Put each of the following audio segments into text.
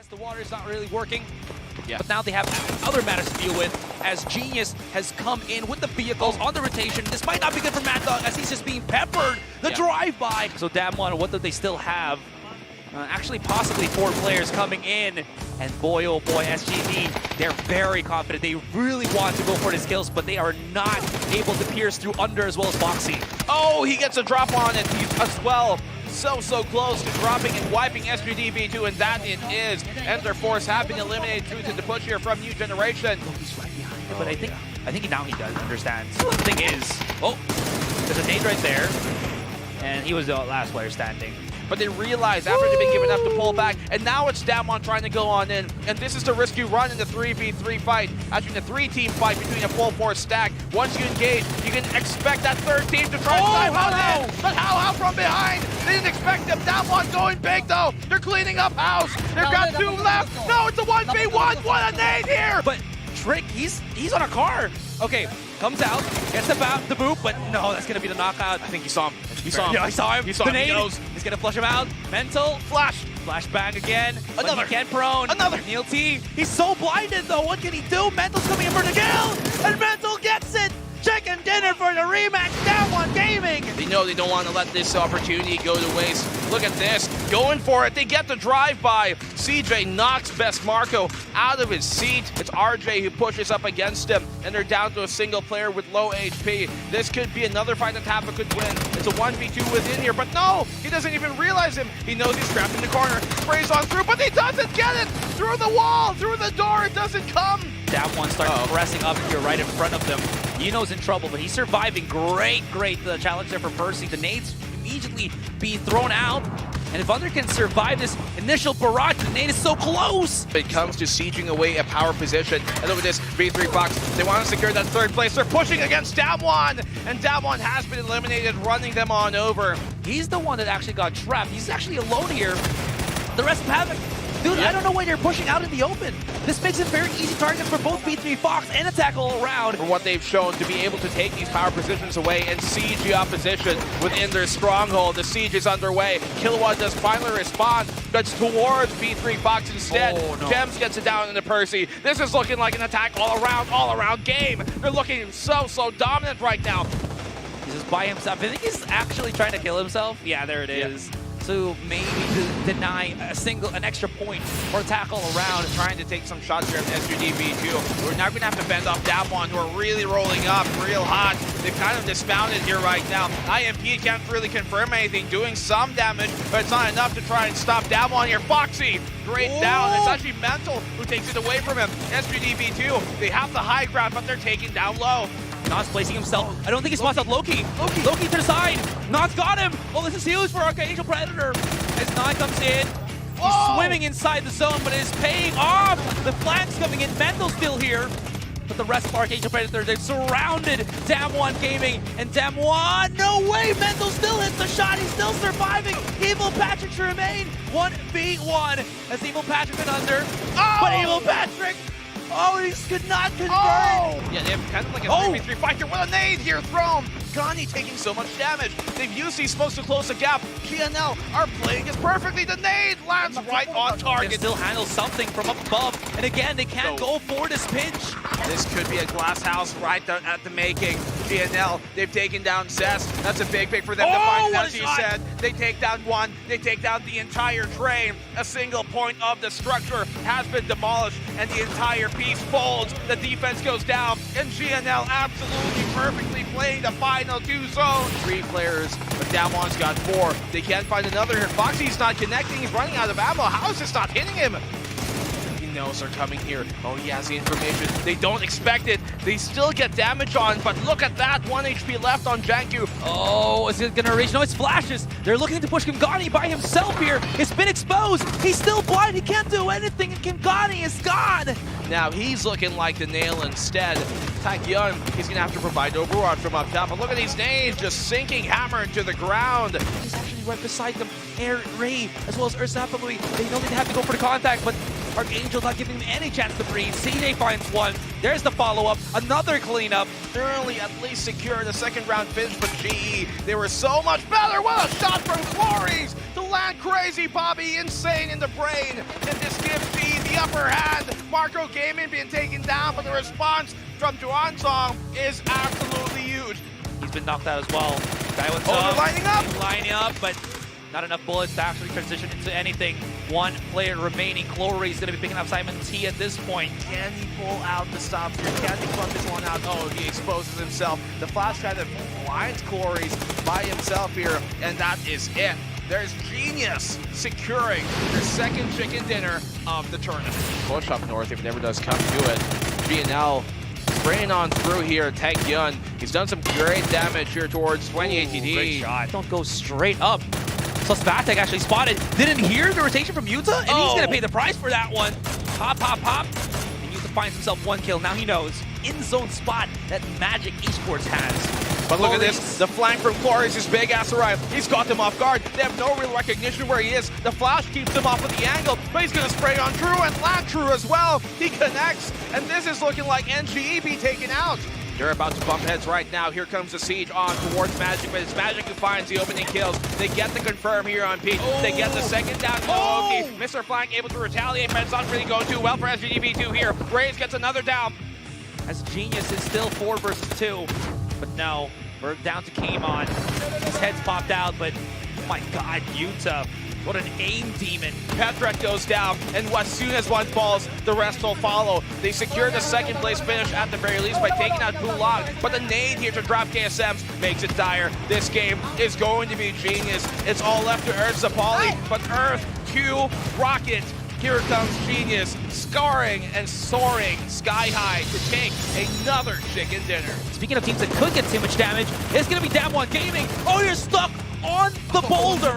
The water is not really working, but now they have other matters to deal with as Genius has come in with the vehicles on the rotation. This might not be good for Mad Dog as he's just being peppered. The drive-by. So Damwon, what do they still have? Actually, possibly 4 players coming in. And boy, oh boy, SGD, they're very confident. They really want to go for the kills, but they are not able to pierce through under as well as Foxy. Oh, he gets a drop on it as well. So close to dropping and wiping SGD V2, and that it is. Enter Force have been eliminated due to the push here from New Generation. Oh, he's right behind him, but I think now he does understand. So the thing is, oh, there's a nade right there, and he was the last player standing. But they realize after they've been given up to pull back, and now it's Damwon trying to go on in. And this is the risk you run in the 3v3 fight. Actually, in a 3-team fight between a full force stack. Once you engage, you can expect that third team to try to dive out in. But how from behind? They didn't expect them. Damwon going big though. They're cleaning up house. They've got 2 left. No, it's a 1v1. What a nade here! But Trick, he's on a car. Okay, comes out, gets the boop, but no, that's gonna be the knockout. I think he saw him. He saw him. Yeah, I saw him. He saw him. He knows. He's gonna flush him out. Mental. Flash. Flashbang again. Another. He can't prone. Another. Neil T. He's so blinded though. What can he do? Mental's coming in for the kill, and Mental gets it. Chicken dinner for the rematch. Damwon Gaming. They know they don't want to let this opportunity go to waste. Look at this. Going for it. They get the drive-by. CJ knocks Best Marco out of his seat. It's RJ who pushes up against him, and they're down to a single player with low HP. This could be another fight that Tappa could win. It's a 1v2 within here, but no! He doesn't even realize him. He knows he's trapped in the corner. Sprays on through, but he doesn't get it! Through the wall! Through the door! It doesn't come! Damwon starts pressing up here right in front of them. Yuno's in trouble, but he's surviving. Great the challenge there for Percy. The nades immediately be thrown out. And if Under can survive this initial barrage, the nade is so close. It comes to sieging away a power position. And look at this, V3 Fox. They want to secure that third place. They're pushing against Damwon. And Damwon has been eliminated, running them on over. He's the one that actually got trapped. He's actually alone here. The rest of Havoc. Dude, I don't know why they're pushing out in the open. This makes it very easy target for both V3 Fox and Attack all around. For what they've shown to be able to take these power positions away and siege the opposition within their stronghold. The siege is underway. Kilowatt does finally respond, but towards V3 Fox instead. Oh, no. Gems gets it down into Percy. This is looking like an attack all around game. They're looking so dominant right now. He's just by himself. I think he's actually trying to kill himself. Yeah, there it is. also maybe to deny an extra point or tackle around. Trying to take some shots here at SGDB2. We're now going to have to fend off Damwon, who are really rolling up real hot. They've kind of dismounted here right now. IMP can't really confirm anything, doing some damage, but it's not enough to try and stop Damwon here. Foxy, great down. It's actually Mental who takes it away from him. SGDB2, they have the high ground, but they're taken down low. Not's placing himself. I don't think he spots out Loki. Loki to the side. Not's got him. Oh, this is huge for Archangel Predator. As Not comes in, he's swimming inside the zone, but it is paying off. The flank's coming in. Mental's still here. But the rest of Archangel Predator, they've surrounded Damwon Gaming. And Damwon, no way! Mental still hits the shot. He's still surviving. Evil Patrick to remain 1v1 as Evil Patrick been under. But Evil Patrick, he could not convert. Yeah, they have kind of like a 3v3 fight here. What a nade here thrown. Gani taking so much damage. They've used these smokes to close the gap. GNL are playing this perfectly. The nade lands right on target. They still handle something from up above. And again, they can't go for this pinch. This could be a glass house right at the making. GNL, they've taken down Zest. That's a big pick for them to find. As you said, they take down one. They take down the entire train. A single point of the structure has been demolished, and the entire piece folds. The defense goes down, and GNL absolutely perfectly playing the final two zones. 3 players, but Damwon's got 4. They can't find another here. Foxy's not connecting. He's running out of ammo. How is this not hitting him? He knows they're coming here. Oh, he has the information. They don't expect it. They still get damage on, but look at that. 1 HP left on Janku. Oh, is it gonna reach? No, it's flashes. They're looking to push Kimgani by himself here. It's been exposed. He's still blind. He can't do anything, and Kimgani is gone. Now he's looking like the nail instead. Taekyon, he's gonna have to provide overwatch from up top. But look at these nades just sinking Hammer into the ground. He's actually right beside them. Air Ray, as well as Ursap, they know they have to go for the contact, but Archangel not giving them any chance to breathe. CJ finds one. There's the follow-up. Another cleanup. Early at least secure the second round finish, but GE, they were so much better. What a shot from Glories to land Crazy Bobby insane in the brain. And this gives GE the upper hand. Marco Gaming being taken down, but the response from Juansong is absolutely huge. He's been knocked out as well. Guy went they're lining up. Lining up, but not enough bullets to actually transition into anything. 1 player remaining. Clory is going to be picking up Simon T at this point. Can he pull out the stop here? Can he club this one out? Oh, he exposes himself. The flash kind of blinds Clory's by himself here, and that is it. There's Genius securing their second chicken dinner of the tournament. Push up north if it ever does come to it. GNL spraying on through here. Taekyon, he's done some great damage here towards 20 ATD. Great shot. Don't go straight up. So Spatek actually spotted. Didn't hear the rotation from Yuta, and he's gonna pay the price for that one. Pop, pop, pop. And Yuta finds himself 1 kill. Now he knows. In-zone spot that Magic Esports has. But look at this, the flank from Cloris, his big ass arrive. He's got them off guard. They have no real recognition where he is. The flash keeps him off of the angle, but he's gonna spray on True and land True as well. He connects, and this is looking like NGE be taken out. They're about to bump heads right now. Here comes the siege on towards Magic, but it's Magic who finds the opening kills. They get the confirm here on Pete. They get the second down to Loki. Mr. Flank able to retaliate, but it's not really going too well for SGDB2 here. Raze gets another down. As Genius is still 4 versus 2. But no, we're down to Kamon. His head's popped out, but oh my god, Yuta. What an aim demon. Petrek goes down, and as soon as one falls, the rest will follow. They secure the second place finish at the very least by taking out Gulag, but the nade here to drop KSMs makes it dire. This game is going to be Genius. It's all left to Earth Zapali, but Earth, Q, Rocket. Here comes Genius, scarring and soaring sky high to take another chicken dinner. Speaking of teams that could get too much damage, it's going to be Damwon Gaming. Oh, you're stuck on the boulder.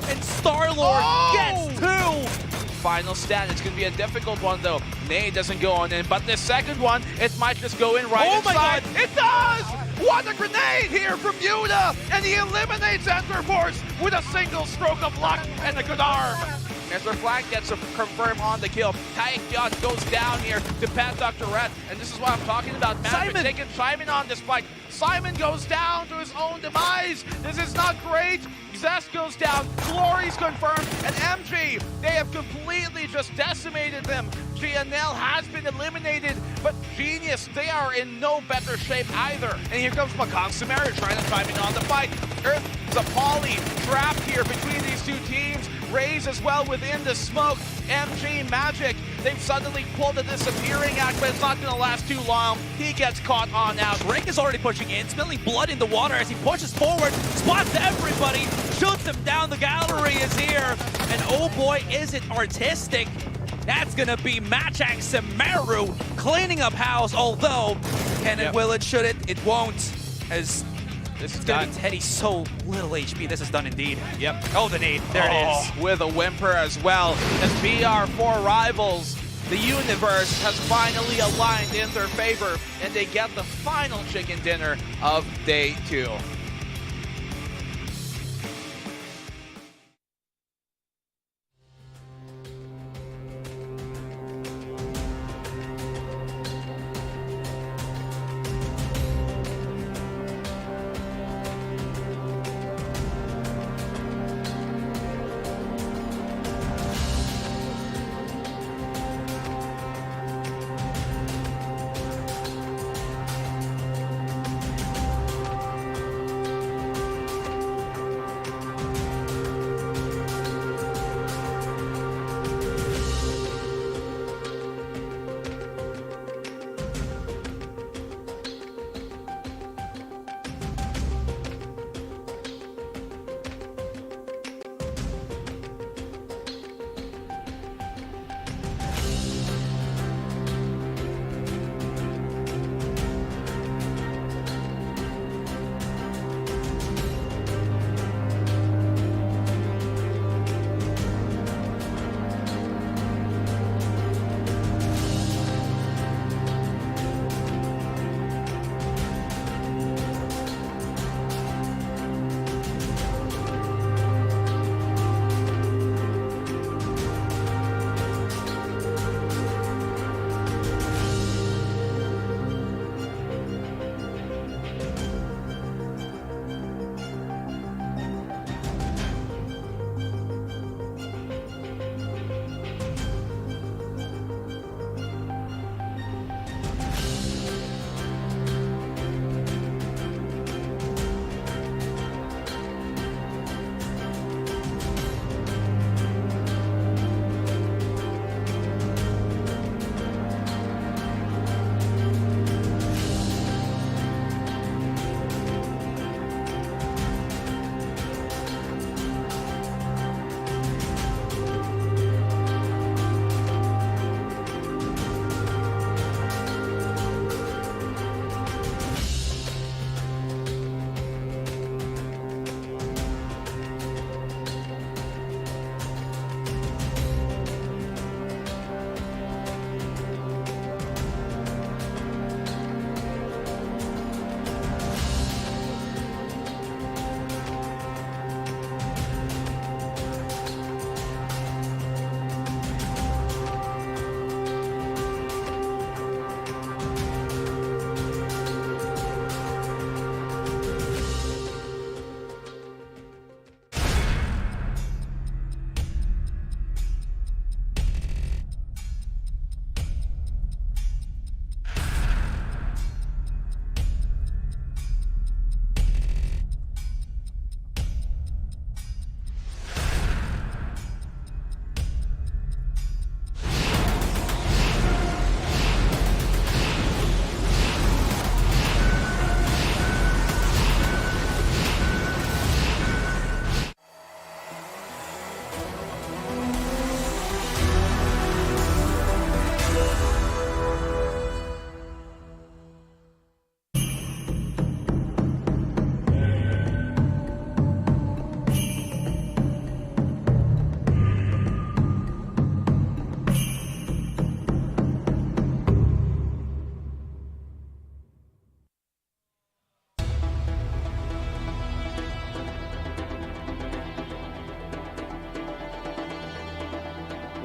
And Star-Lord gets 2. Final stat, it's going to be a difficult one though. Nade doesn't go on in, but the second one, it might just go in right inside. My god, it does! What a grenade here from Yuta! And he eliminates Enter Force with a single stroke of luck and a good arm. As their flank gets a confirm on the kill, Taekyon goes down here to Pat Dr. Red, and this is what I'm talking about. Magic taking Simon on this fight. Simon goes down to his own demise. This is not great. Zest goes down, Glory's confirmed, and MG, they have completely just decimated them. GNL has been eliminated, but Genius, they are in no better shape either. And here comes Makan Samari trying to chime in on the fight. There's a poly trapped here between these two teams. Raze as well within the smoke. MG Magic, they've suddenly pulled a disappearing act, but it's not going to last too long. He gets caught on out. Drake is already pushing in, spilling blood in the water as he pushes forward, spots everybody, shoots him down. The gallery is here, and oh boy, is it artistic. That's gonna be Machang Samaru cleaning up house, although can it, will it, should it? It won't, as this is gonna be Teddy so little HP. This is done indeed. Yep. Oh, the nade. There it is. With a whimper as well. As BR4 rivals, the universe has finally aligned in their favor, and they get the final chicken dinner of day 2.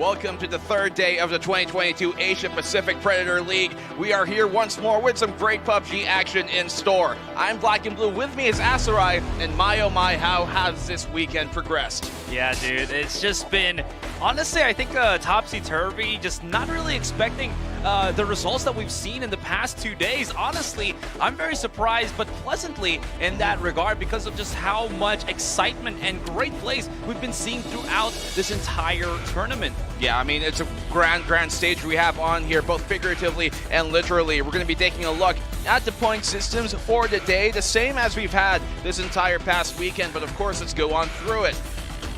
Welcome to the third day of the 2022 Asia Pacific Predator League. We are here once more with some great PUBG action in store. I'm Black and Blue. With me is Asarai, and my oh my, how has this weekend progressed? Yeah, dude, it's just been Honestly, I think topsy-turvy, just not really expecting the results that we've seen in the past 2 days. Honestly, I'm very surprised, but pleasantly in that regard because of just how much excitement and great plays we've been seeing throughout this entire tournament. Yeah, I mean, it's a grand stage we have on here, both figuratively and literally. We're going to be taking a look at the point systems for the day, the same as we've had this entire past weekend, but of course, let's go on through it.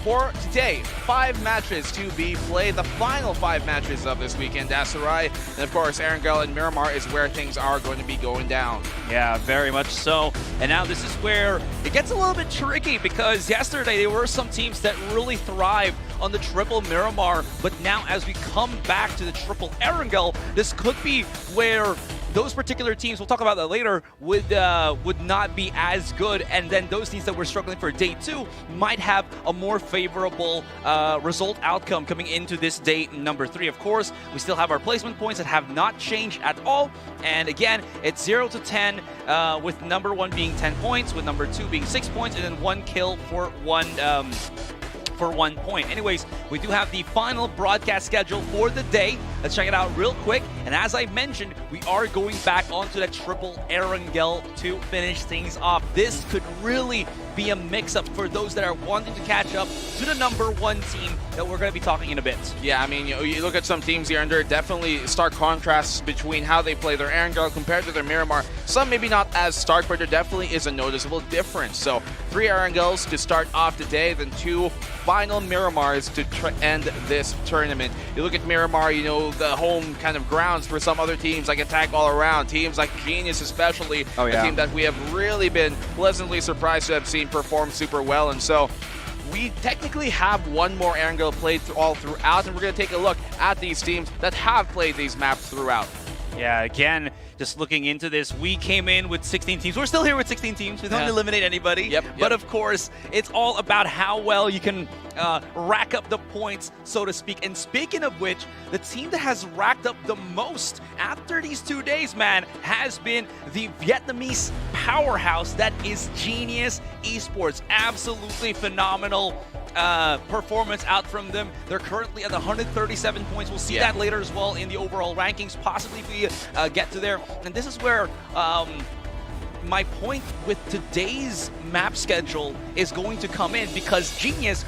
For today, 5 matches to be played, the final 5 matches of this weekend, Asarai. And of course, Erangel and Miramar is where things are going to be going down. Yeah, very much so. And now this is where it gets a little bit tricky because yesterday there were some teams that really thrived on the triple Miramar, but now as we come back to the triple Erangel, this could be where those particular teams, we'll talk about that later, would not be as good, and then those teams that were struggling for day 2 might have a more favorable result outcome coming into this day number 3. Of course, we still have our placement points that have not changed at all, and again, it's 0 to 10, with number 1 being 10 points, with number 2 being 6 points, and then 1 kill for 1 point. Anyways, we do have the final broadcast schedule for the day. Let's check it out real quick. And as I mentioned, we are going back onto that triple Erangel to finish things off. This could really be a mix-up for those that are wanting to catch up to the number 1 team that we're going to be talking in a bit. Yeah, I mean, you look at some teams here, and there are definitely stark contrasts between how they play their Erangel compared to their Miramar. Some maybe not as stark, but there definitely is a noticeable difference. So 3 Erangels to start off the day, then 2 final Miramars to end this tournament. You look at Miramar, you know, the home kind of grounds for some other teams like Attack All Around, teams like Genius especially, a team that we have really been pleasantly surprised to have seen perform super well. And so we technically have 1 more Erangel played all throughout, and we're going to take a look at these teams that have played these maps throughout. Yeah, again, just looking into this, we came in with 16 teams. We're still here with 16 teams. We don't eliminate anybody. Yep. But of course, it's all about how well you can rack up the points, so to speak. And speaking of which, the team that has racked up the most after these 2 days, man, has been the Vietnamese powerhouse that is Genius Esports. Absolutely phenomenal performance out from them. They're currently at 137 points. We'll see that later as well in the overall rankings, possibly if we get to there. And this is where my point with today's map schedule is going to come in, because Genius,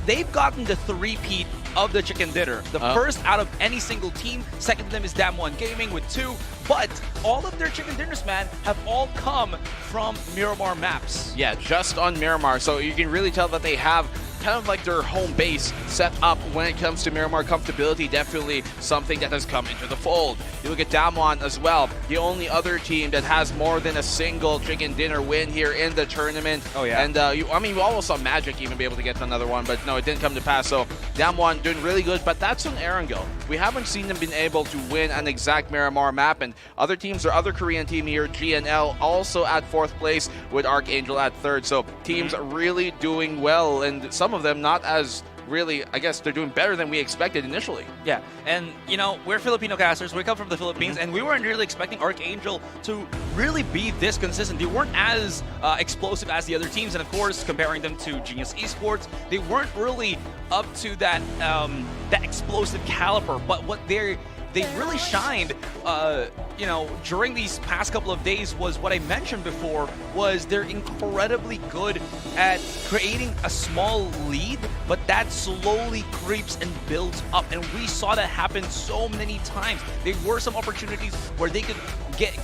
they've gotten the 3-peat of the chicken dinner. The first out of any single team. Second to them is Damn One Gaming with 2. But all of their chicken dinners, man, have all come from Miramar maps. Yeah, just on Miramar. So you can really tell that they have kind of like their home base set up when it comes to Miramar comfortability. Definitely something that has come into the fold. You look at Damwon as well, the only other team that has more than a single chicken dinner win here in the tournament. And I mean, we almost saw Magic even be able to get another one, but no, it didn't come to pass. So Damwon doing really good, but that's on Erangel. We haven't seen them been able to win an exact Miramar map, and other teams, or other Korean team here, GNL, also at 4th place with Archangel at 3rd. So teams really doing well, and some of them not as really, I guess they're doing better than we expected initially. Yeah, and you know, we're Filipino casters, we come from the Philippines, and we weren't really expecting Archangel to really be this consistent. They weren't as explosive as the other teams, and of course, comparing them to Genius Esports, they weren't really up to that that explosive caliber. But what they really shined, you know, during these past couple of days was what I mentioned before, was they're incredibly good at creating a small lead, but that slowly creeps and builds up. And we saw that happen so many times. There were some opportunities where they could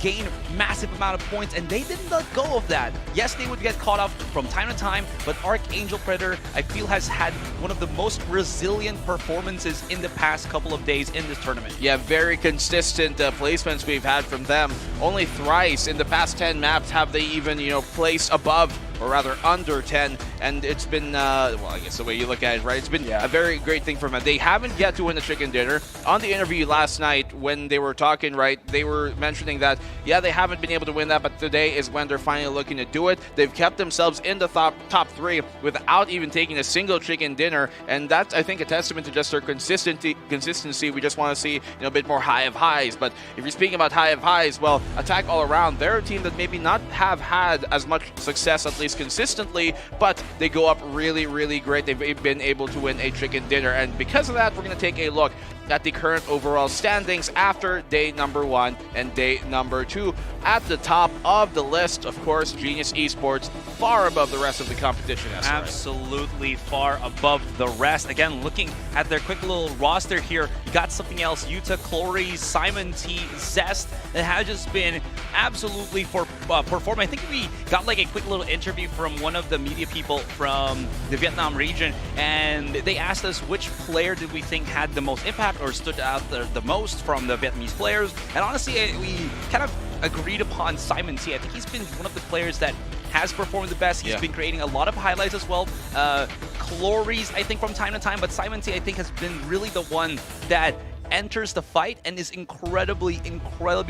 gain massive amount of points, and they didn't let go of that. Yes, they would get caught up from time to time, but Archangel Predator, I feel, has had one of the most resilient performances in the past couple of days in this tournament. Yeah, very consistent placements we've had from them. Only thrice in the past 10 maps have they even, you know, placed above, or rather under 10, and it's been, well, I guess the way you look at it, right? It's been a very great thing for them. They haven't yet to win the chicken dinner. On the interview last night, when they were talking, right, they were mentioning that, yeah, they haven't been able to win that, but today is when they're finally looking to do it. They've kept themselves in the top 3 without even taking a single chicken dinner, and that's, I think, a testament to just their consistency. We just want to see, you know, a bit more high of highs. But if you're speaking about high of highs, well, Attack All Around, they're a team that maybe not have had as much success, at least place consistently, but they go up really, really great. They've been able to win a chicken dinner, and because of that, we're going to take a look at the current overall standings after day number 1 and day number 2. At the top of the list, of course, Genius Esports, far above the rest of the competition. Absolutely far above the rest. Again, looking at their quick little roster here, you got something else. Yuta, Clory, Simon T, Zest, that has just been absolutely performing. I think we got like a quick little interview from one of the media people from the Vietnam region, and they asked us which player did we think had the most impact or stood out the most from the Vietnamese players. And honestly, we kind of agreed upon Simon T. I think he's been one of the players that has performed the best. He's been creating a lot of highlights as well. Clories, I think, from time to time, but Simon T, I think, has been really the one that enters the fight and is incredibly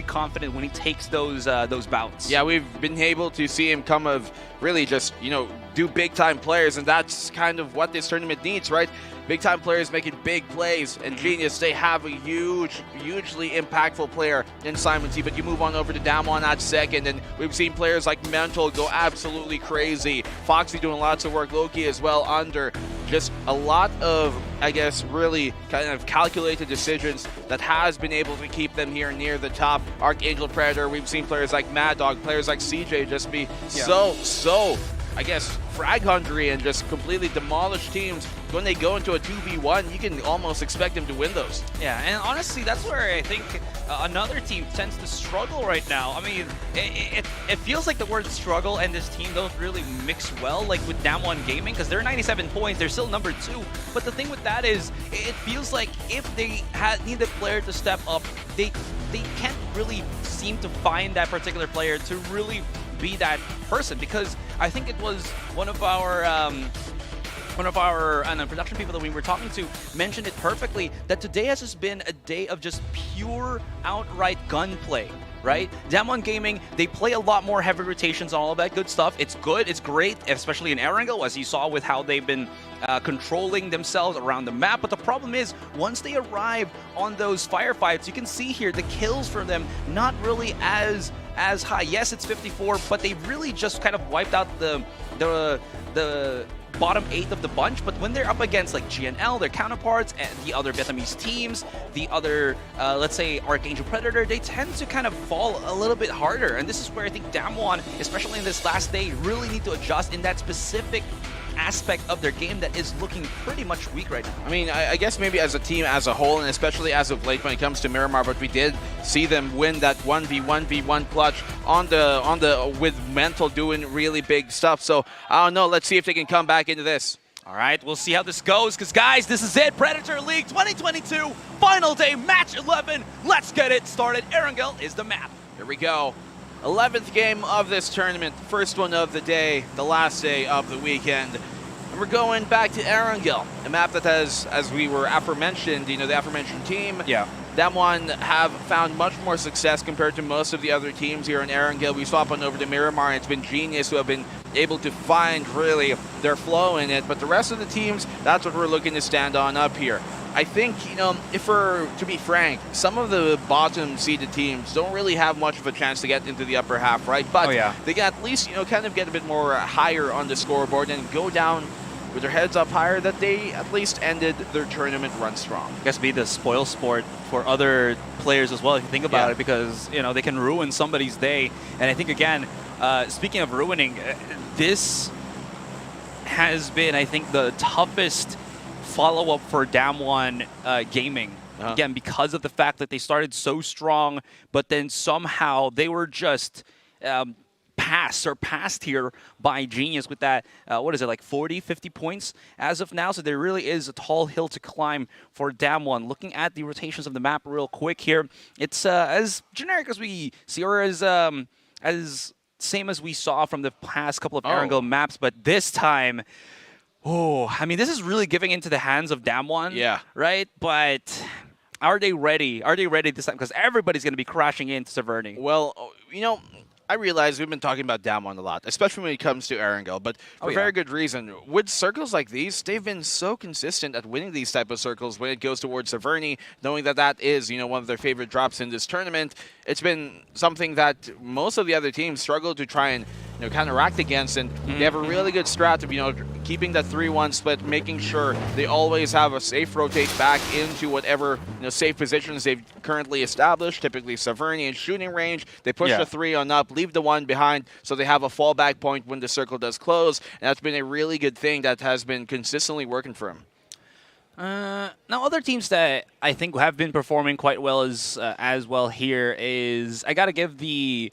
confident when he takes those bouts. Yeah, we've been able to see him come of really just, do big-time players, and that's kind of what this tournament needs, right? Big-time players making big plays, and Genius, they have a hugely impactful player in Simon T. But you move on over to Damwon at second, and we've seen players like Mental go absolutely crazy. Foxy doing lots of work, Loki as well under. Just a lot of, I guess, really kind of calculated decisions that has been able to keep them here near the top. Archangel Predator, we've seen players like Mad Dog, players like CJ just be so, I guess, frag hungry and just completely demolish teams. When they go into a 2v1, you can almost expect them to win those. Yeah, and honestly, that's where I think another team tends to struggle right now. I mean, it feels like the word struggle and this team don't really mix well, like with Damwon Gaming, because they're 97 points, they're still number 2. But the thing with that is, it feels like if they need a player to step up, they can't really seem to find that particular player to really be that person, because I think it was one of our production people that we were talking to mentioned it perfectly, that today has just been a day of just pure outright gunplay, right? Damwon Gaming, they play a lot more heavy rotations and all of that good stuff. It's good, it's great, especially in Erangel, as you saw with how they've been controlling themselves around the map. But the problem is, once they arrive on those firefights, you can see here the kills from them not really as high. Yes, it's 54, but they really just kind of wiped out the bottom 8 of the bunch. But when they're up against like GNL, their counterparts, and the other Vietnamese teams, the other, let's say, Archangel Predator, they tend to kind of fall a little bit harder. And this is where I think Damwon, especially in this last day, really need to adjust in that specific aspect of their game that is looking pretty much weak right now. I mean, I guess maybe as a team as a whole, and especially as of late when it comes to Miramar, but we did see them win that 1v1v1 clutch with Mental doing really big stuff. So I don't know, let's see if they can come back into this. All right, we'll see how this goes, because guys, this is it. Predator League 2022, final day, match 11. Let's get it started. Erangel is the map. Here we go. 11th game of this tournament, first one of the day, the last day of the weekend. And we're going back to Erangel, a map that has, as we were aforementioned, the aforementioned team. Yeah. Damwon have found much more success compared to most of the other teams here in Erangel. We swap on over to Miramar, and it's been Genius who have been able to find really their flow in it. But the rest of the teams, that's what we're looking to stand on up here. I think, if we're to be frank, some of the bottom seeded teams don't really have much of a chance to get into the upper half, right? But they can at least, kind of get a bit more higher on the scoreboard and go down with their heads up higher, that they at least ended their tournament run strong. I guess be the spoil sport for other players as well, if you think about it, because, they can ruin somebody's day. And I think, again, speaking of ruining, this has been, I think, the toughest follow-up for Damwon Gaming. Again, because of the fact that they started so strong, but then somehow they were just surpassed here by Genius with that, what is it, like 40, 50 points as of now. So there really is a tall hill to climb for Damwon. Looking at the rotations of the map real quick here, it's as generic as we see, or as same as we saw from the past couple of Erangel maps, but this time, I mean, this is really giving into the hands of Damwon. Yeah. Right? But are they ready? Are they ready this time? Because everybody's going to be crashing into Severny. Well, I realize we've been talking about Damwon a lot, especially when it comes to Erangel, but for very good reason. With circles like these, they've been so consistent at winning these type of circles when it goes towards Severny, knowing that that is, one of their favorite drops in this tournament. it's been something that most of the other teams struggle to try and counteract against, and they have a really good strat of keeping that 3-1 split, making sure they always have a safe rotate back into whatever safe positions they've currently established. Typically Saverni in shooting range, they push the 3 on up, leave the 1 behind, so they have a fallback point when the circle does close, and that's been a really good thing that has been consistently working for him. Now, other teams that I think have been performing quite well as well here is, I gotta give the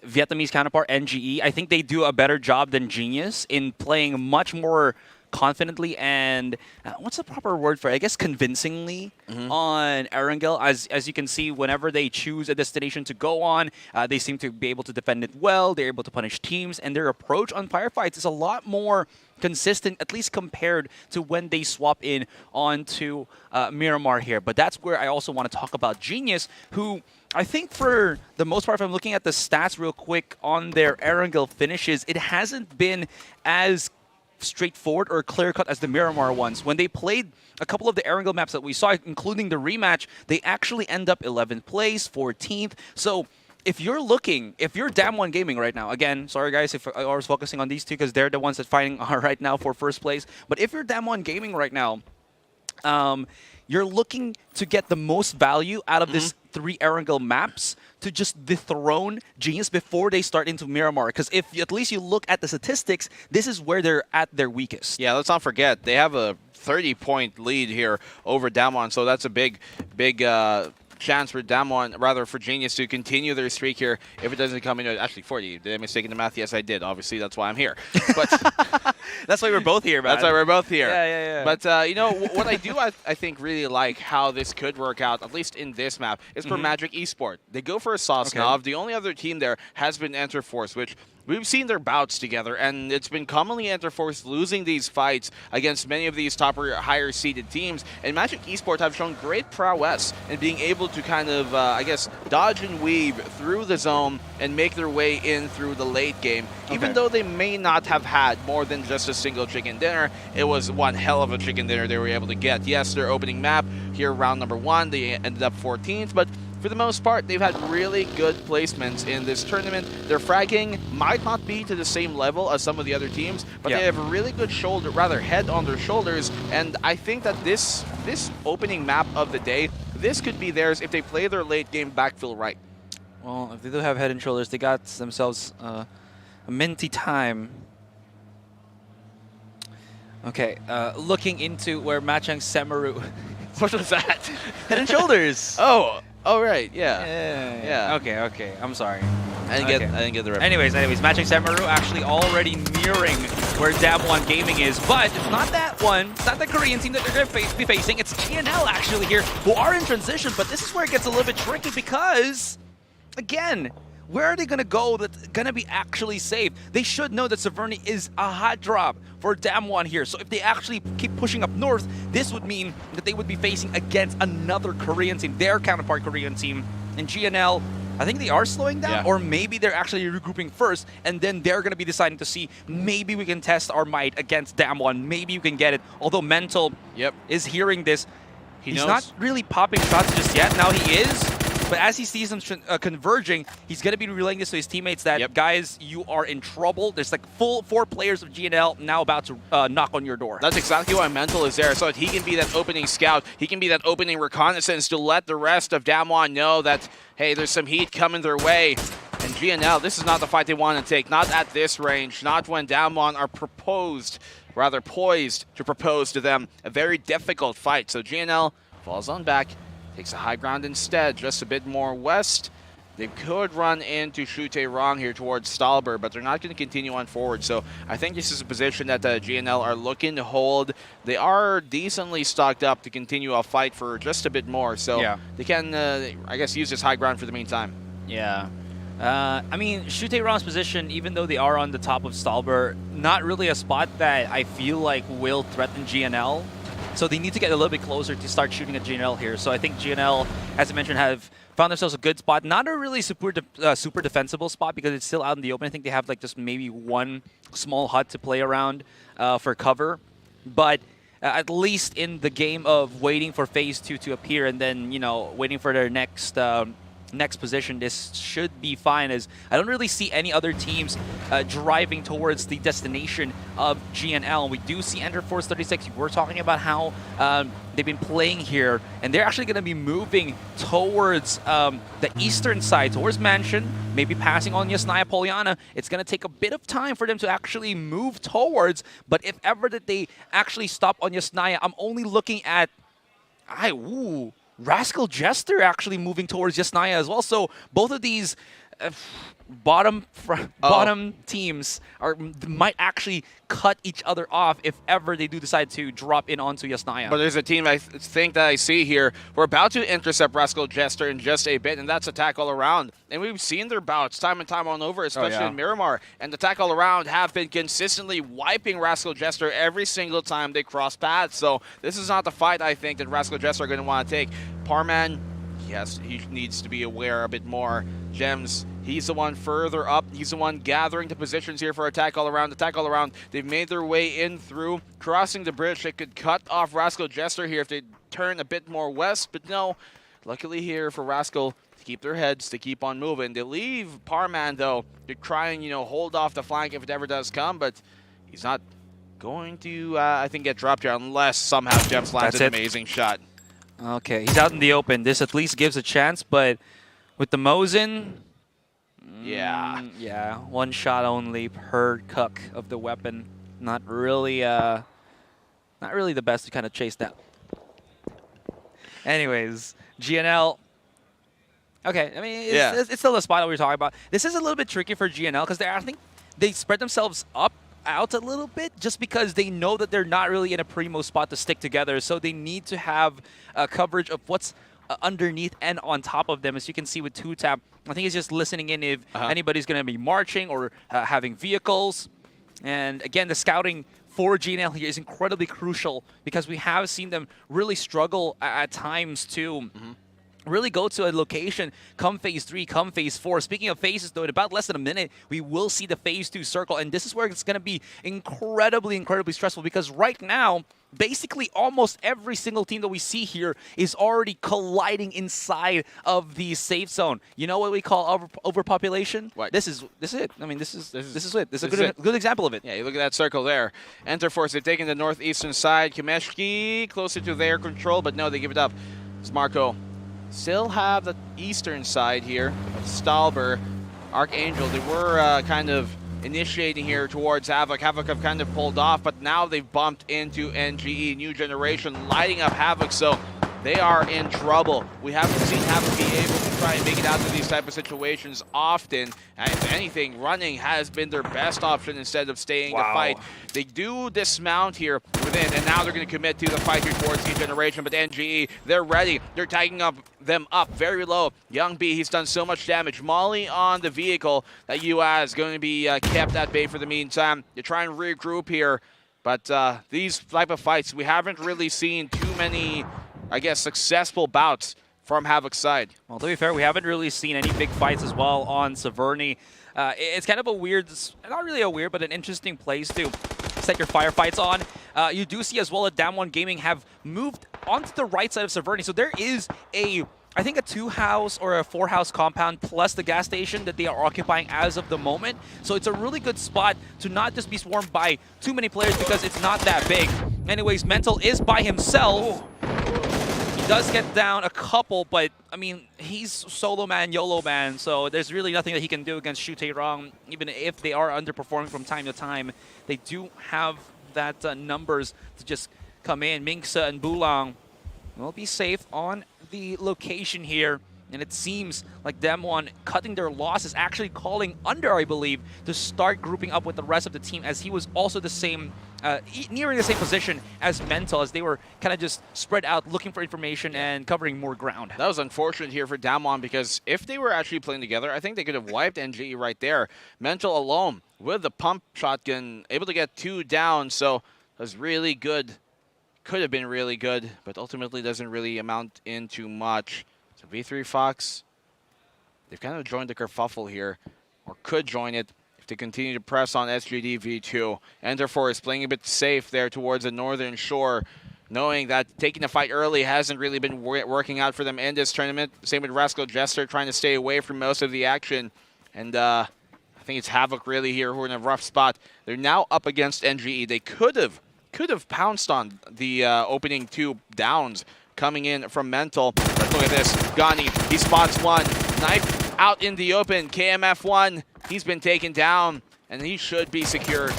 Vietnamese counterpart, NGE. I think they do a better job than Genius in playing much more confidently and what's the proper word for it? I guess convincingly on Erangel. As you can see, whenever they choose a destination to go on, they seem to be able to defend it well. They're able to punish teams, and their approach on firefights is a lot more consistent, at least compared to when they swap in onto Miramar here. But that's where I also want to talk about Genius, who I think for the most part, if I'm looking at the stats real quick on their Erangel finishes, it hasn't been as straightforward or clear-cut as the Miramar ones. When they played a couple of the Erangel maps that we saw, including the rematch, they actually end up 11th place, 14th. So if you're Damwon Gaming right now, again, sorry guys if I was focusing on these two because they're the ones that fighting right now for first place, but if you're Damwon Gaming right now, you're looking to get the most value out of this 3 Erangel maps to just dethrone Genius before they start into Miramar. Because if at least you look at the statistics, this is where they're at their weakest. Yeah, let's not forget, they have a 30-point lead here over Damwon, so that's a big chance for Damwon, rather for Genius, to continue their streak here if it doesn't come in. Actually, 40. Did I mistake the math? Yes, I did. Obviously, that's why I'm here. But that's why we're both here, man. That's why we're both here. Yeah. But, what I do, I think, really like how this could work out, at least in this map, is for Magic Esport. They go for a Sosnov. Okay. The only other team there has been Enterforce, which we've seen their bouts together, and it's been commonly Enterforce losing these fights against many of these top or higher seeded teams. And Magic Esports have shown great prowess in being able to kind of, I guess, dodge and weave through the zone and make their way in through the late game. Okay. Even though they may not have had more than just a single chicken dinner, it was one hell of a chicken dinner they were able to get. Yes, their opening map here, round number 1, they ended up 14th, but for the most part, they've had really good placements in this tournament. Their fragging might not be to the same level as some of the other teams, but they have a really good head on their shoulders, and I think that this opening map of the day, this could be theirs if they play their late game backfill right. Well, if they do have head and shoulders, they got themselves a minty time. Okay, looking into where Machang Semaru... What was that? Head and shoulders! Oh, right, yeah. Okay, I'm sorry. I didn't get the reference. Anyways, Matching Semaru actually already nearing where Damwon Gaming is, but it's not that one. It's not the Korean team that they're going to be facing. It's GNL actually here, who are in transition, but this is where it gets a little bit tricky because, again, where are they going to go that's going to be actually safe? They should know that Saverni is a hot drop for Damwon here. So if they actually keep pushing up north, this would mean that they would be facing against another Korean team, their counterpart Korean team. And GNL, I think they are slowing down, or maybe they're actually regrouping first, and then they're going to be deciding to see, maybe we can test our might against Damwon. Maybe you can get it. Although Mental is hearing this, he's not really popping shots just yet. Now he is. But as he sees them converging, he's going to be relaying this to his teammates that, guys, you are in trouble. There's like full 4 players of GNL now about to knock on your door. That's exactly why Mental is there, so that he can be that opening scout. He can be that opening reconnaissance to let the rest of Damwon know that, hey, there's some heat coming their way. And GNL, this is not the fight they want to take. Not at this range. Not when Damwon are poised to propose to them. A very difficult fight. So GNL falls on back. Takes a high ground instead, just a bit more west. They could run into Shute Rong here towards Stalber, but they're not going to continue on forward. So I think this is a position that GNL are looking to hold. They are decently stocked up to continue a fight for just a bit more. So they can, I guess, use this high ground for the meantime. Yeah. I mean, Shute Rong's position, even though they are on the top of Stalber, not really a spot that I feel like will threaten GNL. So they need to get a little bit closer to start shooting at GNL here. So I think GNL, as I mentioned, have found themselves a good spot. Not a really super defensible spot because it's still out in the open. I think they have like just maybe one small hut to play around for cover. But at least in the game of waiting for Phase 2 to appear and then, you know, waiting for their next next position, this should be fine, as I don't really see any other teams driving towards the destination of GNL. We do see Enter Force 36. We're talking about how they've been playing here, and they're actually going to be moving towards the eastern side, towards Mansion, maybe passing on Yasnaya Poliana. It's going to take a bit of time for them to actually move towards, but if ever that they actually stop on Yasnaya, I'm only looking at Rascal Jester actually moving towards Yasnaya as well. So both of these bottom teams might actually cut each other off if ever they do decide to drop in onto Yasnaya. But there's a team I think that I see here. We're about to intercept Rascal Jester in just a bit, and that's Attack All Around. And we've seen their bouts time and time on over, especially in Miramar. And Attack All Around have been consistently wiping Rascal Jester every single time they cross paths. So this is not the fight I think that Rascal Jester are going to want to take. Parman, yes, he needs to be aware a bit more. Gems, he's the one further up. He's the one gathering the positions here for Attack All Around. Attack All Around, they've made their way in through, crossing the bridge. They could cut off Rascal Jester here if they turn a bit more west, but no. Luckily here for Rascal to keep their heads, to keep on moving. They leave Parman, though, to try and, hold off the flank if it ever does come, but he's not going to, I think, get dropped here unless somehow Gems lands an amazing shot. Okay, he's out in the open. This at least gives a chance, but with the Mosin, yeah, one shot only per cuck of the weapon. Not really the best to kind of chase that. Anyways, GNL. Okay, I mean, it's still the spot that we were talking about. This is a little bit tricky for GNL because I think they spread themselves out a little bit just because they know that they're not really in a primo spot to stick together. So they need to have coverage of what's underneath and on top of them. As you can see with 2Tap, I think he's just listening in if anybody's going to be marching or having vehicles. And again, the scouting for GNL here is incredibly crucial because we have seen them really struggle at times to really go to a location come phase 3, come phase 4. Speaking of phases, though, in about less than a minute, we will see the phase 2 circle. And this is where it's going to be incredibly stressful because right now, basically almost every single team that we see here is already colliding inside of the safe zone. You know what we call overpopulation? What? This is it. I mean, this is it. This is a good example of it. Yeah, you look at that circle there. Enter Force, they've taken the northeastern side. Kameshki closer to their control, but no, they give it up. Marco still have the eastern side here. Stalber, Archangel, they were kind of initiating here towards Havoc. Havoc have kind of pulled off, but now they've bumped into NGE, New Generation, lighting up Havoc, so they are in trouble. We haven't seen Havoc be able to try and make it out of these type of situations often. And if anything, running has been their best option instead of staying to fight. They do dismount here within, and now they're going to commit to the fight here towards New Generation, but NGE, they're ready. They're tagging them up very low. Young B, he's done so much damage. Molly on the vehicle that UA is going to be kept at bay for the meantime. They try and regroup here, but these type of fights, we haven't really seen too many, I guess, successful bouts from Havoc's side. Well, to be fair, we haven't really seen any big fights as well on Severny. It's kind of a weird, not really a weird, but an interesting place to set your firefights on. You do see as well that Damwon Gaming have moved onto the right side of Severny. So there is I think a 2-house or a 4-house compound plus the gas station that they are occupying as of the moment. So it's a really good spot to not just be swarmed by too many players because it's not that big. Anyways, Mental is by himself. He does get down a couple, but I mean, he's solo man, YOLO man, so there's really nothing that he can do against Shu Tae-rong. Even if they are underperforming from time to time, they do have that numbers to just come in. Minksa and Bulang will be safe on the location here, and it seems like Damwon cutting their losses, actually calling under, I believe, to start grouping up with the rest of the team, as he was also the same, nearing the same position as Mental, as they were kind of just spread out looking for information and covering more ground. That was unfortunate here for Damwon, because if they were actually playing together, I think they could have wiped NGE right there. Mental alone with the pump shotgun, able to get 2 down, so it was really good. Could have been really good, but ultimately doesn't really amount into much. So V3 Fox, they've kind of joined the kerfuffle here, or could join it if they continue to press on SGD V2. Enter Force playing a bit safe there towards the northern shore. knowing that taking the fight early hasn't really been working out for them in this tournament. Same with Rascal Jester trying to stay away from most of the action. And I think it's Havoc really here who are in a rough spot. They're now up against NGE. They could have pounced on the opening 2 downs coming in from Mental. Let's look at this. Gani, he spots one. Knife out in the open. KMF1, he's been taken down, and he should be secured.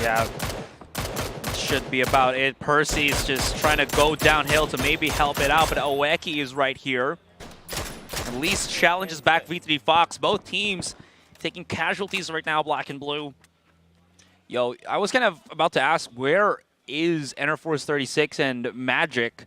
Yeah, should be about it. Percy's just trying to go downhill to maybe help it out, but Oweki is right here. At least challenges back V3 Fox. Both teams taking casualties right now, black and blue. Yo, I was kind of about to ask, where is Enerforce 36 and Magic?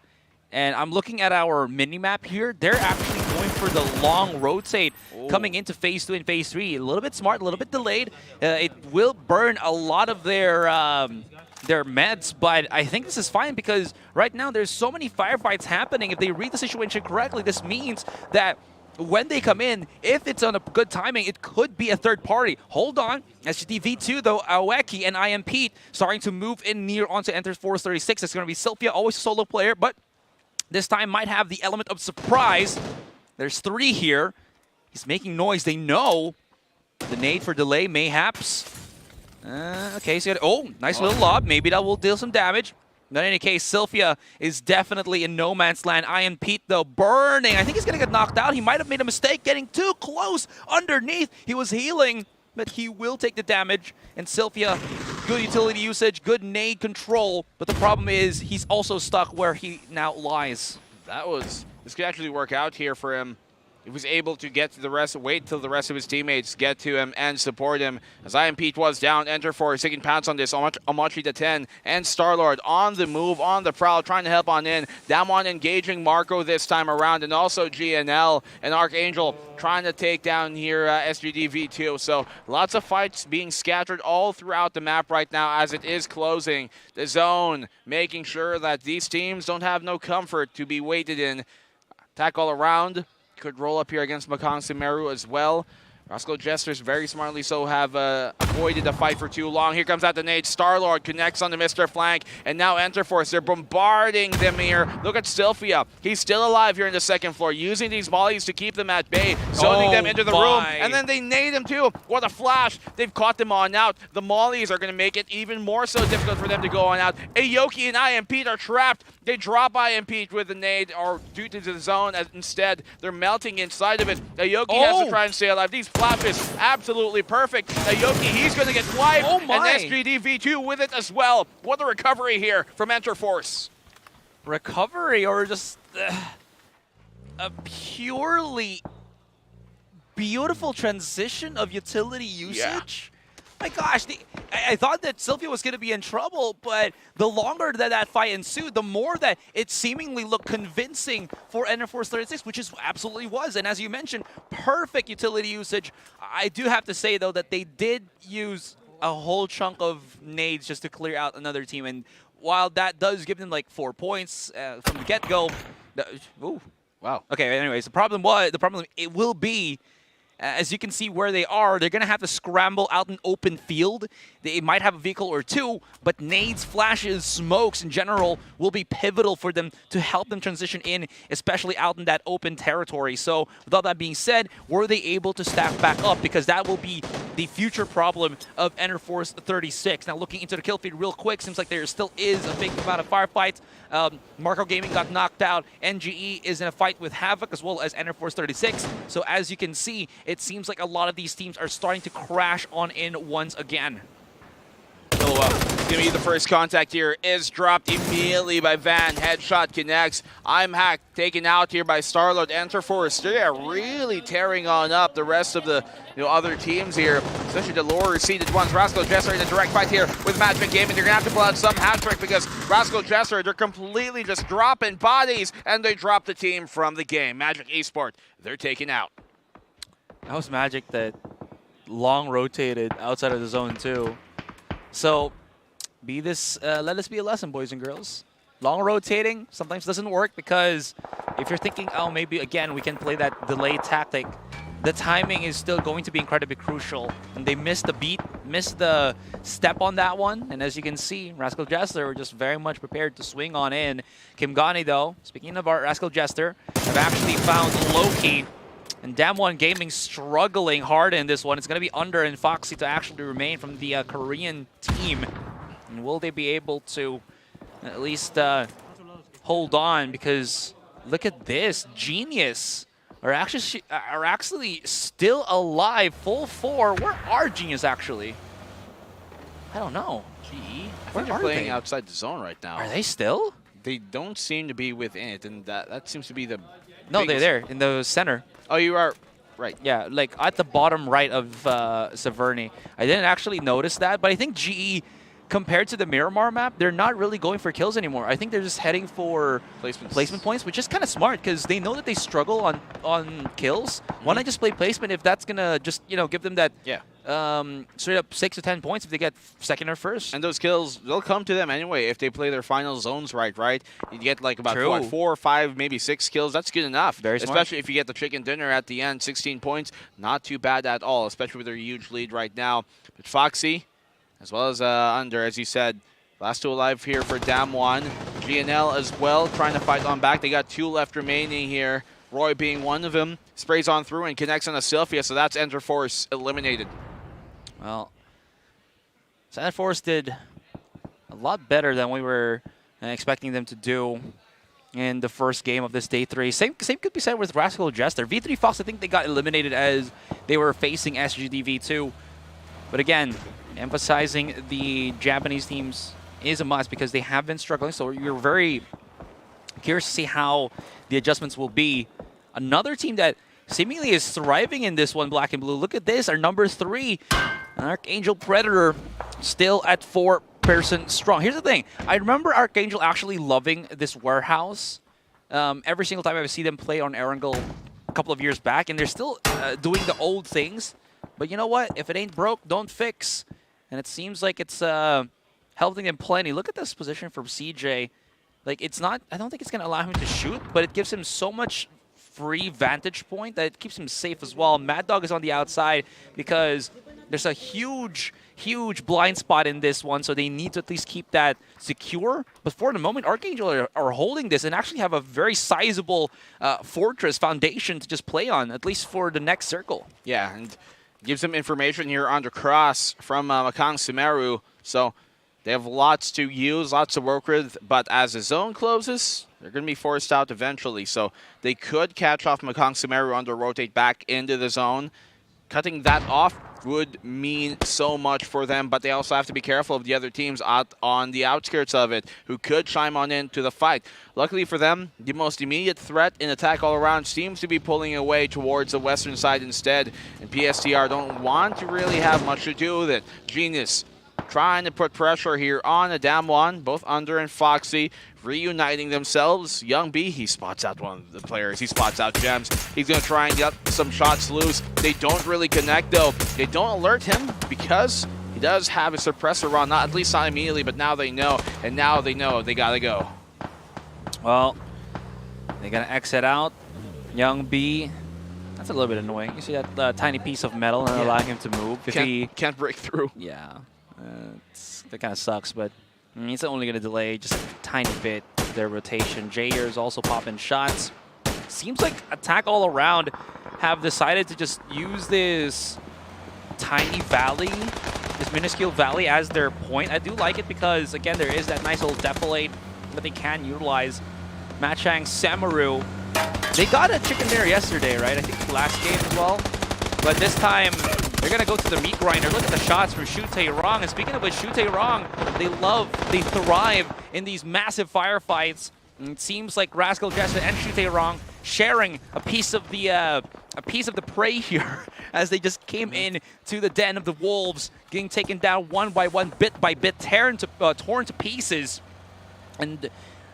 And I'm looking at our mini-map here. They're actually going for the long rotate coming into Phase 2 and Phase 3. A little bit smart, a little bit delayed. It will burn a lot of their meds, but I think this is fine because right now there's so many firefights happening. If they read the situation correctly, this means that when they come in, if it's on a good timing, it could be a third party. Hold on. SGTV2, though, Aweki and I Am Pete starting to move in near onto Enerforce 36. It's going to be Sylphia, always a solo player, but this time might have the element of surprise. There's 3 here. He's making noise. They know. The nade for delay, mayhaps. Okay, so nice little lob. Maybe that will deal some damage. But in any case, Sylphia is definitely in no man's land. I Am Pete, though, burning. I think he's going to get knocked out. He might have made a mistake getting too close underneath. He was healing, but he will take the damage. And Sylphia, good utility usage, good nade control. But the problem is he's also stuck where he now lies. This could actually work out here for him. He was able to get to the rest, wait till the rest of his teammates get to him and support him. As I Am Pete was down, Enerforce taking pounce on this. Amachi to 10 and Starlord on the move, on the prowl, trying to help on in. Damwon engaging Marco this time around, and also GNL and Archangel trying to take down here SGD V2. So lots of fights being scattered all throughout the map right now as it is closing. The zone making sure that these teams don't have no comfort to be weighted in. Attack all around. Could roll up here against Makang Simeru as well. Rascal Jesters very smartly so have avoided the fight for too long. Here comes out the nade. Starlord connects on the Mr. Flank, and now Enerforce. They're bombarding them here. Look at Sylphia. He's still alive here in the second floor, using these mollies to keep them at bay, zoning them into the room, and then they nade him too. What a flash. They've caught them on out. The mollies are going to make it even more so difficult for them to go on out. Aoki and I Am Pete are trapped. They drop I Am Pete with the nade, or due to the zone, as instead they're melting inside of it. Aoki has to try and stay alive. These flashes, absolutely perfect. Aoki, he's going to get wiped, and SGD V2 with it as well. What a recovery here from Enerforce. Recovery, or just a purely beautiful transition of utility usage? My gosh, I thought that Sylphia was going to be in trouble, but the longer that fight ensued, the more that it seemingly looked convincing for Enerforce 36, which is absolutely was. And as you mentioned, perfect utility usage. I do have to say, though, that they did use a whole chunk of nades just to clear out another team. And while that does give them like 4 points from the get-go, ooh, wow. Okay, anyways, the problem it will be, as you can see where they are, they're going to have to scramble out an open field. They might have a vehicle or two, but nades, flashes, smokes in general will be pivotal for them to help them transition in, especially out in that open territory. So with all that being said, were they able to stack back up? Because that will be the future problem of Enerforce 36. Now looking into the kill feed real quick, seems like there still is a big amount of firefights. Marco Gaming got knocked out. NGE is in a fight with Havoc as well as Enerforce 36. So as you can see, it seems like a lot of these teams are starting to crash on in once again. So, gonna be the first contact here is dropped immediately by Van. Headshot connects. I'm hacked, taken out here by Starlord. Enerforce, they're really tearing on up the rest of the other teams here, especially the lower seeded ones. Rascal Jester in a direct fight here with Magic Gaming. They're gonna have to pull out some hat trick because Rascal Jester, they're completely just dropping bodies, and they drop the team from the game. Magic Esport, they're taken out. That was Magic that long rotated outside of the zone too. So, let this be a lesson, boys and girls. Long rotating sometimes doesn't work because if you're thinking, oh, maybe again we can play that delay tactic, the timing is still going to be incredibly crucial. And they missed the beat, missed the step on that one. And as you can see, Rascal Jester were just very much prepared to swing on in. Kim Gani, though, speaking of our Rascal Jester, have actually found Loki. And Damwon Gaming struggling hard in this one. It's going to be Under and Foxy to actually remain from the Korean team. And will they be able to at least hold on? Because look at this. Genius are actually still alive. Full 4. Where are Genius actually? I don't know. GE? I Where think they're are playing they? outside the zone right now. Are they still? They don't seem to be within it, and that seems to be the No, biggest- they're there in the center. Oh, you are right. Yeah, like at the bottom right of Severny. I didn't actually notice that, but I think GE, compared to the Miramar map, they're not really going for kills anymore. I think they're just heading for placement points, which is kind of smart because they know that they struggle on kills. Why not just play placement if that's gonna just give them that straight up 6 to 10 points if they get second or first. And those kills, they'll come to them anyway if they play their final zones right? You get like about True. what, 4 or 5, maybe 6 kills. That's good enough. Very smart. Especially if you get the chicken dinner at the end, 16 points. Not too bad at all, especially with their huge lead right now. But Foxy, as well as Under, as you said, last 2 alive here for Damwon. GNL as well, trying to fight on back. They got 2 left remaining here. Roy being one of them. Sprays on through and connects on a Sylphia, so that's Enter Force eliminated. Well, Santa Force did a lot better than we were expecting them to do in the first game of this day 3. Same could be said with Rascal Jester. V3 Fox, I think they got eliminated as they were facing SGD V2. But again, emphasizing the Japanese teams is a must because they have been struggling. So you're very curious to see how the adjustments will be. Another team that seemingly is thriving in this one, Black and Blue. Look at this, our number 3, Archangel Predator, still at 4-person strong. Here's the thing. I remember Archangel actually loving this warehouse. Every single time I see them play on Erangel a couple of years back, and they're still doing the old things. But you know what? If it ain't broke, don't fix. And it seems like it's helping them plenty. Look at this position from CJ. Like, it's not, I don't think it's going to allow him to shoot, but it gives him so much free vantage point that it keeps him safe as well. Mad Dog is on the outside because there's a huge blind spot in this one, so they need to at least keep that secure. But for the moment, Archangel are holding this and actually have a very sizable fortress foundation to just play on, at least for the next circle. Yeah, and gives them information here on the cross from Makang Sumeru. So they have lots to use, lots to work with, but as the zone closes, they're going to be forced out eventually. So they could catch off Makang Sumeru on the rotate back into the zone. Cutting that off would mean so much for them, but they also have to be careful of the other teams out on the outskirts of it who could chime on into the fight. Luckily for them, the most immediate threat in attack all around seems to be pulling away towards the western side instead, and PSTR don't want to really have much to do with it. Genius trying to put pressure here on the Damwon, both Under and Foxy, reuniting themselves. Young B, he spots out one of the players. He spots out Gems. He's going to try and get some shots loose. They don't really connect, though. They don't alert him because he does have a suppressor on, not at least not immediately, but now they know, and now they know they got to go. Well, they're going to exit out. Young B, that's a little bit annoying. You see that tiny piece of metal and allowing him to move. If Can't break through. Yeah. That kind of sucks, but it's only going to delay just a tiny bit their rotation. Jair is also popping shots. Seems like attack all around have decided to just use this tiny valley, this minuscule valley as their point. I do like it because, again, there is that nice little defilade that they can utilize. Machang Samaru, they got a chicken dinner yesterday, right? I think last game as well. But this time, they're going to go to the meat grinder. Look at the shots from Shu Tae-rong. And speaking of which, Shu Tae-rong, they thrive in these massive firefights. And it seems like Rascal Jester and Shu Tae-rong sharing a piece of the prey here as they just came in to the den of the wolves, getting taken down one by one, bit by bit, torn to pieces. And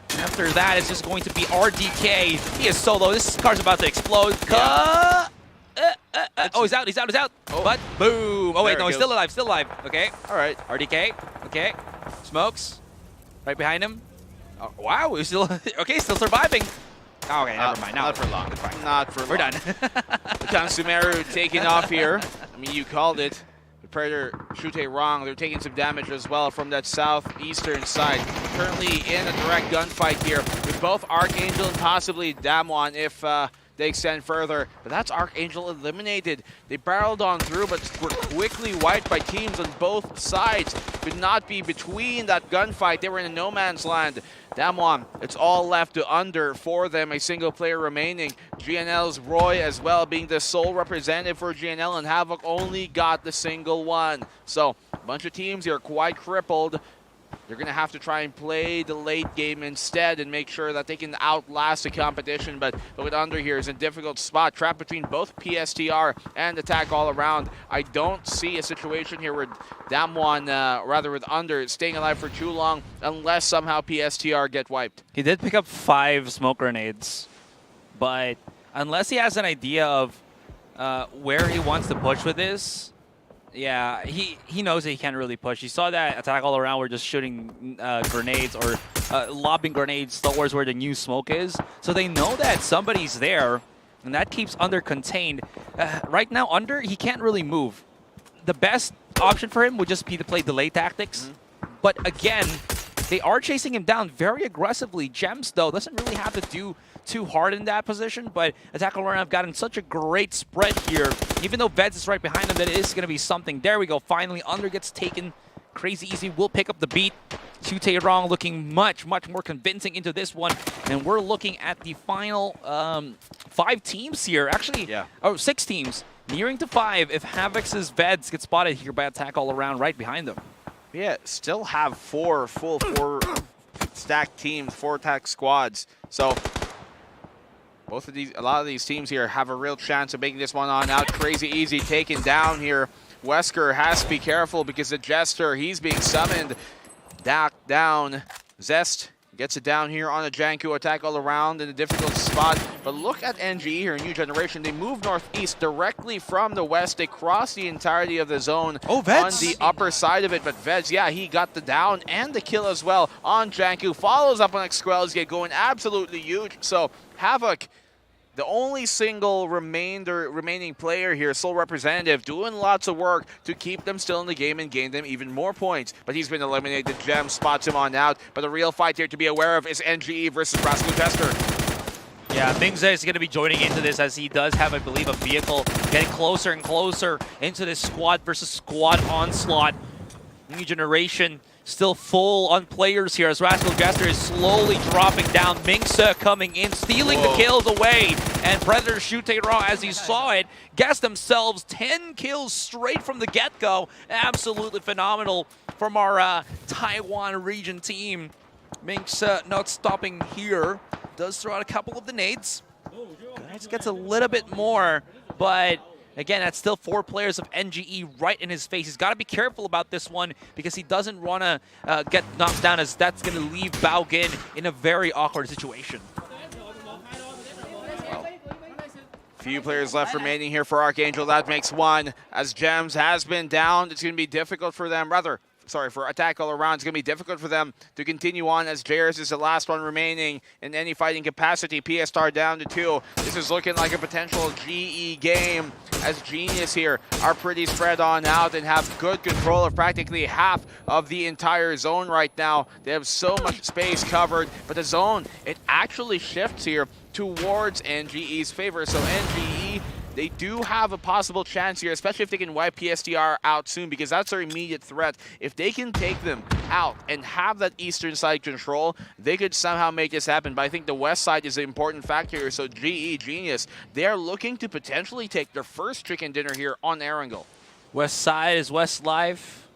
after that, it's just going to be RDK. He is solo. This car's about to explode. Yeah. Oh, he's out. Oh. But boom. Oh, wait, There no, it he's goes. still alive. Okay. All right. RDK. Okay. Smokes. Right behind him. Oh, wow, he's still okay. Still surviving. Oh, okay, never mind. Now Not for long. Not for long. we're done. Makang Sumeru taking off here. I mean, you called it. But Predator Shute wrong. They're taking some damage as well from that southeastern side. Currently in a direct gunfight here with both Archangel and possibly Damwon if they extend further. But that's Archangel eliminated. They barreled on through, but were quickly wiped by teams on both sides. Could not be between that gunfight. They were in a no man's land. Damwon, it's all left to under for them. A single player remaining. GNL's Roy as well being the sole representative for GNL, and Havoc only got the single one. So a bunch of teams here quite crippled. They're going to have to try and play the late game instead and make sure that they can outlast the competition. But look at Under here is in a difficult spot, trapped between both PSTR and Attack All Around. I don't see a situation here where Damwon, rather with Under, staying alive for too long unless somehow PSTR get wiped. He did pick up 5 smoke grenades, but unless he has an idea of where he wants to push with this, yeah, he knows that he can't really push. You saw that Attack All Around were just shooting grenades or lobbing grenades towards where the new smoke is. So they know that somebody's there, and that keeps Under contained. Right now, Under, he can't really move. The best option for him would just be to play delay tactics. But again, they are chasing him down very aggressively. Gems, though, doesn't really have to do too hard in that position, but Attack All Around have gotten such a great spread here. Even though Veds is right behind him, that is going to be something. There we go. Finally, Under gets taken. Crazy Easy will pick up the beat. Chuterong looking much, much more convincing into this one. And we're looking at the final 5 teams here. Actually, yeah. Oh, 6 teams. Nearing to 5 if Havoc's Veds get spotted here by Attack All Around right behind them. Yeah, still have 4 stacked teams, 4 attack squads. So a lot of these teams here have a real chance of making this one on out. Crazy Easy taken down here. Wesker has to be careful because the Jester, he's being summoned. Down. Zest gets it down here on a Janku. Attack All Around in a difficult spot. But look at NGE here, New Generation. They move northeast directly from the west. They cross the entirety of the zone on the upper side of it. But Veds, yeah, he got the down and the kill as well on Janku. Follows up on Exquelsia, going absolutely huge. So Havoc, the only single remaining player here, sole representative, doing lots of work to keep them still in the game and gain them even more points. But he's been eliminated. Gem spots him on out. But the real fight here to be aware of is NGE versus Rascal Jester. Yeah, Mingze is going to be joining into this as he does have, I believe, a vehicle getting closer and closer into this squad versus squad onslaught. New Generation still full on players here as Rascal Jester is slowly dropping down. Mingse coming in, stealing the kills away. And Predator Shute-Ra, as he saw it, guessed themselves 10 kills straight from the get-go. Absolutely phenomenal from our Taiwan region team. Mingse not stopping here. Does throw out a couple of the nades. Gets a little bit more, but again, that's still 4 players of NGE right in his face. He's got to be careful about this one because he doesn't want to get knocked down, as that's going to leave Baogin in a very awkward situation. Few players left remaining here for Archangel. That makes 1. As Gems has been down, it's going to be difficult for them. For Attack All Around, it's going to be difficult for them to continue on as JRS is the last one remaining in any fighting capacity. PSTAR down to 2. This is looking like a potential GE game as Genius here are pretty spread on out and have good control of practically half of the entire zone right now. They have so much space covered, but the zone, it actually shifts here towards NGE's favor. So NGE, they do have a possible chance here, especially if they can wipe PSTR out soon, because that's their immediate threat. If they can take them out and have that eastern side control, they could somehow make this happen. But I think the west side is an important factor here. So GE, Genius, they're looking to potentially take their first chicken dinner here on Erangel. West side is West Life.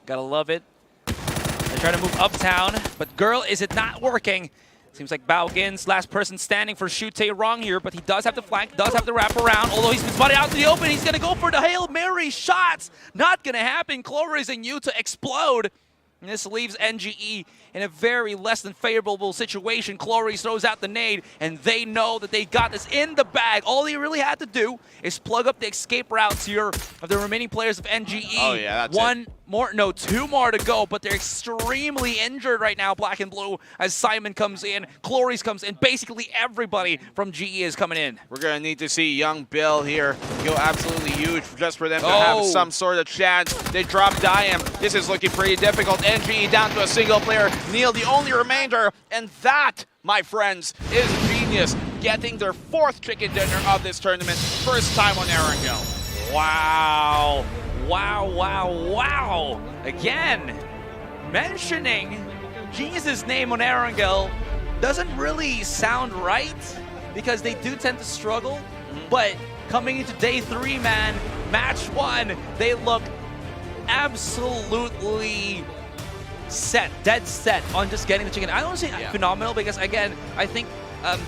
Gotta love it. They're trying to move uptown, but girl, is it not working? Seems like Baogin's last person standing for Shute-Rong here, but he does have to flank, does have to wrap around. Although he's been spotted out to the open, he's going to go for the Hail Mary shots. Not going to happen. Clover is in you to explode. And this leaves NGE in a very less than favorable situation. Clory throws out the nade, and they know that they got this in the bag. All they really had to do is plug up the escape routes here of the remaining players of NGE. Oh, yeah, that's two more to go, but they're extremely injured right now, Black and Blue, as Simon comes in, Cloris comes in, basically everybody from GE is coming in. We're going to need to see young Bill here go absolutely huge just for them to have some sort of chance. They drop Diam. This is looking pretty difficult. NGE down to a single player. Neil, the only remainder, and that, my friends, is Genius getting their 4th chicken dinner of this tournament. First time on Erangel. Wow. Wow, wow, wow. Again, mentioning Genius's name on Erangel doesn't really sound right because they do tend to struggle. But coming into day 3, man, match 1, they look absolutely set, dead set on just getting the chicken. I don't say phenomenal because, again, I think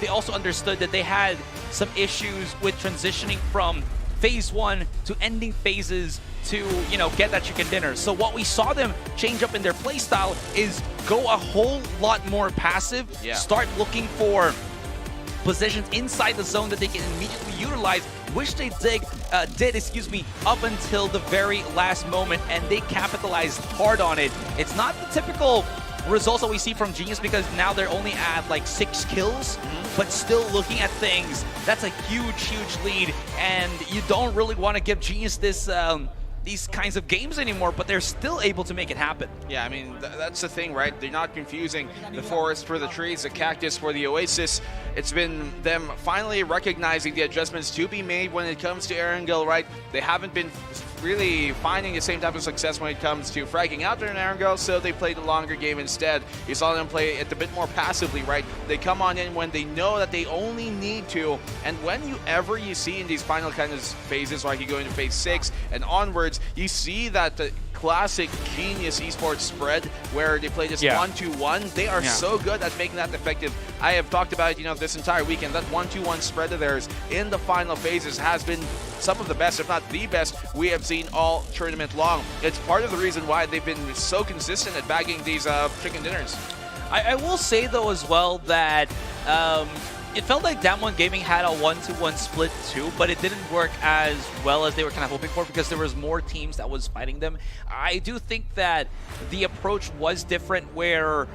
they also understood that they had some issues with transitioning from phase 1 to ending phases to, you know, get that chicken dinner. So what we saw them change up in their playstyle is go a whole lot more passive, start looking for positions inside the zone that they can immediately utilize, which they did up until the very last moment, and they capitalized hard on it. It's not the typical results that we see from Genius because now they're only at like 6 kills, but still looking at things, that's a huge, huge lead, and you don't really want to give Genius this these kinds of games anymore, but they're still able to make it happen. Yeah, I mean, that's the thing, right? They're not confusing the forest for the trees, the cactus for the oasis. It's been them finally recognizing the adjustments to be made when it comes to Erangel, right? They haven't been really finding the same type of success when it comes to fragging out there in Erangel, so they played a longer game instead. You saw them play it a bit more passively, right? They come on in when they know that they only need to, and whenever you see in these final kind of phases, like you go into phase 6 and onwards, you see that the classic Genius esports spread where they play this 1-2-1. They are so good at making that effective. I have talked about it, you know, this entire weekend. That 1-2-1 spread of theirs in the final phases has been some of the best, if not the best, we have seen all tournament long. It's part of the reason why they've been so consistent at bagging these chicken dinners. I will say, though, as well, that it felt like Damwon Gaming had a 1-2-1 split too, but it didn't work as well as they were kind of hoping for because there was more teams that was fighting them. I do think that the approach was different where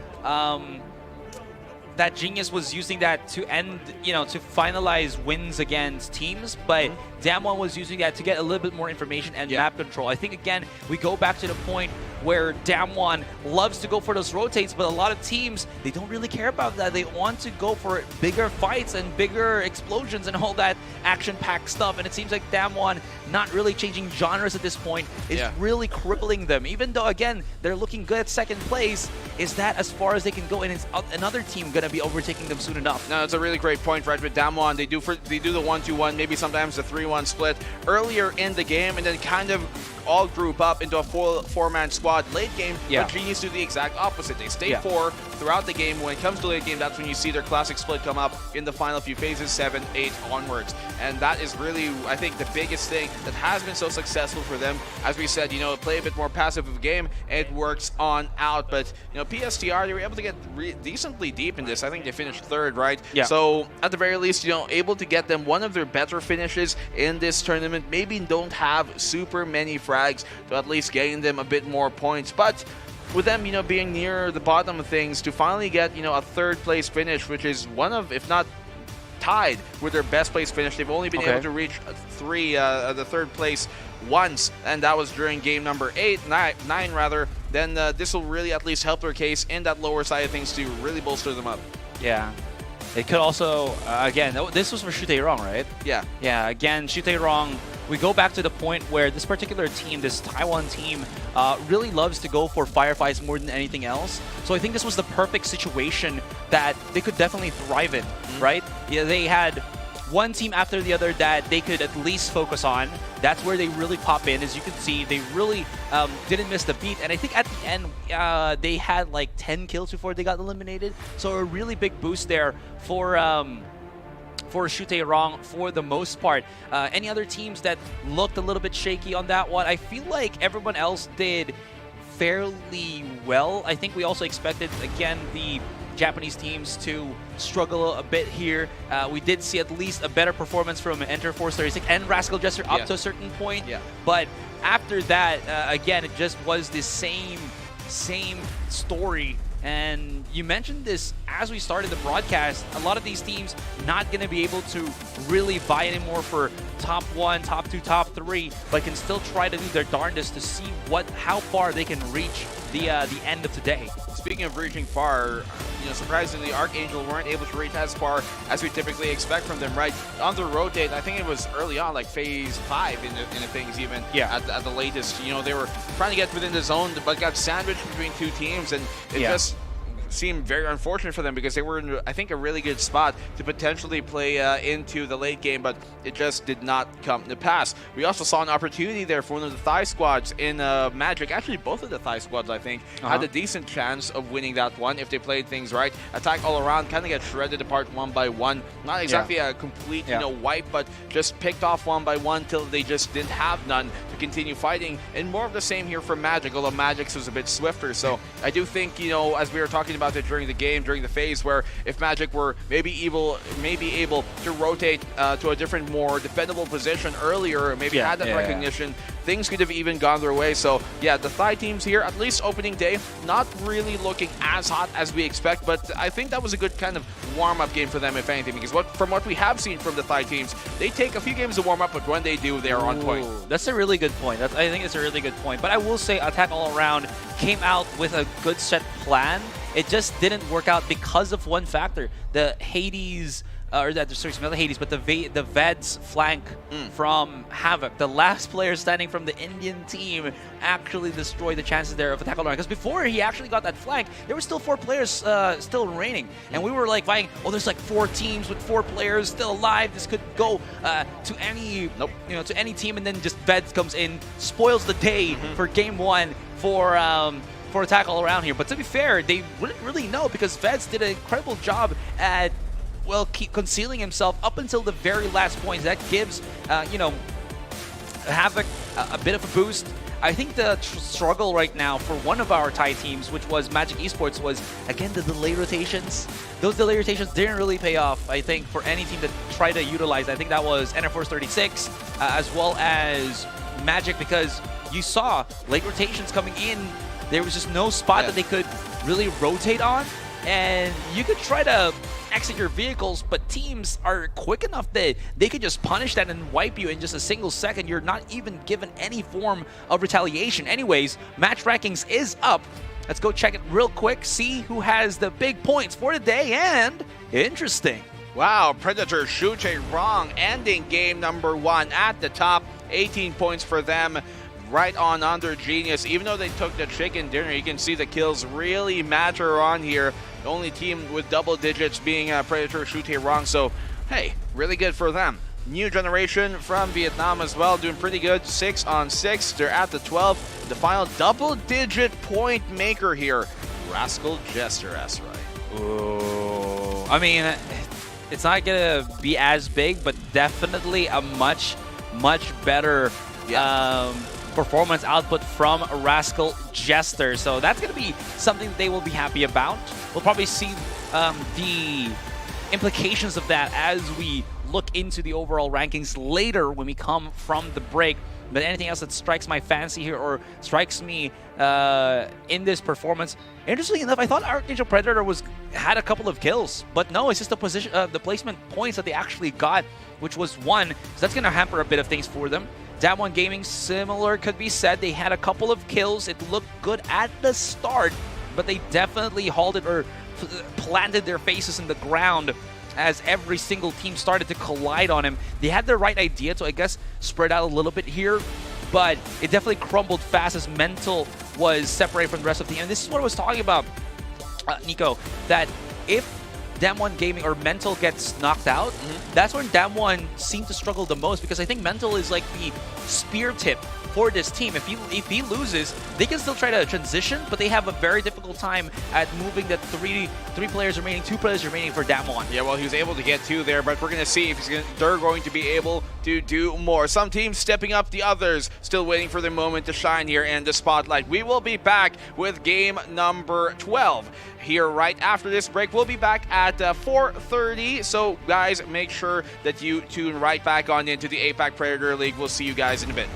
that Genius was using that to end, you know, to finalize wins against teams, but Damwon was using that to get a little bit more information and map control. I think, again, we go back to the point where Damwon loves to go for those rotates, but a lot of teams, they don't really care about that. They want to go for bigger fights and bigger explosions and all that action-packed stuff, and it seems like Damwon not really changing genres at this point is really crippling them. Even though, again, they're looking good at second place, is that as far as they can go, and is another team going to be overtaking them soon enough? No, it's a really great point, right? With Damwon, they do the 1-2-1, maybe sometimes the 3-1 split earlier in the game, and then kind of all group up into a four-man squad late game, but Genius do the exact opposite. They stay 4 throughout the game. When it comes to late game, that's when you see their classic split come up in the final few phases, 7, 8 onwards. And that is really, I think, the biggest thing that has been so successful for them. As we said, you know, play a bit more passive of a game, it works on out. But, you know, PSTR, they were able to get decently deep in this. I think they finished 3rd, right? Yeah. So, at the very least, you know, able to get them one of their better finishes in this tournament. Maybe don't have super many frags to at least gain them a bit more points. But with them, you know, being near the bottom of things, to finally get, you know, a 3rd place finish, which is one of, if not tied with their best place finish. They've only been able to reach the 3rd place once, and that was during game number 9 rather. Then this will really at least help their case in that lower side of things to really bolster them up. Yeah. It could also, again, this was for Shutaerong, right? Yeah. Yeah, again, Shutaerong, we go back to the point where this particular team, this Taiwan team, really loves to go for firefights more than anything else. So I think this was the perfect situation that they could definitely thrive in, right? Yeah, they had one team after the other that they could at least focus on. That's where they really pop in. As you can see, they really didn't miss the beat. And I think at the end, they had like 10 kills before they got eliminated. So a really big boost there for Shutaerong for the most part. Any other teams that looked a little bit shaky on that one? I feel like everyone else did fairly well. I think we also expected, again, the Japanese teams to struggle a bit here. We did see at least a better performance from Enter Force 36 and Rascal Jester up to a certain point. But after that, again, it just was the same story. And you mentioned this as we started the broadcast, a lot of these teams not going to be able to really vie anymore for top 1, top 2, top 3, but can still try to do their darndest to see how far they can reach the end of today. Speaking of reaching far, surprisingly, Archangel weren't able to reach as far as we typically expect from them, right? On the rotate, I think it was early on, like phase 5 in the things even, at the latest. They were trying to get within the zone, but got sandwiched between two teams, and it just seemed very unfortunate for them because they were in, I think, a really good spot to potentially play into the late game, but it just did not come to pass. We also saw an opportunity there for one of the Thai squads in Magic. Actually, both of the Thai squads, I think, had a decent chance of winning that one if they played things right. Attack all around, kind of get shredded apart one by one. Not exactly a complete, wipe, but just picked off one by one till they just didn't have none to continue fighting. And more of the same here for Magic, although Magic's was a bit swifter. So I do think, as we were talking about it during the game, during the phase, where if Magic were maybe able to rotate to a different, more defendable position earlier, maybe had that recognition, things could have even gone their way. So yeah, the Thai teams here, at least opening day, not really looking as hot as we expect, but I think that was a good kind of warm-up game for them, if anything, because from what we have seen from the Thai teams, they take a few games to warm up, but when they do, they are on point. That's a really good point. I think it's a really good point. But I will say Attack All Around came out with a good set plan. It just didn't work out because of one factor. The Hades, not the Hades, but the Veds flank from Havoc. The last player standing from the Indian team actually destroyed the chances there of Attack All Around. Because before he actually got that flank, there were still 4 players still remaining. And we were like fighting, there's like 4 teams with 4 players still alive. This could go to any to any team, and then just Veds comes in, spoils the day for game 1 for Attack All Around here. But to be fair, they wouldn't really know because Veds did an incredible job at keep concealing himself up until the very last point. That gives Havoc a bit of a boost. I think the struggle right now for one of our Thai teams, which was Magic Esports, was again the delay rotations. Those delay rotations didn't really pay off, I think, for any team that tried to utilize. I think that was Enter Force 36 as well as Magic, because you saw late rotations coming in. There was just no spot that they could really rotate on, and you could try to exit your vehicles, but teams are quick enough that they could just punish that and wipe you in just a single second. You're not even given any form of retaliation. Anyways, match rankings is up. Let's go check it real quick, see who has the big points for the day, and interesting. Wow, Predator Shute Wrong ending game number 1 at the top. 18 points for them. Right on under Genius. Even though they took the chicken dinner, you can see the kills really matter on here. The only team with double digits being Predator Shute Wrong. So, hey, really good for them. New generation from Vietnam as well, doing pretty good. 6 on 6. They're at the 12. The final double-digit point maker here, Rascal Jester Esrai. Ooh. I mean, it's not going to be as big, but definitely a much better performance output from Rascal Jester. So that's going to be something that they will be happy about. We'll probably see the implications of that as we look into the overall rankings later when we come from the break. But anything else that strikes my fancy here or strikes me in this performance, interestingly enough, I thought Archangel Predator had a couple of kills, but no, it's just the position, the placement points that they actually got, which was 1. So that's going to hamper a bit of things for them. Damwon Gaming, similar could be said. They had a couple of kills. It looked good at the start, but they definitely halted or planted their faces in the ground as every single team started to collide on him. They had the right idea to, I guess, spread out a little bit here, but it definitely crumbled fast as Mental was separated from the rest of the team. And this is what I was talking about, Nico, that if Damwon Gaming or Mental gets knocked out, that's when Damwon seemed to struggle the most, because I think Mental is like the spear tip for this team. If he loses, they can still try to transition, but they have a very difficult time at moving the three players remaining, 2 players remaining for Damwon. Yeah, well, he was able to get 2 there, but we're going to see if they're going to be able to do more. Some teams stepping up, the others still waiting for their moment to shine here in the spotlight. We will be back with game number 12 here right after this break. We'll be back at 4:30, so guys, make sure that you tune right back on into the APAC Predator League. We'll see you guys in a bit.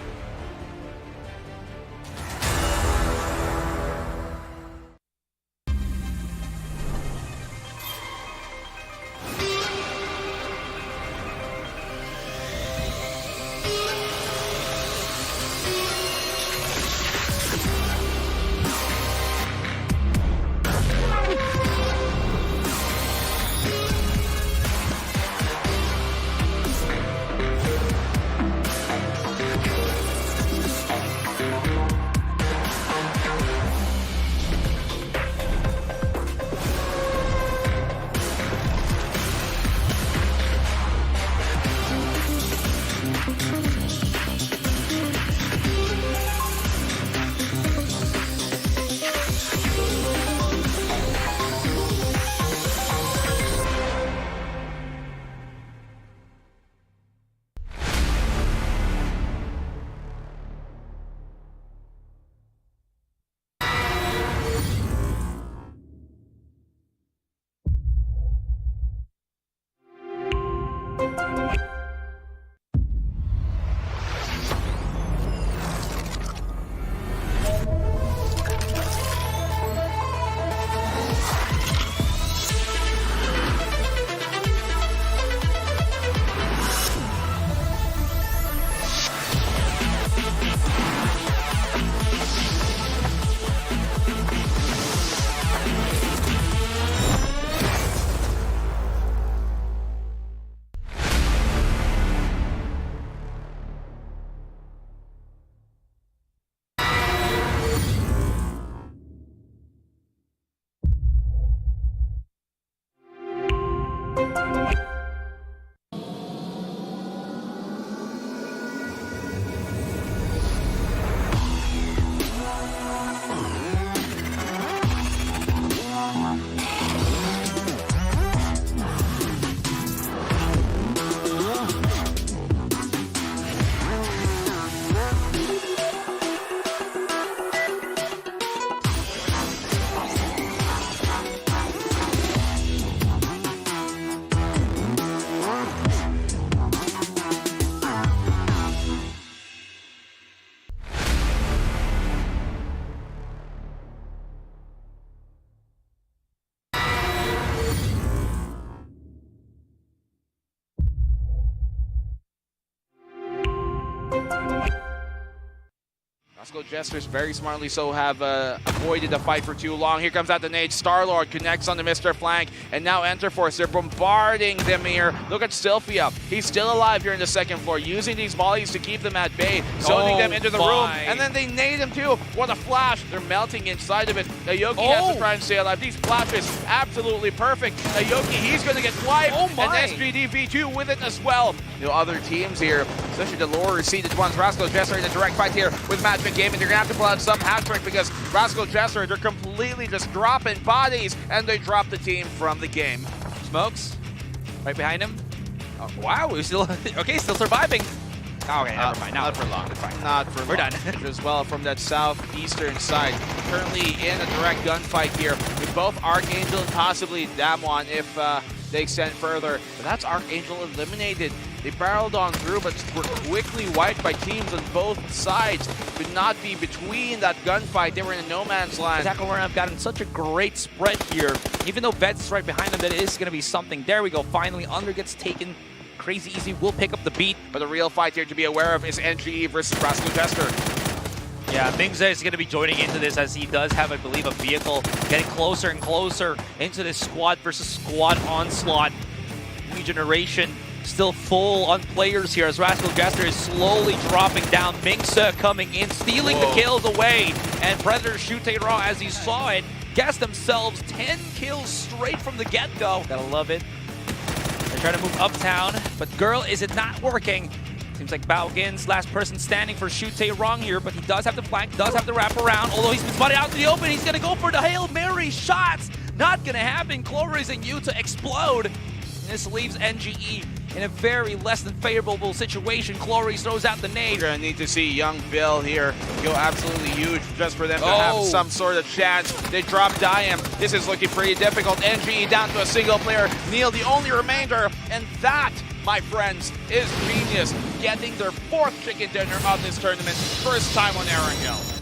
Rascal Jesters very smartly so have avoided the fight for too long. Here comes out the nade. Star-Lord connects on the Mr. Flank, and now Enterforce. They're bombarding them here. Look at Sylphia. He's still alive here in the second floor, using these volleys to keep them at bay, zoning them into the room, and then they nade him too. What a flash. They're melting inside of it. Aoki has to try and stay alive. These flashes, absolutely perfect. Aoki, he's going to get wiped, and SGD V2 with it as well. The other teams here, especially the lower seeded ones, Rascal Jester in a direct fight here with Magic Gaming. They're going to have to pull out some hat trick because Rascal Jester, they're completely just dropping bodies, and they drop the team from the game. Smokes right behind him. Oh, wow, we're still okay, still surviving. Oh, okay, never mind. Not for long. Not for long. We're done. As well from that southeastern side. Currently in a direct gunfight here with both Archangel and possibly Damwon if they extend further. But that's Archangel eliminated. They barreled on through, but were quickly wiped by teams on both sides. Could not be between that gunfight. They were in a no man's land. Tackle run have gotten such a great spread here. Even though Vets is right behind them, that is going to be something. There we go. Finally, Under gets taken. Crazy Easy will pick up the beat. But the real fight here to be aware of is NGE versus Rascal Jester. Yeah, Mingze is going to be joining into this as he does have, I believe, a vehicle getting closer and closer into this squad versus squad onslaught. Regeneration still full on players here as Rascal Jester is slowly dropping down. Mingse coming in, stealing the kills away. And Predator shooting raw as he saw it. Guess themselves 10 kills straight from the get-go. Gotta love it. They're trying to move uptown, but girl, is it not working? Seems like Balgin's last person standing for Shute wrong here, but he does have to flank, does have to wrap around. Although he's been spotted out in the open, he's going to go for the Hail Mary shots. Not going to happen. Clover and Yuta explode. And this leaves NGE in a very less than favorable situation. Cloris throws out the nade. We're going to need to see young Bill here go absolutely huge just for them to have some sort of chance. They drop Diam. This is looking pretty difficult. NGE down to a single player. Neil, the only remainder. And that, my friends, is Genius getting their 4th chicken dinner of this tournament. First time on Erangel.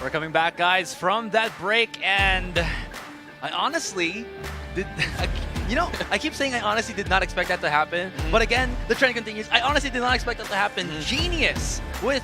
We're coming back, guys, from that break, and I honestly did. You know, I keep saying I honestly did not expect that to happen, but again, the trend continues. I honestly did not expect that to happen. Genius with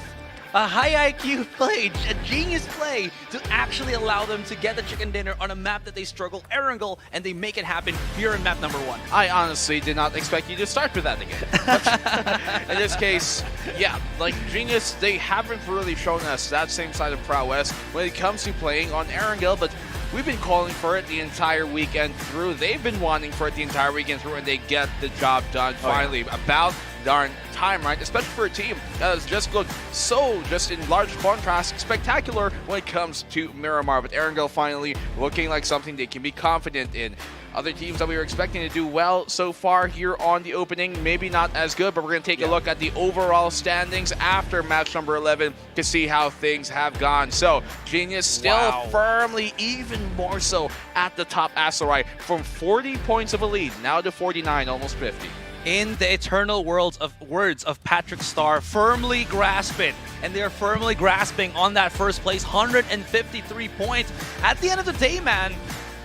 a high IQ play, a genius play to actually allow them to get the chicken dinner on a map that they struggle, Erangel, and they make it happen here in map number 1. I honestly did not expect you to start with that again. In this case, yeah, like Genius, they haven't really shown us that same side of prowess when it comes to playing on Erangel, but we've been calling for it the entire weekend through. They've been wanting for it the entire weekend through, and they get the job done finally. About darn time, right? Especially for a team that has just looked so, just in large contrast, spectacular when it comes to Miramar. But Erangel finally looking like something they can be confident in. Other teams that we were expecting to do well so far here on the opening, maybe not as good, but we're going to take a look at the overall standings after match number 11 to see how things have gone. So, Genius still firmly, even more so, at the top Aserai from 40 points of a lead, now to 49, almost 50. In the eternal words of Patrick Starr, firmly grasp it. And they're firmly grasping on that first place, 153 points. At the end of the day, man,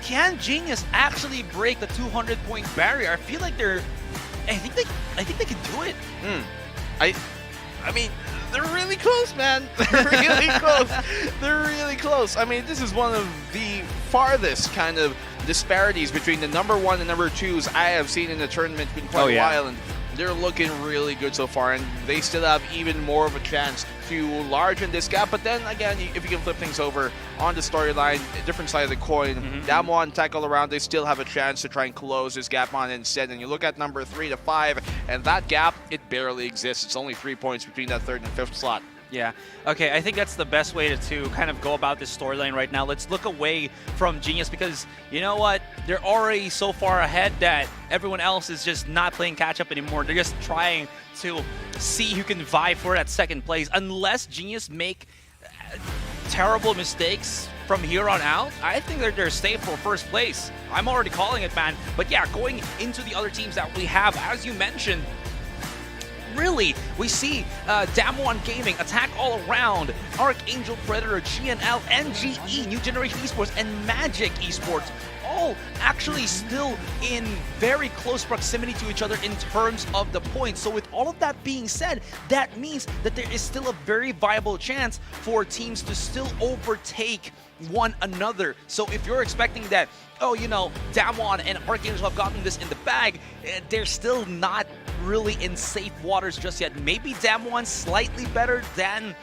can Genius actually break the 200-point barrier? I feel like I think they can do it. I mean, they're really close, man. They're really close. They're really close. I mean, this is one of the farthest kind of disparities between the number 1 and number 2s I have seen in the tournament in quite a while, and they're looking really good so far, and they still have even more of a chance to largen this gap. But then again, if you can flip things over on the storyline, different side of the coin, Damwon, tackle around, they still have a chance to try and close this gap on instead. And you look at number 3 to 5, and that gap, it barely exists. It's only 3 points between that 3rd and 5th slot. Yeah. Okay, I think that's the best way to kind of go about this storyline right now. Let's look away from Genius because, you know what? They're already so far ahead that everyone else is just not playing catch-up anymore. They're just trying to see who can vie for that second place. Unless Genius make terrible mistakes from here on out, I think they're safe for first place. I'm already calling it, man. But yeah, going into the other teams that we have, as you mentioned, really, we see Damwon Gaming, Attack All Around, Archangel Predator, GNL, NGE, New Generation Esports, and Magic Esports, all actually still in very close proximity to each other in terms of the points. So with all of that being said, that means that there is still a very viable chance for teams to still overtake one another. So if you're expecting that, oh, you know, Damwon and Archangel have gotten this in the bag, they're still not really in safe waters just yet. Maybe Damwon slightly better than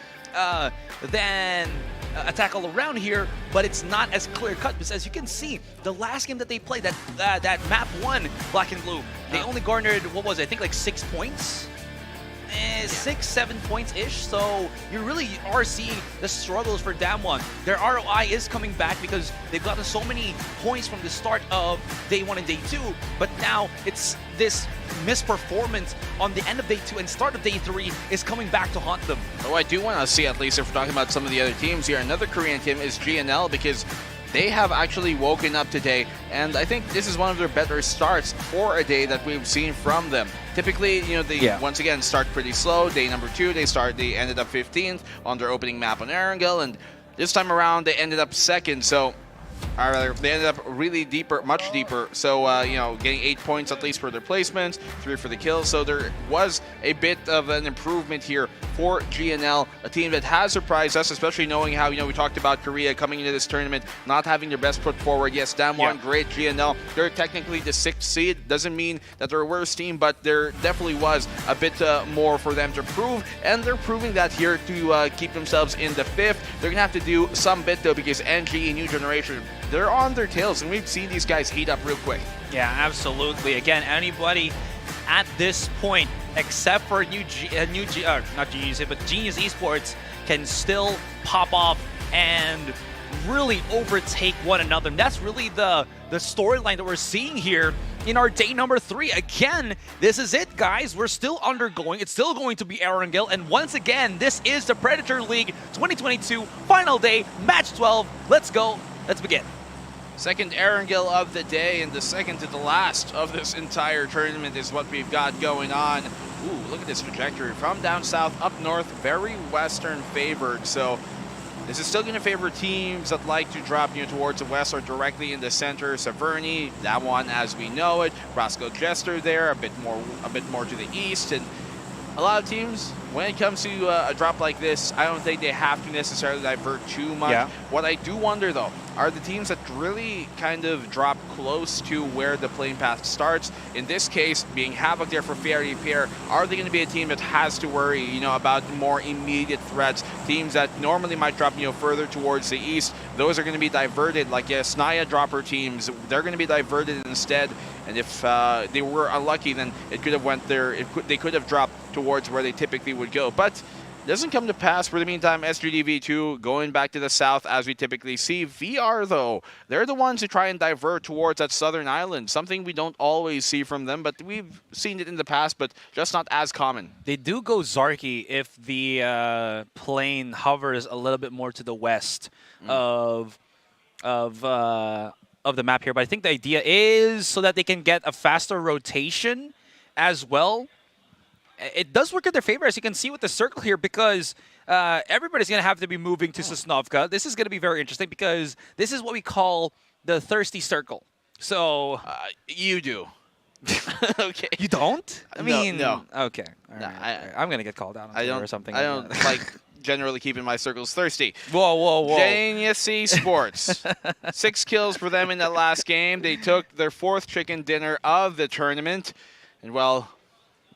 Attack All Around here, but it's not as clear cut because as you can see, the last game that they played, that map 1, Black and Blue, they only garnered, what was it, I think like 6 points? 6-7 points-ish, so you really are seeing the struggles for Damwon. Their ROI is coming back because they've gotten so many points from the start of day 1 and day 2, but now it's this misperformance on the end of day 2 and start of day 3 is coming back to haunt them. Oh, I do want to see, at least if we're talking about some of the other teams here, another Korean team is GNL, because they have actually woken up today, and I think this is one of their better starts for a day that we've seen from them. Typically, you know, they once again start pretty slow. Day number 2, they ended up 15th on their opening map on Erangel, and this time around they ended up 2nd. So, or rather, they ended up really deeper, much deeper. So, you know, getting 8 points at least for their placements, 3 for the kills. So there was a bit of an improvement here for GNL, a team that has surprised us, especially knowing how, you know, we talked about Korea coming into this tournament, not having their best foot forward. Yes, Damwon, great. GNL, they're technically the 6th seed. Doesn't mean that they're a worse team, but there definitely was a bit more for them to prove, and they're proving that here to keep themselves in the 5th. They're going to have to do some bit, though, because NG, New Generation, they're on their tails, and we've seen these guys heat up real quick. Yeah, absolutely. Again, anybody at this point, except for not Genius, but Genius Esports, can still pop off and really overtake one another. And that's really the storyline that we're seeing here in our day number 3. Again, this is it, guys. We're still undergoing. It's still going to be Erangel. And once again, this is the Predator League 2022 final day, match 12. Let's go. Let's begin. Second Erangel of the day, and the second to the last of this entire tournament is what we've got going on. Ooh, look at this trajectory. From down south, up north, very western favored. So This is still going to favor teams that like to drop towards the west or directly in the center. Severny, that one as we know it. Roscoe Jester there, a bit more to the east, and a lot of teams, when it comes to a drop like this, I don't think they have to necessarily divert too much. Yeah. What I do wonder, though, are the teams that really kind of drop close to where the playing path starts. In this case, being Havoc there for Fairy Pair, are they going to be a team that has to worry, about more immediate threats? Teams that normally might drop, further towards the east, those are going to be diverted. Like, Snaya dropper teams, they're going to be diverted instead. And if they were unlucky, then it could have went there. They could have dropped towards where they typically would go. But it doesn't come to pass. For the meantime, SGDV2 going back to the south as we typically see. VR, though, they're the ones who try and divert towards that southern island. Something we don't always see from them, but we've seen it in the past, but just not as common. They do go Zarky if the plane hovers a little bit more to the west of the map here. But I think the idea is so that they can get a faster rotation as well. It does work in their favor, as you can see with the circle here, because everybody's going to have to be moving to Sosnovka. This is going to be very interesting because this is what we call the thirsty circle. So you do. Okay. You don't? I mean, no. Okay. All right. I'm going to get called out on Twitter or something. I don't like generally keeping my circles thirsty. Whoa. Genius Sports. 6 kills for them in that last game. They took their 4th chicken dinner of the tournament. And, well,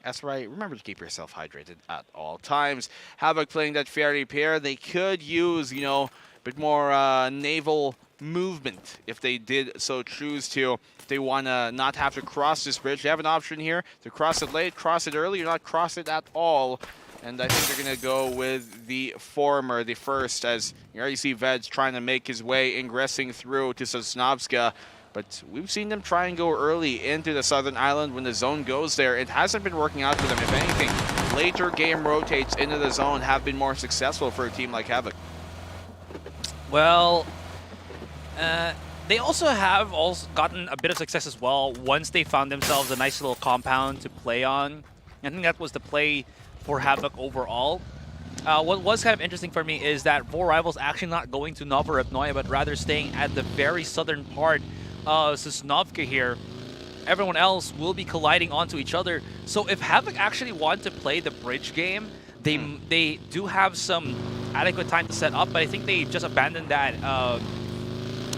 that's right. Remember to keep yourself hydrated at all times. Havoc playing that Fairy Pair. They could use, a bit more naval movement if they did so choose to. If they want to not have to cross this bridge, they have an option here to cross it late, cross it early, or not cross it at all. And I think they're going to go with the former, the first, as you already see Veds trying to make his way, ingressing through to Sosnovska. But we've seen them try and go early into the southern island when the zone goes there. It hasn't been working out for them. If anything, later game rotates into the zone have been more successful for a team like Havoc. Well, they also have gotten a bit of success as well once they found themselves a nice little compound to play on. I think that was the play for Havoc overall. What was kind of interesting for me is that Four Rivals actually not going to Novorevnoye, but rather staying at the very southern part of Sosnovka here. Everyone else will be colliding onto each other. So if Havoc actually want to play the bridge game, they do have some adequate time to set up, but I think they just abandoned that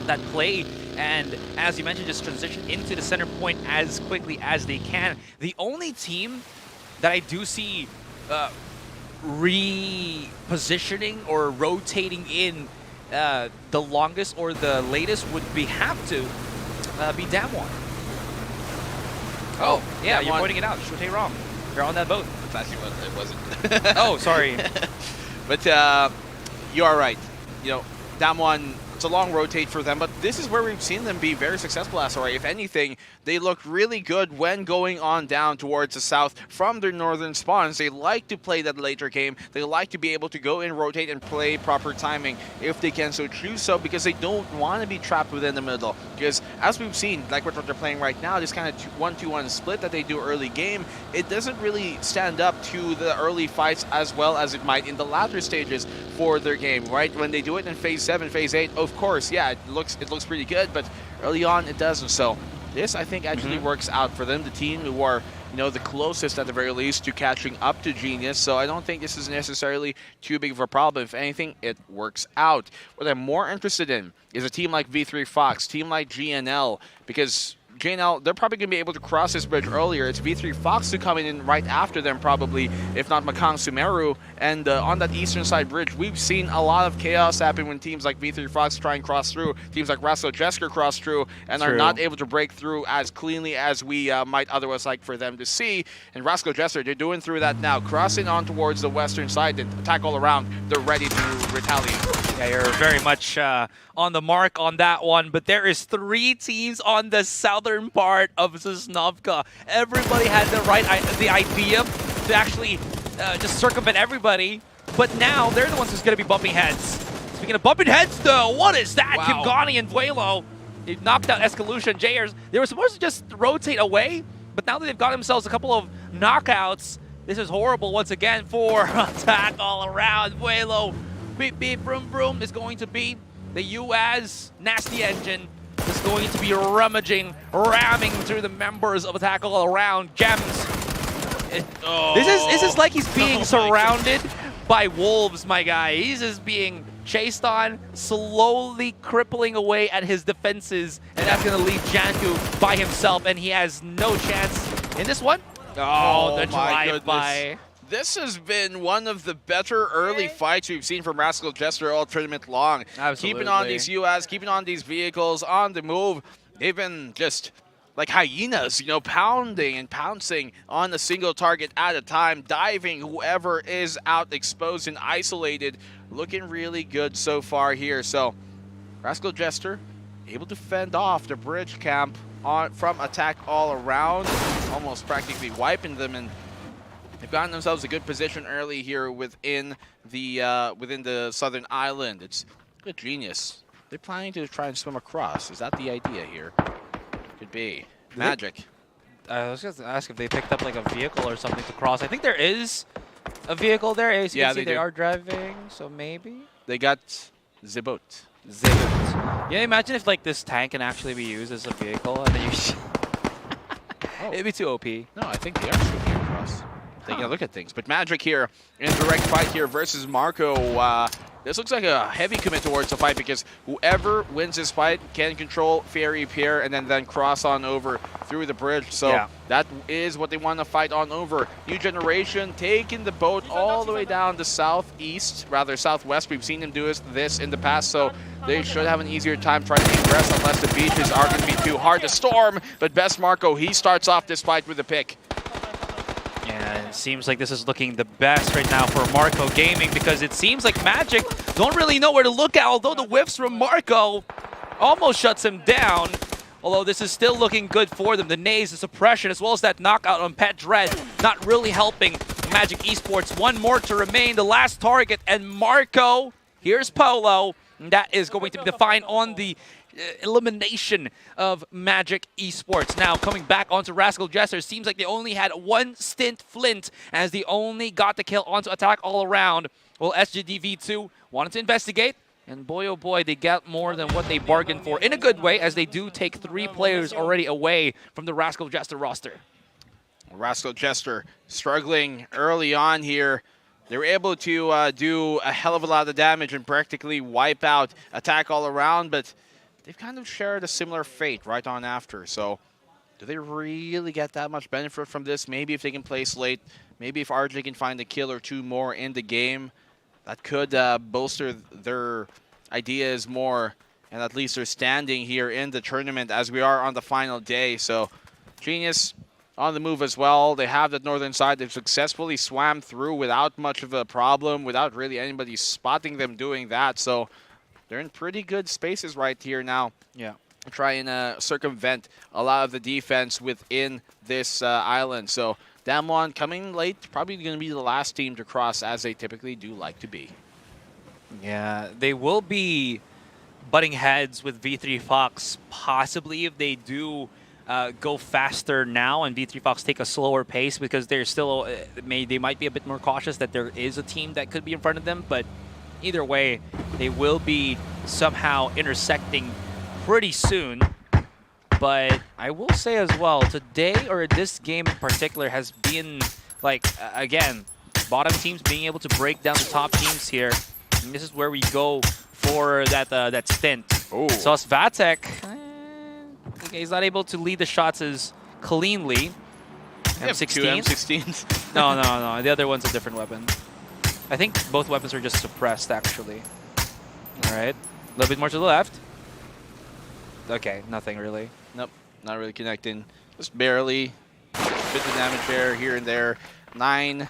that play, and as you mentioned, just transition into the center point as quickly as they can. The only team that I do see repositioning or rotating in the longest or the latest would have to be Damwon. Oh, yeah, you're pointing it out. Shotei wrong. You're on that boat. That's actually what it wasn't. Oh, sorry. But you are right. Damwon, it's a long rotate for them, but this is where we've seen them be very successful, SRA. If anything, they looked really good when going on down towards the south from their northern spawns. They like to play that later game. They like to be able to go and rotate and play proper timing if they can so choose so, because they don't want to be trapped within the middle. Because as we've seen, like what they're playing right now, this kind of 1-2-1 split that they do early game, it doesn't really stand up to the early fights as well as it might in the latter stages for their game, right? When they do it in Phase 7, Phase 8, of course, yeah, it looks pretty good, but early on it doesn't. So this, I think, actually works out for them, the team who are, the closest at the very least to catching up to Genius. So I don't think this is necessarily too big of a problem. If anything, it works out. What I'm more interested in is a team like V3 Fox, team like GNL, because GNL, they're probably going to be able to cross this bridge earlier. It's V3 Fox who coming in right after them probably, if not Makang Sumeru. And on that eastern side bridge, we've seen a lot of chaos happen when teams like V3 Fox try and cross through, teams like Rasso Jesker cross through, and are not able to break through as cleanly as we might otherwise like for them to see. And Rasso Jesker, they're doing through that now, crossing on towards the western side, and attack all around. They're ready to retaliate. Yeah, you're very much on the mark on that one, but there is 3 teams on the southern part of Sosnovka. Everybody had the idea to actually just circumvent everybody, but now they're the ones who's going to be bumping heads. Speaking of bumping heads, though, what is that? Wow. Kimgani and Vuelo, they knocked out Escalution. Jayers, they were supposed to just rotate away, but now that they've got themselves a couple of knockouts, this is horrible once again for attack all around. Vuelo beep beep vroom vroom is going to be the UAS nasty engine. Is going to be rummaging, ramming through the members of Attack All Around. Gems. This is like he's being surrounded by wolves, my guy. He's just being chased on, slowly crippling away at his defenses, and that's going to leave Janku by himself, and he has no chance in this one. Oh, the drive-by. This has been one of the better early fights we've seen from Rascal Jester all tournament long. Absolutely. Keeping on these UAs, keeping on these vehicles, on the move. They've been just like hyenas, you know, pounding and pouncing on a single target at a time, diving whoever is out exposed and isolated. Looking really good so far here. So Rascal Jester able to fend off the bridge camp from Attack All Around, almost practically wiping them, and they've gotten themselves a good position early here within the southern island. It's good genius. They're planning to try and swim across. Is that the idea here? Could be. Magic. I was going to ask if they picked up like a vehicle or something to cross. I think there is a vehicle there. As you can see, they are driving, so maybe. They got the boat. Yeah, imagine if like this tank can actually be used as a vehicle, and then you. It'd be too OP. No, I think they are swimming across. Taking a look at things. But Magic here in a direct fight here versus Marco. This looks like a heavy commit towards the fight because whoever wins this fight can control Fairy Pier and then cross on over through the bridge. So that is what they want to fight on over. New Generation taking the boat all the way down to southwest. We've seen them do this in the past, so they should have an easier time trying to ingress unless the beaches are going to be too hard to storm. But Best Marco, he starts off this fight with a pick. Yeah, it seems like this is looking the best right now for Marco Gaming because it seems like Magic don't really know where to look at, although the whiffs from Marco almost shuts him down. Although this is still looking good for them. The nades, the suppression, as well as that knockout on Pet Dread, not really helping Magic Esports. One more to remain, the last target, and Marco, here's Polo. That is going to be defined on the elimination of Magic Esports. Now coming back onto Rascal Jester, seems like they only had one stint Flint as they only got the kill onto Attack All Around. Well, SGDV2 wanted to investigate, and boy oh boy, they got more than what they bargained for in a good way, as they do take 3 players already away from the Rascal Jester roster. Rascal Jester struggling early on here. They were able to do a hell of a lot of damage and practically wipe out Attack All Around, but they've kind of shared a similar fate right on after. So do they really get that much benefit from this? Maybe if they can place late, maybe if RJ can find a kill or 2 more in the game, that could bolster their ideas more, and at least they're standing here in the tournament as we are on the final day. So Genius on the move as well. They have that northern side. They've successfully swam through without much of a problem, without really anybody spotting them doing that. So they're in pretty good spaces right here now. Yeah. Try and circumvent a lot of the defense within this island. So Damwon coming late, probably going to be the last team to cross, as they typically do like to be. Yeah, they will be butting heads with V3 Fox, possibly if they do go faster now and V3 Fox take a slower pace, because they're still they might be a bit more cautious that there is a team that could be in front of them. But either way, they will be somehow intersecting pretty soon. But I will say as well, today, or this game in particular, has been like again, bottom teams being able to break down the top teams here, and this is where we go for that stint. Ooh. So Svatek, okay, he's not able to lead the shots as cleanly. M16. 2 M16s. No. The other one's a different weapon. I think both weapons are just suppressed, actually. All right. A little bit more to the left. Okay, nothing really. Nope, not really connecting. Just barely. Bit of damage there, here and there. 9.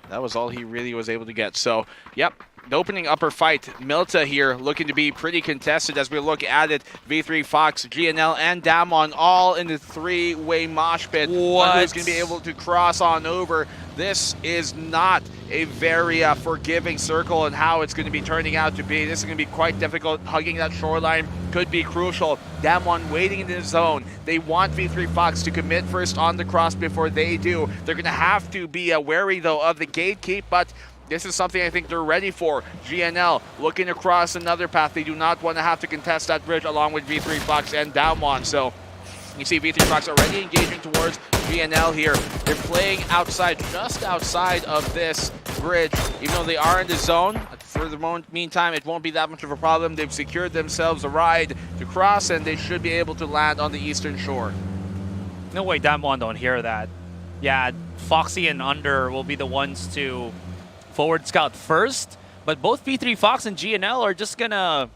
That was all he really was able to get. So, yep. The opening upper fight, Milta here looking to be pretty contested as we look at it. V3 Fox, GNL, and Damon all in the 3-way mosh pit. What? Who's going to be able to cross on over? This is not a very forgiving circle and how it's going to be turning out to be. This is going to be quite difficult. Hugging that shoreline could be crucial. Damon waiting in the zone. They want V3 Fox to commit first on the cross before they do. They're going to have to be wary, though, of the gatekeep, but this is something I think they're ready for. GNL looking across another path. They do not want to have to contest that bridge along with V3 Fox and Damwon. So you see V3 Fox already engaging towards GNL here. They're playing outside, just outside of this bridge, even though they are in the zone. For the meantime, it won't be that much of a problem. They've secured themselves a ride to cross, and they should be able to land on the eastern shore. No way Damwon don't hear that. Yeah, Foxy and Under will be the ones to forward scout first, but both V3 Fox and GNL are just gonna,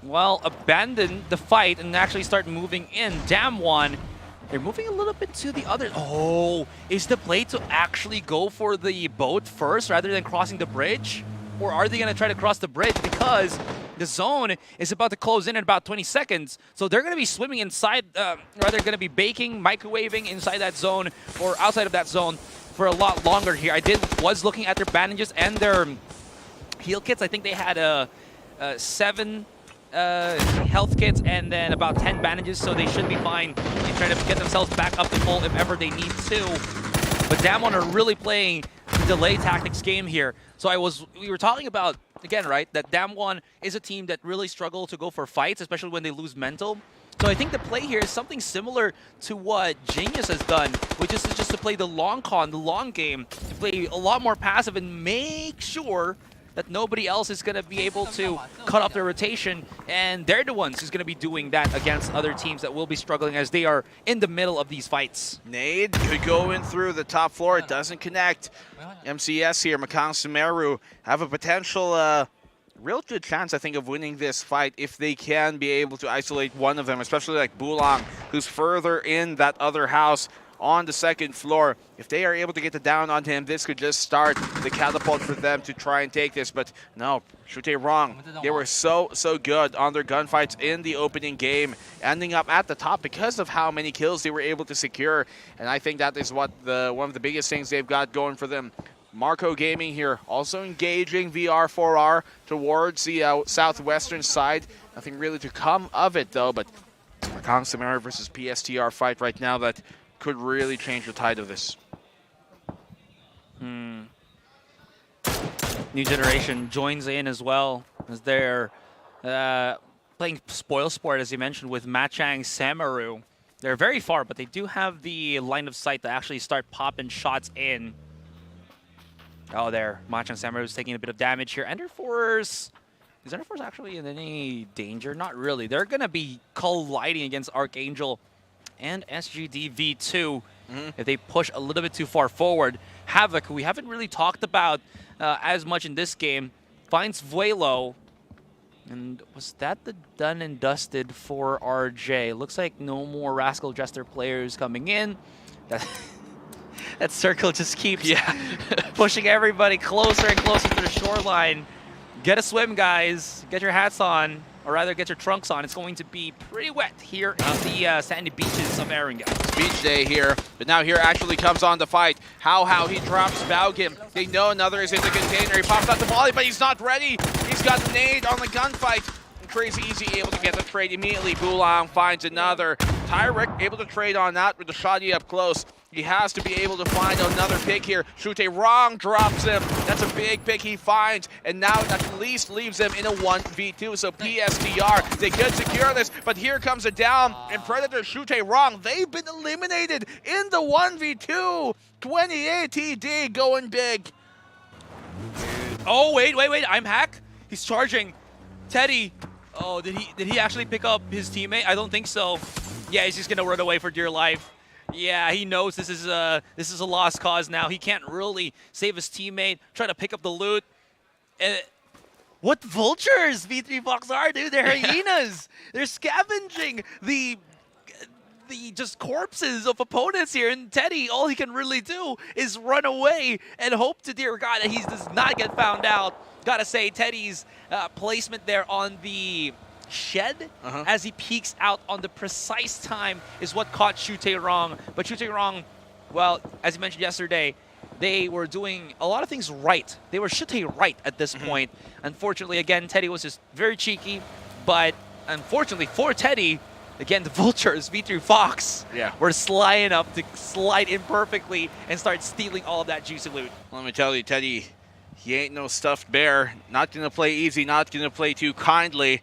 well, abandon the fight and actually start moving in. Damwon, they're moving a little bit to the other. Oh, is the play to actually go for the boat first rather than crossing the bridge? Or are they going to try to cross the bridge because the zone is about to close in about 20 seconds? So they're going to be swimming inside, rather going to be baking, microwaving inside that zone or outside of that zone for a lot longer here. Was looking at their bandages and their heal kits. I think they had 7 health kits and then about 10 bandages, so they should be fine in trying to get themselves back up to full if ever they need to. But Damwon are really playing delay tactics game here. So we were talking about, again, right, that Damwon is a team that really struggle to go for fights, especially when they lose mental. So I think the play here is something similar to what Genius has done, which is just to play the long con, the long game, to play a lot more passive and make sure that nobody else is going to be able to cut off their rotation, and they're the ones who's going to be doing that against other teams that will be struggling as they are in the middle of these fights. Nade could go in through the top floor. It doesn't connect. MCS here, Makang Sumeru, have a potential real good chance, I think, of winning this fight if they can be able to isolate one of them, especially like Bulang, who's further in that other house on the second floor. If they are able to get the down on him, this could just start the catapult for them to try and take this. But no, Shute wrong. They were so good on their gunfights in the opening game, ending up at the top because of how many kills they were able to secure. And I think that is what one of the biggest things they've got going for them. Marco Gaming here also engaging VR4R towards the southwestern side. Nothing really to come of it though, but Makang Sumeru versus PSTR fight right now that could really change the tide of this. New Generation joins in as well as they're playing Spoil Sport, as you mentioned, with Machang Samaru. They're very far, but they do have the line of sight to actually start popping shots in. Oh, there. Machang Samaru is taking a bit of damage here. Enderforce. Is Enderforce actually in any danger? Not really. They're going to be colliding against Archangel and SGD V2 if they push a little bit too far forward. Havoc, who we haven't really talked about as much in this game, finds Vuelo. And was that the done and dusted for RJ? Looks like no more Rascal Jester players coming in. That circle just keeps pushing everybody closer and closer to the shoreline. Get a swim, guys. Get your hats on. Or rather, get your trunks on. It's going to be pretty wet here in the sandy beaches of Erangel. Beach day here, but now here actually comes on the fight. How he drops Baugim. They know another is in the container. He pops out the volley, but he's not ready. He's got the nade on the gunfight. Crazy Easy able to get the trade immediately. Bulang finds another. Tyrek able to trade on that with the shotty up close. He has to be able to find another pick here. Shute wrong drops him. That's a big pick he finds. And now at least leaves him in a 1v2. So PSTR, they could secure this. But here comes a down. And Predator Shute wrong. They've been eliminated in the 1v2. 28 TD going big. Oh, wait. I'm Hack. He's charging. Teddy. Oh, did he actually pick up his teammate? I don't think so. Yeah, he's just going to run away for dear life. Yeah, he knows this is a lost cause now. He can't really save his teammate, try to pick up the loot. What vultures V3 Fox are, dude? They're hyenas. They're scavenging the just corpses of opponents here. And Teddy, all he can really do is run away and hope to dear God that he does not get found out. Gotta say, Teddy's placement there on the shed as he peeks out on the precise time is what caught Shute wrong. But Shute wrong, well, as you mentioned yesterday, they were doing a lot of things right. They were Shute right at this point. Unfortunately, again, Teddy was just very cheeky. But unfortunately for Teddy, again, the vultures, V3 Fox, were sly enough to slide in perfectly and start stealing all of that juicy loot. Let me tell you, Teddy, He ain't no stuffed bear. Not going to play easy, not going to play too kindly.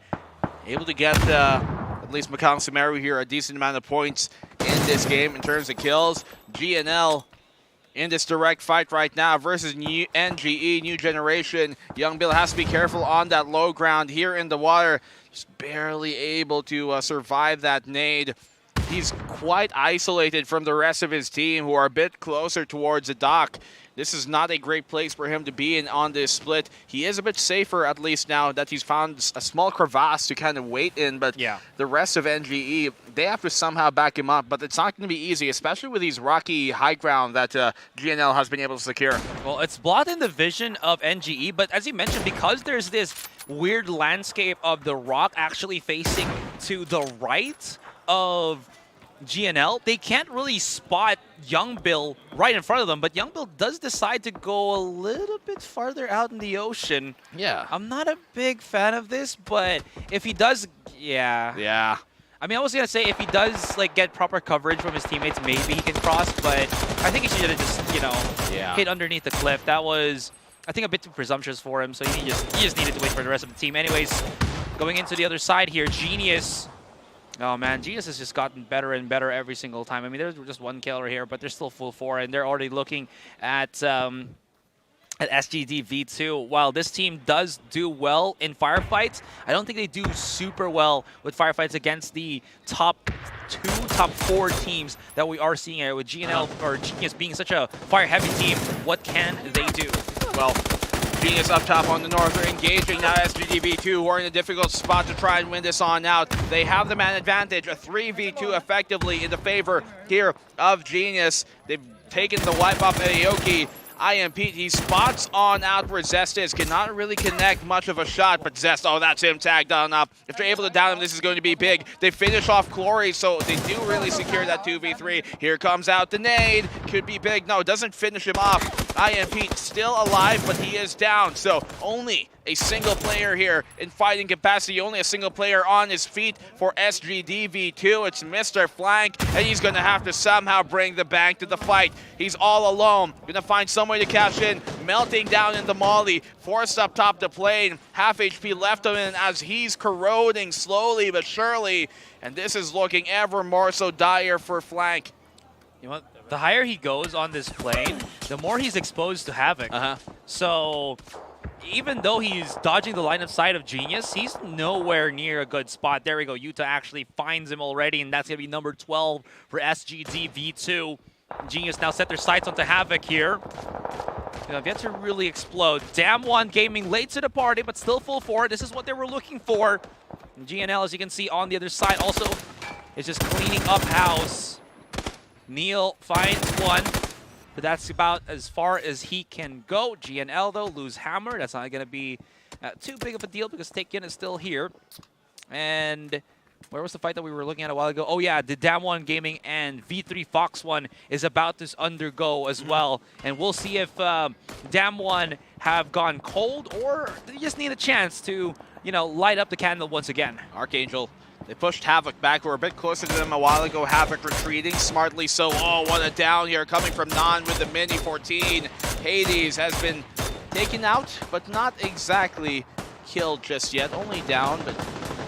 Able to get, at least Macau Samaru here, a decent amount of points in this game in terms of kills. GNL in this direct fight right now versus NGE, New Generation. Young Bill has to be careful on that low ground here in the water. Just barely able to survive that nade. He's quite isolated from the rest of his team, who are a bit closer towards the dock. This is not a great place for him to be in on this split. He is a bit safer, at least now that he's found a small crevasse to kind of wait in, but Yeah. the rest of NGE, they have to somehow back him up, but it's not going to be easy, especially with these rocky high ground that GNL has been able to secure. Well, it's blocking the vision of NGE, but as you mentioned, because there's this weird landscape of the rock actually facing to the right of GNL, they can't really spot Young Bill right in front of them, but Young Bill does decide to go a little bit farther out in the ocean. Yeah. I'm not a big fan of this, but if he does, Yeah. I mean, I was going to say if he does like get proper coverage from his teammates, maybe he can cross, but I think he should have just, hit underneath the cliff. That was, I think, a bit too presumptuous for him, so he just needed to wait for the rest of the team. Anyways, going into the other side here, Genius. Oh man, Genius has just gotten better and better every single time. I mean, there's just one killer here, but they're still full 4, and they're already looking at SGD V2. While this team does do well in firefights, I don't think they do super well with firefights against the top 4 teams that we are seeing here. With GNL or Genius being such a fire-heavy team, what can they do? Well, Genius up top on the north. They're engaging now SGDV2, who are in a difficult spot to try and win this on out. They have the man advantage, a 3v2 effectively in the favor here of Genius. They've taken the wipe off Aoki. IMP, he spots on out where Zest is. Cannot really connect much of a shot, but Zest, oh, that's him tagged on up. If they're able to down him, this is going to be big. They finish off Glory, so they do really secure that 2v3. Here comes out the nade. Could be big. No, doesn't finish him off. IMP still alive, but he is down. So only a single player here in fighting capacity. Only a single player on his feet for SGDV2. It's Mr. Flank, and he's going to have to somehow bring the bank to the fight. He's all alone. Going to find some way to cash in. Melting down in the molly. Forced up top the plane. Half HP left of him as he's corroding slowly but surely. And this is looking ever more so dire for Flank. You know what? The higher he goes on this plane, the more he's exposed to Havoc. So even though he's dodging the line of sight of Genius, he's nowhere near a good spot. There we go. Yuta actually finds him already, and that's going to be number 12 for SGD V2. Genius now set their sights onto Havoc here. They've yet to really explode. Damn One Gaming late to the party, but still full for it. This is what they were looking for. And GNL, as you can see on the other side, also is just cleaning up house. Neil finds one, but that's about as far as he can go. GNL, though, lose Hammer. That's not going to be too big of a deal because Taken is still here. And where was the fight that we were looking at a while ago? Oh, yeah, the Damn One Gaming and V3 Fox One is about to undergo as well. And we'll see if Damn One have gone cold or they just need a chance to, light up the candle once again. Archangel. They pushed Havoc back. We were a bit closer to them a while ago. Havoc retreating smartly so. Oh, what a down here coming from Non with the Mini 14. Hades has been taken out, but not exactly killed just yet. Only down, but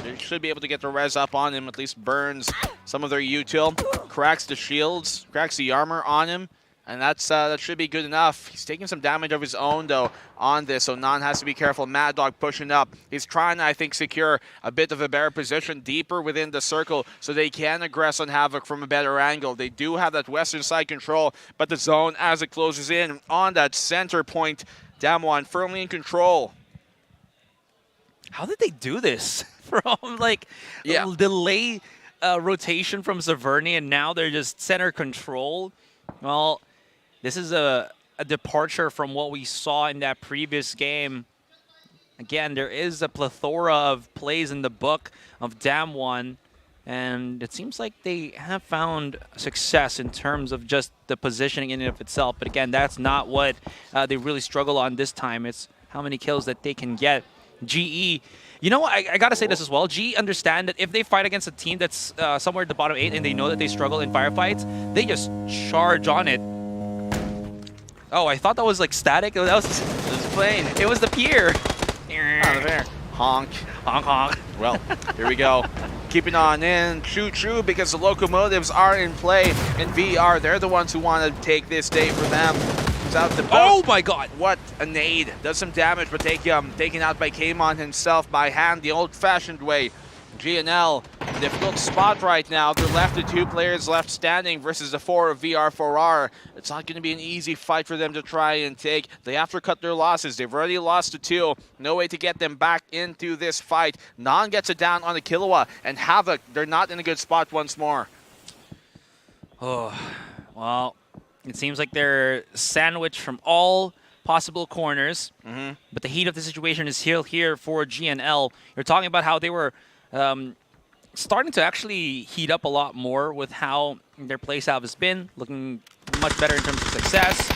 they should be able to get the res up on him. At least burns some of their util. Cracks the shields, cracks the armor on him. And that should be good enough. He's taking some damage of his own, though, on this, so Non has to be careful. Mad Dog pushing up. He's trying to, I think, secure a bit of a better position deeper within the circle so they can aggress on Havoc from a better angle. They do have that western side control, but the zone, as it closes in on that center point, Damwon firmly in control. How did they do this? From, delay rotation from Zaverni, and now they're just center control? Well, this is a departure from what we saw in that previous game. Again, there is a plethora of plays in the book of Damn One, and it seems like they have found success in terms of just the positioning in and of itself. But again, that's not what they really struggle on this time. It's how many kills that they can get. GE, you know what, I gotta say this as well. GE understand that if they fight against a team that's somewhere at the bottom 8 and they know that they struggle in firefights, they just charge on it. Oh, I thought that was like static. That was plane? It was the pier. There. Honk. Honk honk. Well, here we go. Keeping on in, choo-choo, because the locomotives are in play in VR. They're the ones who want to take this day for them. It's out the boat. Oh my god! What a nade. Does some damage, but taken out by Kamon himself by hand, the old-fashioned way. GNL, difficult spot right now. They're left to 2 players left standing versus the 4 of VR4R. It's not going to be an easy fight for them to try and take. They have to cut their losses. They've already lost to 2. No way to get them back into this fight. Non gets it down on the Killua, and Havoc, they're not in a good spot once more. Oh, well, it seems like they're sandwiched from all possible corners. But the heat of the situation is still here for GNL. You're talking about how they were starting to actually heat up a lot more with how their play style has been, looking much better in terms of success.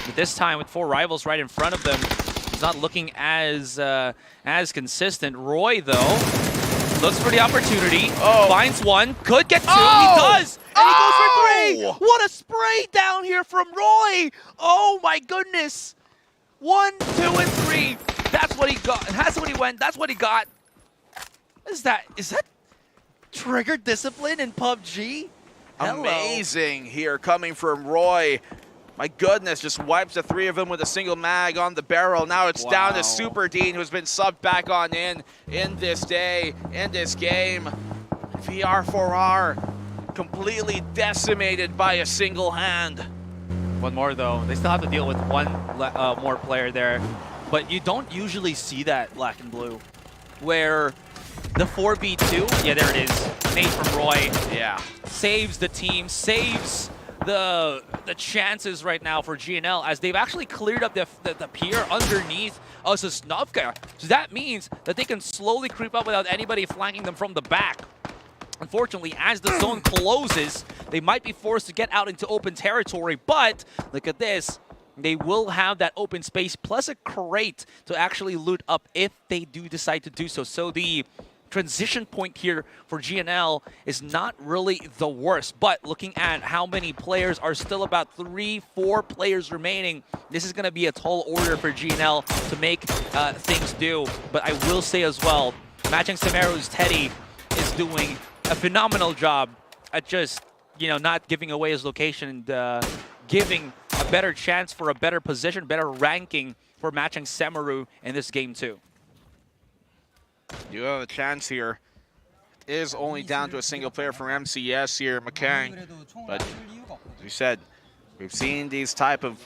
But this time, with 4 rivals right in front of them, it's not looking as consistent. Roy, though, looks for the opportunity, finds one, could get 2, he does! And he goes for 3! What a spray down here from Roy! Oh my goodness! 1, 2, and 3. That's what he got. That's what he went. That's what he got. Is that trigger discipline in PUBG? Hello. Amazing here coming from Roy. My goodness, just wipes the 3 of them with a single mag on the barrel. Now it's down to Super Dean, who's been subbed back on in this day, in this game. VR4R completely decimated by a single hand. One more, though. They still have to deal with 1 more player there. But you don't usually see that black and blue, where the 4v2, yeah, there it is. Nade from Roy, yeah, saves the team, saves the chances right now for GNL, as they've actually cleared up the pier underneath Sosnovka. So that means that they can slowly creep up without anybody flanking them from the back. Unfortunately, as the zone closes, they might be forced to get out into open territory, but look at this. They will have that open space plus a crate to actually loot up if they do decide to do so. So the transition point here for GNL is not really the worst, but looking at how many players are still, about 3-4 players remaining, this is going to be a tall order for GNL to make things do. But I will say as well, Matching Semeru's Teddy is doing a phenomenal job at just, not giving away his location and giving a better chance for a better position, better ranking for Matching Semeru in this game too. You have a chance here. It is only down to a single player from MCS here, McCang. But as we said, we've seen these type of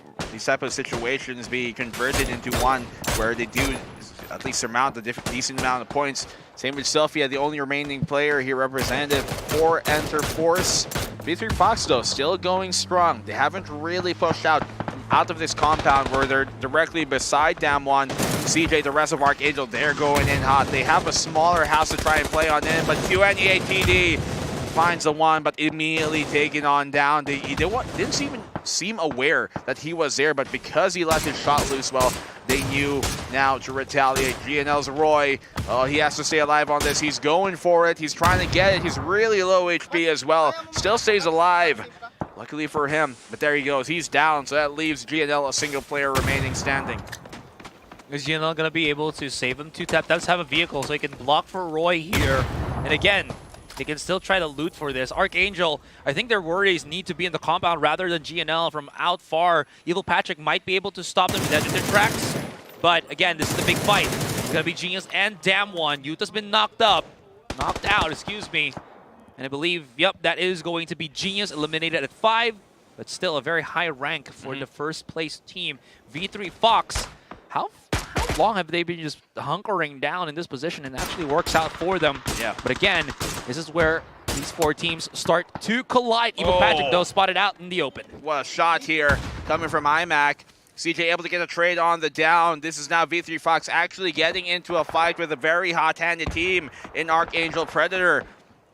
situations be converted into one where they do at least surmount a decent amount of points. Same with Sophia, the only remaining player here representative for Enter Force. V3 Fox, though, still going strong. They haven't really pushed out of this compound where they're directly beside Damwon. CJ, the rest of Archangel, they're going in hot. They have a smaller house to try and play on in, but QNEATD finds the one, but immediately taken on down. They didn't even seem aware that he was there, but because he let his shot loose, well, they knew now to retaliate. GNL's Roy, oh, he has to stay alive on this. He's going for it. He's trying to get it. He's really low HP as well. Still stays alive, luckily for him. But there he goes. He's down, so that leaves GNL a single player remaining standing. Is GNL going to be able to save him? 2-tap does have a vehicle, so he can block for Roy here. And again, they can still try to loot for this. Archangel, I think their worries need to be in the compound rather than GNL from out far. Evil Patrick might be able to stop them dead in their tracks. But again, this is the big fight. It's going to be Genius and Damwon. Yuta's been knocked out, excuse me. And I believe, yep, that is going to be Genius eliminated at 5. But still a very high rank for the first place team. V3 Fox, how long have they been just hunkering down in this position, and actually works out for them? Yeah. But again, this is where these 4 teams start to collide. Evil Patrick, though, spotted out in the open. What a shot here coming from IMAC. CJ able to get a trade on the down. This is now V3 Fox actually getting into a fight with a very hot-handed team in Archangel Predator.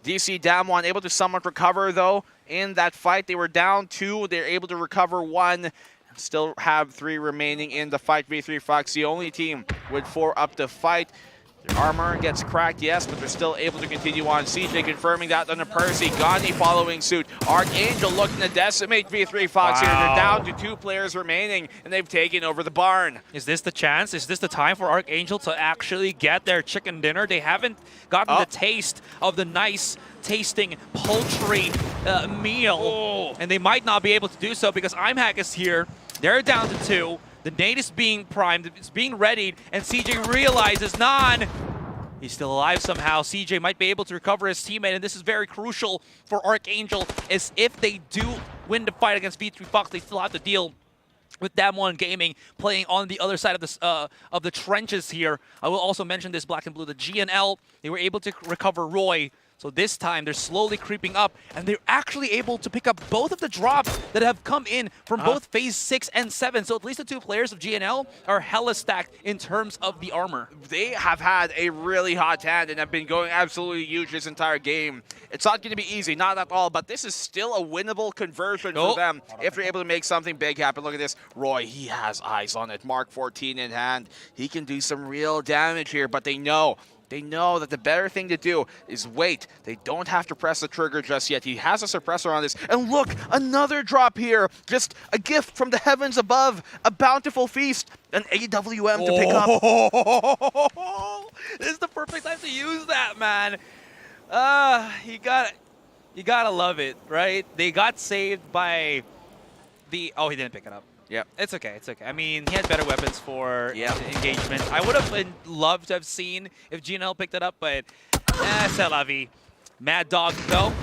DC Damwon able to somewhat recover, though, in that fight. They were down 2. They're able to recover 1. Still have 3 remaining in the fight. V3 Fox, the only team with 4 up to fight. Their armor gets cracked, yes, but they're still able to continue on. CJ confirming that on a Percy. Gandhi following suit. Archangel looking to decimate V3 Fox here. They're down to 2 players remaining, and they've taken over the barn. Is this the chance? Is this the time for Archangel to actually get their chicken dinner? They haven't gotten the taste of the nice tasting poultry meal, and they might not be able to do so because IMHack is here. They're down to 2. The nade is being primed, it's being readied, and CJ realizes he's still alive somehow. CJ might be able to recover his teammate, and this is very crucial for Archangel, as if they do win the fight against V3 Fox, they still have to deal with Damwon Gaming playing on the other side of the trenches here. I will also mention this, Black and Blue, the GNL, they were able to recover Roy. So this time, they're slowly creeping up, and they're actually able to pick up both of the drops that have come in from both Phase 6 and 7. So at least the 2 players of GNL are hella stacked in terms of the armor. They have had a really hot hand and have been going absolutely huge this entire game. It's not going to be easy, not at all, but this is still a winnable conversion for them if they're able to make something big happen. Look at this. Roy, he has eyes on it. Mark 14 in hand. He can do some real damage here, but they know that the better thing to do is wait. They don't have to press the trigger just yet. He has a suppressor on this. And look, another drop here. Just a gift from the heavens above. A bountiful feast. An AWM to pick up. This is the perfect time to use that, man. You gotta love it, right? They got saved by the... Oh, he didn't pick it up. Yep. It's okay, it's okay. I mean, he had better weapons for engagement. I would have loved to have seen if GNL picked it up, but c'est la vie. Mad Dog, though,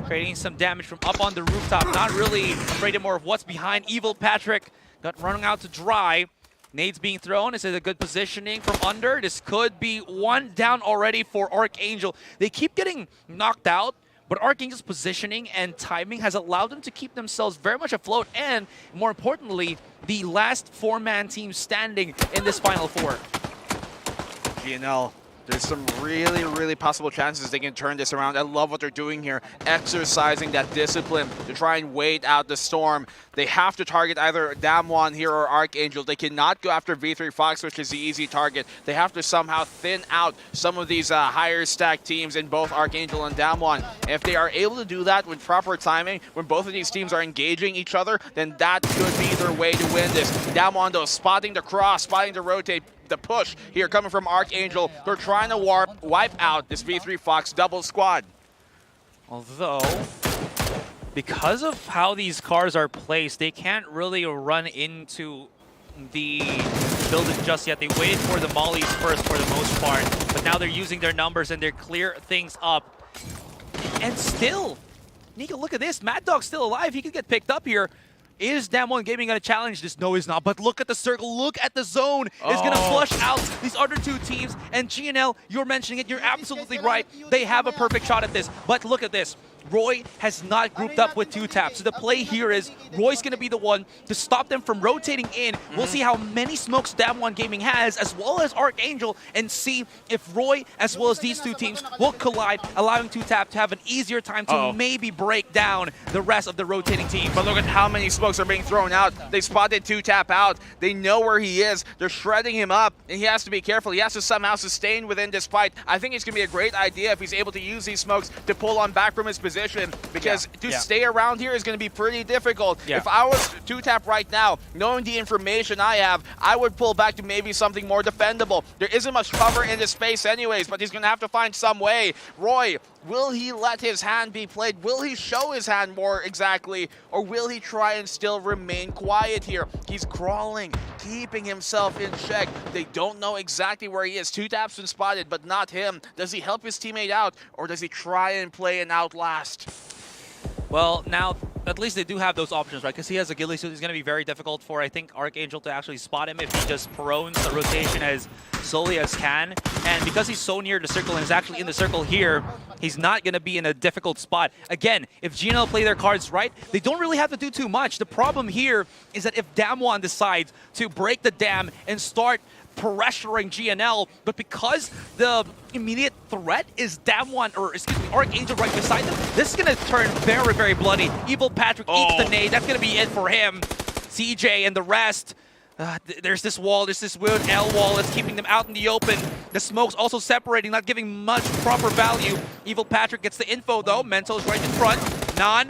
creating some damage from up on the rooftop. Not really afraid of more of what's behind. Evil Patrick got running out to dry. Nades being thrown. This is a good positioning from under. This could be 1 down already for Archangel. They keep getting knocked out, but Archangel's positioning and timing has allowed them to keep themselves very much afloat, and more importantly, the last 4-man team standing in this Final Four. GNL, there's some really, really possible chances they can turn this around. I love what they're doing here, exercising that discipline to try and wait out the storm. They have to target either Damwon here or Archangel. They cannot go after V3 Fox, which is the easy target. They have to somehow thin out some of these higher stacked teams in both Archangel and Damwon. If they are able to do that with proper timing, when both of these teams are engaging each other, then that could be their way to win this. Damwon, though, spotting the cross, spotting the rotate, the push here coming from Archangel. They're trying to wipe out this V3 Fox double squad. Although, because of how these cars are placed, they can't really run into the building just yet. They waited for the mollies first for the most part, but now they're using their numbers and they're clear things up. And still, Nico, look at this. Mad Dog's still alive. He could get picked up here. Is Damwon Gaming going to challenge this? No, he's not. But look at the circle. Look at the zone. It's going to flush out these other 2 teams. And GNL, you're mentioning it. You're absolutely right. They have a perfect shot at this. But look at this. Roy has not grouped up with 2 taps. So the play here is Roy's going to be the one to stop them from rotating in. We'll see how many smokes Damwon Gaming has, as well as Archangel, and see if Roy, as well as these 2 teams, will collide, allowing 2tap to have an easier time to maybe break down the rest of the rotating team. But look at how many smokes are being thrown out. They spotted 2tap out. They know where he is. They're shredding him up, and he has to be careful. He has to somehow sustain within this fight. I think it's going to be a great idea if he's able to use these smokes to pull on back from his position, because to stay around here is going to be pretty difficult. If I was 2tap right now, knowing the information I have, I would pull back to maybe something more defendable. There isn't much cover in this space anyways, but he's going to have to find some way. Roy, will he let his hand be played? Will he show his hand more exactly? Or will he try and still remain quiet here? He's crawling, keeping himself in check. They don't know exactly where he is. 2tap's been spotted, but not him. Does he help his teammate out, or does he try and play an outlast? Well, now, at least they do have those options, right? Because he has a ghillie suit. It's going to be very difficult for, I think, Archangel to actually spot him if he just prones the rotation as slowly as can. And because he's so near the circle and is actually in the circle here, he's not going to be in a difficult spot. Again, if GNL play their cards right, they don't really have to do too much. The problem here is that if Damwon decides to break the dam and start pressuring GNL, but because the immediate threat is Damwon, or excuse me, Archangel right beside them, this is going to turn very, very bloody. Evil Patrick eats the nade. That's going to be it for him. CJ and the rest, There's this wall, there's this weird L wall that's keeping them out in the open. The smoke's also separating, not giving much proper value. Evil Patrick gets the info though. Mental is right in front. Non.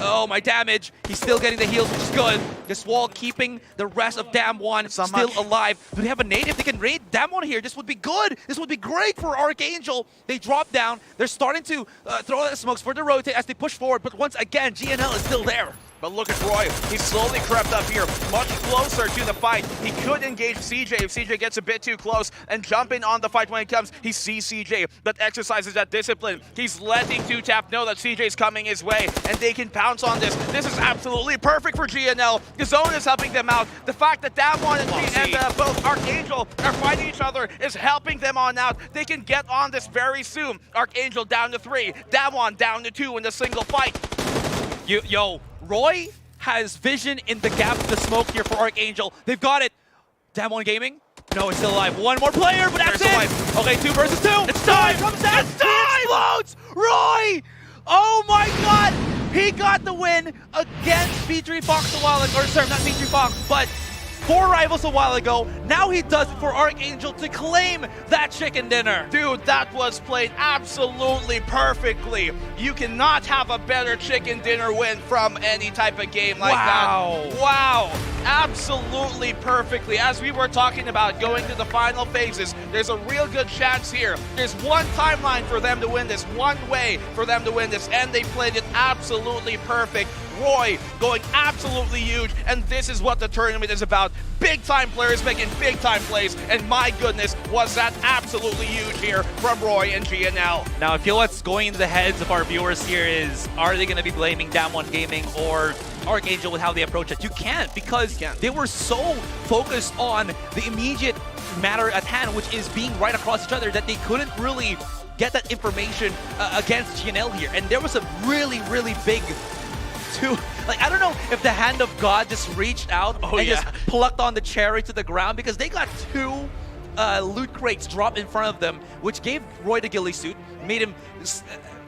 Oh, my damage. He's still getting the heals, which is good. This wall keeping the rest of Damwon still alive. Do they have a nade? If they can raid Damwon here, this would be good. This would be great for Archangel. They drop down. They're starting to throw out the smokes for the rotate as they push forward. But once again, GNL is still there. But look at Roy. He slowly crept up here, much closer to the fight. He could engage CJ if CJ gets a bit too close and jump in on the fight when it comes. He sees CJ, but exercises that discipline. He's letting 2Tap know that CJ's coming his way, and they can pounce on this. This is absolutely perfect for GNL. The zone is helping them out. The fact that Damwon and both Archangel are fighting each other is helping them on out. They can get on this very soon. Archangel down to 3, Damwon down to 2 in the single fight. Yo, Roy has vision in the gap of the smoke here for Archangel. They've got it. Damwon Gaming? No, it's still alive. One more player, but that's it. Okay, 2 versus 2. It's time. Comes out. It's time. Explodes. Roy. Oh my God. He got the win against V3 Fox a while ago. Or sorry, not V3 Fox, but 4 rivals a while ago. Now he does it for Archangel to claim that chicken dinner. Dude, that was played absolutely perfectly. You cannot have a better chicken dinner win from any type of game like that. Wow. Absolutely perfectly. As we were talking about going to the final phases, there's a real good chance here. There's one timeline for them to win this, one way for them to win this, and they played it absolutely perfect. Roy going absolutely huge, and this is what the tournament is about. Big-time players making big-time plays, and my goodness, was that absolutely huge here from Roy and GNL. Now, I feel what's going into the heads of our viewers here is, are they going to be blaming Damwon Gaming or Archangel with how they approach it? You can't, because they were so focused on the immediate matter at hand, which is being right across each other, that they couldn't really get that information against GNL here. And there was a really, really big I don't know if the hand of God just reached out and just plucked on the cherry to the ground, because they got 2 loot crates dropped in front of them, which gave Roy the ghillie suit, made him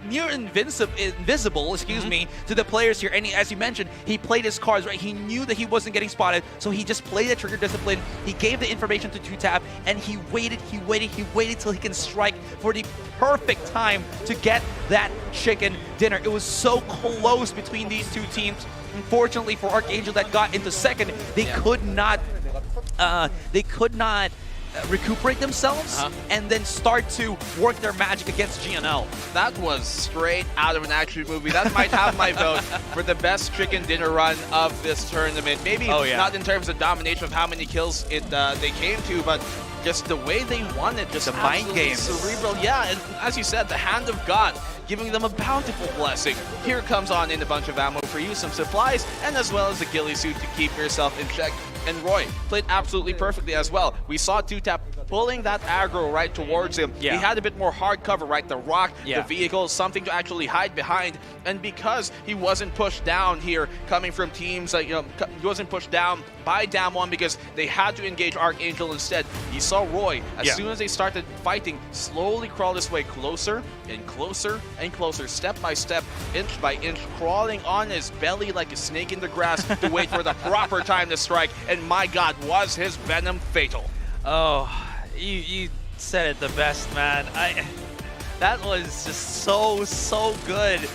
near invisible, to the players here. And as you mentioned, he played his cards right. He knew that he wasn't getting spotted, so he just played the trigger discipline. He gave the information to 2Tap, and he waited till he can strike for the perfect time to get that chicken dinner. It was so close between these 2 teams. Unfortunately for Archangel that got into second, they could not recuperate themselves and then start to work their magic against GNL. That was straight out of an action movie. That might have my vote for the best chicken dinner run of this tournament. Maybe not in terms of domination of how many kills they came to, but just the way they won it, just the mind games. Cerebral, and as you said, the hand of God giving them a bountiful blessing. Here comes on in a bunch of ammo for you, some supplies, and as well as a ghillie suit to keep yourself in check. And Roy played absolutely perfectly as well. We saw 2Tap pulling that aggro right towards him. He had a bit more hard cover, right? The rock, the vehicle, something to actually hide behind. And because he wasn't pushed down here, coming from teams, he wasn't pushed down by Damwon because they had to engage Archangel instead. He saw Roy, as soon as they started fighting, slowly crawl his way closer and closer and closer, step by step, inch by inch, crawling on his belly like a snake in the grass to wait for the proper time to strike. And my God, was his venom fatal. Oh, you said it the best, man. That was just so good.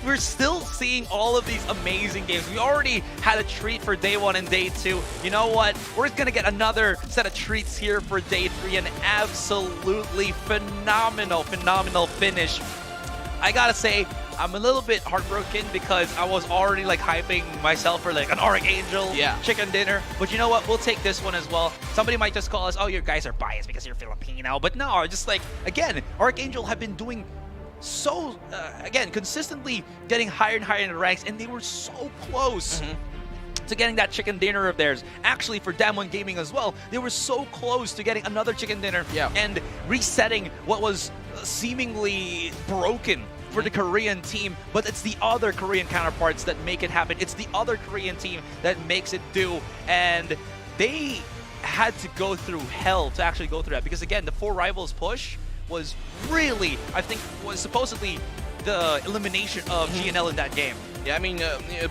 We're still seeing all of these amazing games. We already had a treat for day 1 and day 2. You know what? We're going to get another set of treats here for day 3. An absolutely phenomenal finish. I gotta say, I'm a little bit heartbroken because I was already hyping myself for an Archangel chicken dinner. But you know what? We'll take this one as well. Somebody might just call us, oh, you guys are biased because you're Filipino. But no, just again, Archangel have been doing so, again, consistently getting higher and higher in the ranks, and they were so close to getting that chicken dinner of theirs. Actually, for Damwon Gaming as well, they were so close to getting another chicken dinner and resetting what was seemingly broken for the Korean team, but it's the other Korean counterparts that make it happen. It's the other Korean team that makes it do, and they had to go through hell to actually go through that, because again, the 4 rivals push was really, I think, was supposedly the elimination of GNL in that game. Yeah, I mean,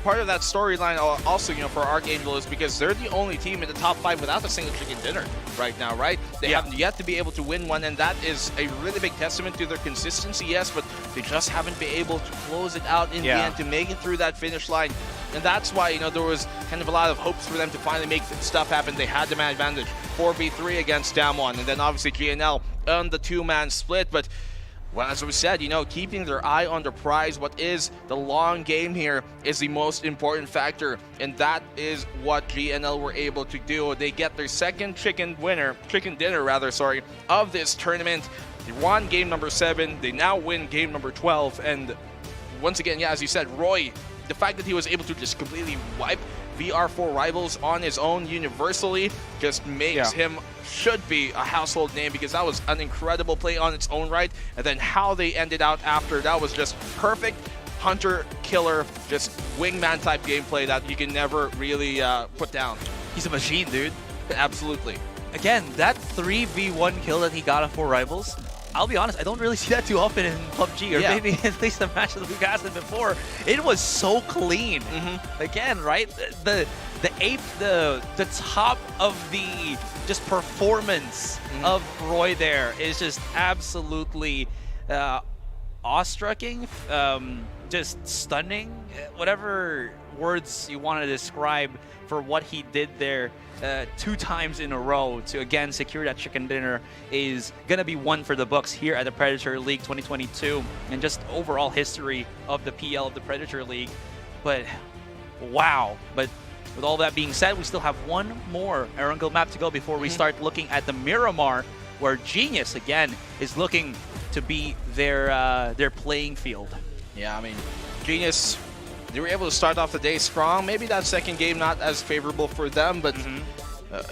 part of that storyline also, for Archangel is because they're the only team in the top 5 without a single chicken dinner right now, right? They have yet to be able to win one, and that is a really big testament to their consistency, yes, but they just haven't been able to close it out in the end to make it through that finish line. And that's why, there was kind of a lot of hopes for them to finally make stuff happen. They had the man advantage, 4v3 against Damwon, and then obviously GNL on the 2-man split, but well, as we said, keeping their eye on the prize, what is the long game here, is the most important factor, and that is what GNL were able to do. They get their second chicken dinner of this tournament. They won game number 7. They now win game number 12, and once again, as you said, Roy, the fact that he was able to just completely wipe VR4 rivals on his own universally just makes him should be a household name, because that was an incredible play on its own right, and then how they ended out after, that was just perfect hunter killer, just wingman type gameplay that you can never really put down. He's a machine, dude. Absolutely. Again, that 3v1 kill that he got on 4 rivals, I'll be honest, I don't really see that too often in PUBG, or maybe at least the matches that we've asked it before. It was so clean. Again, right? The top of the just performance of Roy there is just absolutely awestrucking, just stunning, whatever words you want to describe for what he did there 2 times in a row to again secure that chicken dinner is going to be one for the books here at the Predator League 2022, and just overall history of the PL of the Predator League. But wow. But with all that being said, we still have one more Erangel map to go before we start looking at the Miramar, where Genius again is looking to be their playing field. Yeah, I mean, Genius, they were able to start off the day strong. Maybe that second game not as favorable for them, but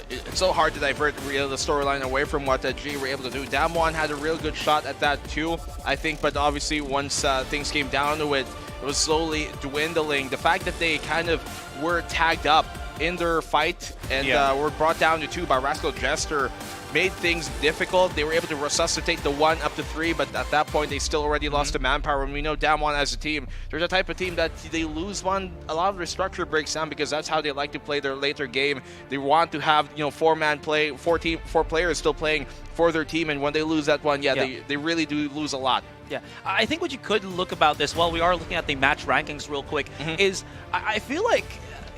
it's so hard to divert the storyline away from what G were able to do. Damwon had a real good shot at that too, I think, but obviously once things came down to it, it was slowly dwindling. The fact that they kind of were tagged up in their fight and were brought down to 2 by Rascal Jester made things difficult. They were able to resuscitate the 1 up to 3, but at that point they still already lost the manpower. And we know Damwon as a team, there's a type of team that they lose one, a lot of their structure breaks down, because that's how they like to play their later game. They want to have 4-man play, 4 players still playing for their team, and when they lose that one, they really do lose a lot. Yeah, I think what you could look about this, while we are looking at the match rankings real quick, is I feel like,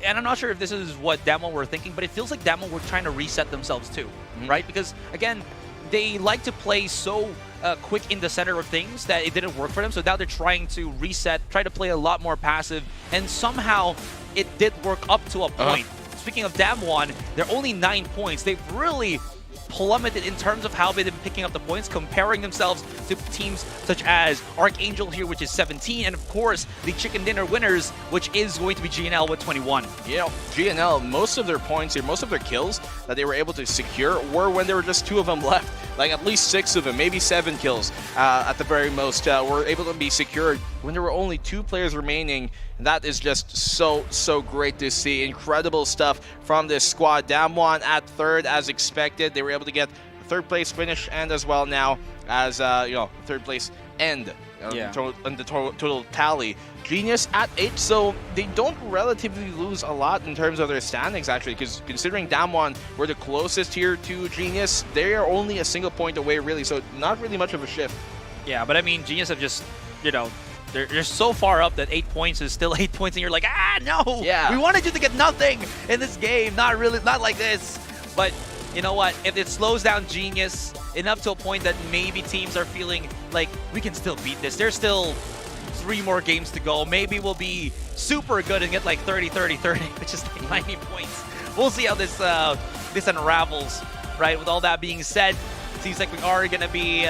and I'm not sure if this is what Damwon were thinking, but it feels like Damwon were trying to reset themselves too, right? Because again, they like to play so quick in the center of things that it didn't work for them. So now they're trying to reset, try to play a lot more passive, and somehow it did work up to a point. Speaking of Damwon, they're only 9 points. They've really plummeted in terms of how they've been picking up the points, comparing themselves to teams such as Archangel here, which is 17, and of course the chicken dinner winners, which is going to be GNL with 21. GNL, most of their points here, most of their kills that they were able to secure were when there were just 2 of them left. Like at least 6 of them, maybe 7 kills at the very most were able to be secured when there were only 2 players remaining. And that is just so great to see. Incredible stuff from this squad. Damwon at 3rd as expected. They were able to get a 3rd place finish, and as well now as 3rd place end on the total tally. Genius at 8, so they don't relatively lose a lot in terms of their standings, actually, because considering Damwon were the closest here to Genius, they are only a single point away, really, so not really much of a shift. Yeah, but I mean, Genius have just, they're so far up that 8 points is still 8 points, and you're like, no! Yeah. We wanted you to get nothing in this game, not like this. But you know what? If it slows down Genius enough to a point that maybe teams are feeling like we can still beat this, there's still 3 more games to go. Maybe we'll be super good and get like 30, 30, 30, which is like 90 points. We'll see how this unravels, right? With all that being said, seems like we are going to be,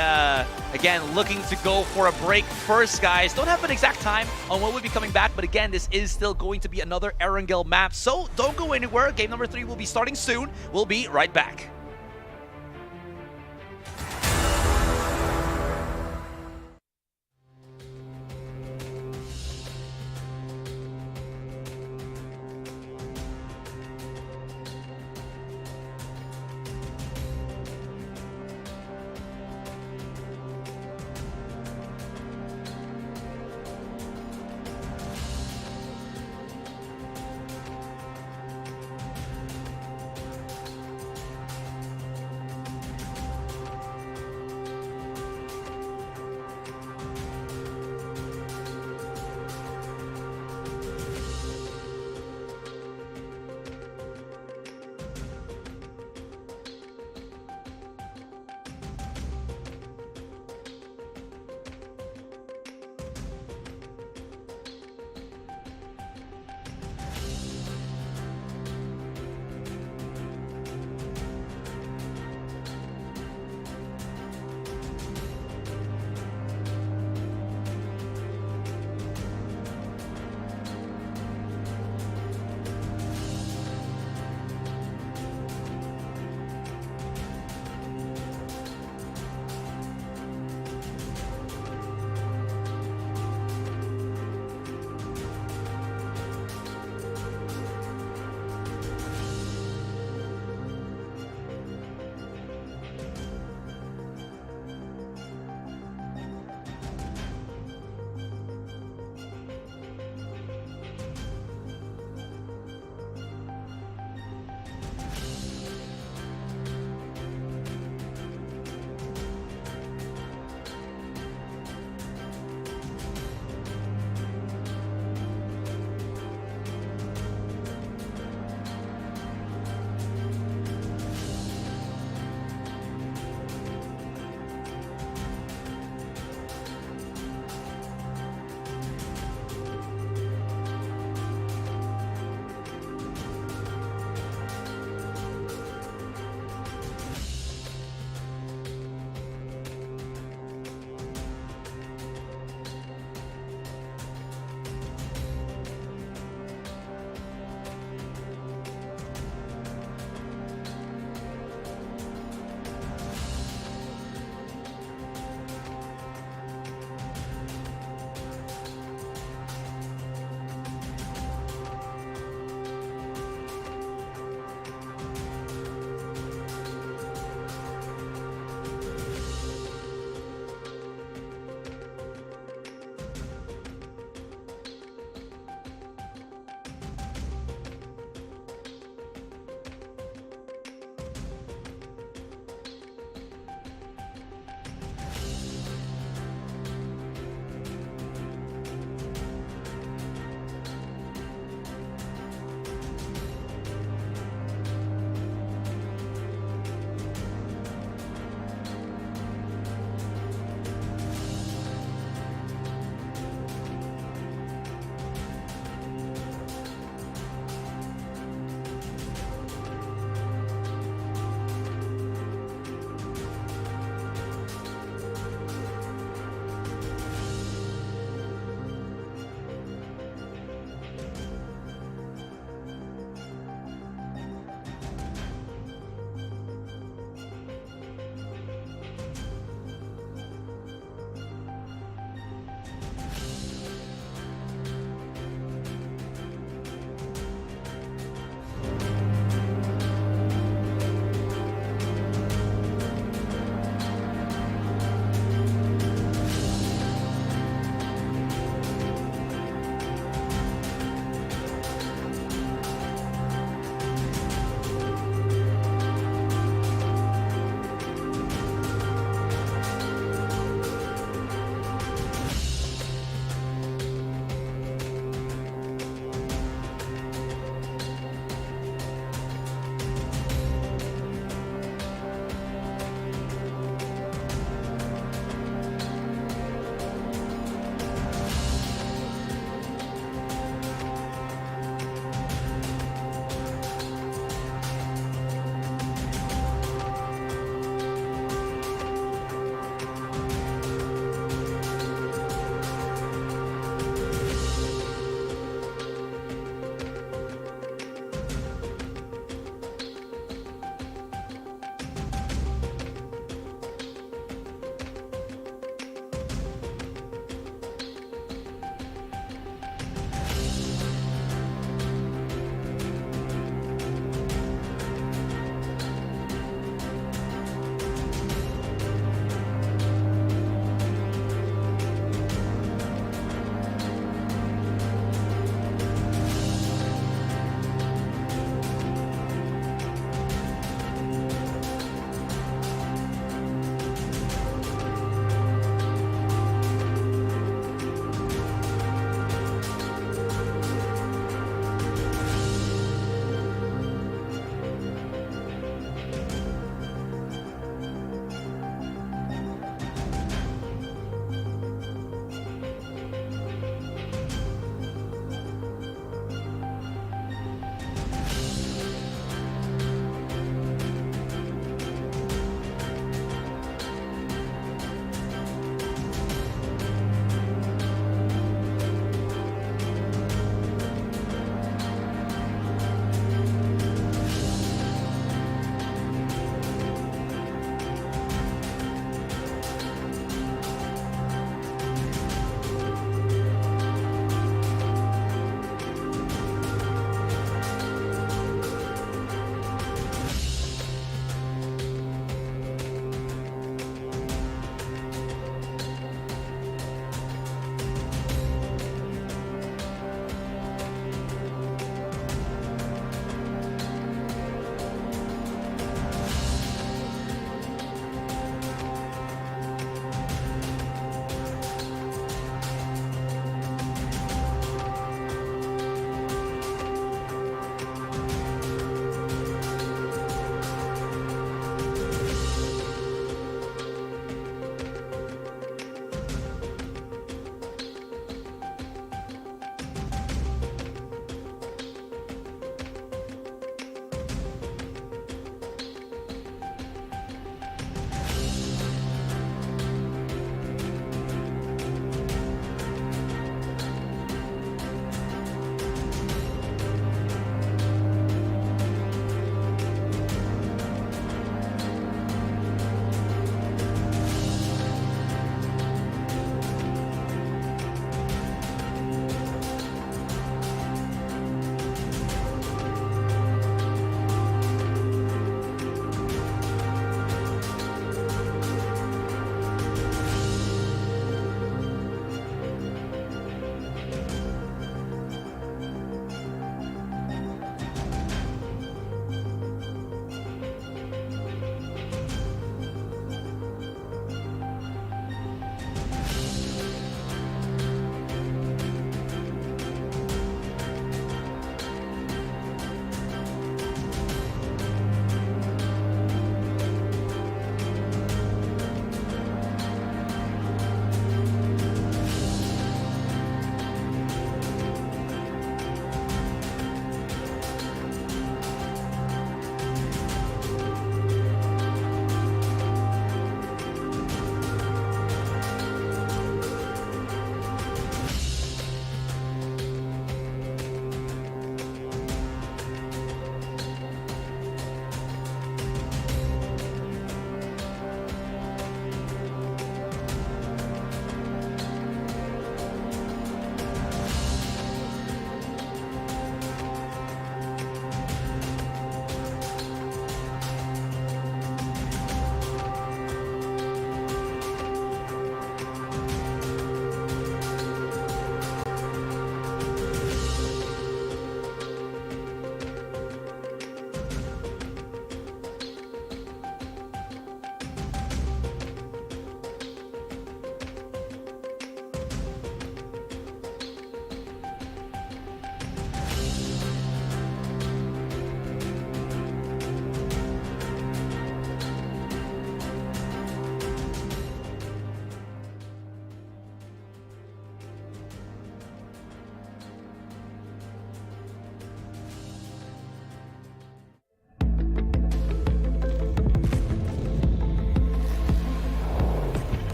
again, looking to go for a break first, guys. Don't have an exact time on when we'll be coming back, but again, this is still going to be another Erangel map, so don't go anywhere. Game number 3 will be starting soon. We'll be right back.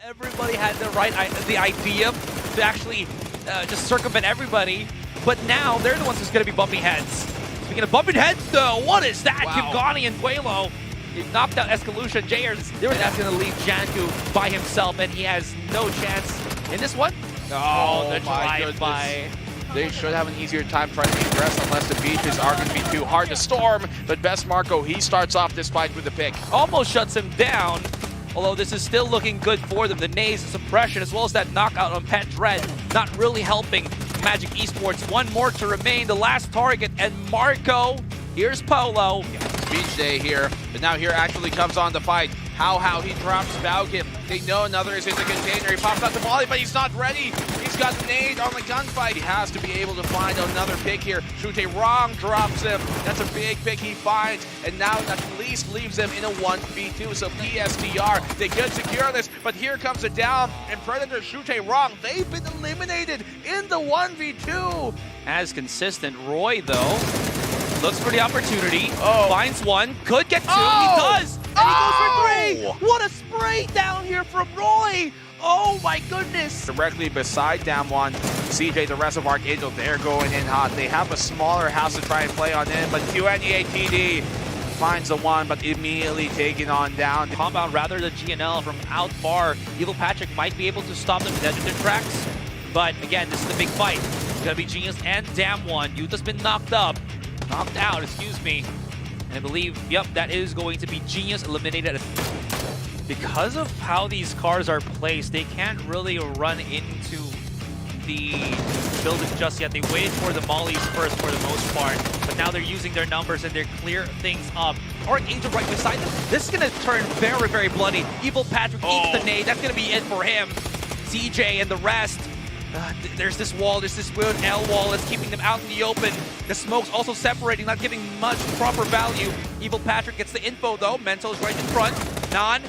Everybody had the idea to actually just circumvent everybody, but now they're the ones who's going to be bumping heads. Speaking of bumping heads, though, what is that? Wow. Kibgani and Quelo. He knocked out Escalucia. They were that's going to leave Janku by himself, and he has no chance in this one. Oh, the my drive-by. They should have an easier time trying to progress unless the beaches are going to be too hard to storm. But Best Marco, he starts off this fight with a pick. Almost shuts him down, although this is still looking good for them. The nades, the suppression, as well as that knockout on Pet Dread, not really helping Magic Esports. One more to remain, the last target, and Marco, here's Polo. Beach day here, but now here actually comes on the fight. How he drops Valkyp. They know another is in the container. He pops out the volley, but he's not ready. He's got the nade on the gunfight. He has to be able to find another pick here. Shute Wrong drops him. That's a big pick he finds, and now at least leaves him in a 1v2. So PSTR, they could secure this, but here comes a down, and Predator Shute Wrong, they've been eliminated in the 1v2. As consistent, Roy, though, looks for the opportunity, Oh. finds one, could get two, Oh. he does, and he goes for Oh. three! What a spray down here from Roy! Oh my goodness! Directly beside Damwon, CJ, the rest of Archangel, they're going in hot. They have a smaller house to try and play on in, but QNEATD finds the one, but immediately taken on down. Compound, rather the GNL from out far. Evil Patrick might be able to stop them dead in their tracks, but again, this is the big fight. It's gonna be Genius and Damwon. Yuta's been knocked out, excuse me. And I believe, yep, that is going to be Genius eliminated. Because of how these cars are placed, they can't really run into the building just yet. They waited for the mollies first for the most part, but now they're using their numbers and they're clear things up. Archangel right beside them. This is going to turn very, very bloody. Evil Patrick eats the nade. That's going to be it for him. CJ and the rest. There's this wall, there's this weird L wall that's keeping them out in the open. The smoke's also separating, not giving much proper value. Evil Patrick gets the info though. Mento's right in front. Non.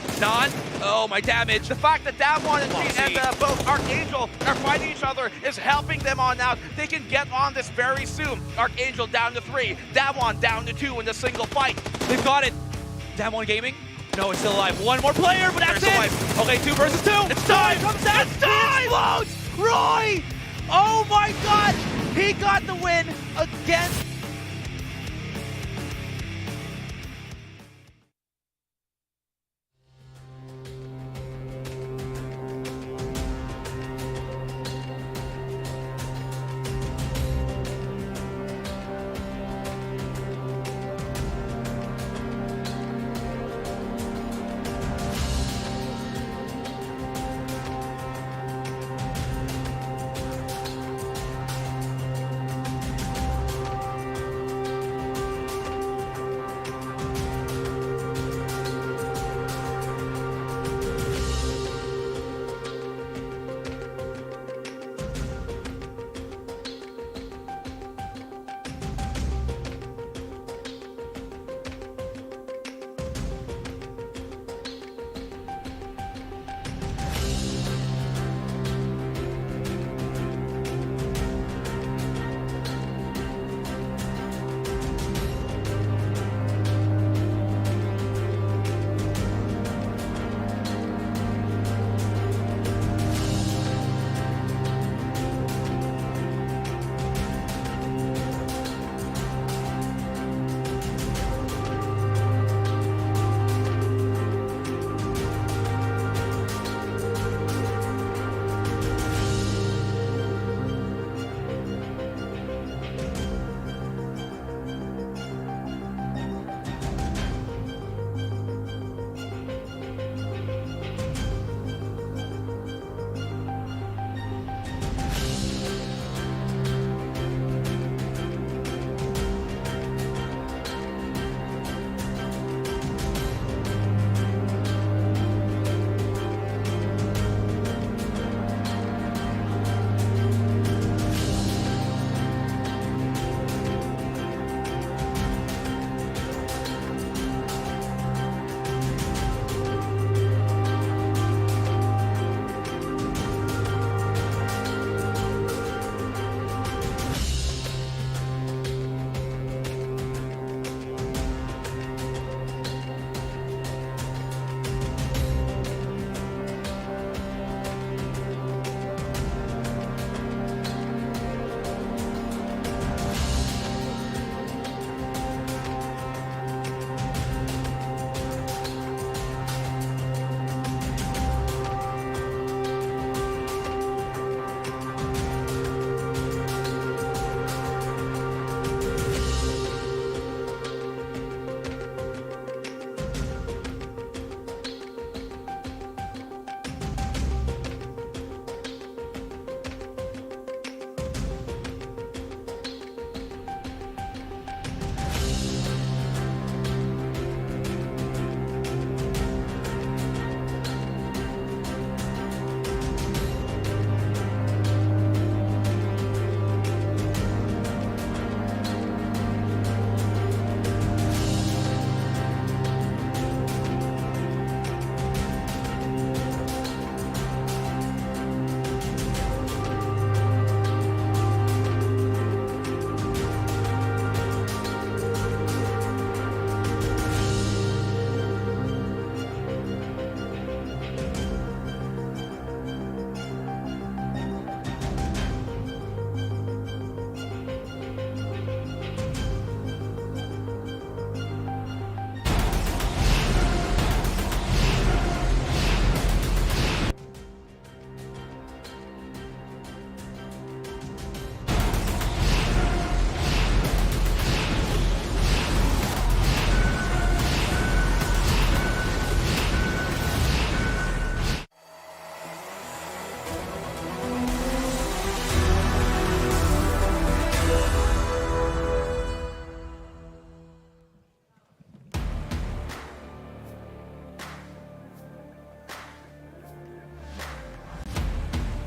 Oh, my damage. The fact that Damwon and both Archangel are fighting each other is helping them on out. They can get on this very soon. Archangel down to 3, Damwon down to 2 in the single fight. They've got it. Damwon Gaming? No, it's still alive. One more player, but that's it. Okay, 2 versus 2. It's time. Comes out. It's time. Explodes. Roy! Oh my God! He got the win against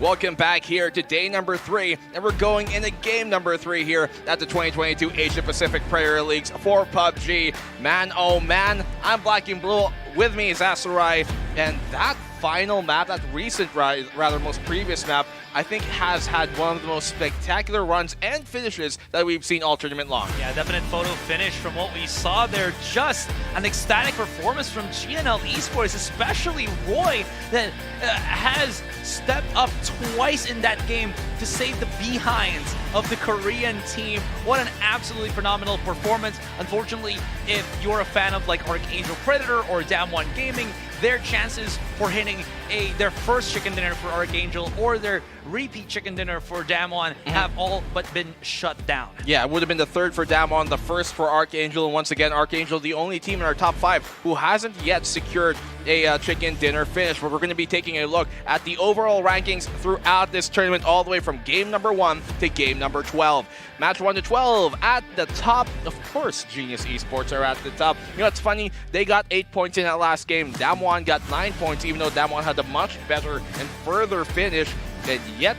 Welcome back here to day number 3, and we're going into game number 3 here at the 2022 Asia Pacific Premier Leagues for PUBG. Man, oh man, I'm Black and Blue. With me is Asarai, and that final map, that recent, rather most previous map, I think has had one of the most spectacular runs and finishes that we've seen all tournament long. Yeah, definite photo finish from what we saw there. Just an ecstatic performance from GNL Esports, especially Roy, that has stepped up twice in that game to save the behinds of the Korean team. What an absolutely phenomenal performance. Unfortunately, if you're a fan of like Archangel Predator or Damwon Gaming, their chances for hitting their first chicken dinner for Archangel or their repeat chicken dinner for Damwon have all but been shut down. Yeah, it would have been the third for Damwon, the first for Archangel, and once again, Archangel, the only team in our top 5 who hasn't yet secured a chicken dinner finish. But we're going to be taking a look at the overall rankings throughout this tournament, all the way from game number 1 to game number 12. Match 1 to 12 at the top. Of course, Genius Esports are at the top. You know, it's funny, they got 8 points in that last game. Damwon got 9 points, even though Damwon had a much better and further finish, and yet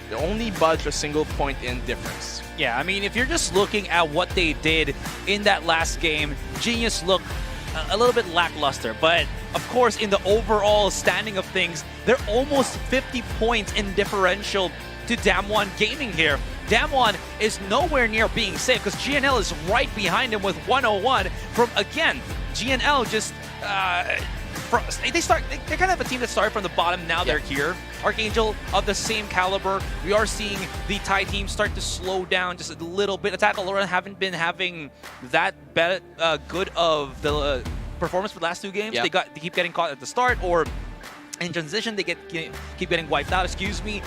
they only budged a single point in difference. Yeah, I mean, if you're just looking at what they did in that last game, Genius looked a little bit lackluster, but of course, in the overall standing of things, they're almost 50 points in differential to Damwon Gaming here. Damwon is nowhere near being safe because GNL is right behind him with 101 from, again, GNL just they're kind of a team that started from the bottom. Now they're here. Archangel of the same caliber. We are seeing the Thai team start to slow down just a little bit. Attack Alora haven't been having that good of the performance for the last 2 games. Yeah. They keep getting caught at the start, or in transition they keep getting wiped out. Excuse me.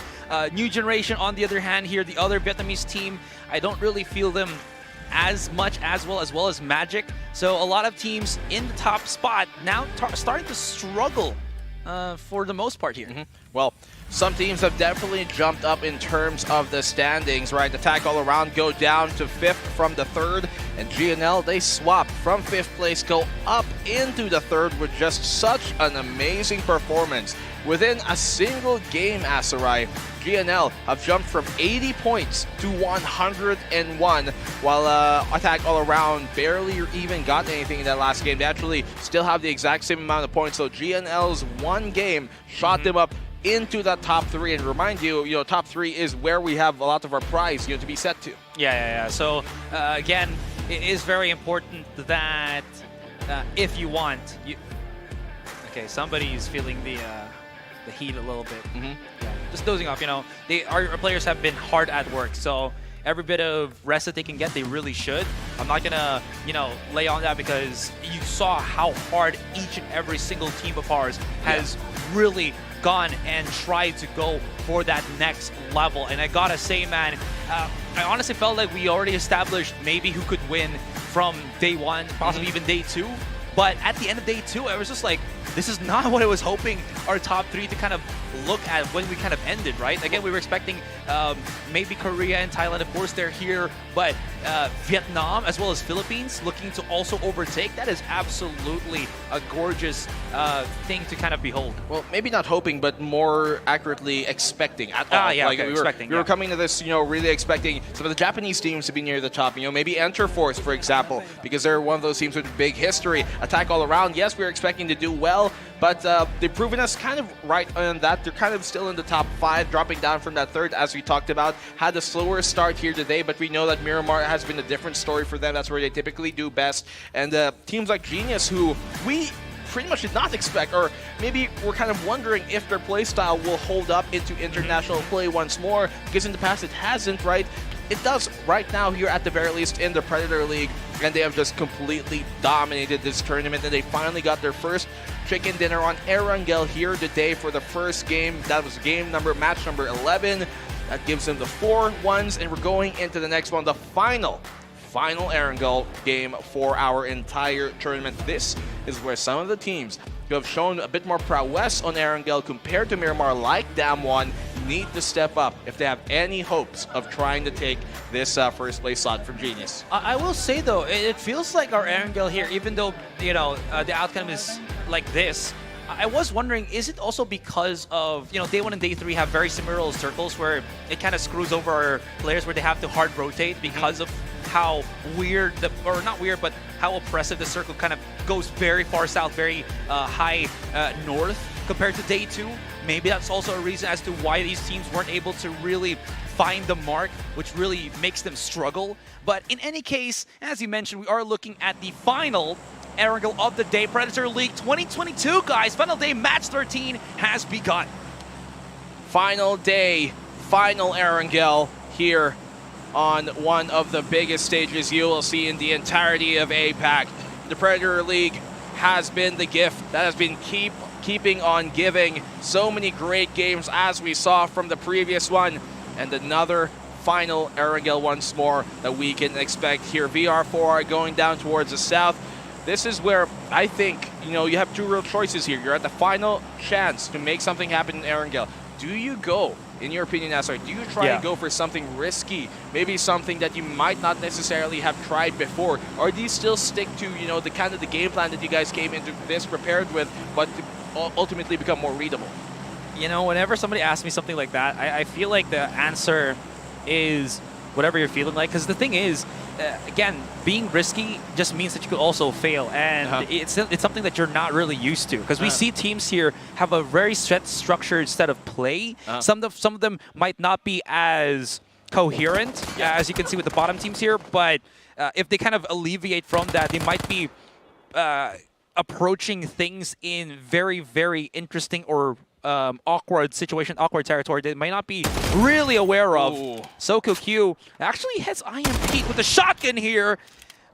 New Generation, on the other hand, here the other Vietnamese team, I don't really feel them as well as Magic. So a lot of teams in the top spot now starting to struggle for the most part here. Well, some teams have definitely jumped up in terms of the standings, right? Attack All Around go down to 5th from the 3rd, and GNL, they swap from 5th place, go up into the 3rd with just such an amazing performance. Within a single game, Asarai, GNL have jumped from 80 points to 101, while Attack All Around barely or even got anything in that last game. They actually still have the exact same amount of points, so GNL's one game shot them up into the top 3. And remind you, top 3 is where we have a lot of our prize, to be set to. Yeah. So again, it is very important that if you want, okay, somebody's feeling the heat a little bit. Yeah, just dozing off. Our players have been hard at work, so every bit of rest that they can get, they really should. I'm not gonna, lay on that, because you saw how hard each and every single team of ours has really gone and tried to go for that next level. And I gotta say, man, I honestly felt like we already established maybe who could win from day 1, possibly even day 2. But at the end of day 2, I was just like, this is not what I was hoping our top 3 to kind of look at when we kind of ended, right? Again, we were expecting maybe Korea and Thailand, of course, they're here, but Vietnam as well as Philippines looking to also overtake. That is absolutely a gorgeous thing to kind of behold. Well, maybe not hoping, but more accurately expecting at all. Yeah, okay, we were coming to this, really expecting some of the Japanese teams to be near the top. Maybe Enter Force, for example, because they're one of those teams with big history. Attack All Around, yes, we were expecting to do well, but they've proven us kind of right on that. They're kind of still in the top 5, dropping down from that 3rd, as we talked about. Had a slower start here today, but we know that Miramar has been a different story for them. That's where they typically do best. And teams like Genius, who we pretty much did not expect, or maybe we're kind of wondering if their playstyle will hold up into international play once more, because in the past it hasn't, right? It does right now here, at the very least, in the Predator League, and they have just completely dominated this tournament, and they finally got their first chicken dinner on Erangel here today for the first game. That was match number 11. That gives them the 4-1s, and we're going into the next one, the final Erangel game for our entire tournament. This is where some of the teams who have shown a bit more prowess on Erangel compared to Miramar, like Damwon, need to step up if they have any hopes of trying to take this first place slot from Genius. I will say, though, it feels like our Erangel here, even though the outcome is like this, I was wondering, is it also because of, day 1 and day 3 have very similar circles where it kind of screws over players where they have to hard rotate because of how weird, or not weird, but how oppressive the circle kind of goes very far south, very high north compared to day 2? Maybe that's also a reason as to why these teams weren't able to really find the mark, which really makes them struggle. But in any case, as you mentioned, we are looking at the final Erangel of the day. Predator League 2022, guys. Final day, match 13 has begun. Final day, final Erangel here on one of the biggest stages you will see in the entirety of APAC. The Predator League has been the gift that has been keeping on giving. So many great games as we saw from the previous one, and another final Erangel once more that we can expect here. VR4 going down towards the south. This is where I think, you have 2 real choices here. You're at the final chance to make something happen in Erangel. Do you go, in your opinion, Asar, do you try and go for something risky? Maybe something that you might not necessarily have tried before? Or do you still stick to, the kind of the game plan that you guys came into this prepared with, but to ultimately become more readable? Whenever somebody asks me something like that, I feel like the answer is whatever you're feeling like. Because the thing is, again, being risky just means that you could also fail. And it's something that you're not really used to. Because we see teams here have a very set structured set of play. Some of them might not be as coherent, as you can see with the bottom teams here. But if they kind of alleviate from that, they might be approaching things in very, very interesting or awkward situation, awkward territory they might not be really aware of. Soko Q actually hits Pete with a shotgun here.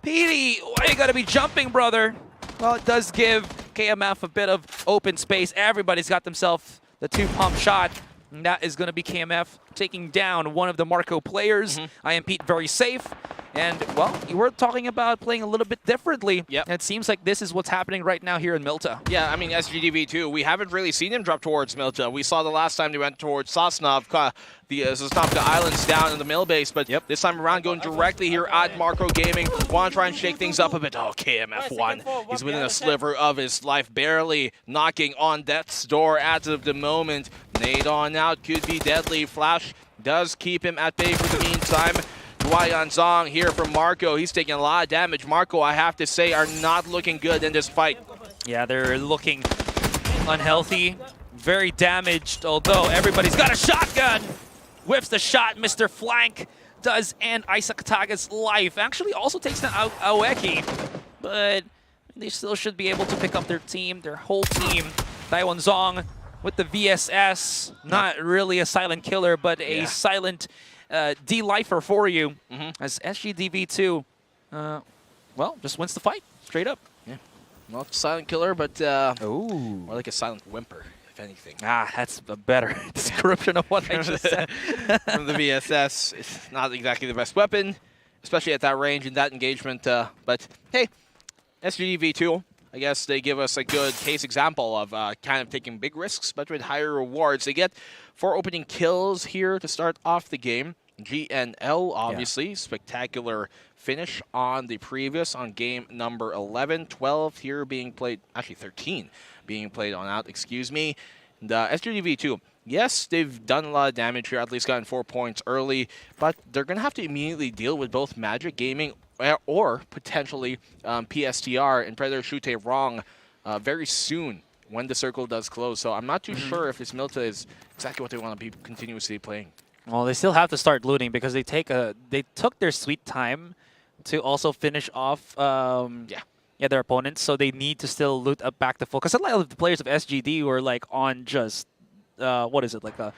Petey, why you gotta be jumping, brother? Well, it does give KMF a bit of open space. Everybody's got themselves the 2-pump shot. And that is going to be KMF taking down one of the Marco players. Pete very safe. And, well, you were talking about playing a little bit differently. And it seems like this is what's happening right now here in Milta. Yeah, I mean, SGDV too. We haven't really seen him drop towards Milta. We saw the last time they went towards Sosnovka, the Sosnovka Islands down in the mill base. But this time around, going directly here at Marco Gaming. Want to try and shake things up a bit. Oh, KMF won. He's within a sliver of his life, barely knocking on death's door as of the moment. Nade on out, could be deadly. Flash does keep him at bay for the meantime. Duayan Zong here from Marco. He's taking a lot of damage. Marco, I have to say, are not looking good in this fight. Yeah, they're looking unhealthy, very damaged, although everybody's got a shotgun. Whiffs the shot, Mr. Flank does end Isaac Kataga's life. Actually also takes down Aoeki, but they still should be able to pick up their whole team. Taiwan Zong with the VSS, not really a silent killer, but a silent D-lifer for you, as SGDV2, well, just wins the fight, straight up. Yeah, not a silent killer, but more like a silent whimper, if anything. That's a better description of what I just said. From the VSS, it's not exactly the best weapon, especially at that range and that engagement, but hey, SGDV2, I guess they give us a good case example of kind of taking big risks, but with higher rewards. They get 4 opening kills here to start off the game. GNL, obviously, spectacular finish on the previous, on game number 11. 12 here being played, actually 13 being played on out, excuse me. And SGDV2, yes, they've done a lot of damage here, at least gotten 4 points early, but they're going to have to immediately deal with both Magic Gaming or potentially PSTR and Predator Shute Wrong very soon when the circle does close. So I'm not too sure if this Milta is exactly what they want to be continuously playing. Well, they still have to start looting because they took their sweet time to also finish off their opponents. So they need to still loot up back to full. Because a lot of the players of SGD were like on just what is it, like a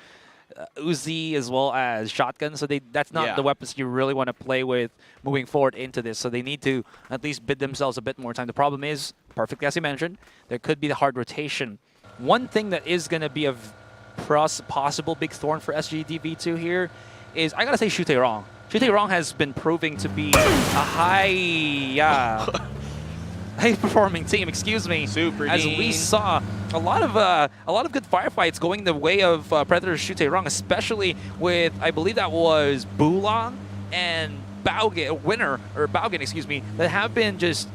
Uzi as well as shotgun. So that's not the weapons you really want to play with moving forward into this. So they need to at least bid themselves a bit more time. The problem is, perfectly as you mentioned, there could be the hard rotation. One thing that is going to be a possible big thorn for SGDV2 here is, I gotta say, Shute Wrong. Shute Wrong has been proving to be a high-performing team. Excuse me. Super as we saw a lot of good firefights going the way of Predator Shute Wrong, especially with, I believe that was Bulong and Baugen, excuse me, that have been just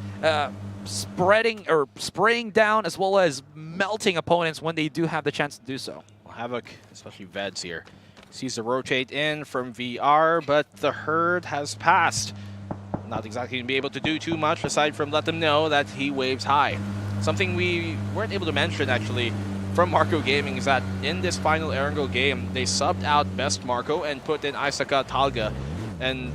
spreading or spraying down as well as melting opponents when they do have the chance to do so. Havoc, especially Veds here, sees the rotate in from VR, but the herd has passed. Not exactly going to be able to do too much aside from let them know that he waves high. Something we weren't able to mention actually from Marco Gaming is that in this final Erangel game, they subbed out Best Marco and put in Isaka Talga, and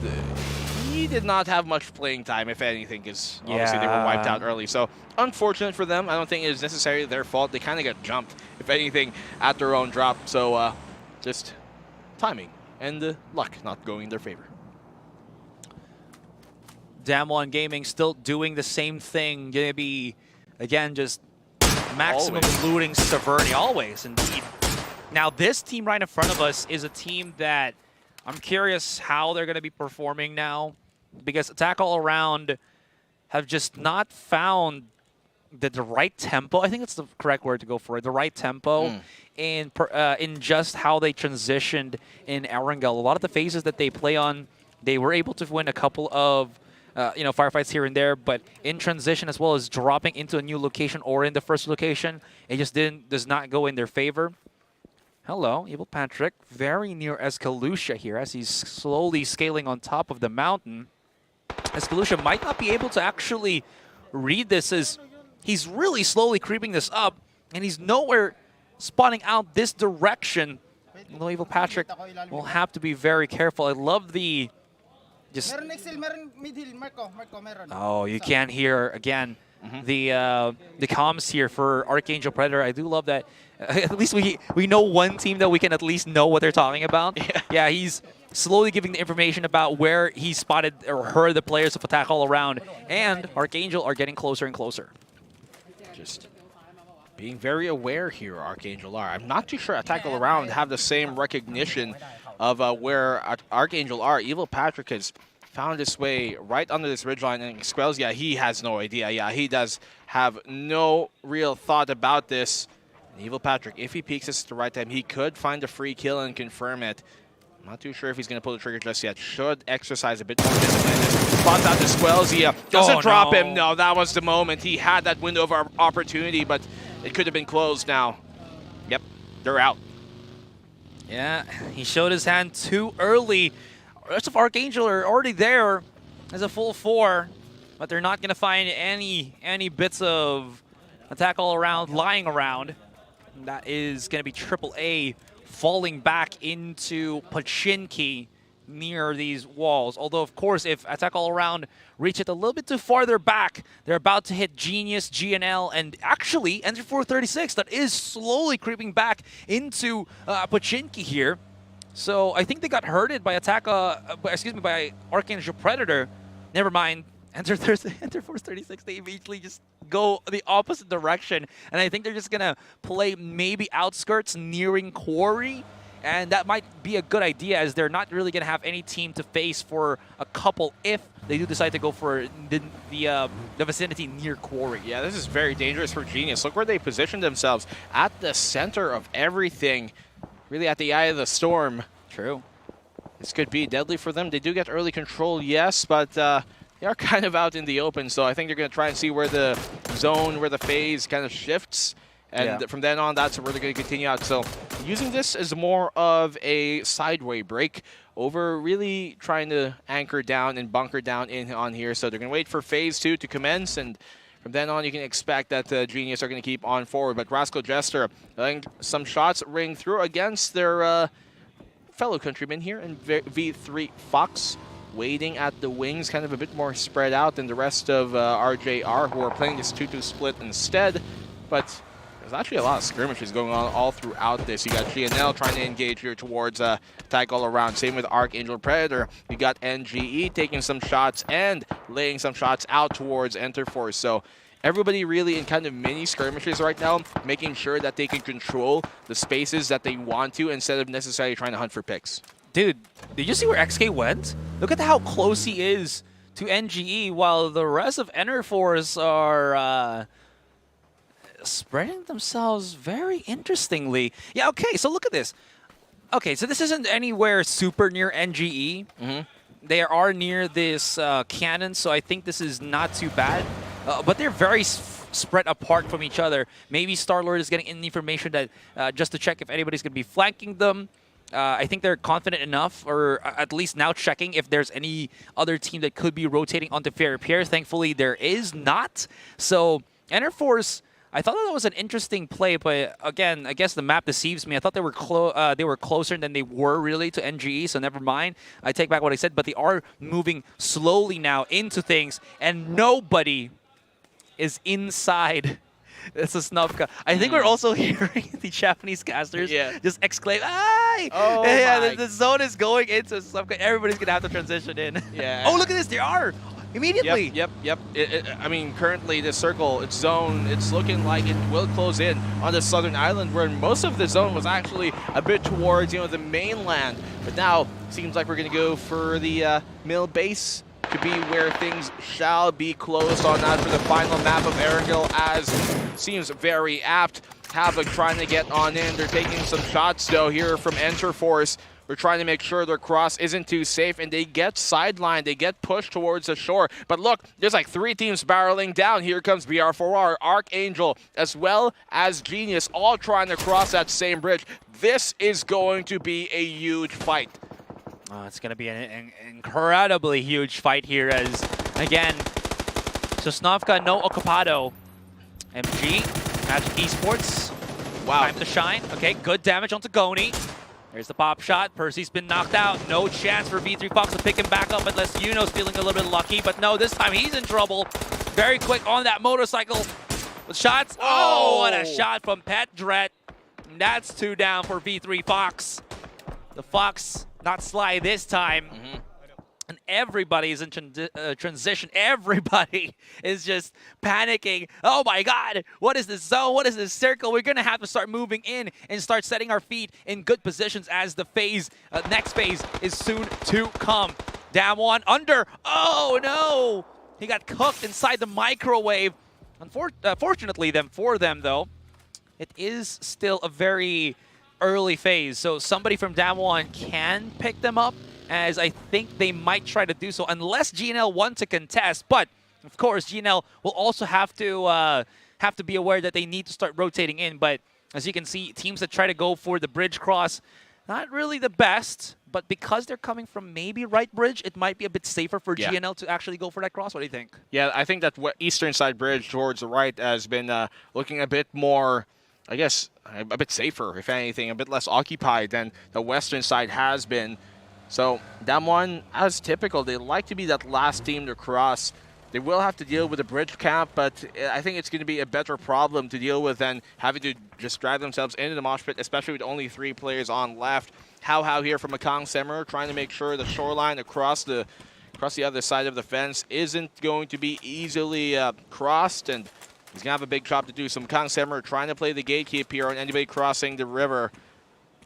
he did not have much playing time, if anything, because obviously they were wiped out early. So unfortunate for them. I don't think it is necessarily their fault. They kind of got jumped, if anything, at their own drop. So just timing and luck not going in their favor. Damwon Gaming still doing the same thing. Going to be, again, just maximum looting Severny. Always, indeed. Now, this team right in front of us is a team that I'm curious how they're going to be performing now, because Attack All Around have just not found the right tempo. I think it's the correct word to go for it. The right tempo in just how they transitioned in Erangel. A lot of the phases that they play on, they were able to win a couple of firefights here and there, but in transition as well as dropping into a new location or in the first location, it just does not go in their favor. Hello, Evil Patrick, very near Escalucia here as he's slowly scaling on top of the mountain. Escalucia might not be able to actually read this as he's really slowly creeping this up, and he's nowhere spawning out this direction. Although Evil Patrick will have to be very careful. I love the oh, you can't hear again the comms here for Archangel Predator. I do love that. At least we know one team that we can at least know what they're talking about. Yeah, he's slowly giving the information about where he spotted or heard the players of Attack All Around, and Archangel are getting closer and closer. Just being very aware here, Archangel are. I'm not too sure Attack All Around have the same recognition of where Archangel are. Evil Patrick has found his way right under this ridgeline, and Squells, yeah, he has no idea. Yeah, he does have no real thought about this. And Evil Patrick, if he peeks this at the right time, he could find a free kill and confirm it. I'm not too sure if he's going to pull the trigger just yet. Should exercise a bit more discipline. Spots out to Squells, yeah. Doesn't drop him. No, that was the moment. He had that window of opportunity, but it could have been closed now. Yep, they're out. Yeah, he showed his hand too early. The rest of Archangel are already there as a full 4, but they're not going to find any bits of Attack All Around lying around. And that is going to be AAA falling back into Pachinki near these walls. Although, of course, if Attack All Around reach it a little bit too farther back, they're about to hit Genius, GNL, and actually Enter 436 that is slowly creeping back into Pachinki here. So I think they got hurted by by Archangel Predator. Never mind. Enter 436, they immediately just go the opposite direction. And I think they're just going to play maybe outskirts nearing Quarry. And that might be a good idea, as they're not really going to have any team to face for a couple if they do decide to go for the vicinity near Quarry. Yeah, this is very dangerous for Genius. Look where they positioned themselves, at the center of everything. Really at the eye of the storm. True. This could be deadly for them. They do get early control, yes, but they are kind of out in the open. So I think they're going to try and see where the zone, where the phase kind of shifts. And from then on, that's where they're going to continue out. So using this as more of a sideway break over really trying to anchor down and bunker down in on here. So they're going to wait for phase 2 to commence, and from then on, you can expect that Genius are going to keep on forward. But Rascal Jester letting some shots ring through against their fellow countrymen here in V3 Fox, waiting at the wings, kind of a bit more spread out than the rest of RJR, who are playing this 2-2 split instead. But there's actually a lot of skirmishes going on all throughout this. You got GNL trying to engage here towards Attack All Around. Same with Archangel Predator. You got NGE taking some shots and laying some shots out towards Enter Force. So everybody really in kind of mini skirmishes right now, making sure that they can control the spaces that they want to instead of necessarily trying to hunt for picks. Dude, did you see where XK went? Look at how close he is to NGE, while the rest of Enter Force are spreading themselves very interestingly. Yeah, okay, so look at this. Okay, so this isn't anywhere super near NGE. They are near this cannon, so I think this is not too bad. but they're very spread apart from each other. Maybe Star-Lord is getting any information that just to check if anybody's going to be flanking them. I think they're confident enough, or at least now checking if there's any other team that could be rotating onto Fair Pierre. Thankfully, there is not. So, Enerforce, I thought that was an interesting play, but again, I guess the map deceives me. I thought they were closer than they were really to NGE, so never mind. I take back what I said, but they are moving slowly now into things, and nobody is inside. It's a Snubka. I think we're also hearing the Japanese casters just exclaim, "Ay!" Oh yeah, the zone is going into Snubka. Everybody's going to have to transition in. Yeah. Oh, look at this. They are. Immediately. Yep. I mean, currently this circle, its zone, it's looking like it will close in on the southern island, where most of the zone was actually a bit towards, the mainland. But now seems like we're going to go for the mill base to be where things shall be closed on that for the final map of Erangel, as seems very apt. Havoc trying to get on in. They're taking some shots, though, here from Enterforce. We're trying to make sure their cross isn't too safe, and they get sidelined. They get pushed towards the shore. But look, there's like 3 teams barreling down. Here comes BR4R, Archangel, as well as Genius, all trying to cross that same bridge. This is going to be a huge fight. It's going to be an incredibly huge fight here as, again, Sosnovka, no Ocupado. MG, Magic Esports. Wow. Time to shine. Okay, good damage onto Goni. There's the pop shot. Percy's been knocked out. No chance for V3 Fox to pick him back up unless Yuno's feeling a little bit lucky. But no, this time he's in trouble. Very quick on that motorcycle with shots. Oh, what a shot from Pet Dret. That's 2 down for V3 Fox. The Fox, not Sly this time. And everybody is in transition. Everybody is just panicking. Oh my God, what is this zone? What is this circle? We're going to have to start moving in and start setting our feet in good positions as the phase, next phase is soon to come. Down one, under. Oh no, he got cooked inside the microwave. Fortunately for them though, it is still a very early phase. So somebody from Down one can pick them up, as I think they might try to do so, unless GNL want to contest. But, of course, GNL will also have to be aware that they need to start rotating in. But, as you can see, teams that try to go for the bridge cross, not really the best. But because they're coming from maybe right bridge, it might be a bit safer for GNL to actually go for that cross. What do you think? Yeah, I think that eastern side bridge towards the right has been looking a bit more, I guess, a bit safer, if anything, a bit less occupied than the western side has been. So, Dam 1, as typical, they like to be that last team to cross. They will have to deal with the bridge camp, but I think it's going to be a better problem to deal with than having to just drive themselves into the mosh pit, especially with only 3 players on left. How here from Akang Semmer, trying to make sure the shoreline across the other side of the fence isn't going to be easily crossed, and he's going to have a big job to do. So Akang Semmer trying to play the gatekeep here on anybody crossing the river.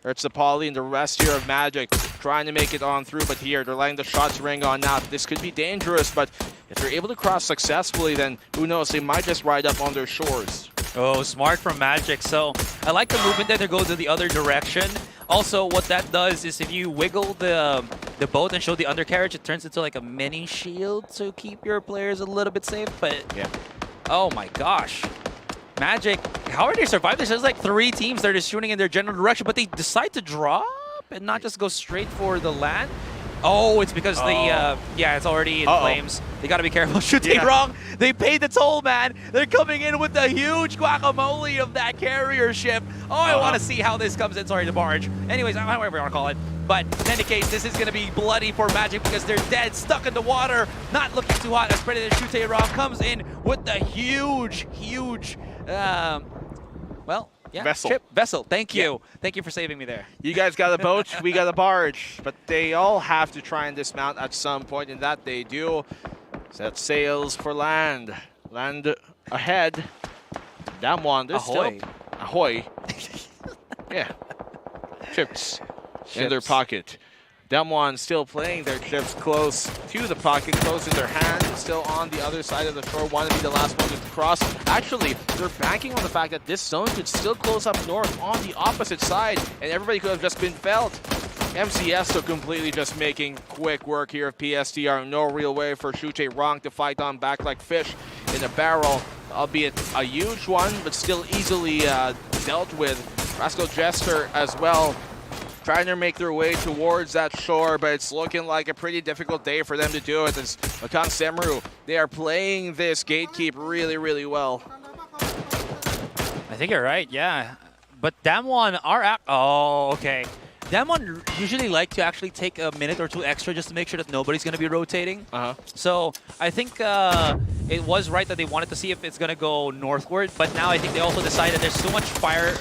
It's the Poly and the rest here of Magic trying to make it on through, but here they're letting the shots ring on now. This could be dangerous, but if they're able to cross successfully, then who knows, they might just ride up on their shores. Oh, smart from Magic. So I like the movement that they go to the other direction. Also, what that does is if you wiggle the boat and show the undercarriage, it turns into like a mini shield to keep your players a little bit safe. But yeah, oh my gosh. Magic, how are they surviving this? There's like 3 teams that are just shooting in their general direction, but they decide to drop and not just go straight for the land. Oh, it's because the, it's already in flames. They gotta be careful. Shooting wrong. They paid the toll, man. They're coming in with the huge guacamole of that carrier ship. Oh, I want to see how this comes in. Sorry, the barge. Anyways, whatever you want to call it. But in any case, this is going to be bloody for Magic because they're dead, stuck in the water, not looking too hot as Predator Shute Rock comes in with the huge, vessel. Thank you. Yeah. Thank you for saving me there. You guys got a boat, we got a barge, but they all have to try and dismount at some point, and that they do. Set sails for land. Land ahead. Down one. There's Ahoy. still ahoy. Yeah. Chips in their pocket. Damwon still playing their chips close to the pocket, close to their hand, still on the other side of the shore, want to be the last one to cross. Actually, they're banking on the fact that this zone could still close up north on the opposite side, and everybody could have just been felled. MCS so completely just making quick work here of PSTR. No real way for Shute Rong to fight on back like fish. in a barrel, albeit a huge one, but still easily dealt with. Rascal Jester as well, trying to make their way towards that shore, but it's looking like a pretty difficult day for them to do it. As Makan Semaru, they are playing this gatekeep really, really well. I think you're right, yeah. But Damwon are... Oh, okay. Damwon usually like to actually take a minute or two extra just to make sure that nobody's going to be rotating. So I think it was right that they wanted to see if it's going to go northward, but now I think they also decided there's so much fire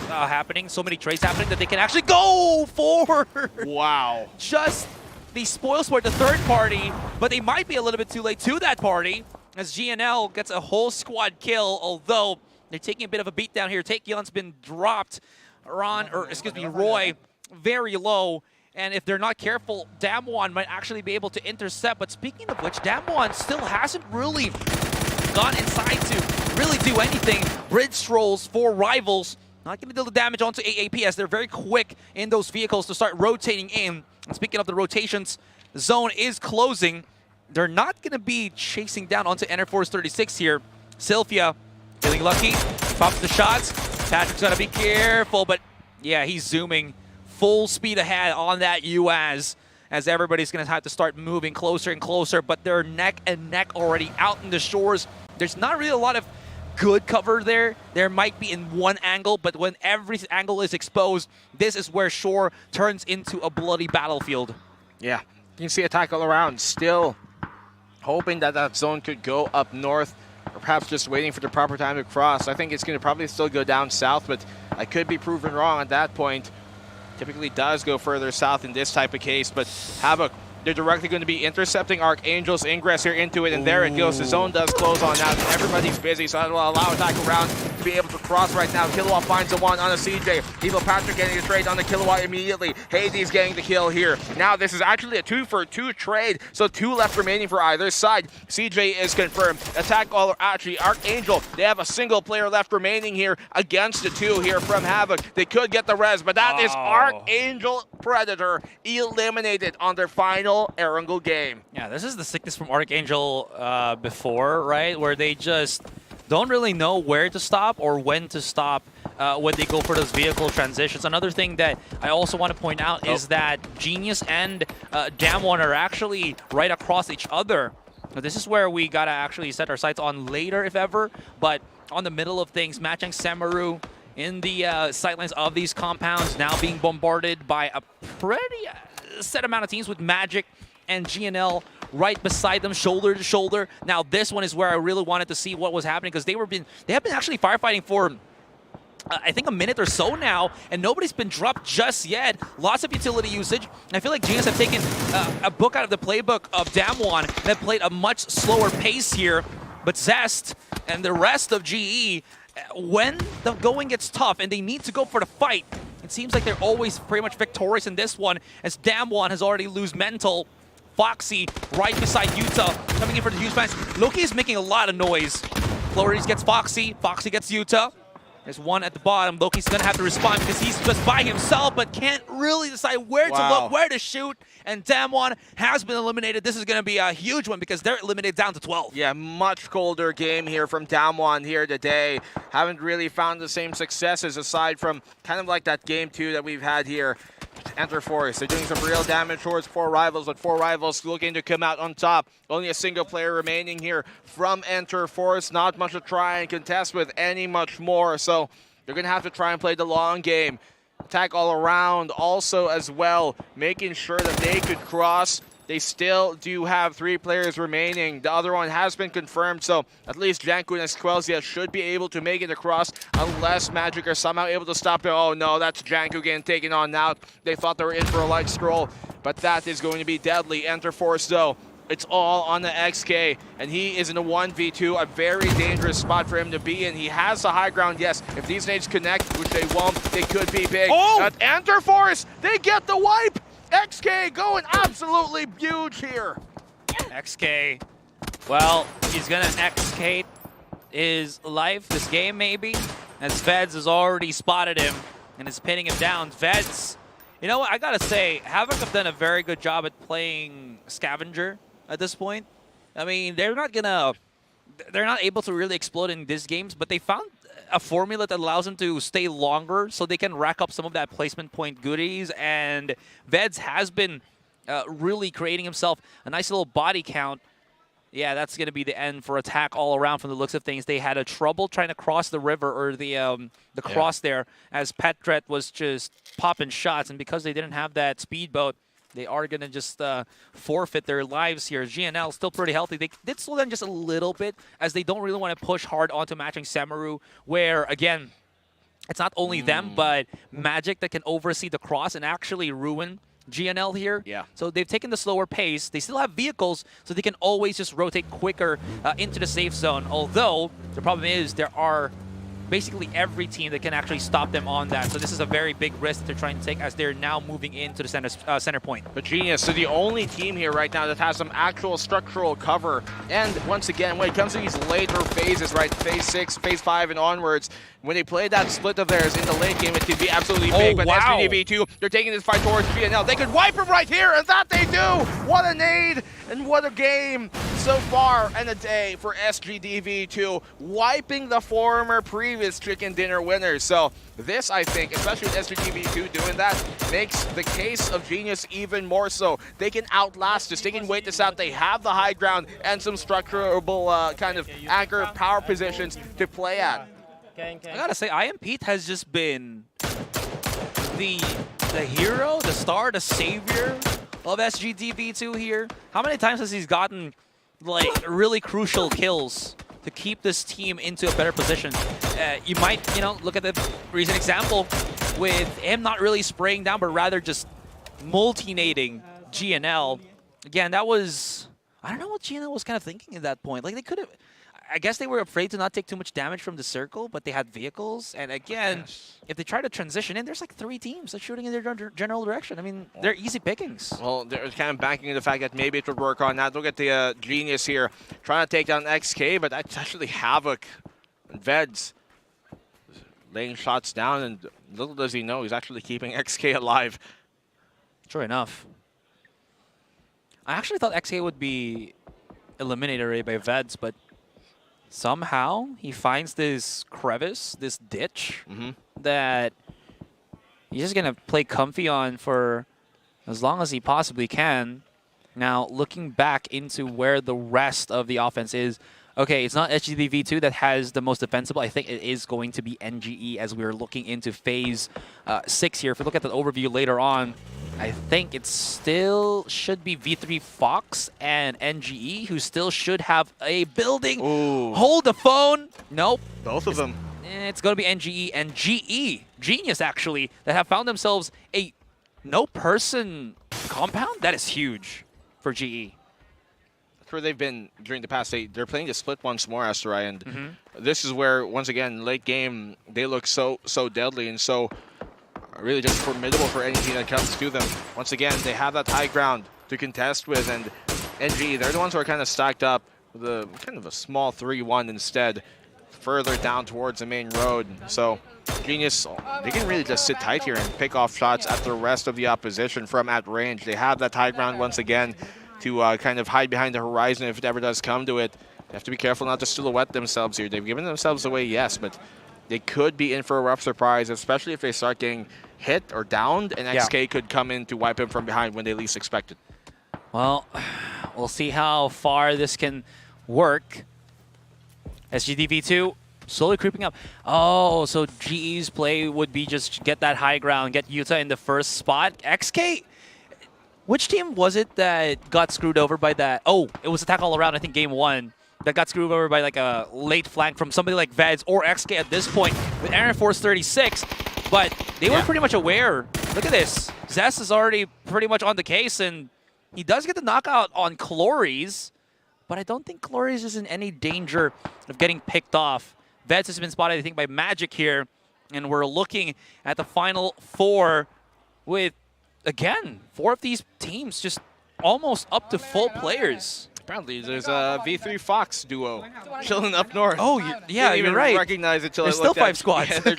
happening, so many trades happening that they can actually go forward. Wow. Just the spoil sport, the third party, but they might be a little bit too late to that party as GNL gets a whole squad kill, although they're taking a bit of a beat down here. Taekyeon's been dropped. Roy, very low. And if they're not careful, Damwon might actually be able to intercept. But speaking of which, Damwon still hasn't really gone inside to really do anything. Bridge strolls for rivals. Not going to deal the damage onto AAP as they're very quick in those vehicles to start rotating in. And speaking of the rotations, the zone is closing. They're not going to be chasing down onto Enter Force 36 here. Sylphia feeling lucky. Pops the shots. Patrick's got to be careful, but yeah, he's zooming full speed ahead on that UAZ as everybody's going to have to start moving closer and closer, but they're neck and neck already out in the shores. There's not really a lot of good cover there. There might be in one angle, but when every angle is exposed, this is where shore turns into a bloody battlefield. Yeah, you can see attack all around. Still hoping that that zone could go up north, or perhaps just waiting for the proper time to cross. I think it's going to probably still go down south, but I could be proven wrong at that point. Typically does go further south in this type of case, but Havoc, they're directly going to be intercepting Archangel's ingress here into it, and there it goes. The zone does close on that. Everybody's busy, so that will allow attack around to be able to cross right now. Kilowatt finds the one on a CJ. Evil Patrick getting a trade on the Kilowatt immediately. Hades getting the kill here. Now this is actually a 2-for-2 trade, so 2 left remaining for either side. CJ is confirmed. Attack all actually Archangel. They have a single player left remaining here against the 2 here from Havoc. They could get the res, but that is Archangel Predator eliminated on their final Erangel game. Yeah, this is the sickness from Archangel before, right? Where they just don't really know where to stop or when to stop when they go for those vehicle transitions. Another thing that I also want to point out is that Genius and Damwon are actually right across each other. Now, this is where we gotta actually set our sights on later, if ever. But on the middle of things, matching Semaru in the sightlines of these compounds, now being bombarded by a pretty set amount of teams with Magic and GNL right beside them, shoulder to shoulder. Now this one is where I really wanted to see what was happening, because they have been actually firefighting for I think a minute or so now, and nobody's been dropped just yet. Lots of utility usage. I feel like Genius have taken a book out of the playbook of Damwon and have played a much slower pace here. But Zest and the rest of GE, when the going gets tough and they need to go for the fight, it seems like they're always pretty much victorious in this one, as Damwon has already lose mental. Foxy right beside Yuta, coming in for the huge fans. Loki is making a lot of noise. Flores gets Foxy, Foxy gets Yuta. There's one at the bottom. Loki's gonna have to respond because he's just by himself, but can't really decide where to look, where to shoot. And Damwon has been eliminated. This is gonna be a huge one because they're eliminated down to 12. Yeah, much colder game here from Damwon here today. Haven't really found the same successes aside from kind of like that game 2 that we've had here. Enter Force, they're doing some real damage towards 4 rivals, but 4 rivals looking to come out on top. Only a single player remaining here from Enter Force. Not much to try and contest with any much more, so they're going to have to try and play the long game. Attack all around also as well, making sure that they could cross. They still do have 3 players remaining. The other one has been confirmed, so at least Janku and Esquelsia should be able to make it across unless Magic are somehow able to stop it. Oh no, that's Janku getting taken on now. They thought they were in for a light scroll, but that is going to be deadly. Enter Force though, it's all on the XK, and he is in a 1v2, a very dangerous spot for him to be in. He has the high ground, yes. If these nades connect, which they won't, they could be big. At Enter Force, they get the wipe! XK going absolutely huge here. XK, well, he's gonna XK his life, this game maybe, as Feds has already spotted him and is pinning him down. Feds, you know what, I gotta say, Havoc have done a very good job at playing Scavenger at this point. I mean, they're not gonna they're not able to really explode in these games, but they found a formula that allows them to stay longer so they can rack up some of that placement point goodies. And Veds has been really creating himself a nice little body count. Yeah, that's going to be the end for attack all around from the looks of things. They had a trouble trying to cross the river or the cross there as Petret was just popping shots. And because they didn't have that speedboat, they are going to just forfeit their lives here. GNL still pretty healthy. They did slow down just a little bit as they don't really want to push hard onto matching Semaru, where, again, it's not only them, but Magic that can oversee the cross and actually ruin GNL here. Yeah. So they've taken the slower pace. They still have vehicles, so they can always just rotate quicker into the safe zone. Although, the problem is there are basically every team that can actually stop them on that. So this is a very big risk that they're trying to take as they're now moving into the center point. But Genius, so the only team here right now that has some actual structural cover. And once again, when it comes to these later phases, right, phase 6, phase 5 and onwards, when they play that split of theirs in the late game, it could be absolutely big. But wow. SGDV2, they're taking this fight towards GNL. They could wipe him right here, and that they do! What a nade, and what a game so far, and a day for SGDV2, wiping the former previous chicken dinner winners. So this, I think, especially with SGDV2 doing that, makes the case of Genius even more so. They can outlast this, they can wait this out. They have the high ground and some structurable kind of anchor power positions to play at. I gotta say, I Am Pete has just been the hero, the star, the savior of SGDV2 here. How many times has he gotten like really crucial kills to keep this team into a better position? You might, look at the recent example with him not really spraying down, but rather just multi-nading GNL. Again, that was, I don't know what GNL was kind of thinking at that point. Like they could have, I guess they were afraid to not take too much damage from the circle, but they had vehicles. And again, if they try to transition in, there's like 3 teams that's shooting in their general direction. I mean, they're easy pickings. Well, they're kind of banking on the fact that maybe it would work on that. Look at the Genius here, trying to take down XK, but that's actually Havoc and Veds laying shots down, and little does he know, he's actually keeping XK alive. Sure enough. I actually thought XK would be eliminated already by Veds, but somehow he finds this crevice, this ditch, that he's just going to play comfy on for as long as he possibly can. Now, looking back into where the rest of the offense is, okay, it's not SGDV2 that has the most defensible. I think it is going to be NGE as we're looking into phase 6 here. If we look at the overview later on, I think it still should be V3 Fox and NGE, who still should have a building. Ooh. Hold the phone. Nope. Both of them. It's going to be NGE and GE, Genius actually, that have found themselves a no-person compound. That is huge for GE. That's where they've been during the past 8. They're playing to split once more, Asterai, and this is where, once again, late game, they look so deadly and so really just formidable for anything that comes to them. Once again, they have that high ground to contest with, and NG, they're the ones who are kind of stacked up with a kind of a small 3-1 instead, further down towards the main road. So Genius, they can really just sit tight here and pick off shots at the rest of the opposition from at range. They have that high ground once again to kind of hide behind the horizon if it ever does come to it. They have to be careful not to silhouette themselves here. They've given themselves away, yes, but they could be in for a rough surprise, especially if they start getting hit or downed, and XK could come in to wipe him from behind when they least expect it. Well, we'll see how far this can work. SGDV2 slowly creeping up. Oh, so GE's play would be just get that high ground, get Utah in the first spot. XK, which team was it that got screwed over by that? Oh, it was Attack All Around, I think game 1. That got screwed over by like a late flank from somebody like Veds or XK at this point with Aaron Force 36. But they were pretty much aware. Look at this. Zest is already pretty much on the case, and he does get the knockout on Clories, but I don't think Clories is in any danger of getting picked off. Veds has been spotted, I think, by Magic here, and we're looking at the final 4 with, again, 4 of these teams just almost up to full players. Apparently, there's a V3 Fox duo chilling up north. Oh, yeah, you're right. Recognize it till There's I still looked 5 at, squads. Yeah, they're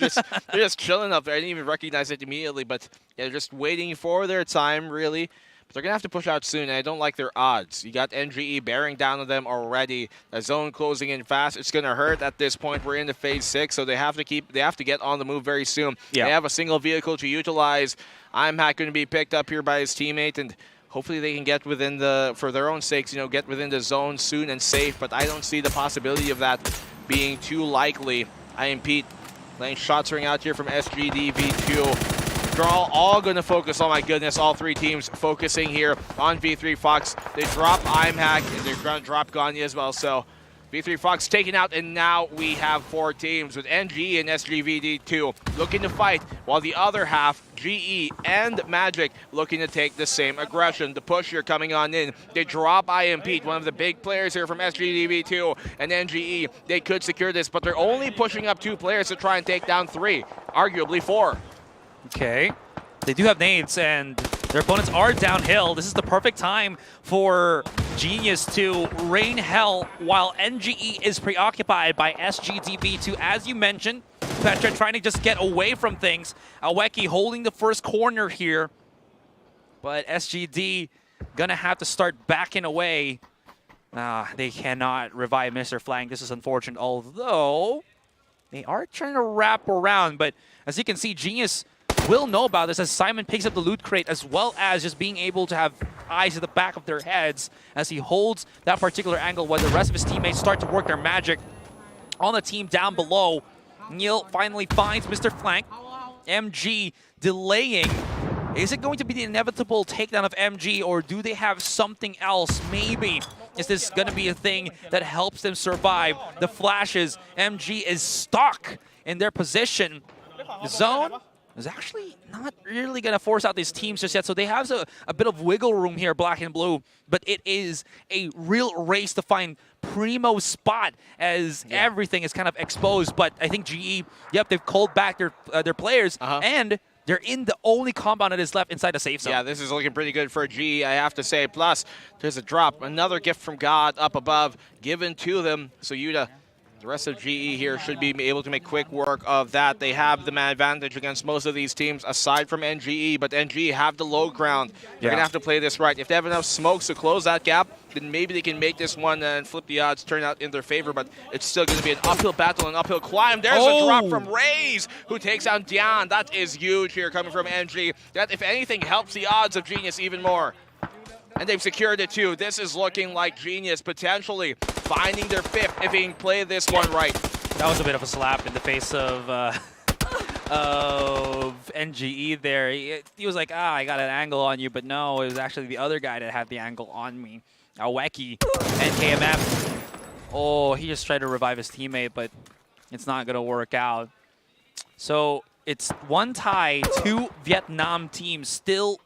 just chilling up there. I didn't even recognize it immediately, but yeah, they're just waiting for their time, really. But they're going to have to push out soon, and I don't like their odds. You got NGE bearing down on them already. The zone closing in fast. It's going to hurt at this point. We're into phase 6, so they have to get on the move very soon. Yeah. They have a single vehicle to utilize. I'm not going to be picked up here by his teammate, and hopefully they can get within for their own sakes, get within the zone soon and safe, but I don't see the possibility of that being too likely. I am Pete, laying shots ring out here from SGD V2. They're all going to focus, oh my goodness, all three teams focusing here on V3 Fox. They drop IMHack, and they're going to drop Gagne as well, so V3 Fox taken out, and now we have 4 teams with NGE and SGVD2 looking to fight, while the other half, GE and Magic, looking to take the same aggression. The push here coming on in. They drop IMP, one of the big players here from SGDV2 and NGE. They could secure this, but they're only pushing up 2 players to try and take down 3, arguably 4. Okay. They do have nades, and their opponents are downhill. This is the perfect time for Genius to rain hell while NGE is preoccupied by SGDB2. As you mentioned, Petra trying to just get away from things. Aweki holding the first corner here, but SGD gonna have to start backing away. They cannot revive Mr. Flang. This is unfortunate, although they are trying to wrap around. But as you can see, Genius will know about this as Simon picks up the loot crate, as well as just being able to have eyes at the back of their heads as he holds that particular angle while the rest of his teammates start to work their magic on the team down below. Neil finally finds Mr. Flank. MG delaying. Is it going to be the inevitable takedown of MG, or do they have something else? Maybe. Is this going to be a thing that helps them survive? The flashes. MG is stuck in their position. The zone is actually not really going to force out these teams just yet, so they have a bit of wiggle room here, black and blue, but it is a real race to find primo spot as everything is kind of exposed. But I think GE, they've called back their players, and they're in the only compound that is left inside the safe zone. Yeah, this is looking pretty good for GE, I have to say. Plus, there's a drop, another gift from God up above, given to them, so Yuta, the rest of GE here should be able to make quick work of that. They have the man advantage against most of these teams, aside from NGE, but NGE have the low ground. They're going to have to play this right. If they have enough smokes to close that gap, then maybe they can make this one and flip the odds, turn out in their favor, but it's still going to be an uphill battle, an uphill climb. There's a drop from Raze, who takes out Dian. That is huge here coming from NG. That, if anything, helps the odds of Genius even more. And they've secured it too. This is looking like Genius potentially finding their 5th if they can play this one right. That was a bit of a slap in the face of NGE there. He was like, I got an angle on you, but no, it was actually the other guy that had the angle on me. Aweki and KMF. Oh, he just tried to revive his teammate, but it's not going to work out. So it's 1 tie, 2 Vietnam teams still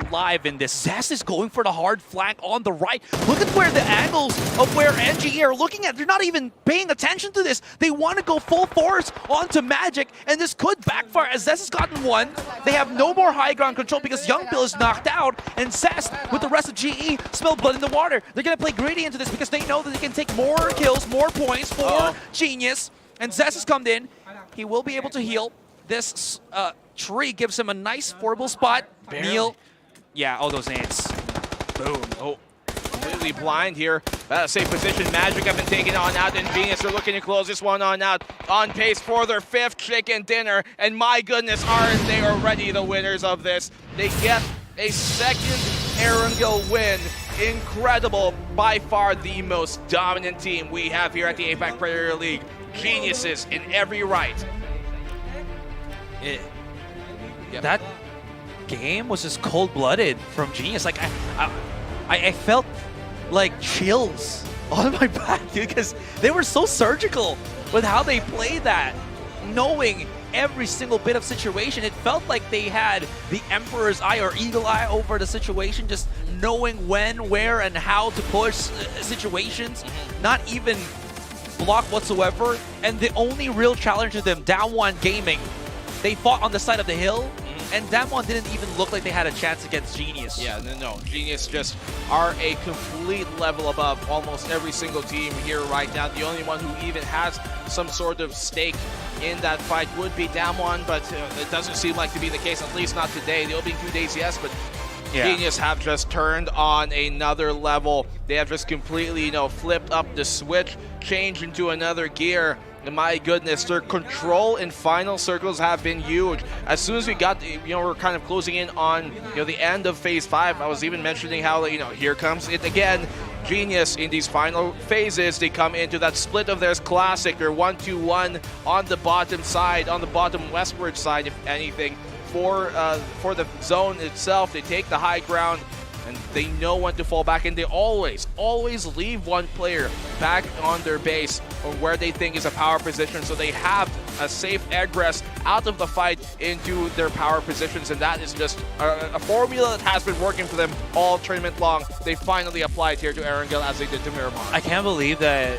alive in this. Zest is going for the hard flank on the right. Look at where the angles of where NGE are looking at. They're not even paying attention to this. They want to go full force onto Magic, and this could backfire as Zest has gotten 1. They have no more high ground control because Young Bill is knocked out, and Zest, with the rest of GE, smell blood in the water. They're going to play greedy into this because they know that they can take more kills, more points for Genius. And Zest has come in. He will be able to heal. This tree gives him a nice affordable spot. Neil. Yeah, all those nades. Boom. Oh, completely blind here. Safe position. Magic have been taken on out, and Genius are looking to close this one on out. On pace for their 5th chicken dinner, and my goodness, aren't they already the winners of this? They get a 2nd Erangel win. Incredible. By far the most dominant team we have here at the APAC Premier League. Geniuses in every right. That game was just cold-blooded from Genius. Like I felt like chills on my back, dude, because they were so surgical with how they played that, knowing every single bit of situation. It felt like they had the Emperor's eye or eagle eye over the situation, just knowing when, where, and how to push situations, not even block whatsoever. And the only real challenge to them, down 1 gaming, they fought on the side of the hill, and Damwon didn't even look like they had a chance against Genius. Yeah, no. Genius just are a complete level above almost every single team here right now. The only one who even has some sort of stake in that fight would be Damwon, but it doesn't seem like to be the case, at least not today. The opening 2 days, yes, but Yeah. Genius have just turned on another level. They have just completely, flipped up the switch, changed into another gear. And my goodness, their control in final circles have been huge. As soon as we got, we're kind of closing in on, the end of phase 5. I was even mentioning how, here comes it again. Genius in these final phases, they come into that split of theirs classic. They're 1-2-1 on the bottom side, on the bottom westward side, if anything. For the zone itself, they take the high ground, and they know when to fall back, and they always leave one player back on their base or where they think is a power position, so they have a safe egress out of the fight into their power positions, and that is just a formula that has been working for them all tournament long. They finally applied here to Erangel as they did to Miramar. I can't believe that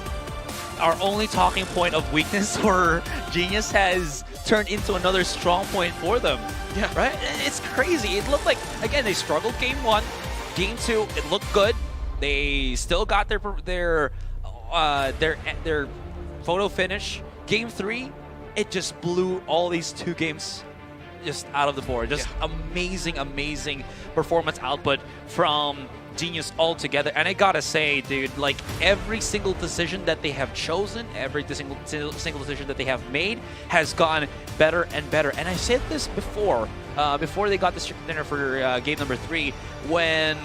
our only talking point of weakness for Genius has turned into another strong point for them. Yeah. Right? It's crazy. It looked like, again, they struggled game 1. Game 2, it looked good. They still got their photo finish. Game 3, it just blew all these 2 games just out of the board. Just amazing performance output from Genius altogether. And I gotta say, dude, like every single decision that they have chosen, every single decision that they have made has gone better and better. And I said this before they got this chicken dinner for game number 3, when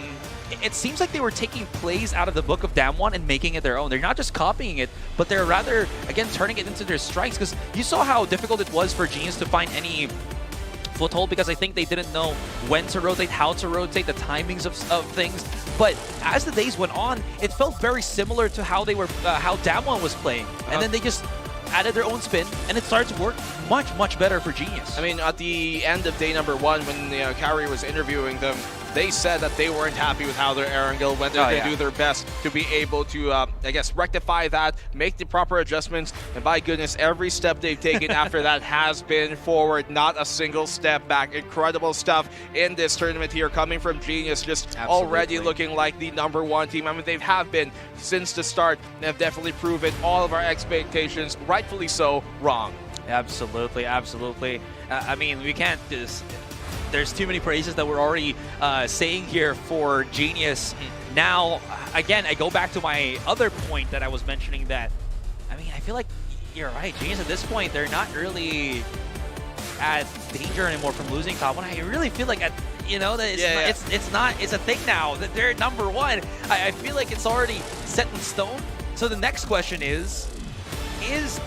it seems like they were taking plays out of the book of Damwon and making it their own. They're not just copying it, but they're rather, again, turning it into their strikes, because you saw how difficult it was for Genius to find any foothold, because I think they didn't know when to rotate, how to rotate, the timings of things. But as the days went on, it felt very similar to how how Damwon was playing. And then they just added their own spin, and it started to work much better for Genius. I mean, at the end of day number 1, when Carrie was interviewing them, they said that they weren't happy with how their Erangel went. They're going to do their best to be able to, I guess, rectify that, make the proper adjustments. And by goodness, every step they've taken after that has been forward, not a single step back. Incredible stuff in this tournament here, coming from Genius, just already looking like the #1 team. I mean, they have been since the start, and have definitely proven all of our expectations, rightfully so, wrong. Absolutely. I mean, we can't just... There's too many praises that we're already saying here for Genius. Now, again, I go back to my other point that I was mentioning, that, I mean, I feel like you're right. Genius at this point, they're not really at danger anymore from losing top 1. I really feel like, that it's a thing now that they're #1. I feel like it's already set in stone. So the next question is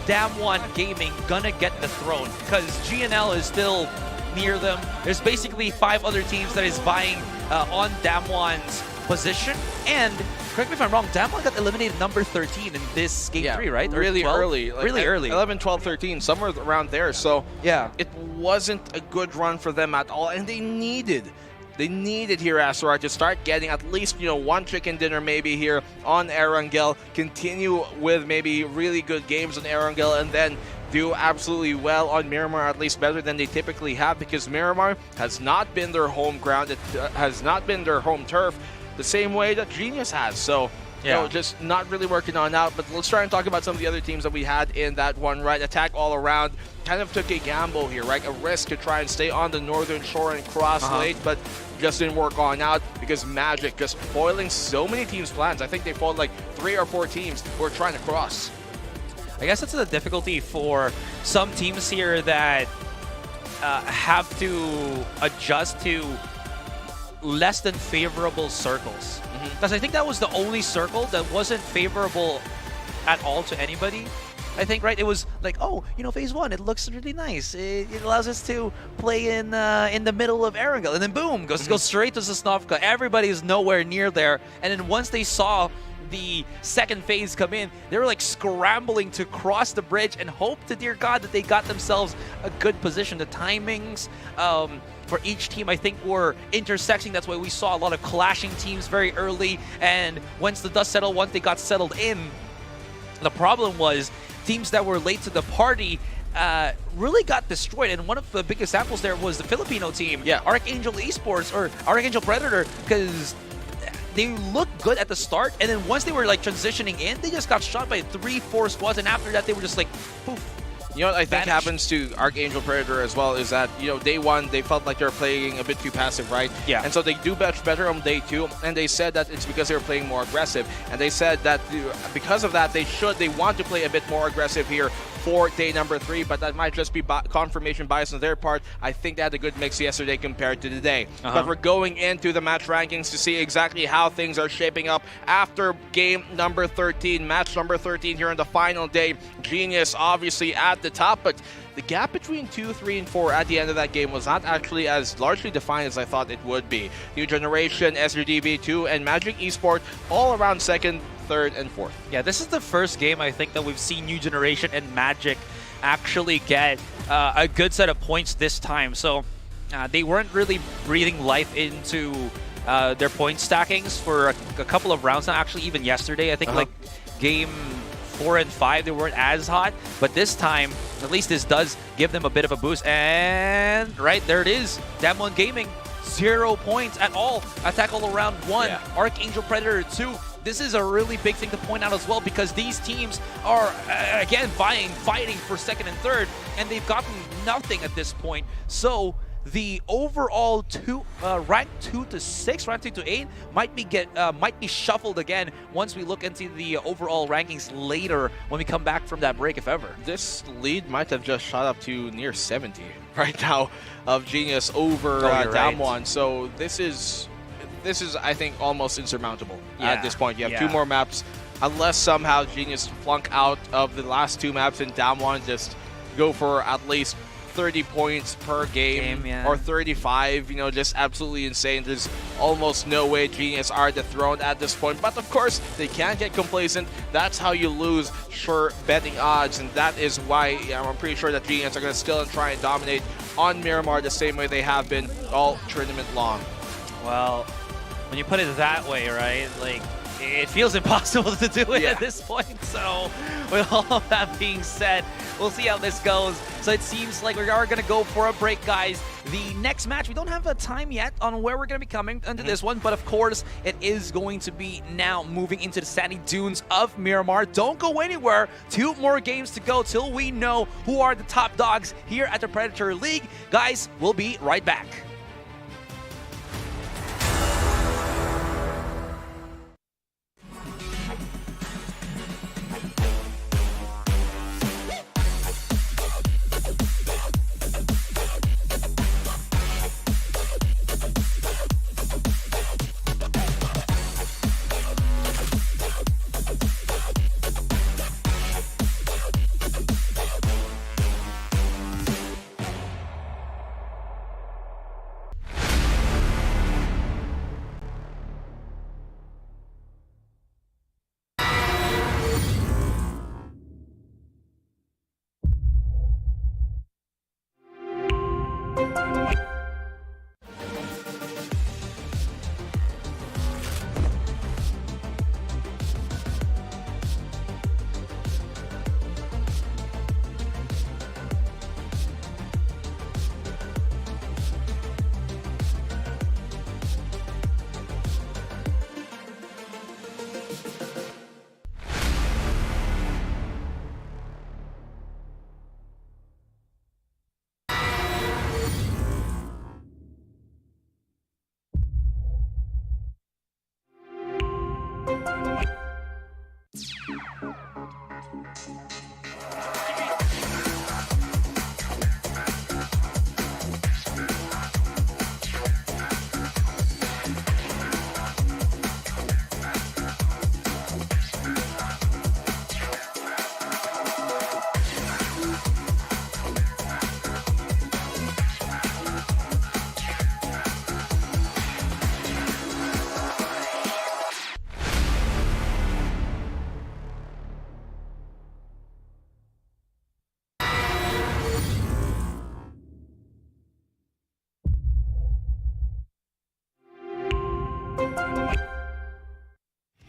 Damwon Gaming gonna get the throne? Because GNL is still near them. There's basically 5 other teams that is vying on Damwon's position. And correct me if I'm wrong, Damwon got eliminated number 13 in this game 3, right? Or Really 12? early. Really early. 11, 12, 13, somewhere around there. So yeah, it wasn't a good run for them at all, and they needed here, Asteroid, to start getting at least, one chicken dinner maybe here on Erangel, continue with maybe really good games on Erangel, and then do absolutely well on Miramar, at least better than they typically have, because Miramar has not been their home ground. It has not been their home turf the same way that Genius has. So, just not really working on out. But let's try and talk about some of the other teams that we had in that one, right? Attack All Around kind of took a gamble here, right? A risk to try and stay on the northern shore and cross late, but just didn't work on out because Magic just foiling so many teams' plans. I think they foiled like 3 or 4 teams who were trying to cross. I guess that's the difficulty for some teams here that have to adjust to less than favorable circles. Because I think that was the only circle that wasn't favorable at all to anybody. I think, right? It was like, oh, phase 1, it looks really nice. It allows us to play in the middle of Erangel, and then boom, goes straight to Sosnovka. Everybody is nowhere near there. And then once they saw the second phase come in, they were like scrambling to cross the bridge and hope to dear God that they got themselves a good position. The timings for each team, I think, were intersecting. That's why we saw a lot of clashing teams very early. And once the dust settled, once they got settled in, the problem was teams that were late to the party really got destroyed. And one of the big examples there was the Filipino team, Archangel Esports, or Archangel Predator, because they looked good at the start, and then once they were like transitioning in, they just got shot by 3-4 squads, and after that they were just like poof, You know what I think vanished. happens to Archangel Predator as well is that, day one, they felt like they were playing a bit too passive, right? Yeah. And so they do much better on day two, and they said that it's because they were playing more aggressive. And they said that because of that, they want to play a bit more aggressive here for day number 3, but that might just be confirmation bias on their part. I think they had a good mix yesterday compared to today. But we're going into the match rankings to see exactly how things are shaping up after game number 13. Match number 13 here on the final day. Genius obviously at the top, but the gap between 2, 3, and 4 at the end of that game was not actually as largely defined as I thought it would be. New Generation, SRDB2, and Magic Esport all around second, third, and fourth. Yeah, this is the first game I think that we've seen New Generation and Magic actually get a good set of points this time. So they weren't really breathing life into their point stackings for a couple of rounds now. Actually, even yesterday, I think like game 4 and 5, they weren't as hot. But this time, at least this does give them a bit of a boost. And right there it is, Damwon Gaming, 0 points at all. Attack all around 1, Yeah. Archangel Predator 2. This is a really big thing to point out as well, because these teams are, again, fighting for second and third, and they've gotten nothing at this point. So the overall rank 2 to 6, rank 2 to 8 might be shuffled again once we look into the overall rankings later when we come back from that break, if ever. This lead might have just shot up to near 70 right now of Genius over you're right. Damwon. So this is, I think, almost insurmountable Yeah. at this point. You have Yeah. 2 more maps. Unless somehow Genius flunk out of the last 2 maps and Damwon just go for at least 30 points per game, yeah. or 35, just absolutely insane. There's almost no way Genius are dethroned at this point. But of course, they can't get complacent. That's how you lose sure betting odds, and that is why I'm pretty sure that Genius are going to still try and dominate on Miramar the same way they have been all tournament long. Well, when you put it that way, right, like, it feels impossible to do it Yeah. at this point. So with all of that being said, we'll see how this goes. So it seems like we are going to go for a break, guys. The next match, we don't have a time yet on where we're going to be coming into this one, but of course, it is going to be now moving into the sandy dunes of Miramar. Don't go anywhere. 2 more games to go till we know who are the top dogs here at the Predator League. Guys, we'll be right back.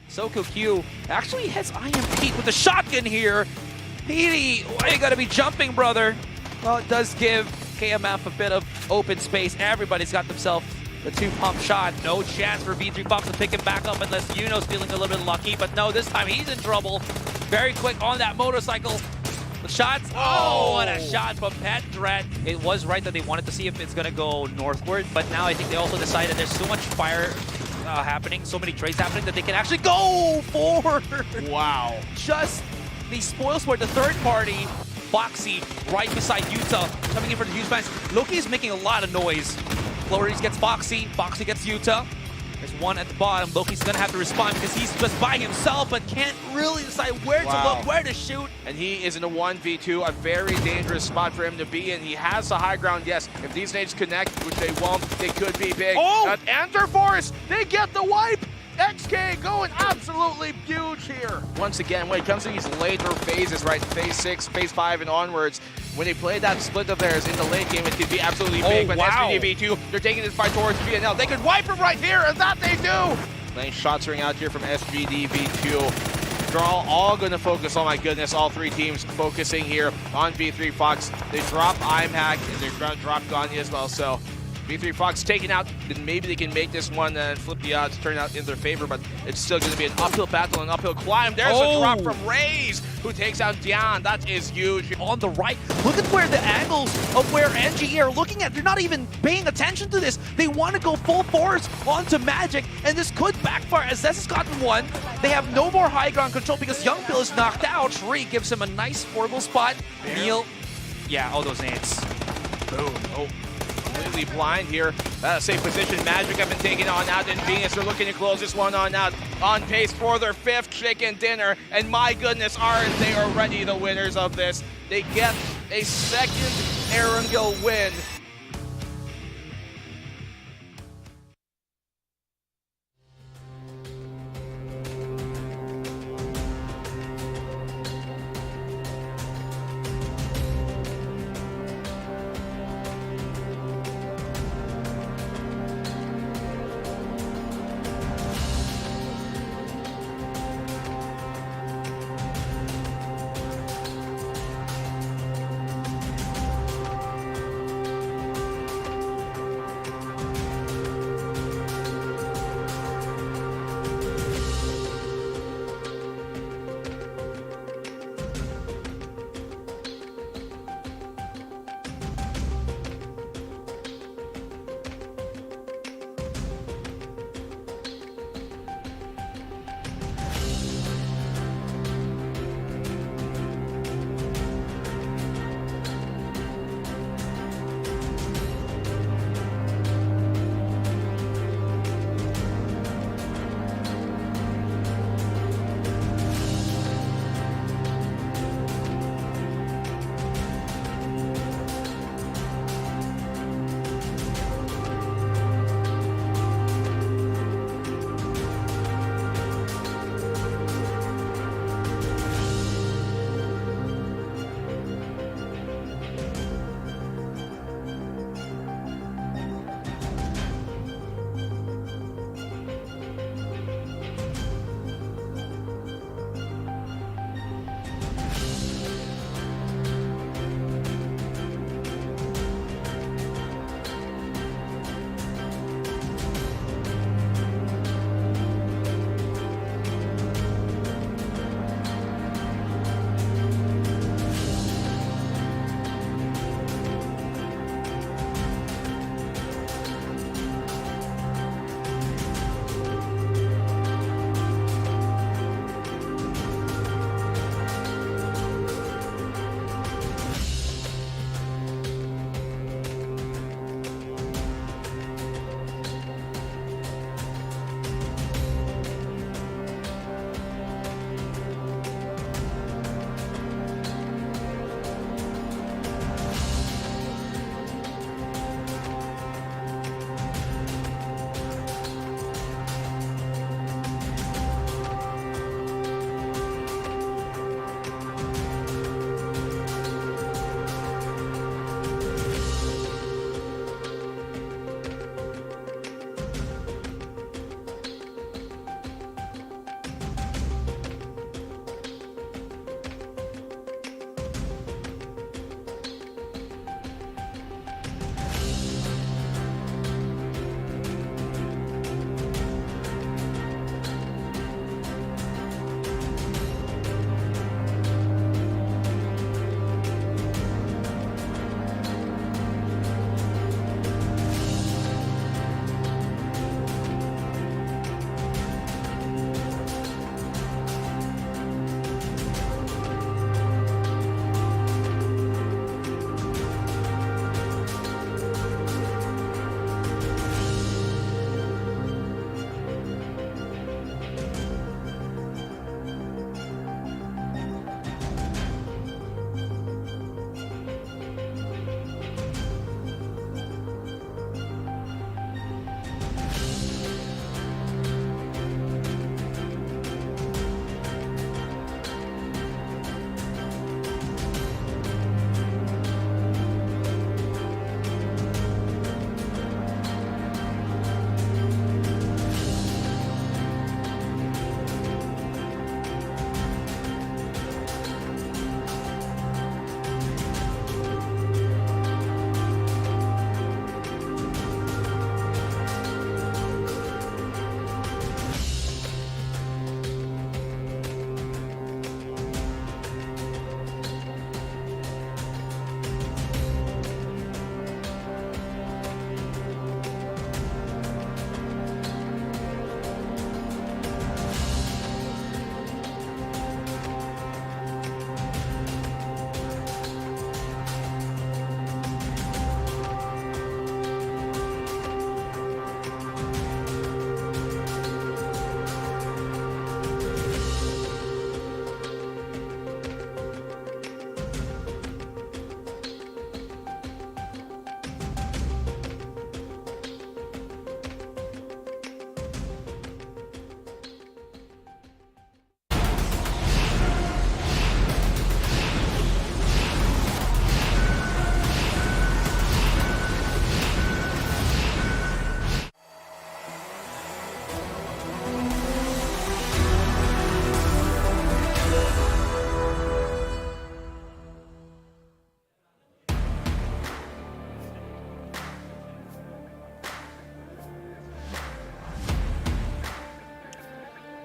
Soko Q actually has I Am Pete with the shotgun here. Petey, why you gotta be jumping, brother? Well, it does give KMF a bit of open space. Everybody's got themselves the 2-pump shot. No chance for V3 Fox to pick him back up unless Yuno's feeling a little bit lucky. But no, this time he's in trouble. Very quick on that motorcycle. The shots. Oh, what a shot from Pet Threat. It was right that they wanted to see if it's going to go northward, but now I think they also decided there's so much fire happening, so many trades happening that they can actually go forward. Wow. Just the spoils for the third party. Foxy right beside Yuta, coming in for the huge fans. Loki is making a lot of noise. Flores gets Foxy, Foxy gets Yuta. There's one at the bottom. Loki's gonna have to respond because he's just by himself, but can't really decide where to look, where to shoot. And he is in a 1v2, a very dangerous spot for him to be in. He has the high ground, yes. If these nades connect, which they won't, they could be big. Oh! Enter Force, they get the wipe! XK going absolutely huge here. Once again, when it comes to these later phases, right, phase 6, phase 5, and onwards, when they play that split of theirs in the late game, it could be absolutely big. But SPDV2, they're taking this fight towards VNL. They could wipe him right here, and that they do! Nice shots ring out here from SPDV2. They're all going to focus, oh my goodness, all three teams focusing here on V3 Fox. They drop IMHack, and they're going to drop Ganya as well, so V3 Fox taken out, then maybe they can make this one and flip the odds, turn out in their favor, but it's still going to be an uphill battle, an uphill climb. There's a drop from Raze, who takes out Dian. That is huge. On the right, look at where the angles of where NGE are looking at. They're not even paying attention to this. They want to go full force onto Magic, and this could backfire as Zess has gotten one. They have no more high ground control because Young Bill is knocked out. Shri gives him a nice portable spot. Neil, yeah, all those nades. Boom. Oh. Completely blind here. Safe position. Magic have been taken on out, and Venus are looking to close this one on out. On pace for their 5th chicken dinner, and my goodness, aren't they already the winners of this? They get a 2nd Erangel win.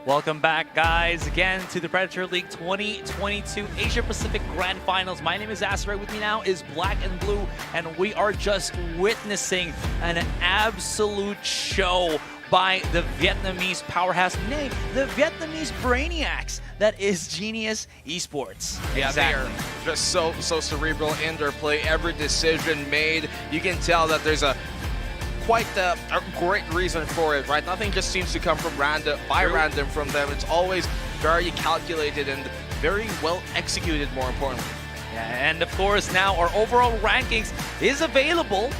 Welcome back, guys, again to the Predator League 2022 Asia Pacific Grand Finals. My name is Asray. With me now is Black and Blue, and we are just witnessing an absolute show by the Vietnamese powerhouse, nay, the Vietnamese brainiacs that is Genius Esports. Yeah, they are just so cerebral in their play. Every decision made, you can tell that there's quite a great reason for it, right? Nothing just seems to come from random from them. It's always very calculated and very well executed, more importantly. Yeah, and of course now our overall rankings is available.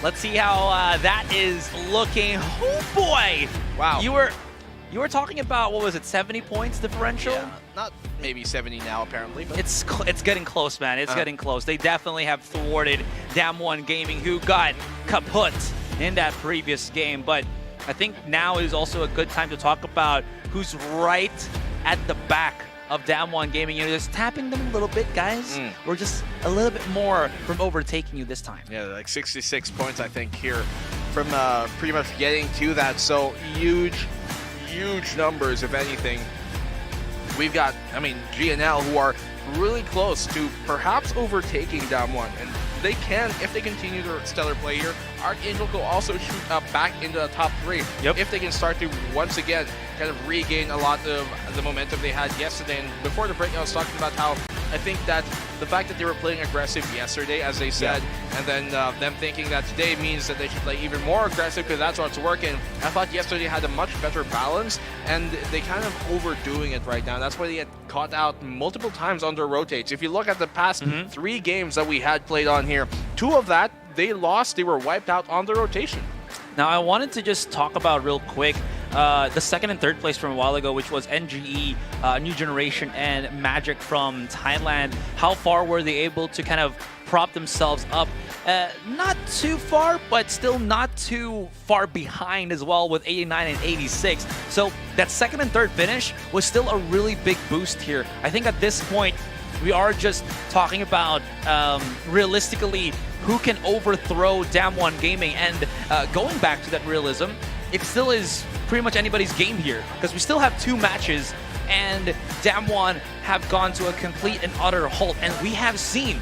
Let's see how that is looking. Oh boy! Wow. You were talking about, what was it, 70 points differential? Yeah, not maybe 70 now apparently, but It's getting close, man. It's getting close. They definitely have thwarted Damwon Gaming, who got kaput in that previous game. But I think now is also a good time to talk about who's right at the back of Damwon Gaming. You're just tapping them a little bit, guys. We're just a little bit more from overtaking you this time. yeah, like 66 points I think here from pretty much getting to that. So huge numbers, if anything. We've got, I mean, GNL, who are really close to perhaps overtaking Damwon, and they can, if they continue their stellar play here. Archangel could also shoot up back into the top 3 if they can start to once again kind of regain a lot of the momentum they had yesterday. And before the break, I was talking about how I think that the fact that they were playing aggressive yesterday, as they said, and then them thinking that today means that they should play even more aggressive because that's what's working. I thought yesterday had a much better balance, and they kind of overdoing it right now. That's why they had caught out multiple times on their rotates. If you look at the past 3 games that we had played on here, 2 of that they lost. They were wiped out on the rotation. Now, I wanted to just talk about real quick the second and third place from a while ago, which was NGE, New Generation, and Magic from Thailand. How far were they able to kind of prop themselves up? Not too far, but still not too far behind as well, with 89 and 86. So that second and third finish was still a really big boost here. I think at this point, we are just talking about realistically who can overthrow Damwon Gaming, and going back to that realism, it still is pretty much anybody's game here, because we still have 2 matches and Damwon have gone to a complete and utter halt, and we have seen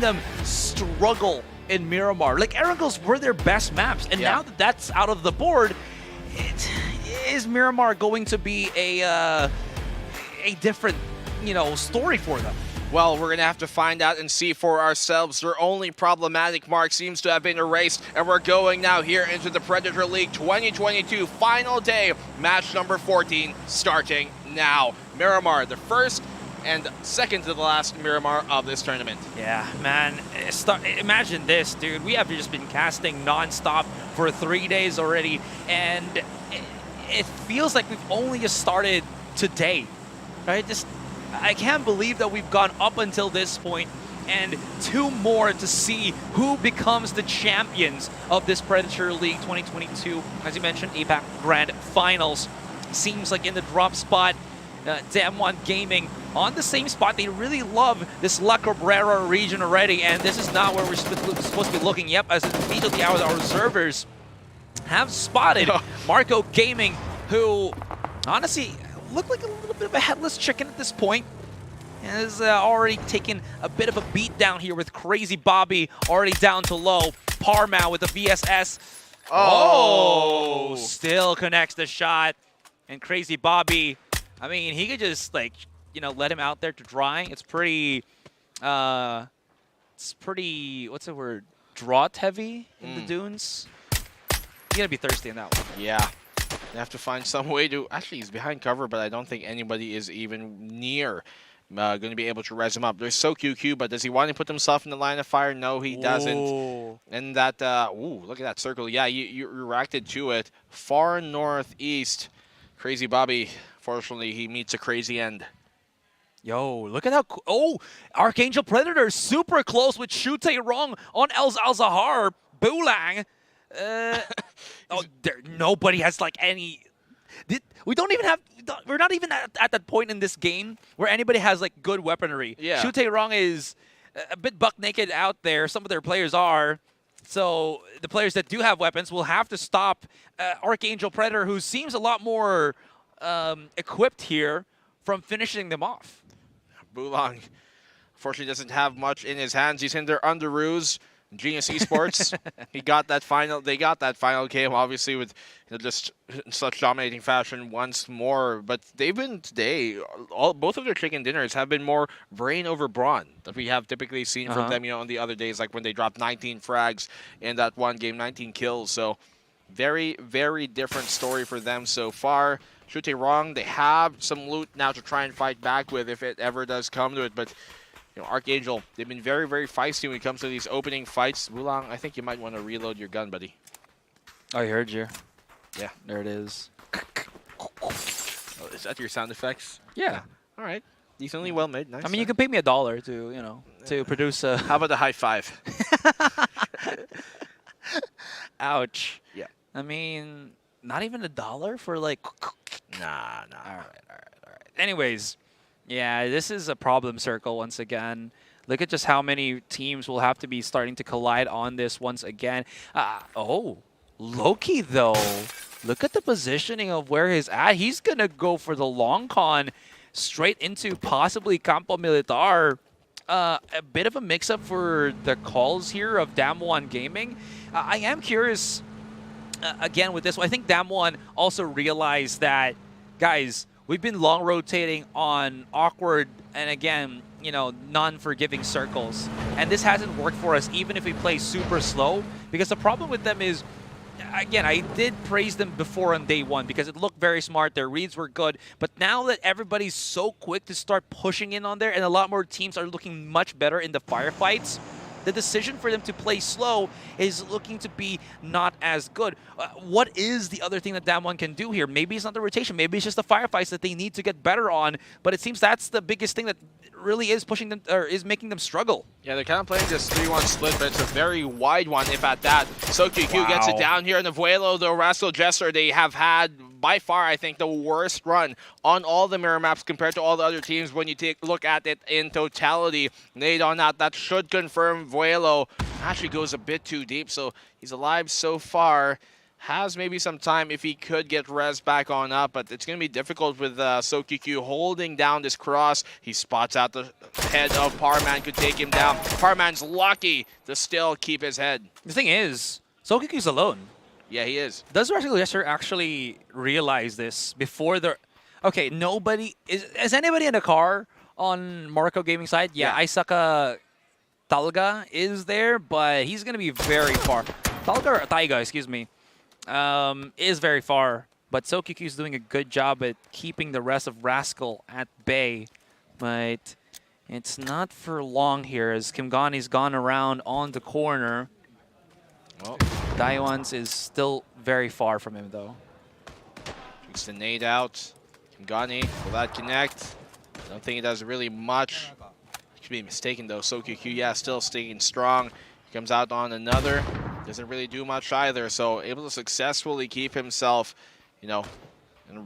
them struggle in Miramar. Like, Erangles were their best maps, and now that that's out of the board, is Miramar going to be a different, story for them? Well, we're going to have to find out and see for ourselves. Their only problematic mark seems to have been erased, and we're going now here into the Predator League 2022 final day, match number 14, starting now. Miramar, the first and second to the last Miramar of this tournament. Yeah, man. Imagine this, dude. We have just been casting non-stop for 3 days already, and it feels like we've only just started today, right? I can't believe that we've gone up until this point, and 2 more to see who becomes the champions of this Predator League 2022. As you mentioned, APAC Grand Finals. Seems like in the drop spot, Damwon Gaming on the same spot. They really love this La Cabrera region already, and this is not where we're supposed to be looking. Yep, as immediately our observers have spotted Marco Gaming, who honestly looked like a little bit of a headless chicken at this point. Has already taken a bit of a beat down here with Crazy Bobby already down to low. Parmao with the VSS. Oh, still connects the shot. And Crazy Bobby, I mean, he could just, like, let him out there to dry. It's pretty, what's the word? Drought heavy in the dunes. You gotta be thirsty in that one. Yeah. They have to find some way to... Actually, he's behind cover, but I don't think anybody is even near going to be able to res him up. There's so QQ, but does he want to put himself in the line of fire? No, he doesn't. And that... ooh, look at that circle. Yeah, you reacted to it. Far northeast. Crazy Bobby, fortunately, he meets a crazy end. Yo, look at how... Archangel Predator super close with Shute Rong on El Zahar. Bulang. Nobody has like any. We don't even have. We're not even at that point in this game where anybody has like good weaponry. Yeah. Shute Rong is a bit buck naked out there. Some of their players are. So the players that do have weapons will have to stop Archangel Predator, who seems a lot more equipped here from finishing them off. Bulang, unfortunately, doesn't have much in his hands. He's in their Underoos. Genius Esports, he got that final. They got that final game, obviously, with just in such dominating fashion once more. But they've been today. Both of their chicken dinners have been more brain over brawn that we have typically seen from them. On the other days, like when they dropped 19 frags in that one game, 19 kills. So very, very different story for them so far. Shooting wrong, they have some loot now to try and fight back with if it ever does come to it. But Archangel, they've been very, very feisty when it comes to these opening fights. Bulang, I think you might want to reload your gun, buddy. I heard you. Yeah. There it is. Oh, is that your sound effects? Yeah. All right. Decently well made. Nice. I mean, you can pay me $1 to, to produce a... How about the high five? Ouch. Yeah. I mean, not even $1 for like... Nah. All right. Anyways, yeah, this is a problem circle once again. Look at just how many teams will have to be starting to collide on this once again. Oh, Loki, though. Look at the positioning of where he's at. He's going to go for the long con straight into possibly Campo Militar. A bit of a mix-up for the calls here of Damwon Gaming. I am curious, again, with this one. I think Damwon also realized that, guys, we've been long rotating on awkward and, again, non-forgiving circles. And this hasn't worked for us, even if we play super slow. Because the problem with them is, again, I did praise them before on day one because it looked very smart. Their reads were good. But now that everybody's so quick to start pushing in on there and a lot more teams are looking much better in the firefights, the decision for them to play slow is looking to be not as good. What is the other thing that Damwon can do here? Maybe it's not the rotation. Maybe it's just the firefights that they need to get better on. But it seems that's the biggest thing that really is pushing them, or is making them struggle. Yeah, they're kind of playing this 3-1 split, but it's a very wide one, if at that. SoQQ gets it down here in the Vuelo, though. Rascal Jester, they have had, by far, I think, the worst run on all the mirror maps compared to all the other teams when you take a look at it in totality. Nade on that should confirm Vuelo actually goes a bit too deep, so he's alive so far. Has maybe some time if he could get res back on up, but it's going to be difficult with SoQQ holding down this cross. He spots out the head of Parman, could take him down. Parman's lucky to still keep his head. The thing is, SoQQ's alone. Yeah, he is. Does Rascal Jester actually realize this before the... Okay, nobody... Is anybody in the car on Marco Gaming side? Yeah, Isaka Talga is there, but he's going to be very far. Talga or Taiga, excuse me. Is very far, but SoQQ is doing a good job at keeping the rest of Rascal at bay. But it's not for long here as Kimgani's gone around on the corner. Well, Daiwan's is still very far from him, though. Takes the nade out. Kimgani, will that connect? I don't think it does really much. Could be mistaken, though. SoQQ, yeah, still staying strong. He comes out on another. Doesn't really do much either, so able to successfully keep himself, in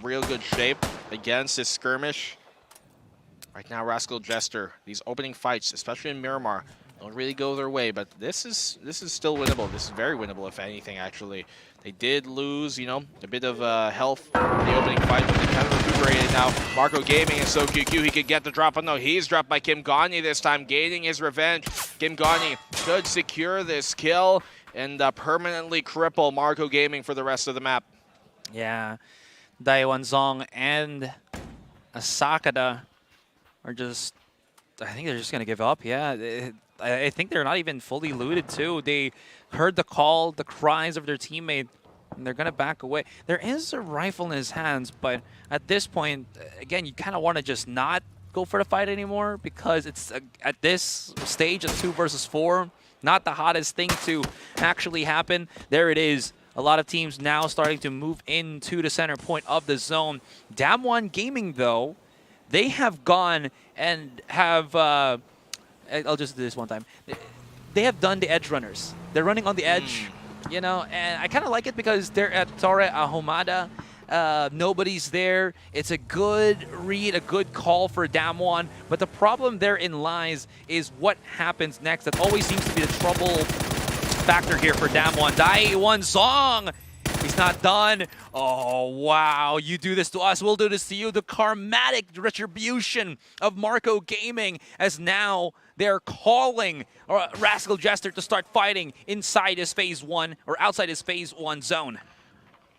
real good shape against this skirmish. Right now, Rascal Jester, these opening fights, especially in Miramar, don't really go their way, but this is still winnable. This is very winnable, if anything, actually. They did lose, a bit of health in the opening fight, but they kind of recuperated now. Marco Gaming and SoQQ, he could get the drop, but no, he's dropped by Kimgani this time, gaining his revenge. Kimgani could secure this kill and permanently cripple Marco Gaming for the rest of the map. Yeah, Daiwan Zong and Asakada are just... I think they're just going to give up, yeah. I think they're not even fully looted, too. They heard the call, the cries of their teammate, and they're going to back away. There is a rifle in his hands, but at this point, again, you kind of want to just not go for the fight anymore because it's, at this stage of 2 versus 4, not the hottest thing to actually happen. There it is. A lot of teams now starting to move into the center point of the zone. Damwon Gaming, though, they have gone and have... I'll just do this one time. They have done the edge runners. They're running on the edge, and I kind of like it because they're at Torre Ahumada. Nobody's there. It's a good read, a good call for Damwon, but the problem therein lies is what happens next. That always seems to be the trouble factor here for Damwon. Daiwan Zong He's not done. Oh, wow. You do this to us, we'll do this to you. The karmatic retribution of Marco Gaming, as now they're calling Rascal Jester to start fighting inside his phase 1 or outside his phase 1 zone.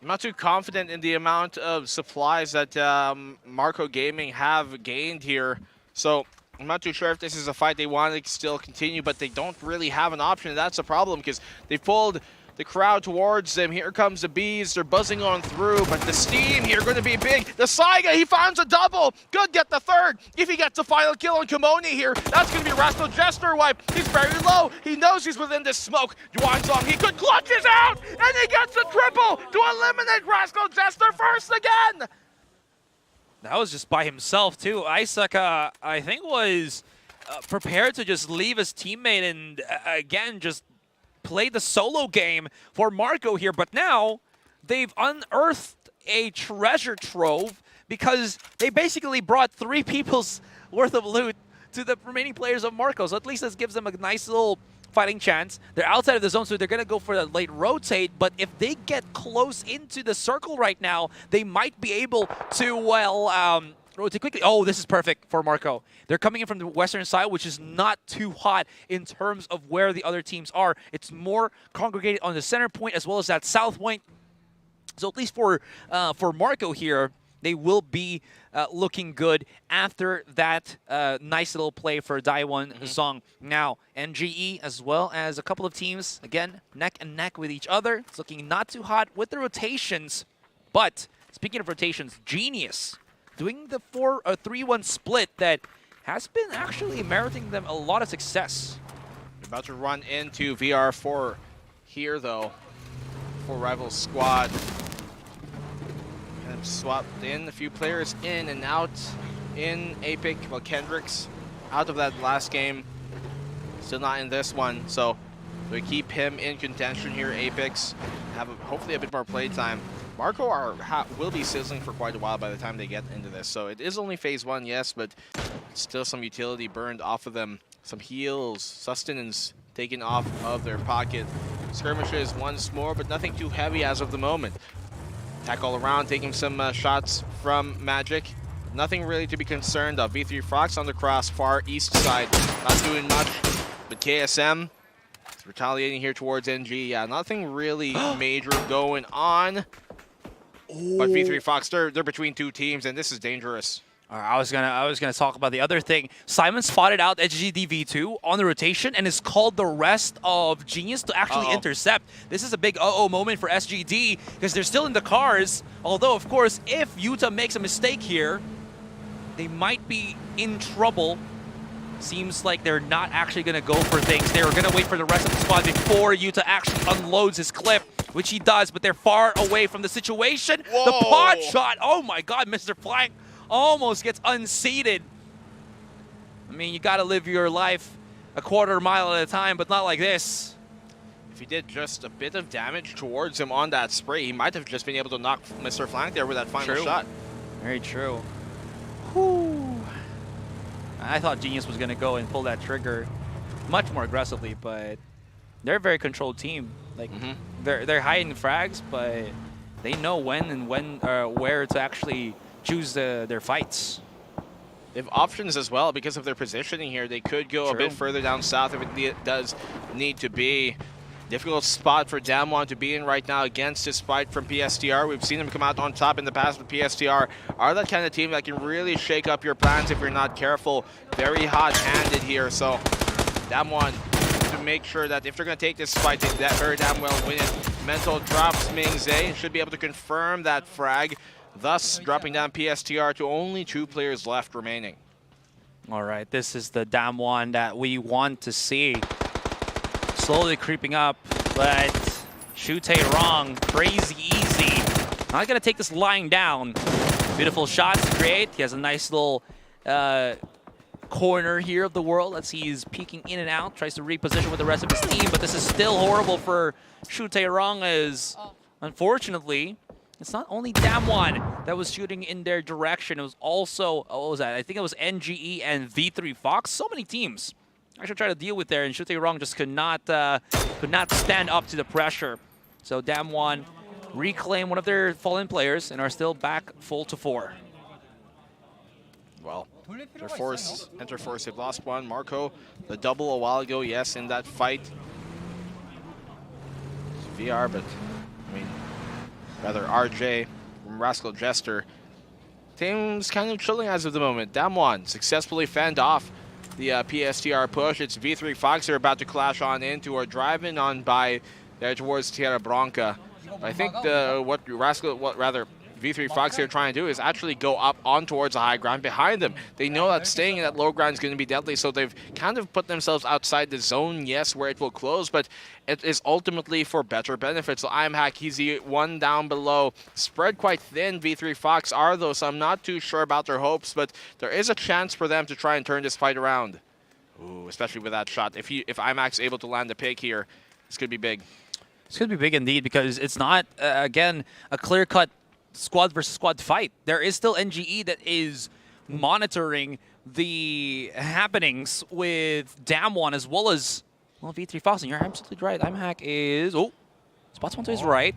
I'm not too confident in the amount of supplies that Marco Gaming have gained here. So I'm not too sure if this is a fight they want to still continue, but they don't really have an option. And that's a problem because they pulled the crowd towards them. Here comes the bees. They're buzzing on through, but the steam here going to be big. The Saiga, he finds a double. Good, get the third. If he gets the final kill on Kimoni here, that's going to be Rascal Jester wipe. He's very low. He knows he's within this smoke. Song, he could clutches out, and he gets the triple to eliminate Rascal Jester first again. That was just by himself, too. Isaac, I think, was prepared to just leave his teammate and, again, just play the solo game for Marco here. But now they've unearthed a treasure trove because they basically brought 3 people's worth of loot to the remaining players of Marco. So at least this gives them a nice little fighting chance. They're outside of the zone, so they're going to go for the late rotate. But if they get close into the circle right now, they might be able to, well, rotate quickly. Oh, this is perfect for Marco. They're coming in from the western side, which is not too hot in terms of where the other teams are. It's more congregated on the center point as well as that south point. So at least for Marco here, they will be looking good after that nice little play for Daewon Song. Now, NGE as well as a couple of teams, again, neck and neck with each other. It's looking not too hot with the rotations. But speaking of rotations, Genius doing the 3-1 split that has been actually meriting them a lot of success. They're about to run into VR4 here, though, for Rival Squad. Kind of swapped in a few players in and out in Apic. Well, Kendrick's out of that last game, still not in this one. So we keep him in contention here, Apex. Have hopefully a bit more play time. Marco will be sizzling for quite a while by the time they get into this. So it is only phase 1, yes, but still some utility burned off of them. Some heals, sustenance taken off of their pocket. Skirmishes once more, but nothing too heavy as of the moment. Attack all around, taking some shots from Magic. Nothing really to be concerned of. V3 Fox on the cross, far east side. Not doing much, but KSM is retaliating here towards NG. Yeah, nothing really major going on. But V3 Fox, they're between 2 teams, and this is dangerous. I was gonna talk about the other thing. Simon spotted out HGDV2 on the rotation and has called the rest of Genius to actually intercept. This is a big moment for SGD because they're still in the cars. Although, of course, if Utah makes a mistake here, they might be in trouble. Seems like they're not actually going to go for things. They're going to wait for the rest of the squad before Utah actually unloads his clip, which he does, but they're far away from the situation. Whoa. The pod shot, oh my god, Mr. Flank almost gets unseated. I mean, you got to live your life a quarter mile at a time, but not like this. If he did just a bit of damage towards him on that spray, he might have just been able to knock Mr. Flank there with that final shot. Very true. Whew. I thought Genius was going to go and pull that trigger much more aggressively, but they're a very controlled team. Like they're hiding frags, but they know when and where to actually choose their fights. They have options as well because of their positioning here. They could go a bit further down south if it does need to be. Difficult spot for Damwon to be in right now against his fight from PSTR. We've seen him come out on top in the past, but PSTR are that kind of team that can really shake up your plans if you're not careful. Very hot-handed here, so Damwon to make sure that if they're going to take this fight, they very damn well win it. Mental drops Mingze, should be able to confirm that frag, thus dropping down PSTR to only 2 players left remaining. All right, this is the Damwon that we want to see. Slowly creeping up, but Shute wrong, crazy easy. Not gonna take this lying down. Beautiful shots to create. He has a nice little corner here of the world. Let's see, he's peeking in and out, tries to reposition with the rest of his team, but this is still horrible for Shute Wrong as, unfortunately, it's not only Damwon that was shooting in their direction. It was also, what was that? I think it was NGE and V3 Fox. So many teams I should try to deal with there, and Shute Wrong just could not stand up to the pressure. So Damwon reclaim one of their fallen players and are still back full to 4. Well, Enter Force, they've lost one. Marco, the double a while ago, yes, in that fight. It's VR, but I mean, rather RJ from Rascal Jester. Team's kind of chilling as of the moment. Damwon successfully fended off the PSTR push. It's V3 Fox they're about to clash on into or driving on by there towards Tierra Blanca. I think what V3 Fox here trying to do is actually go up on towards the high ground behind them. They know that staying in that low ground is going to be deadly, so they've kind of put themselves outside the zone, yes, where it will close, but it is ultimately for better benefit. So ImHack, he's the one down below. Spread quite thin, V3 Fox are, though, so I'm not too sure about their hopes, but there is a chance for them to try and turn this fight around. Ooh, especially with that shot. If ImHack's able to land the pick here, this could be big. This could be big indeed because it's not, again, a clear-cut squad versus squad fight. There is still NGE that is monitoring the happenings with Damwon as well as, well, V3 Fox. And you're absolutely right. ImHack is, Spotsponto is right.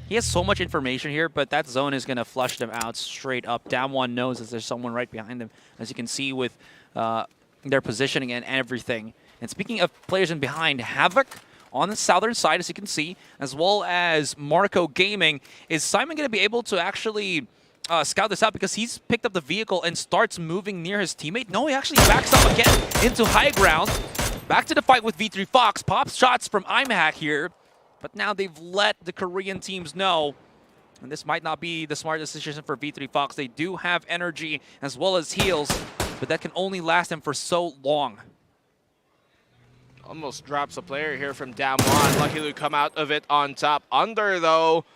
He has so much information here, but that zone is going to flush them out straight up. Damwon knows that there's someone right behind them, as you can see with their positioning and everything. And speaking of players in behind, Havoc on the southern side, as you can see, as well as Marco Gaming. Is Simon going to be able to actually scout this out because he's picked up the vehicle and starts moving near his teammate? No, he actually backs up again into high ground. Back to the fight with V3 Fox. Pops shots from ImHack here, but now they've let the Korean teams know, and this might not be the smart decision for V3 Fox. They do have energy as well as heals, but that can only last them for so long. Almost drops a player here from Damwon. Lucky to come out of it on top. Under, though,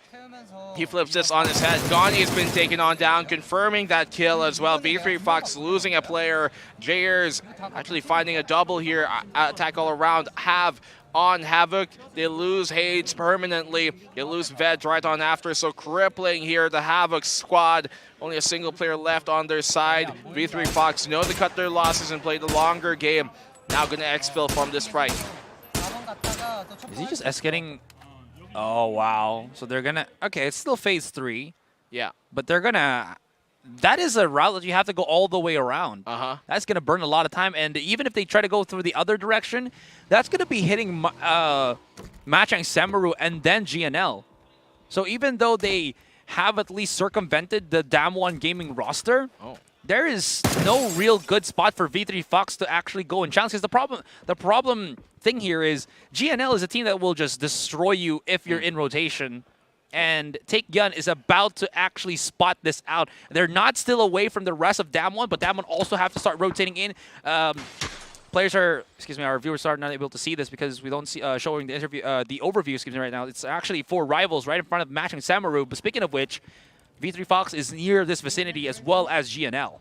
he flips this on his head. Gonni's been taken on down, confirming that kill as well. V3 Fox losing a player. Jayers actually finding a double here. Attack all around. Have on Havoc. They lose Hades permanently. They lose Veg right on after, so crippling here the Havoc squad. Only a single player left on their side. V3 Fox know to cut their losses and play the longer game. Now going to exfil from this fight. Is he just escalating? Oh, wow. So they're going to... Okay, it's still phase 3. Yeah. But they're going to... That is a route that you have to go all the way around. That's going to burn a lot of time. And even if they try to go through the other direction, that's going to be hitting Machang Semaru and then GNL. So even though they have at least circumvented the Damwon Gaming roster, there is no real good spot for V3 Fox to actually go and challenge. Because the problem thing here is GNL is a team that will just destroy you if you're in rotation. And Take Gun is about to actually spot this out. They're not still away from the rest of Damwon, but Damwon also have to start rotating in. Players are, our viewers are not able to see this because we don't see showing the overview, right now. It's actually 4 rivals right in front of Machang Semaru. But speaking of which, V3 Fox is near this vicinity as well as GNL.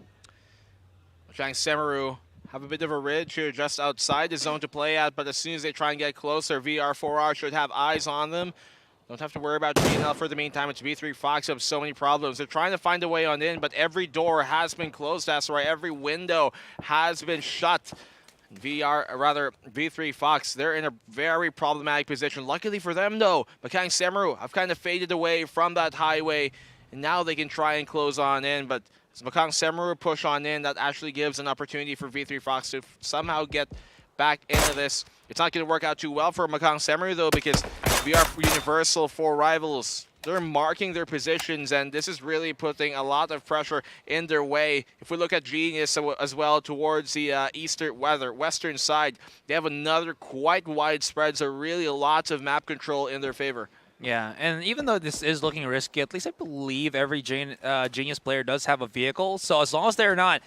Machang Semaru have a bit of a ridge here just outside the zone to play at, but as soon as they try and get closer, VR4R should have eyes on them. Don't have to worry about GNL for the meantime. It's V3 Fox who have so many problems. They're trying to find a way on in, but every door has been closed. That's right, every window has been shut. V3 Fox, they're in a very problematic position. Luckily for them, though, Machang Semaru have kind of faded away from that highway, and now they can try and close on in, but as Machang Semaru push on in, that actually gives an opportunity for V3 Fox to somehow get back into this. It's not going to work out too well for Machang Semaru, though, because VR Universal 4 rivals, they're marking their positions, and this is really putting a lot of pressure in their way. If we look at Genius as well towards the western side, they have another quite wide spread, so really lots of map control in their favor. Yeah, and even though this is looking risky, at least I believe every Genius player does have a vehicle. So as long as they're not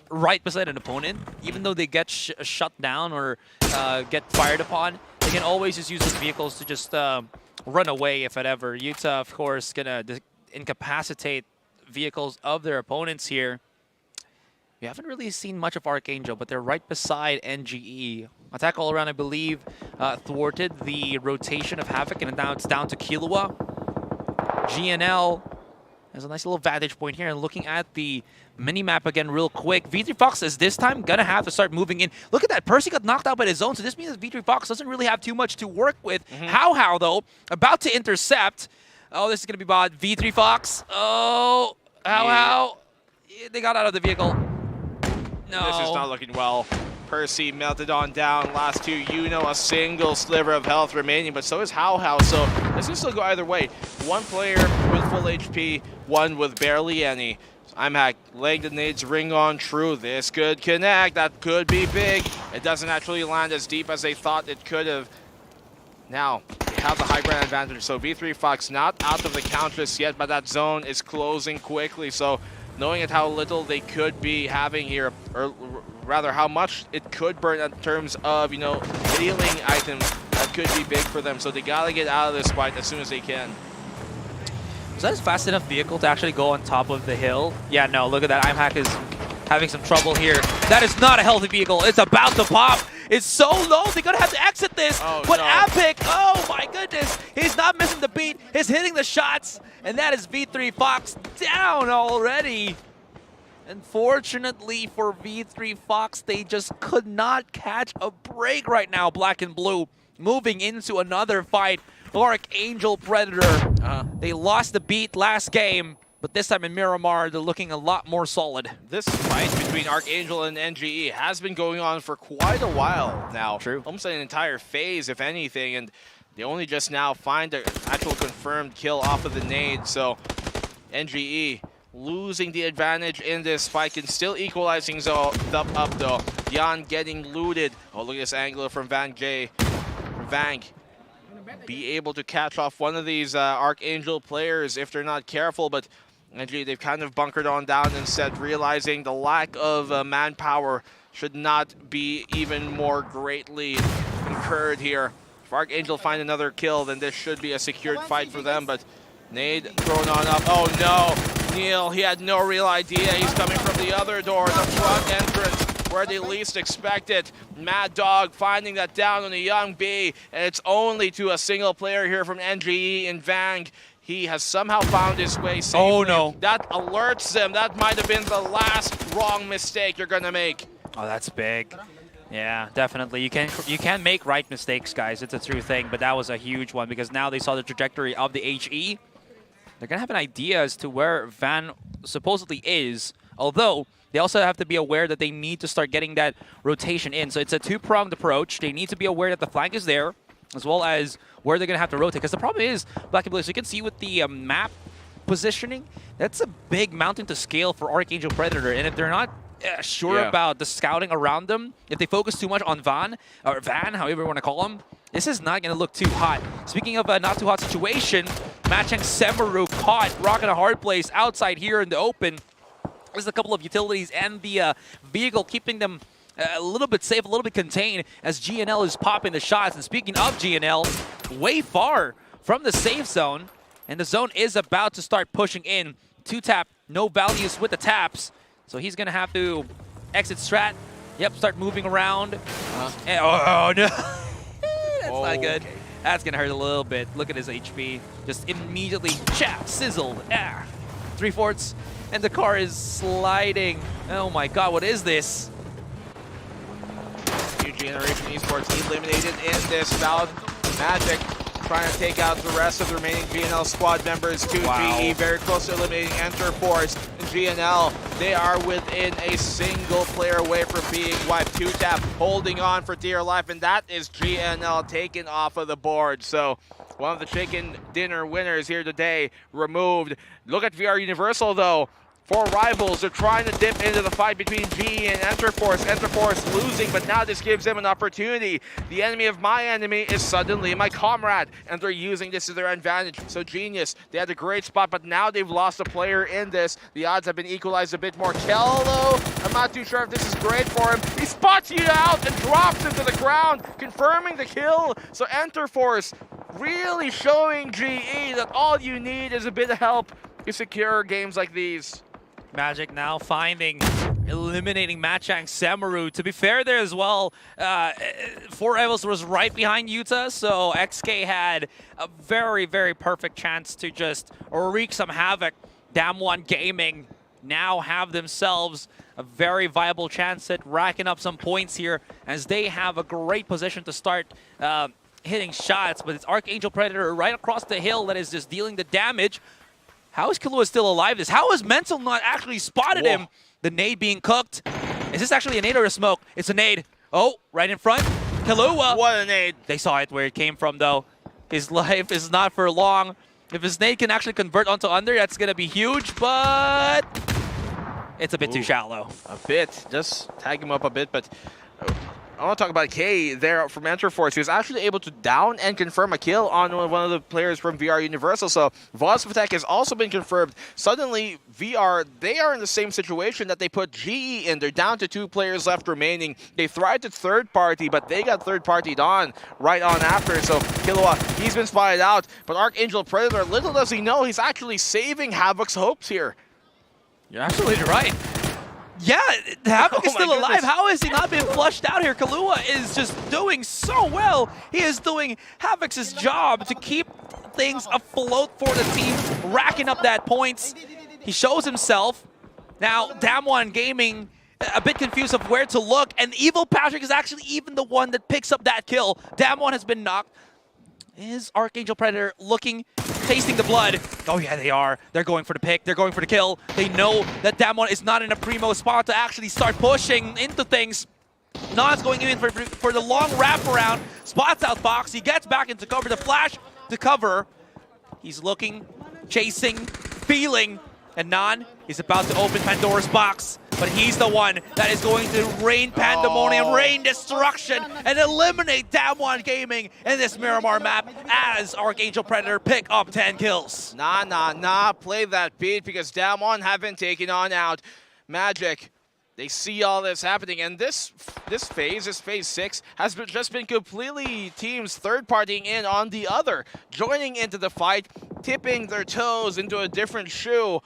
right beside an opponent, even though they get shut down or get fired upon, they can always just use those vehicles to just run away if it ever. Utah, of course, going to incapacitate vehicles of their opponents here. We haven't really seen much of Archangel, but they're right beside NGE. Attack all around, I believe, thwarted the rotation of Havoc, and now it's down to Killua. GNL has a nice little vantage point here, and looking at the mini-map again real quick, V3 Fox is this time going to have to start moving in. Look at that, Percy got knocked out by his own, so this means that V3 Fox doesn't really have too much to work with. How though, about to intercept Oh, this is going to be bad. V3 Fox. Oh, how? They got out of the vehicle. No. This is not looking well. Percy melted on down. Last two, a single sliver of health remaining, but so is How. So this can still go either way. One player with full HP, one with barely any. IMHAC laying the nades, ring on true. This could connect. That could be big. It doesn't actually land as deep as they thought it could have. Now, they have the high ground advantage. So V3 Fox not out of the count just yet, but that zone is closing quickly. So knowing at how little they could be having here, or rather how much it could burn in terms of, healing items, that could be big for them. So they gotta get out of this fight as soon as they can. Is that a fast enough vehicle to actually go on top of the hill? Yeah, no, look at that. IMHAC is having some trouble here. That is not a healthy vehicle. It's about to pop. It's so low. They're going to have to exit this. Oh, but no. Epic, oh my goodness. He's not missing the beat. He's hitting the shots. And that is V3 Fox down already. Unfortunately for V3 Fox, they just could not catch a break right now, Black and Blue. Moving into another fight. Archangel Predator. They lost the beat last game, but this time in Miramar, they're looking a lot more solid. This fight between Archangel and NGE has been going on for quite a while now. True. Almost an entire phase, if anything, and they only just now find an actual confirmed kill off of the nade. So NGE losing the advantage in this fight, and still equalizing up though. Jan getting looted. Oh, look at this angler from Vang. Be able to catch off one of these Archangel players if they're not careful, but NGE, they've kind of bunkered on down instead, realizing the lack of manpower should not be even more greatly incurred here. If Archangel find another kill, then this should be a secured fight for them, but nade thrown on up. Oh no, Neil, he had no real idea. He's coming from the other door, the front entrance, where they least expect it. Mad Dog finding that down on the young B, and it's only to a single player here from NGE in Vang. He has somehow found his way safely. Oh no. That alerts them. That might have been the last wrong mistake you're gonna make. Oh, that's big. Yeah, definitely. You can make right mistakes, guys. It's a true thing, but that was a huge one because now they saw the trajectory of the HE. They're going to have an idea as to where Van supposedly is, although they also have to be aware that they need to start getting that rotation in. So it's a two-pronged approach. They need to be aware that the flank is there, as well as where they're going to have to rotate. Because the problem is, Black and Blue, so you can see with the map positioning, that's a big mountain to scale for Archangel Predator. And if they're not sure about the scouting around them, if they focus too much on Van, however you want to call him, this is not going to look too hot. Speaking of a not too hot situation, Machang Semaru caught rocking a hard place outside here in the open. There's a couple of utilities and the vehicle keeping them a little bit safe, a little bit contained as GNL is popping the shots. And speaking of GNL, way far from the safe zone, and the zone is about to start pushing in. 2-tap, no values with the taps, so he's going to have to exit strat. Yep, start moving around. And, oh no. That's not good. Okay. That's going to hurt a little bit. Look at his HP. Just immediately sizzled. 3/4. And the car is sliding. Oh my god, what is this? New Generation Esports eliminated in this bout. Magic trying to take out the rest of the remaining GNL squad members. 2GE very close to eliminating Enter Force. And GNL, they are within a single player away from being wiped. 2-tap holding on for dear life, and that is GNL taken off of the board. So one of the chicken dinner winners here today removed. Look at VR Universal though. 4 rivals, they're trying to dip into the fight between G and Enterforce. Enterforce losing, but now this gives them an opportunity. The enemy of my enemy is suddenly my comrade, and they're using this to their advantage. So Genius, they had a great spot, but now they've lost a player in this. The odds have been equalized a bit more. Kel, though, I'm not too sure if this is great for him. He spots you out and drops him to the ground, confirming the kill. So Enterforce really showing GE that all you need is a bit of help to secure games like these. Magic now eliminating Machang Semaru. To be fair there as well, 4 Rivals was right behind Utah, so XK had a very, very perfect chance to just wreak some havoc. Damwon Gaming now have themselves a very viable chance at racking up some points here, as they have a great position to start hitting shots, but it's Archangel Predator right across the hill that is just dealing the damage. How is Kahlua still alive? How is Mental not actually spotted him? The nade being cooked. Is this actually a nade or a smoke? It's a nade. Oh, right in front. Kahlua. What a nade. They saw it where it came from, though. His life is not for long. If his nade can actually convert onto under, that's going to be huge, but it's a bit too shallow. A bit. Just tag him up a bit, but I want to talk about K there from Enterforce. He was actually able to down and confirm a kill on one of the players from VR Universal. So Vozpatek has also been confirmed. Suddenly, VR, they are in the same situation that they put GE in. They're down to 2 players left remaining. They tried to third party, but they got third partied on right on after. So Kahlua, he's been spotted out. But Archangel Predator, little does he know, he's actually saving Havoc's hopes here. You're absolutely right. Yeah, Havoc is still alive. Goodness. How has he not been flushed out here? Kahlua is just doing so well. He is doing Havoc's job to keep things afloat for the team, racking up that points. He shows himself. Now, Damwon Gaming a bit confused of where to look, and Evil Patrick is actually even the one that picks up that kill. Damwon has been knocked. Is Archangel Predator looking, tasting the blood? Oh yeah, they are. They're going for the pick. They're going for the kill. They know that Damwon is not in a primo spot to actually start pushing into things. Nod's going in for the long wraparound. Spots out Fox. He gets back into cover. The flash to cover. He's looking, chasing, feeling. And Nod is about to open Pandora's box. But he's the one that is going to rain pandemonium, rain destruction, and eliminate Damwon Gaming in this Miramar map as Archangel Predator pick up 10 kills. Nah, play that beat because Damwon have been taken on out. Magic, they see all this happening, and this phase 6, has just been completely teams third-partying in on the other, joining into the fight, tipping their toes into a different shoe.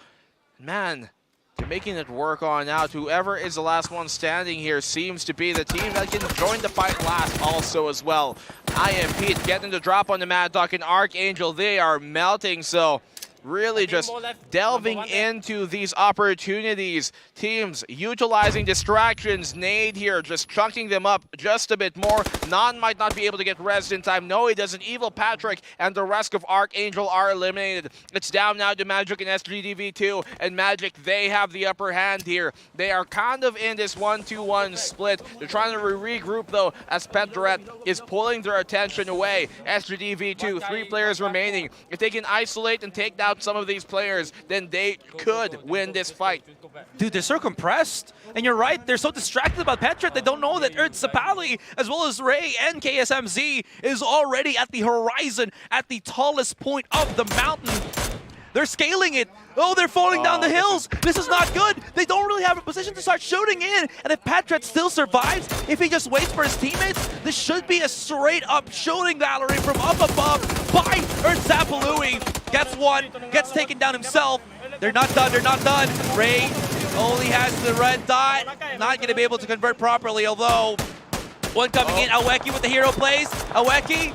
Man, they're making it work on out. Whoever is the last one standing here seems to be the team that can join the fight last also as well. IMP getting the drop on the Mad Dog and Archangel. They are melting, so really just delving into these opportunities. Teams utilizing distractions. Nade here, just chunking them up just a bit more. Nan might not be able to get res in time. No, he doesn't. Evil Patrick and the rest of Archangel are eliminated. It's down now to Magic and SGDV2, and Magic, they have the upper hand here. They are kind of in this 1-2-1 split. They're trying to regroup though, as Petret is pulling their attention away. SGDV2, 3 players remaining. If they can isolate and take down some of these players, then they could win this fight. Dude, they're so compressed. And you're right, they're so distracted about Petret, they don't know that Sapali, as well as Ray and KSMZ, is already at the horizon, at the tallest point of the mountain. They're scaling it. Oh, they're falling down the hills. This is not good. They don't really have a position to start shooting in. And if Petret still survives, if he just waits for his teammates, this should be a straight-up shooting Valerie from up above by Zapalui. Gets one, gets taken down himself. They're not done, Ray only has the red dot. Not going to be able to convert properly, although one coming in. Aweki with the hero plays. Aweki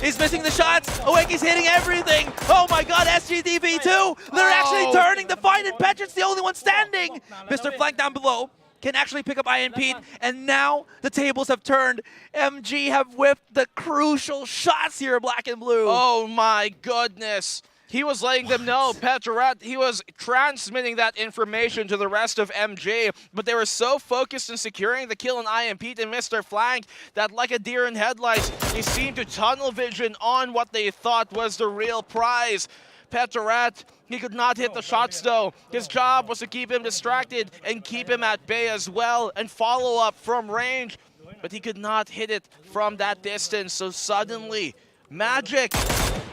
is missing the shots. Aweki's hitting everything. Oh my god, SGDV2. They're actually turning the fight, and Petret's the only one standing. Mr. Flank down below can actually pick up IMP, and now the tables have turned. MG have whiffed the crucial shots here, black and blue. Oh my goodness. He was letting them know, Petret, he was transmitting that information to the rest of MJ, but they were so focused in securing the kill on IMP and Mr. Flank that like a deer in headlights, they seemed to tunnel vision on what they thought was the real prize. Petret, he could not hit the shots though. His job was to keep him distracted and keep him at bay as well and follow up from range, but he could not hit it from that distance. So suddenly, Magic,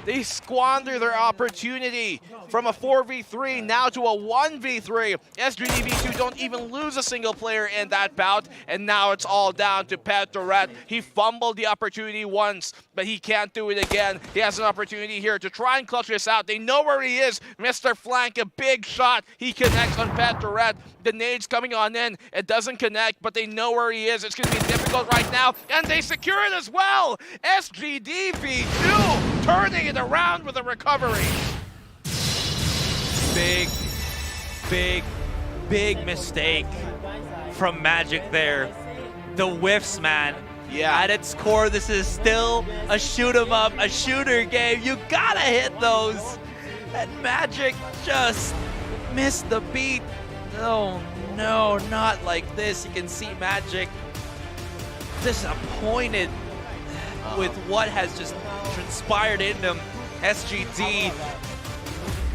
they squander their opportunity from a 4v3 now to a 1v3. SGDV2 don't even lose a single player in that bout, and now it's all down to Petret. He fumbled the opportunity once, but he can't do it again. He has an opportunity here to try and clutch this out. They know where he is. Mr. Flank, a big shot. He connects on Petret. The nade's coming on in. It doesn't connect, but they know where he is. It's going to be difficult right now, and they secure it as well. SGDV2 turning it around with a recovery. Big mistake from Magic there. The whiffs, man. Yeah. At its core, this is still a shoot 'em up, a shooter game. You gotta hit those. And Magic just missed the beat. Oh no, not like this. You can see Magic disappointed with what has just transpired in them. SGD,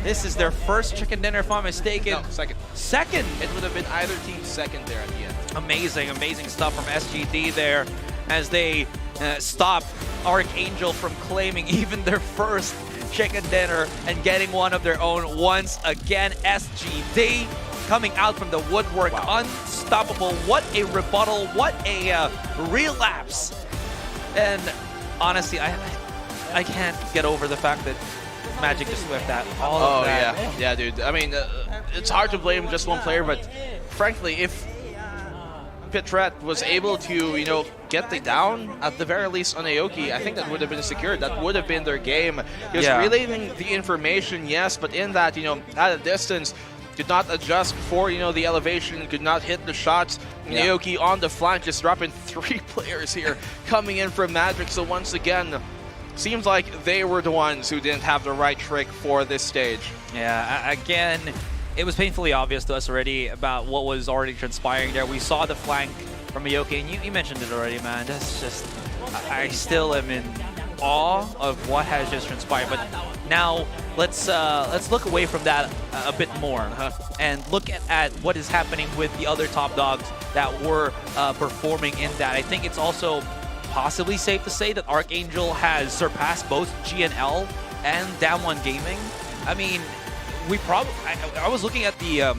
this is their first chicken dinner, if I'm mistaken. No, second. Second. It would have been either team's second there at the end. Amazing, amazing stuff from SGD there as they stop Archangel from claiming even their first chicken dinner and getting one of their own once again. SGD coming out from the woodwork, unstoppable. What a rebuttal, what a relapse. And honestly, I can't get over the fact that Magic just whipped that. All of that. Yeah, dude. I mean, it's hard to blame just one player, but frankly, if Pitret was able to, you know, get the down at the very least on Aoki, I think that would have been secured. That would have been their game. He was relaying the information, yes, but in that, you know, at a distance, could not adjust for, you know, the elevation, could not hit the shots. Aoki on the flank, just dropping 3 players here coming in from Magic. So once again, seems like they were the ones who didn't have the right trick for this stage. Yeah, again, it was painfully obvious to us already about what was already transpiring there. We saw the flank from Aoki, and you mentioned it already, man. That's just, I still am in awe of what has just transpired. But now let's look away from that a bit more and look at what is happening with the other top dogs that were performing in that. I think it's also possibly safe to say that Archangel has surpassed both GNL and Damwon Gaming. I mean, we probably, I was looking at the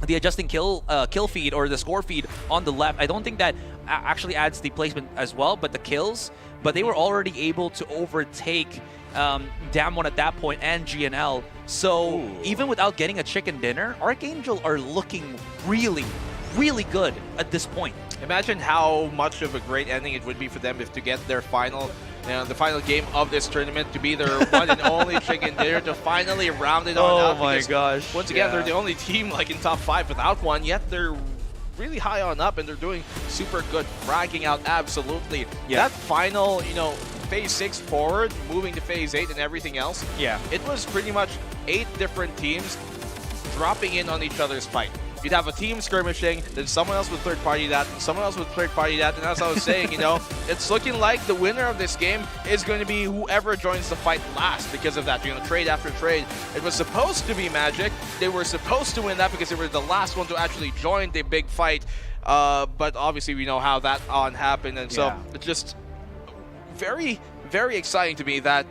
adjusting kill feed or the score feed on the left. I don't think that actually adds the placement as well, but the kills. But they were already able to overtake Damwon at that point and GNL. So even without getting a chicken dinner, Archangel are looking really, really good at this point. Imagine how much of a great ending it would be for them if to get their final, the final game of this tournament to be their one and only chicken dinner to finally round it on out. Oh my gosh. Once again, they're the only team like in top 5 without one, yet they're really high on up and they're doing super good, fragging out absolutely. That final, you know, phase 6 forward, moving to phase 8 and everything else. It was pretty much 8 different teams dropping in on each other's fight. You'd have a team skirmishing, then someone else would third party that, and someone else would third party that, and as I was saying, you know, it's looking like the winner of this game is going to be whoever joins the fight last because of that, you know, trade after trade. It was supposed to be Magic. They were supposed to win that because they were the last one to actually join the big fight, but obviously we know how that happened, and so it's just very, very exciting to me that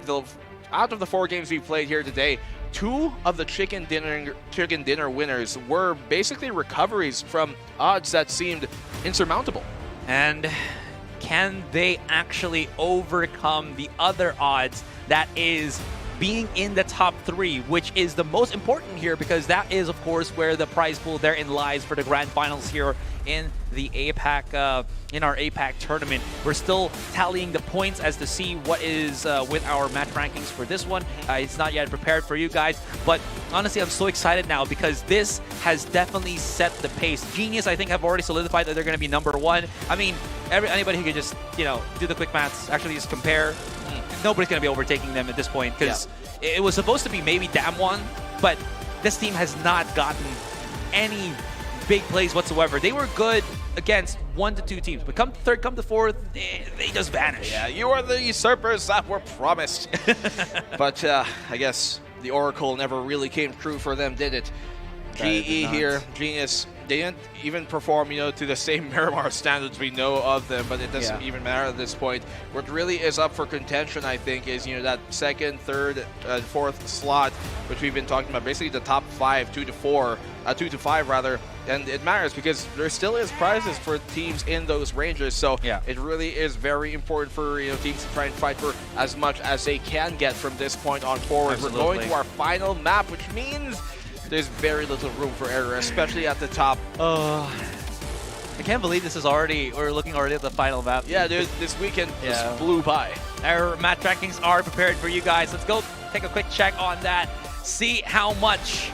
out of the 4 games we played here today, 2 of the chicken dinner winners were basically recoveries from odds that seemed insurmountable. And can they actually overcome the other odds that is being in the top 3, which is the most important here because that is, of course, where the prize pool therein lies for the grand finals here in the APAC, in our APAC tournament. We're still tallying the points as to see what is with our match rankings for this one. It's not yet prepared for you guys, but honestly, I'm so excited now because this has definitely set the pace. Genius, I think, have already solidified that they're going to be #1. I mean, anybody who could just, you know, do the quick maths, actually just compare. Nobody's going to be overtaking them at this point because it was supposed to be maybe Damwon, but this team has not gotten any big plays whatsoever. They were good against 1 to 2 teams, but come to 3rd, come to 4th, they just vanish. Yeah, you are the usurpers that were promised. But I guess the Oracle never really came true for them, did it? GE here, Genius, they didn't even perform, you know, to the same Miramar standards we know of them, but it doesn't even matter at this point. What really is up for contention, I think, is, you know, that 2nd, 3rd, 4th slot, which we've been talking about, basically the top 5, 2 to 4, 2 to 5 rather, and it matters because there still is prizes for teams in those ranges, so it really is very important for, you know, teams to try and fight for as much as they can get from this point on forward. Absolutely. We're going to our final map, which means there's very little room for error, especially at the top. I can't believe this is already, we're looking already at the final map. Yeah, dude, this weekend just blew by. Our match rankings are prepared for you guys. Let's go take a quick check on that. See how much.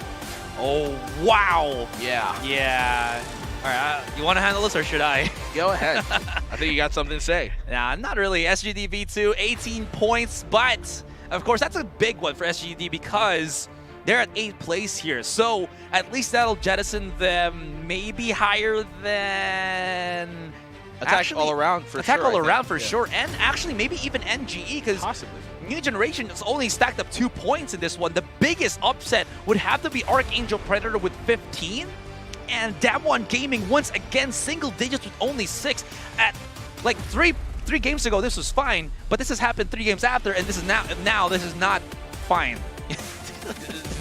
Oh, wow. Yeah. Yeah. All right, you want to handle this or should I? Go ahead. I think you got something to say. Nah, not really. SGD V2, 18 points, but of course that's a big one for SGD because they're at 8th place here. So at least that'll jettison them maybe higher than Attack all around for sure. Attack all around for sure, and actually maybe even NGE because Possibly. New Generation has only stacked up 2 points in this one. The biggest upset would have to be Archangel Predator with 15. And Damwon Gaming once again single digits with only 6. At like three games ago, this was fine, but this has happened 3 games after, and this is now this is not fine.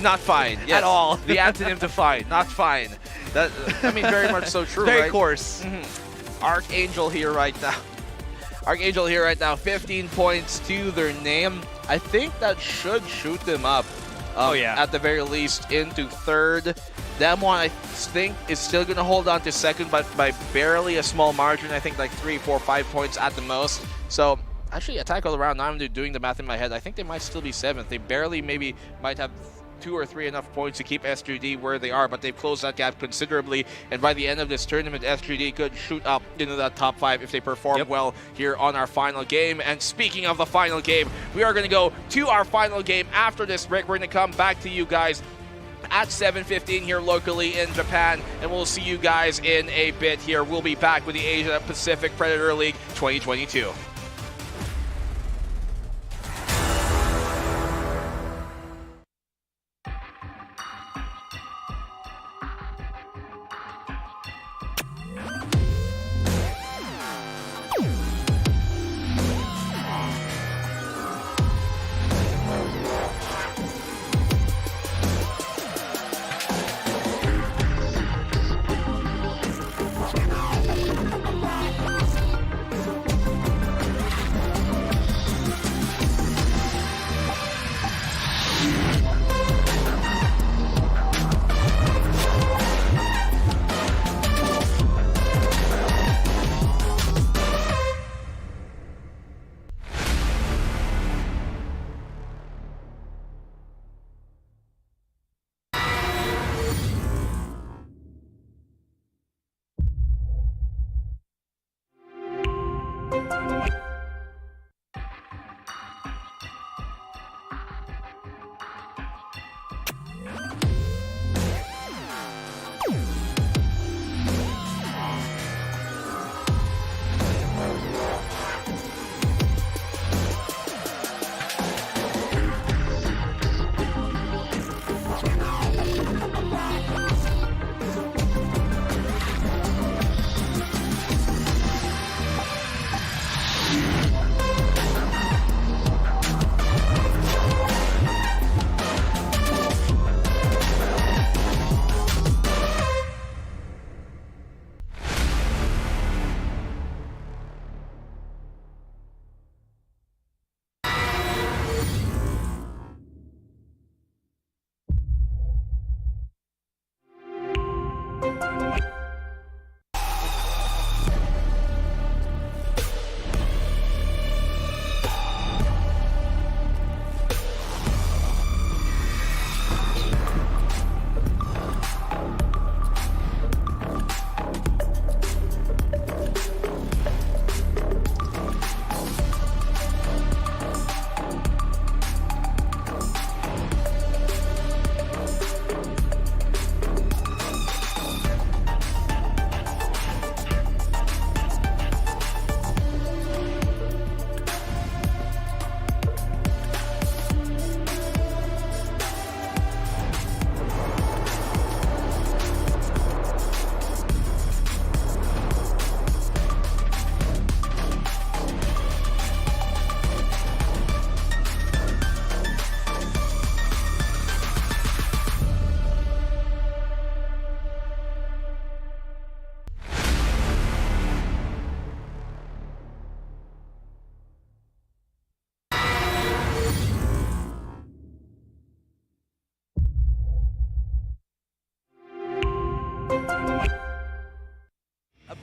Not fine yes. At all. The antonym to fine, not fine. That I mean, very much so true. Very right? coarse. Archangel here right now. Archangel here right now. 15 points to their name. I think that should shoot them up. At the very least into 3rd. Damwon, I think, is still going to hold on to 2nd, but by barely a small margin. I think like 3, 4, 5 points at the most. So actually, Attack all around. Now I'm doing the math in my head. I think they might still be 7th. They barely maybe might have 2 or 3 enough points to keep SGD where they are, but they've closed that gap considerably. And by the end of this tournament, SGD could shoot up into that top 5 if they perform well here on our final game. And speaking of the final game, we are going to go to our final game after this break. We're going to come back to you guys at 7:15 here locally in Japan, and we'll see you guys in a bit here. We'll be back with the Asia Pacific Predator League 2022.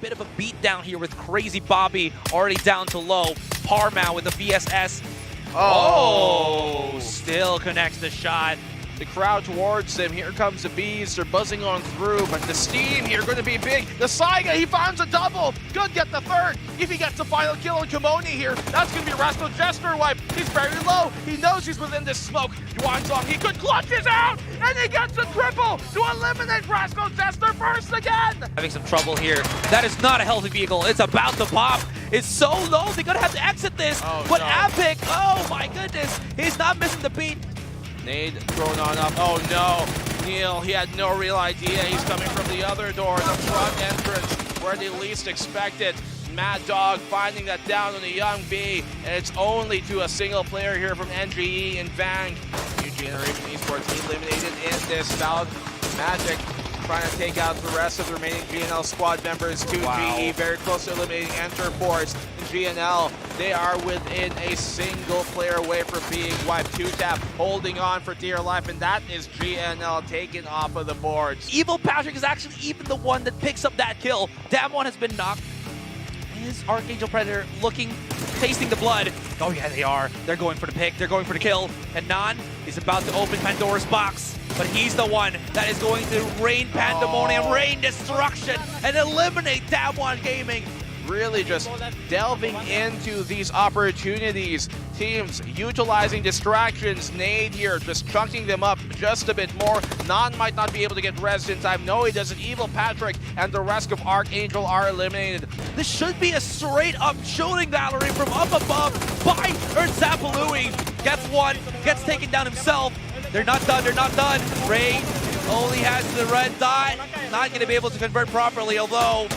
bit of a beat down here with Crazy Bobby already down to low. Parmau with the VSS. Oh, still connects the shot. the crowd towards him. Here comes the Bees. They're buzzing on through, but the steam here going to be big. The Saiga, he finds a double. Could get the third. If he gets the final kill on Kimoni here, that's going to be Rascal Jester wipe. He's very low. He knows he's within this smoke. Yuansong, he could clutch his out, and he gets a triple to eliminate Rascal Jester first again. Having some trouble here. That is not a healthy vehicle. It's about to pop. It's so low. They're going to have to exit this. Oh, but no. Apic, oh my goodness. He's not missing the beat. Nade thrown on up. Oh no. Neil, he had no real idea. He's coming from the other door, the front entrance, where they least expect it. Mad Dog finding that down on the young B, and it's only to a single player here from NGE and Vang. New Generation Esports eliminated in this bout. Magic trying to take out the rest of the remaining GNL squad members. 2GE very close to eliminating Enterforce. GNL, they are within a single player away from being wiped. 2Tap holding on for dear life, and that is GNL taken off of the boards. Evil Patrick is actually even the one that picks up that kill. Damwon has been knocked. Is Archangel Predator looking, tasting the blood? Oh yeah, they are. They're going for the pick. They're going for the kill. And Nan is about to open Pandora's box. But he's the one that is going to rain pandemonium, rain destruction, and eliminate Damwon Gaming. Really just delving into these opportunities. Teams utilizing distractions. Nade here just chunking them up just a bit more. Nan might not be able to get rest in time. No, he doesn't. Evil Patrick and the rest of Archangel are eliminated. This should be a straight up shooting gallery from up above by Zapalui. Gets one, gets taken down himself. They're not done, they're not done. Ray only has the red dot. Not going to be able to convert properly, although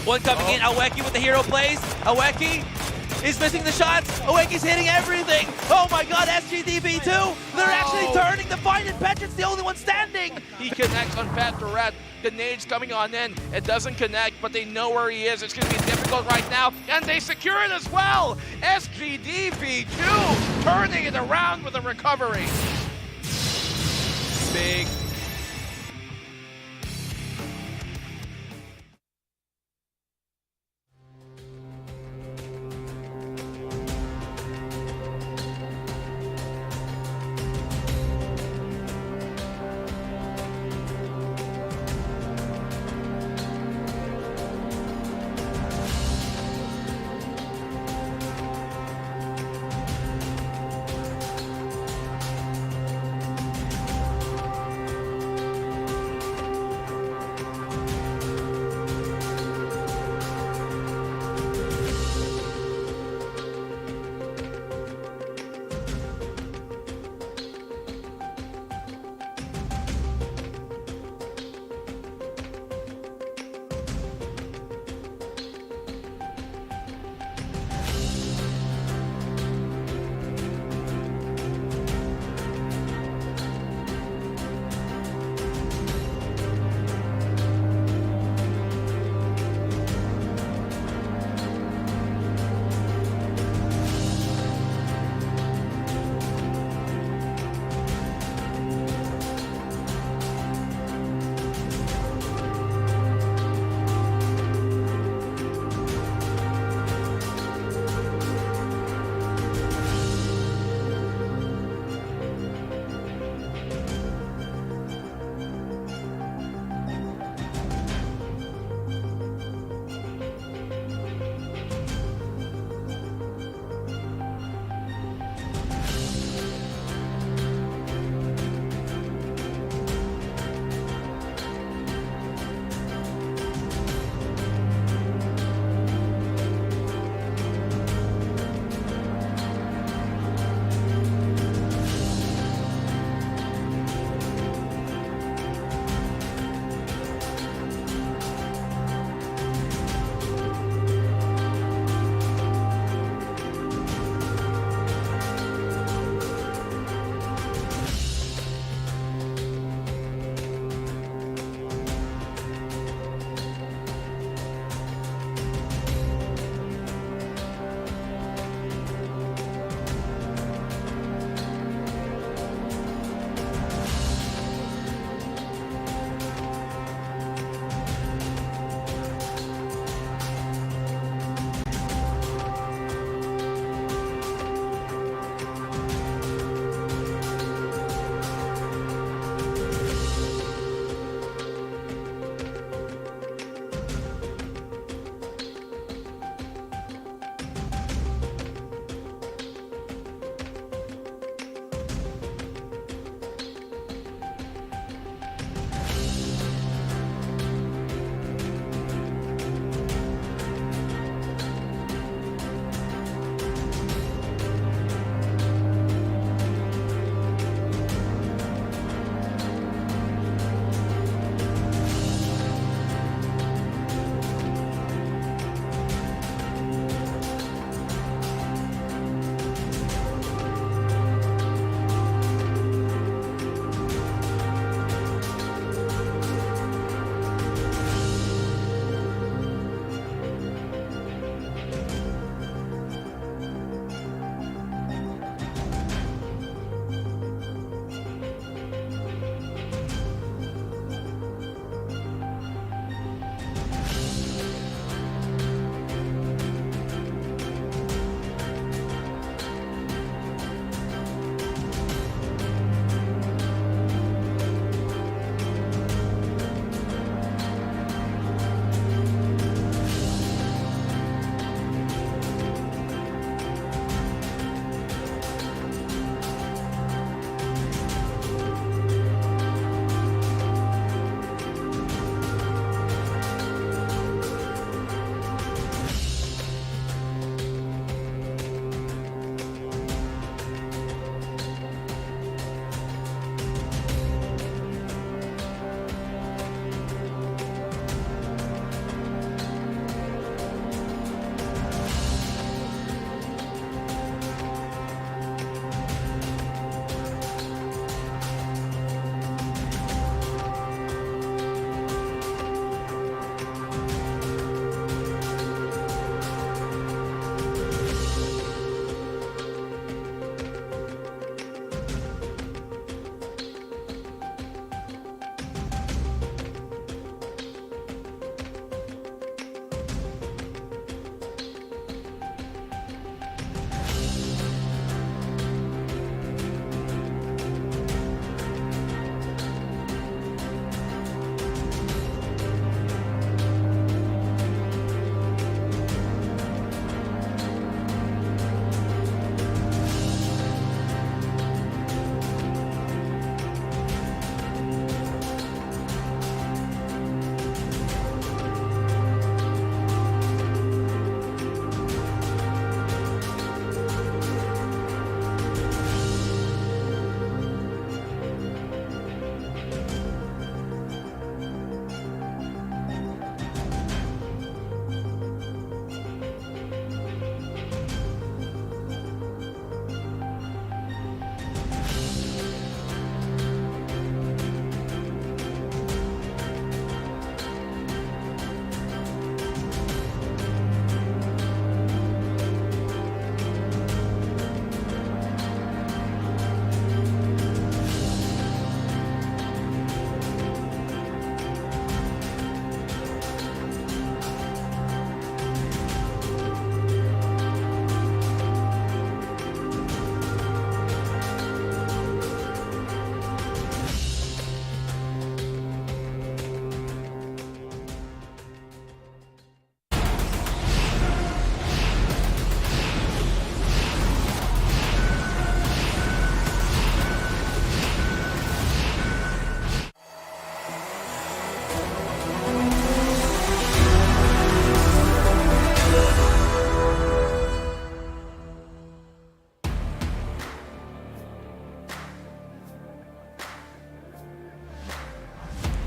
one coming in, Aweki with the hero plays. Aweki is missing the shots. Aweki's hitting everything. Oh my god, SGDB2. They're actually turning the fight, and Petric's the only one standing. He connects on Pat Tourette. The nade's coming on in. It doesn't connect, but they know where he is. It's going to be difficult right now, and they secure it as well. SGDB2 turning it around with a recovery. Big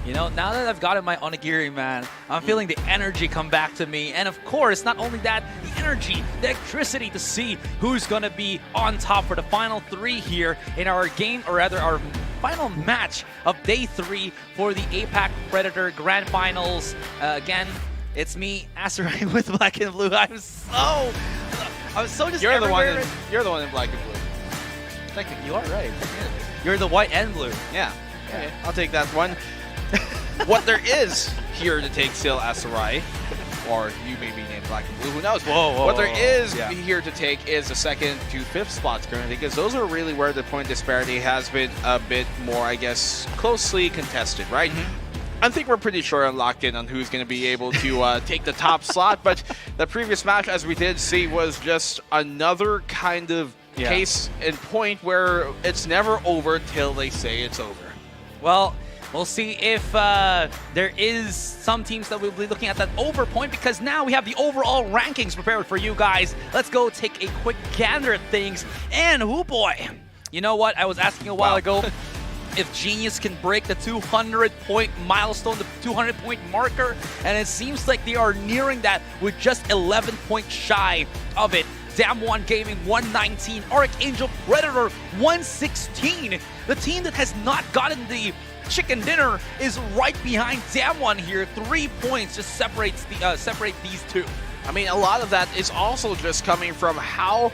You know, now that I've gotten my onigiri, man, I'm feeling the energy come back to me. And of course, not only that, the energy, the electricity to see who's going to be on top for the final 3 here in our game, or rather our final match of day 3 for the APAC Predator Grand Finals. Again, it's me, Asteroid with black and blue. I'm so just You're the one. everywhere. You're the one in black and blue. Technically, you are right. You're the white and blue. Yeah. Okay. I'll take that one. What there is here to take still, Asarai, or you may be named black and blue, who knows? What there is here to take is the 2nd to 5th spots currently, because those are really where the point disparity has been a bit more, I guess, closely contested, right? I think we're pretty sure and locked in on who's going to be able to take the top slot, but the previous match, as we did see, was just another kind of case in point where it's never over till they say it's over. Well, we'll see if there is some teams that we'll be looking at that over point, because now we have the overall rankings prepared for you guys. Let's go take a quick gander at things. And, oh boy, you know what? I was asking a while ago if Genius can break the 200-point milestone, the 200-point marker, and it seems like they are nearing that with just 11 points shy of it. Damwon Gaming 119, Archangel Predator 116. The team that has not gotten the chicken dinner is right behind Damwon here. 3 points just separate these two. I mean, a lot of that is also just coming from how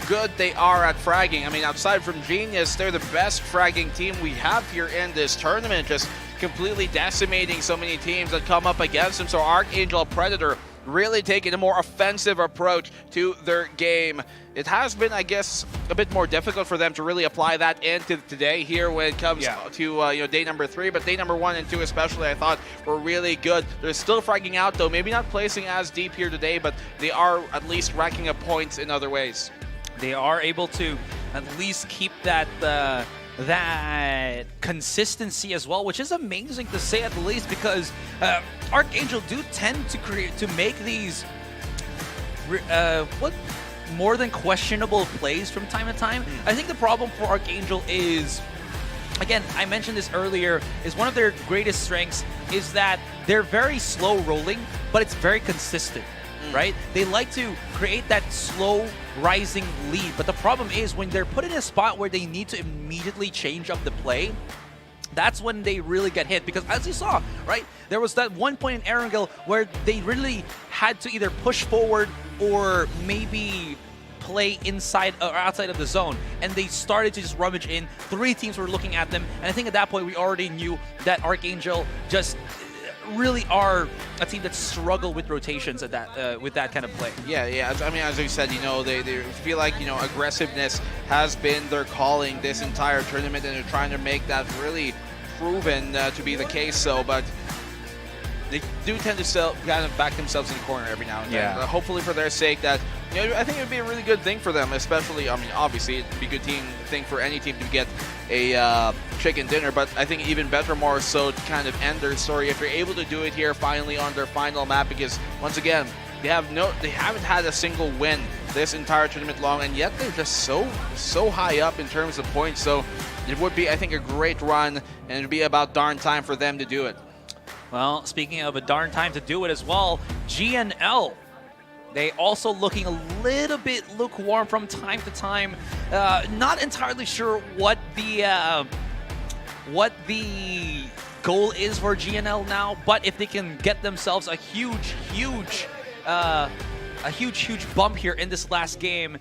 good they are at fragging. I mean, outside from Genius, they're the best fragging team we have here in this tournament, just completely decimating so many teams that come up against them. So Archangel Predator really taking a more offensive approach to their game. It has been, I guess, a bit more difficult for them to really apply that into today here when it comes to day number 3, but day number 1 and 2 especially, I thought were really good. They're still fragging out though, maybe not placing as deep here today, but they are at least racking up points in other ways. They are able to at least keep that that consistency as well, which is amazing to say at the least, because Archangel do tend to make these more than questionable plays from time to time. I think the problem for Archangel is, again, I mentioned this earlier, is one of their greatest strengths is that they're very slow rolling, but it's very consistent. Right? They like to create that slow rising lead, but the problem is when they're put in a spot where they need to immediately change up the play, that's when they really get hit. Because as you saw, right, there was that one point in Erangel where they really had to either push forward or maybe play inside or outside of the zone, and they started to just rummage in. 3 teams were looking at them, and I think at that point we already knew that Archangel just really are a team that struggle with rotations at that with that kind of play. Yeah. I mean, as you said, they feel like aggressiveness has been their calling this entire tournament, and they're trying to make that really proven to be the case. So, but they do tend to still kind of back themselves in the corner every now and then. Hopefully, for their sake, that I think it would be a really good thing for them. Especially, I mean, obviously, it'd be a good thing for any team to get a chicken dinner, but I think even better, more so, to kind of end their story if you're able to do it here finally on their final map, because once again, they haven't had a single win this entire tournament long, and yet they're just so high up in terms of points. So it would be, I think, a great run, and it'd be about darn time for them to do it. Well, speaking of a darn time to do it as well, GNL, they also looking a little bit lukewarm from time to time. Not entirely sure what the goal is for GNL now, but if they can get themselves a huge bump here in this last game,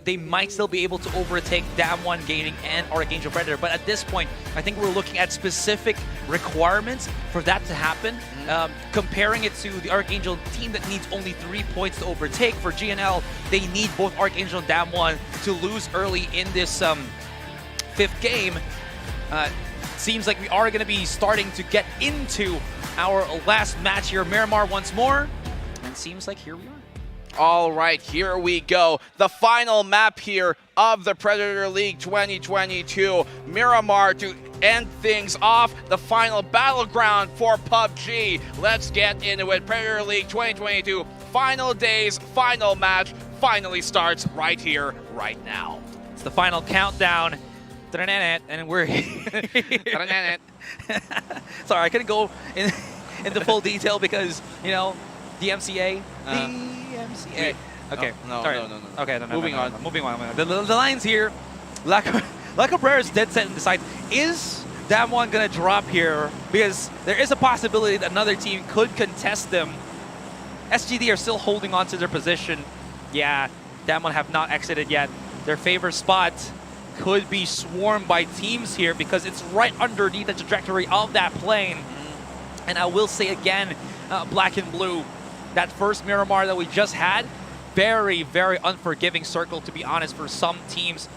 they might still be able to overtake Damwon Gaming and Archangel Predator. But at this point, I think we're looking at specific requirements for that to happen. Comparing it to the Archangel team that needs only 3 points to overtake, for GNL, they need both Archangel and Damwon to lose early in this 5th game. Seems like we are going to be starting to get into our last match here. Miramar once more, and seems like here we are. All right, here we go. The final map here of the Predator League 2022. Miramar to end things off. The final battleground for PUBG. Let's get into it. Predator League 2022. Final days, final match, finally starts right here, right now. It's the final countdown. And we're Sorry, I couldn't go into full detail because, you know, DMCA. DMCA. Okay. No. Okay, no. Moving on. Moving on. The lines here, Lacabrera is dead set and decides, is Damwon going to drop here? Because there is a possibility that another team could contest them. SGD are still holding on to their position. Yeah, Damwon have not exited yet. Their favorite spot could be swarmed by teams here because it's right underneath the trajectory of that plane. And I will say again, Black and Blue, that first Miramar that we just had, very, very unforgiving circle, to be honest, for some teams.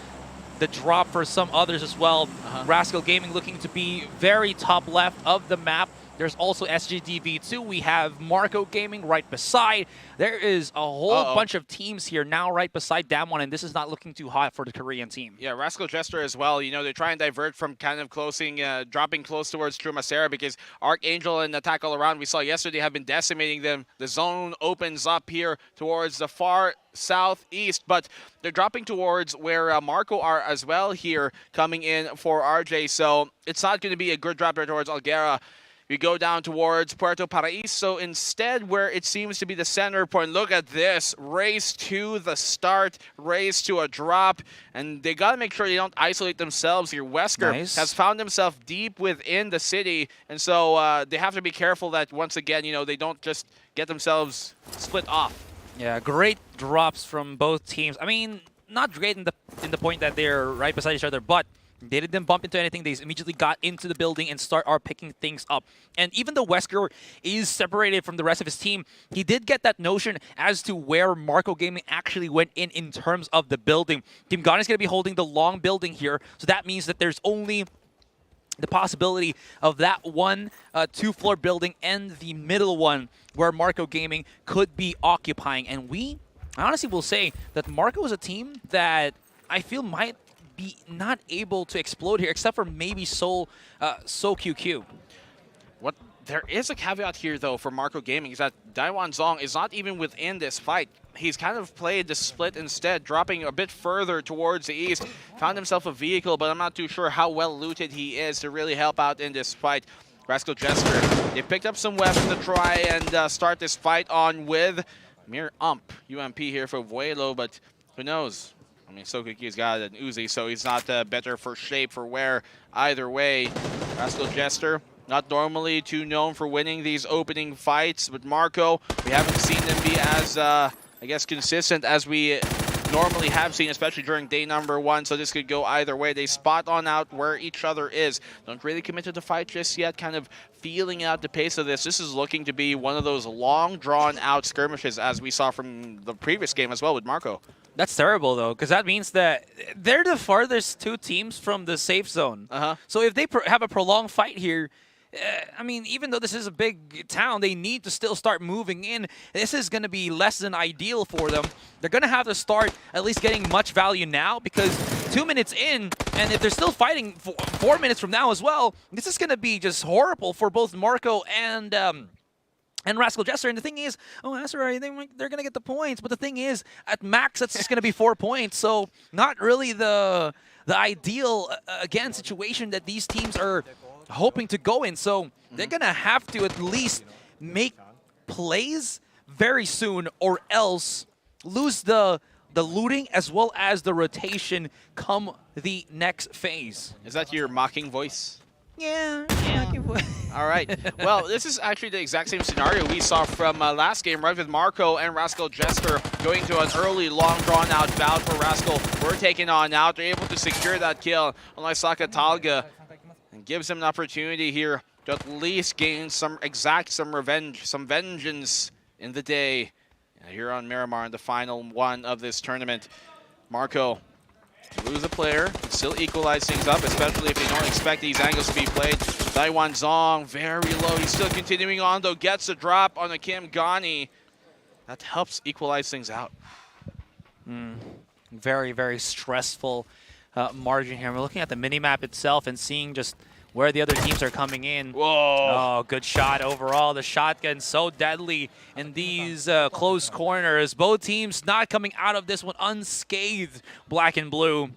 The drop for some others as well. Rascal Gaming looking to be very top left of the map. There's also SGDV2. We have Marco Gaming right beside. There is a whole bunch of teams here now right beside Damwon, and this is not looking too hot for the Korean team. Yeah, Rascal Jester as well. You know, they try and divert from kind of dropping close towards Trumasera because Archangel and Attack All Around we saw yesterday have been decimating them. The zone opens up here towards the far southeast, but they're dropping towards where Marco are as well here, coming in for RJ. So it's not going to be a good drop there towards Alguera. We go down towards Puerto Paraiso instead, where it seems to be the center point. Look at this. Race to the start, race to a drop. And they got to make sure they don't isolate themselves here. Wesker has found himself deep within the city. And so they have to be careful that, once again, you know, they don't just get themselves split off. Yeah, great drops from both teams. I mean, not great in the point that they're right beside each other, but they didn't bump into anything. They immediately got into the building and are picking things up. And even though Wesker is separated from the rest of his team, he did get that notion as to where Marco Gaming actually went in terms of the building. Team Ghana is going to be holding the long building here, so that means that there's only the possibility of that one two-floor building and the middle one where Marco Gaming could be occupying. And I honestly will say that Marco is a team that I feel might be not able to explode here, except for maybe So QQ. There is a caveat here, though, for Marco Gaming, is that Daiwan Zong is not even within this fight. He's kind of played the split instead, dropping a bit further towards the east. Found himself a vehicle, but I'm not too sure how well looted he is to really help out in this fight. Rascal Jester, they picked up some weapons to try and start this fight on with mere UMP here for Vuelo, but who knows? I mean, Sokuki's got an Uzi, so he's not better for shape, for wear. Either way, Rascal Jester, not normally too known for winning these opening fights, but Marco, we haven't seen them be as, I guess, consistent as we normally have seen, especially during day number 1, so this could go either way. They spot on out where each other is. Don't really commit to the fight just yet, kind of feeling out the pace of this. This is looking to be one of those long, drawn-out skirmishes as we saw from the previous game as well with Marco. That's terrible, though, because that means that they're the farthest two teams from the safe zone. So if they have a prolonged fight here, I mean, even though this is a big town, they need to still start moving in. This is going to be less than ideal for them. They're going to have to start at least getting much value now, because 2 minutes in, and if they're still fighting 4 minutes from now as well, this is going to be just horrible for both Marco and Rascal Jester. And the thing is, that's right, they're going to get the points. But the thing is, at max, that's just going to be 4 points. So not really the ideal, again, situation that these teams are hoping to go in. So they're going to have to at least make plays very soon, or else lose the looting as well as the rotation come the next phase. Is that your mocking voice? Yeah. All right. Well, this is actually the exact same scenario we saw from last game, right, with Marco and Rascal Jester going to an early, long, drawn-out bout for Rascal. We're taking on out. They're able to secure that kill on Isaka Talga, and gives him an opportunity here to at least gain some revenge, some vengeance in the day. And here on Miramar in the final one of this tournament, Marco, lose a player, still equalize things up, especially if they don't expect these angles to be played. Daiwan Zong, very low. He's still continuing on, though. Gets a drop on a Kim Gani. That helps equalize things out. Very, very stressful margin here. We're looking at the minimap itself and seeing just where the other teams are coming in. Whoa. Oh, good shot overall. The shotgun so deadly in these close corners. Both teams not coming out of this one unscathed, Black and Blue.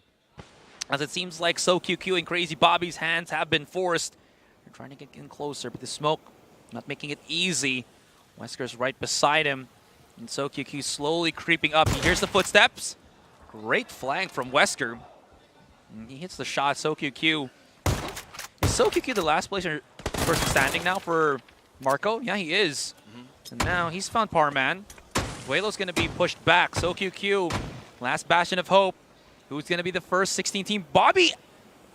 As it seems like So QQ and Crazy Bobby's hands have been forced. They're trying to get in closer, but the smoke not making it easy. Wesker's right beside him. And SoQQ slowly creeping up. He hears the footsteps. Great flank from Wesker. And he hits the shot. SoQQ. Is SoQQ the last person standing now for Marco? Yeah, he is. And now he's found Parman. Duelo's going to be pushed back. SoQQ, last bastion of hope. Who's going to be the first 16 team? Bobby!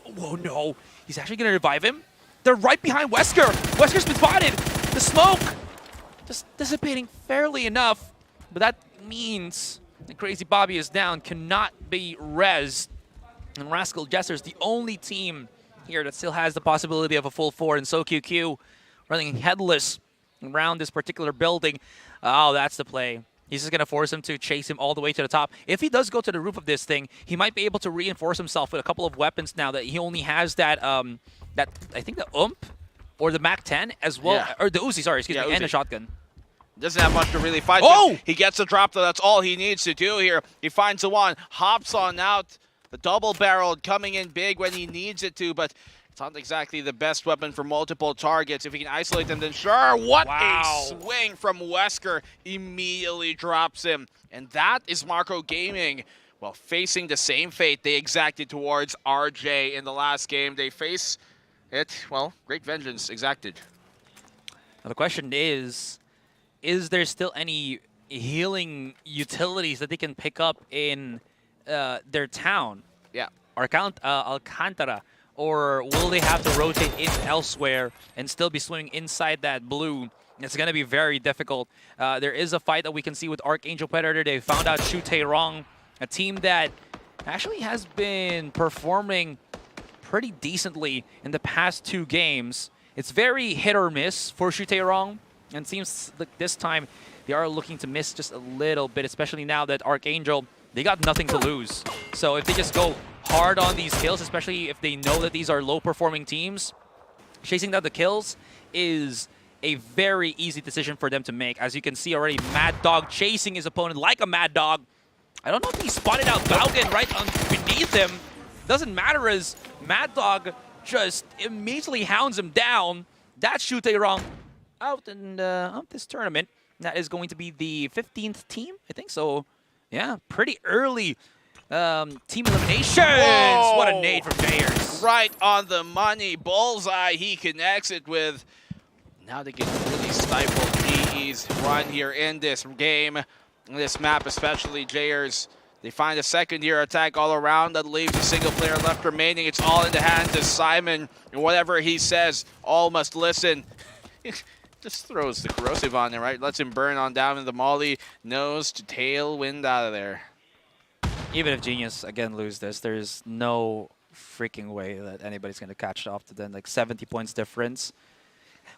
Whoa, no. He's actually going to revive him. They're right behind Wesker. Wesker's been spotted. The smoke just dissipating fairly enough. But that means that Crazy Bobby is down, cannot be rezzed. And Rascal Jester's the only team here that still has the possibility of a full 4. And SoQQ running headless around this particular building. Oh, that's the play. He's just going to force him to chase him all the way to the top. If he does go to the roof of this thing, he might be able to reinforce himself with a couple of weapons now that he only has that, I think the UMP or the MAC-10 as well. Yeah. Or the Uzi, sorry, excuse me, Uzi. and the shotgun. Doesn't have much to really fight. Oh! He gets the drop, though. That's all he needs to do here. He finds the one, hops on out. The double-barreled coming in big when he needs it to, but it's not exactly the best weapon for multiple targets. If he can isolate them, then sure. What a swing from Wesker. Immediately drops him. And that is Marco Gaming. Well, facing the same fate they exacted towards RJ in the last game. They face it, well, great vengeance exacted. Now the question is there still any healing utilities that they can pick up in their town? Yeah. Alcantara. Or will they have to rotate in elsewhere and still be swimming inside that blue? It's going to be very difficult. There is a fight that we can see with Archangel Predator. They found out Shute Wrong, a team that actually has been performing pretty decently in the past 2 games. It's very hit or miss for Shute Wrong, and it seems like this time they are looking to miss just a little bit, especially now that Archangel, they got nothing to lose. So if they just go hard on these kills, especially if they know that these are low-performing teams, chasing down the kills is a very easy decision for them to make. As you can see already, Mad Dog chasing his opponent like a mad dog. I don't know if he spotted out Baugen right beneath him. Doesn't matter as Mad Dog just immediately hounds him down. That's Shute Wrong out in this tournament. That is going to be the 15th team, I think. So, yeah, pretty early team eliminations. Whoa. What a nade from Jayers. Right on the money. Bullseye he connects it with. Now they can really stifle GE's run here in this game. In this map especially, Jayers. They find a second-year attack all around that leaves a single player left remaining. It's all in the hands of Simon. And whatever he says, all must listen. Just throws the corrosive on there, right? Lets him burn on down in the molly. Nose to tail wind out of there. Even if Genius, again, lose this, there's no freaking way that anybody's going to catch up to them. Like 70 points difference.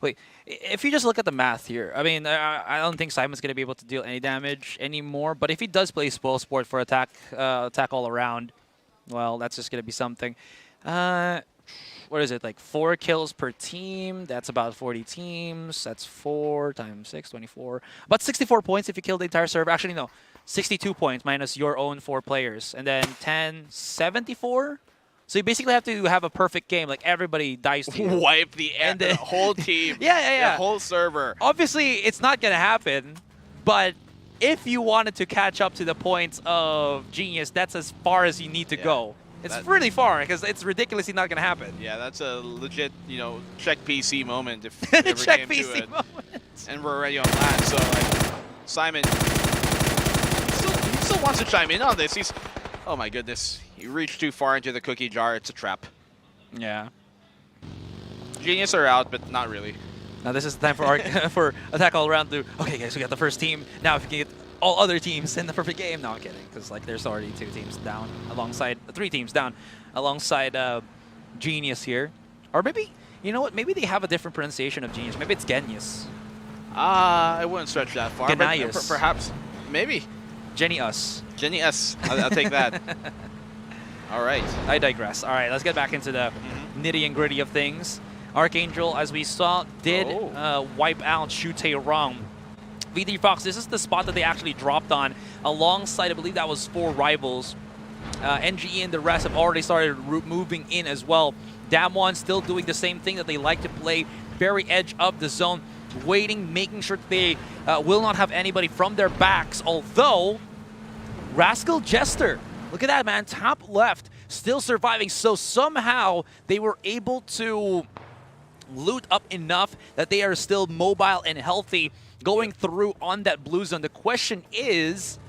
Wait, if you just look at the math here, I mean, I don't think Simon's going to be able to deal any damage anymore. But if he does play Spoil Sport for attack all around, well, that's just going to be something. What is it, like 4 kills per team? That's about 40 teams. That's 4 times 6, 24. About 64 points if you kill the entire server. Actually, no, 62 points minus your own 4 players. And then 10, 74? So you basically have to have a perfect game. Like, everybody dies to you. Wipe the whole team. Yeah. The whole server. Obviously, it's not going to happen. But if you wanted to catch up to the points of Genius, that's as far as you need to go. It's really far, because it's ridiculously not going to happen. Yeah, that's a legit, check PC moment if it ever check came PC to it. moment. And we're already on that, so like, Simon he still wants to chime in on this. He's, oh my goodness, he reached too far into the cookie jar. It's a trap. Yeah. Genius are out, but not really. Now this is the time for for attack all around to, okay guys, we got the first team. Now if you can get all other teams in the perfect game. No, I'm kidding, because like there's already 2 teams down alongside 3 teams down alongside Genius here. Or maybe, you know what? Maybe they have a different pronunciation of Genius. Maybe it's Genius. I wouldn't stretch that far. Genius. But perhaps, maybe. Genius. Genius. I'll take that. All right. I digress. All right, let's get back into the nitty and gritty of things. Archangel, as we saw, did wipe out Shute Wrong. V3 Fox, this is the spot that they actually dropped on alongside, I believe that was 4 rivals. NGE and the rest have already started moving in as well. Damwon still doing the same thing that they like to play, very edge of the zone, waiting, making sure that they will not have anybody from their backs. Although, Rascal Jester, look at that, man, top left, still surviving. So somehow they were able to loot up enough that they are still mobile and healthy going through on that blue zone. The question is,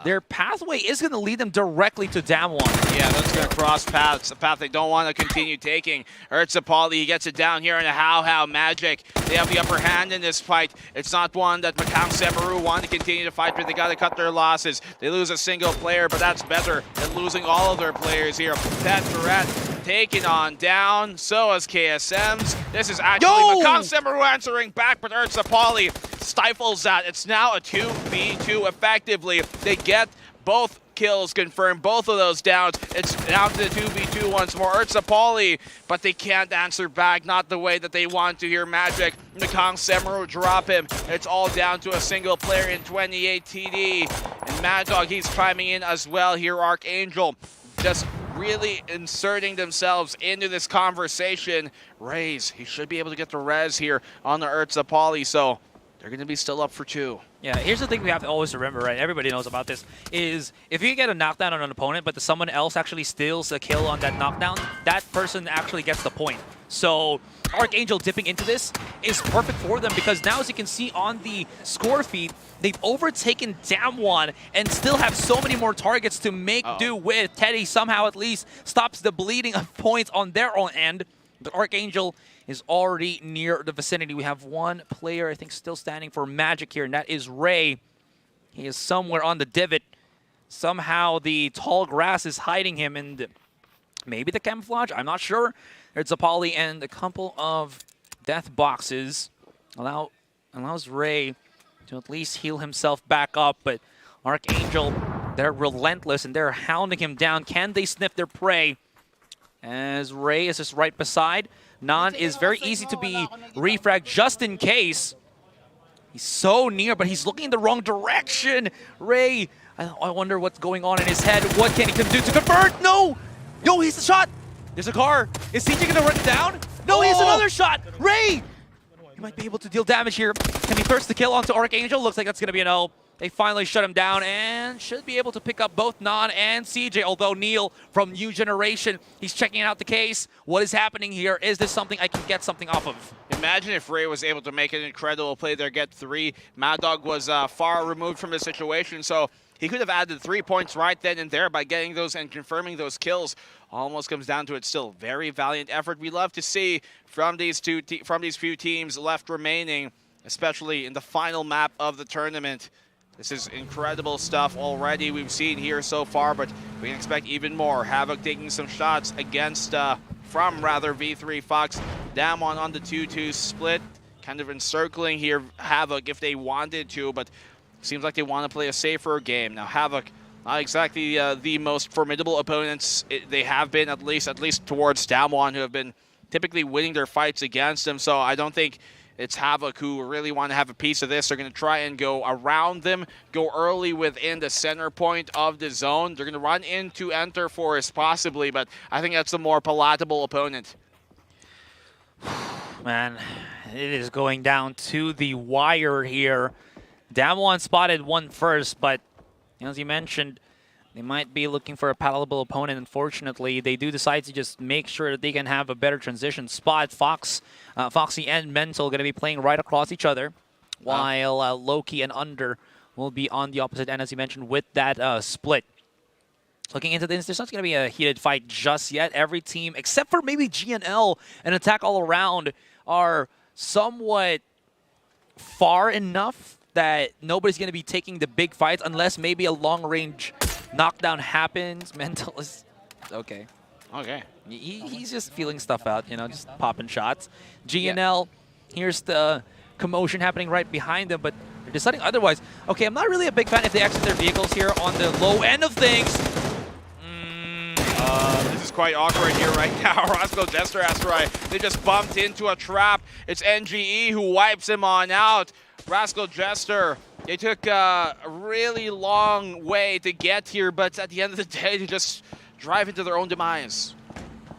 their pathway is going to lead them directly to Damwon. Yeah, that's going to cross paths, a path they don't want to continue taking. Urtsapali, he gets it down here in a How Magic. They have the upper hand in this fight. It's not one that Macang Semeru want to continue to fight, but they got to cut their losses. They lose a single player, but that's better than losing all of their players here. Petrat taken on down, so is KSM's. This is actually Macang Semeru answering back, but Urtsapali stifles that. It's now a 2v2 effectively. They get both kills confirmed, both of those downs. It's down to the 2v2 once more. Urtsapali, but they can't answer back, not the way that they want to here. Magic, Macang Semeru drop him. It's all down to a single player in 28 TD. And Mad Dog, he's chiming in as well here. Archangel just really inserting themselves into this conversation. Raze, he should be able to get the res here on the Urtsapali, so they're going to be still up for 2. Yeah, here's the thing we have to always remember, right? Everybody knows about this, is if you get a knockdown on an opponent, but someone else actually steals a kill on that knockdown, that person actually gets the point. So Archangel dipping into this is perfect for them, because now, as you can see on the score feed, they've overtaken Damwon and still have so many more targets to make do with. Teddy somehow at least stops the bleeding of points on their own end. But Archangel is already near the vicinity. We have one player, I think, still standing for Magic here, and that is Ray. He is somewhere on the divot. Somehow the tall grass is hiding him, and maybe the camouflage, I'm not sure. There's a poly and a couple of death boxes. Allows Ray to at least heal himself back up, but Archangel, they're relentless, and they're hounding him down. Can they sniff their prey? As Ray is just right beside. Nan is very easy to be refragged just in case. He's so near, but he's looking in the wrong direction. Ray, I wonder what's going on in his head. What can he do to convert? No! No, he's the shot! There's a car. Is CJ gonna run it down? No, he has another shot! Ray! He might be able to deal damage here. Can he thirst the kill onto Archangel? Looks like that's gonna be an O. They finally shut him down and should be able to pick up both Nan and CJ, although Neil from New Generation, he's checking out the case. What is happening here? Is this something I can get something off of? Imagine if Ray was able to make an incredible play there, get 3. Mad Dog was far removed from the situation, so he could have added 3 points right then and there by getting those and confirming those kills. Almost comes down to it still. Very valiant effort. We love to see from these few teams left remaining, especially in the final map of the tournament. This is incredible stuff already we've seen here so far, but we can expect even more. Havoc taking some shots against, from V3 Fox. Damwon on the 2-2 split, kind of encircling here Havoc if they wanted to, but seems like they want to play a safer game. Now Havoc, not exactly the most formidable opponents they have been, at least towards Damwon, who have been typically winning their fights against them, so I don't think it's Havoc who really want to have a piece of this. They're going to try and go around them, go early within the center point of the zone. They're going to run into Enter Forest possibly, but I think that's a more palatable opponent. Man, it is going down to the wire here. Damwon spotted one first, but as you mentioned, they might be looking for a palatable opponent. Unfortunately, they do decide to just make sure that they can have a better transition spot. Foxy and Mental going to be playing right across each other, while Loki and Under will be on the opposite end, as you mentioned, with that split. Looking into this, there's not going to be a heated fight just yet. Every team, except for maybe GNL and Attack All Around, are somewhat far enough that nobody's going to be taking the big fights unless maybe a long-range knockdown happens. Mental is okay. Okay. He's just feeling stuff out, you know, just popping shots. GNL, here's the commotion happening right behind them, but they're deciding otherwise. Okay, I'm not really a big fan if they exit their vehicles here on the low end of things. This is quite awkward here right now. Rascal Jester Asteroid, they just bumped into a trap. It's NGE who wipes him on out. Rascal Jester They took a really long way to get here, but at the end of the day, they just drive into their own demise.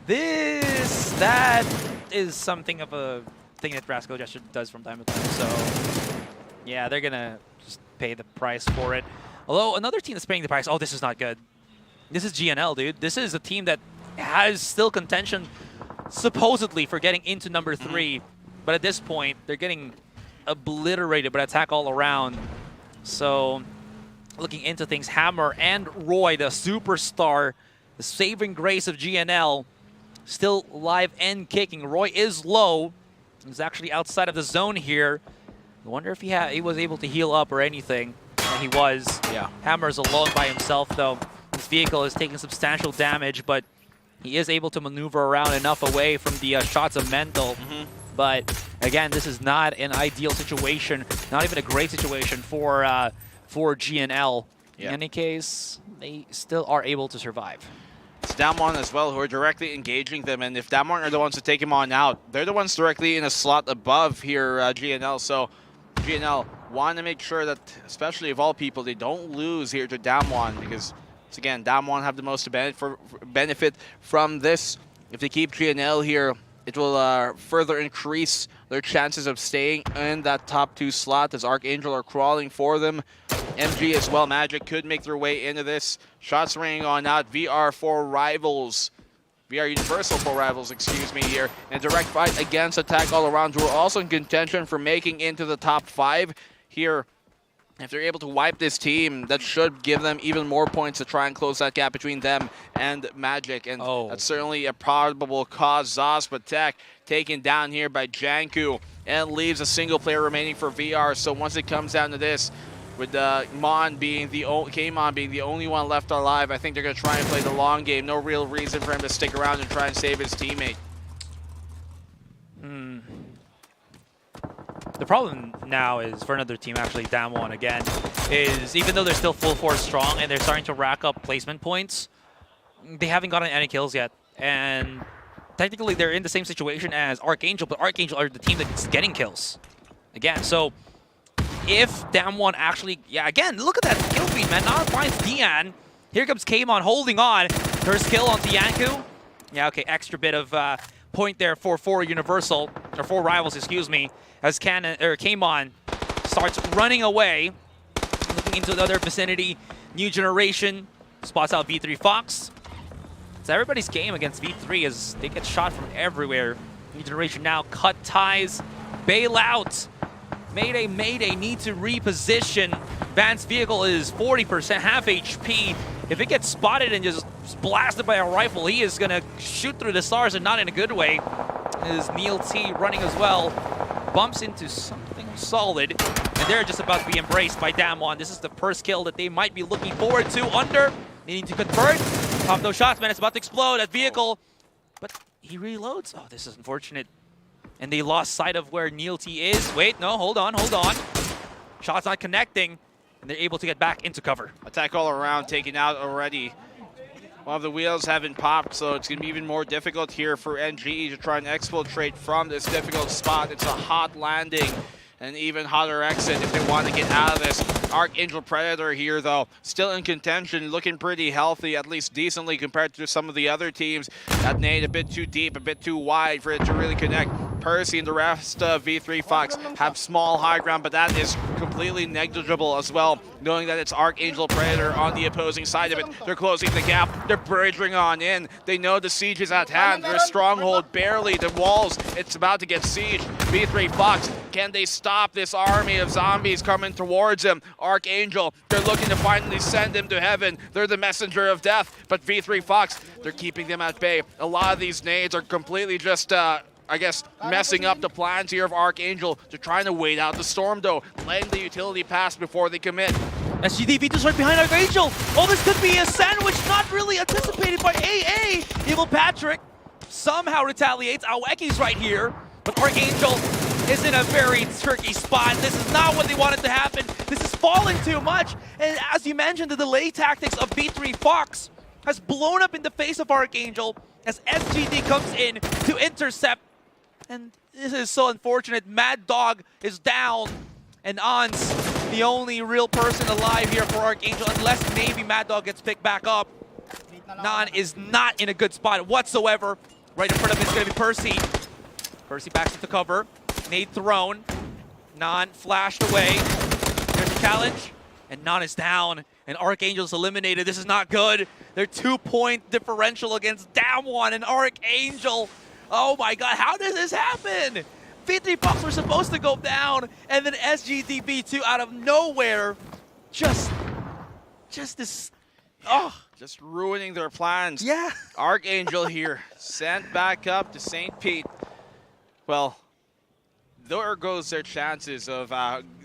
That is something of a thing that Rascal Gesture does from time to time. So, yeah, they're going to just pay the price for it. Although, another team that's paying the price, oh, this is not good. This is GNL, dude. This is a team that has still contention, supposedly, for getting into number 3. But at this point, they're getting obliterated by attack all around. So, looking into things, Hammer and Roy, the superstar, the saving grace of GNL, still live and kicking. Roy is low. He's actually outside of the zone here. I wonder if he was able to heal up or anything. And he was. Yeah. Hammer's alone by himself, though. His vehicle is taking substantial damage, but he is able to maneuver around enough away from the shots of Mental. But again, this is not an ideal situation, not even a great situation for GNL. Yeah. In any case, they still are able to survive. It's Damwon as well who are directly engaging them, and if Damwon are the ones to take him on out, they're the ones directly in a slot above here, GNL. So GNL want to make sure that, especially of all people, they don't lose here to Damwon, because once again, Damwon have the most benefit from this. If they keep GNL here, it will further increase their chances of staying in that top 2 slot as Archangel are crawling for them. MG as well, Magic could make their way into this. Shots ringing on out, VR4 Rivals. VR Universal 4 Rivals, excuse me, here. In a direct fight against Attack All Around, who are also in contention for making into the top 5 here. If they're able to wipe this team, that should give them even more points to try and close that gap between them and Magic. And that's certainly a probable cause. Zospatek taken down here by Janku and leaves a single player remaining for VR. So once it comes down to this, with Kmon being the only one left alive, I think they're going to try and play the long game. No real reason for him to stick around and try and save his teammate. The problem now is for another team, actually Damwon again, is even though they're still full force strong and they're starting to rack up placement points, they haven't gotten any kills yet. And technically they're in the same situation as Archangel, but Archangel are the team that's getting kills. Again, so if Damwon actually, yeah, again, look at that kill feed, man. Now it finds Dian. Here comes Kmon holding on. First kill on Yanku. Yeah, okay, extra bit of point there for 4 Universal, or 4 Rivals, excuse me, as Kmon starts running away, looking into the other vicinity. New Generation spots out V3 Fox. It's everybody's game against V3 as they get shot from everywhere. New Generation now cut ties, bail out. Mayday, mayday, need to reposition. Van's vehicle is 40%, half HP. If it gets spotted and just blasted by a rifle, he is gonna shoot through the stars and not in a good way. Is Neil T running as well. Bumps into something solid, and they're just about to be embraced by Damwon. This is the first kill that they might be looking forward to. Under, needing to convert. Pop those shots, man, it's about to explode, that vehicle. But he reloads. Oh, this is unfortunate. And they lost sight of where Neil T is. Wait, no, hold on, hold on. Shots not connecting, and they're able to get back into cover. Attack All Around taken out already. One of the wheels haven't popped, so it's going to be even more difficult here for NGE to try and exfiltrate from this difficult spot. It's a hot landing, and even hotter exit if they want to get out of this. Archangel Predator here, though, still in contention, looking pretty healthy, at least decently compared to some of the other teams. That nade a bit too deep, a bit too wide for it to really connect. Percy and the rest of V3 Fox have small high ground, but that is completely negligible as well, knowing that it's Archangel Predator on the opposing side of it. They're closing the gap, they're bridging on in. They know the siege is at hand. Their stronghold barely, the walls, it's about to get sieged. V3 Fox, can they stop this army of zombies coming towards them? Archangel, they're looking to finally send him to heaven. They're the messenger of death, but V3 Fox, they're keeping them at bay. A lot of these nades are completely just I guess, messing up the plans here of Archangel. They're trying to wait out the storm, though, letting the utility pass before they commit. SGD V2's right behind Archangel. Oh, this could be a sandwich not really anticipated by AA. Evil Patrick somehow retaliates. Aweki's right here, but Archangel is in a very tricky spot. This is not what they wanted to happen. This is falling too much. And as you mentioned, the delay tactics of V3 Fox has blown up in the face of Archangel as SGD comes in to intercept. And this is so unfortunate. Mad Dog is down, and Ons the only real person alive here for Archangel, unless maybe Mad Dog gets picked back up. Nan is not in a good spot whatsoever. Right in front of him is going to be Percy. Percy backs into cover. Nade thrown. Nan flashed away. There's a challenge. And Nan is down. And Archangel's eliminated. This is not good. They're 2-point differential against Damwon and Archangel. Oh my god, how does this happen? V3 Fox were supposed to go down, and then SGDB2 out of nowhere just this. Oh. Just ruining their plans. Yeah. Archangel here, sent back up to St. Pete. Well, there goes their chances of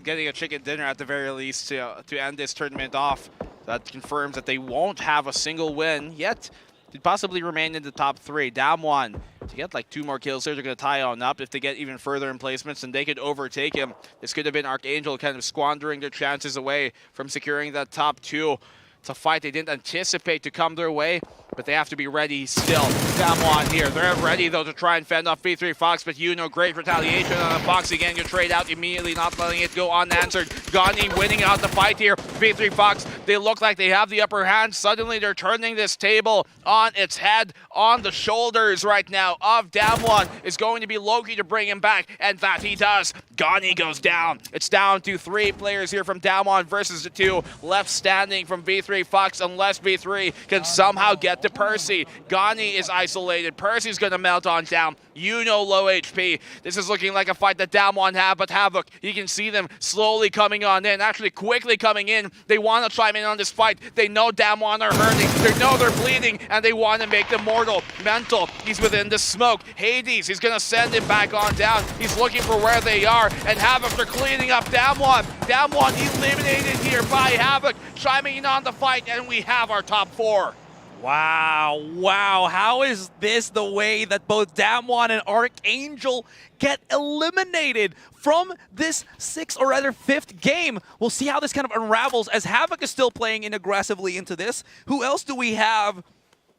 getting a chicken dinner at the very least to end this tournament off. That confirms that they won't have a single win yet. Could possibly remain in the top 3. Damwon, to get like 2 more kills here, they're going to tie on up. If they get even further in placements, then they could overtake him. This could have been Archangel kind of squandering their chances away from securing that top 2. It's a fight they didn't anticipate to come their way, but they have to be ready still. Damwon here. They're ready, though, to try and fend off V3 Fox, but great retaliation on Fox again. You trade out immediately, not letting it go unanswered. Gani winning out the fight here. V3 Fox, they look like they have the upper hand. Suddenly, they're turning this table on its head, on the shoulders right now of Damwon. Is going to be Loki to bring him back, and that he does. Gani goes down. It's down to 3 players here from Damwon versus the 2 left standing from V3 Fox, unless V3 can somehow get to Percy. Gani is isolated. Percy's going to melt on down. Low HP. This is looking like a fight that Damwon have, but Havoc, you can see them slowly coming on in, actually quickly coming in. They want to chime in on this fight. They know Damwon are hurting. They know they're bleeding, and they want to make them mortal. Mental, he's within the smoke. Hades, he's going to send him back on down. He's looking for where they are, and Havoc, they're cleaning up Damwon. Damwon eliminated here by Havoc, chiming in on the fight, and we have our top 4. Wow. How is this the way that both Damwon and Archangel get eliminated from this 6th or rather 5th game? We'll see how this kind of unravels as Havoc is still playing in aggressively into this. Who else do we have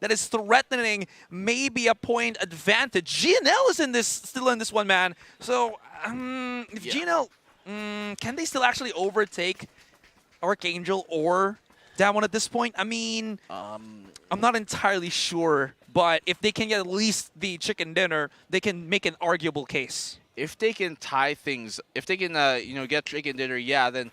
that is threatening maybe a point advantage? GNL is still in this one, man. So if GNL, can they still actually overtake Archangel or Damwon at this point? I mean, I'm not entirely sure, but if they can get at least the chicken dinner, they can make an arguable case. If they can tie things, if they can, get chicken dinner, yeah, then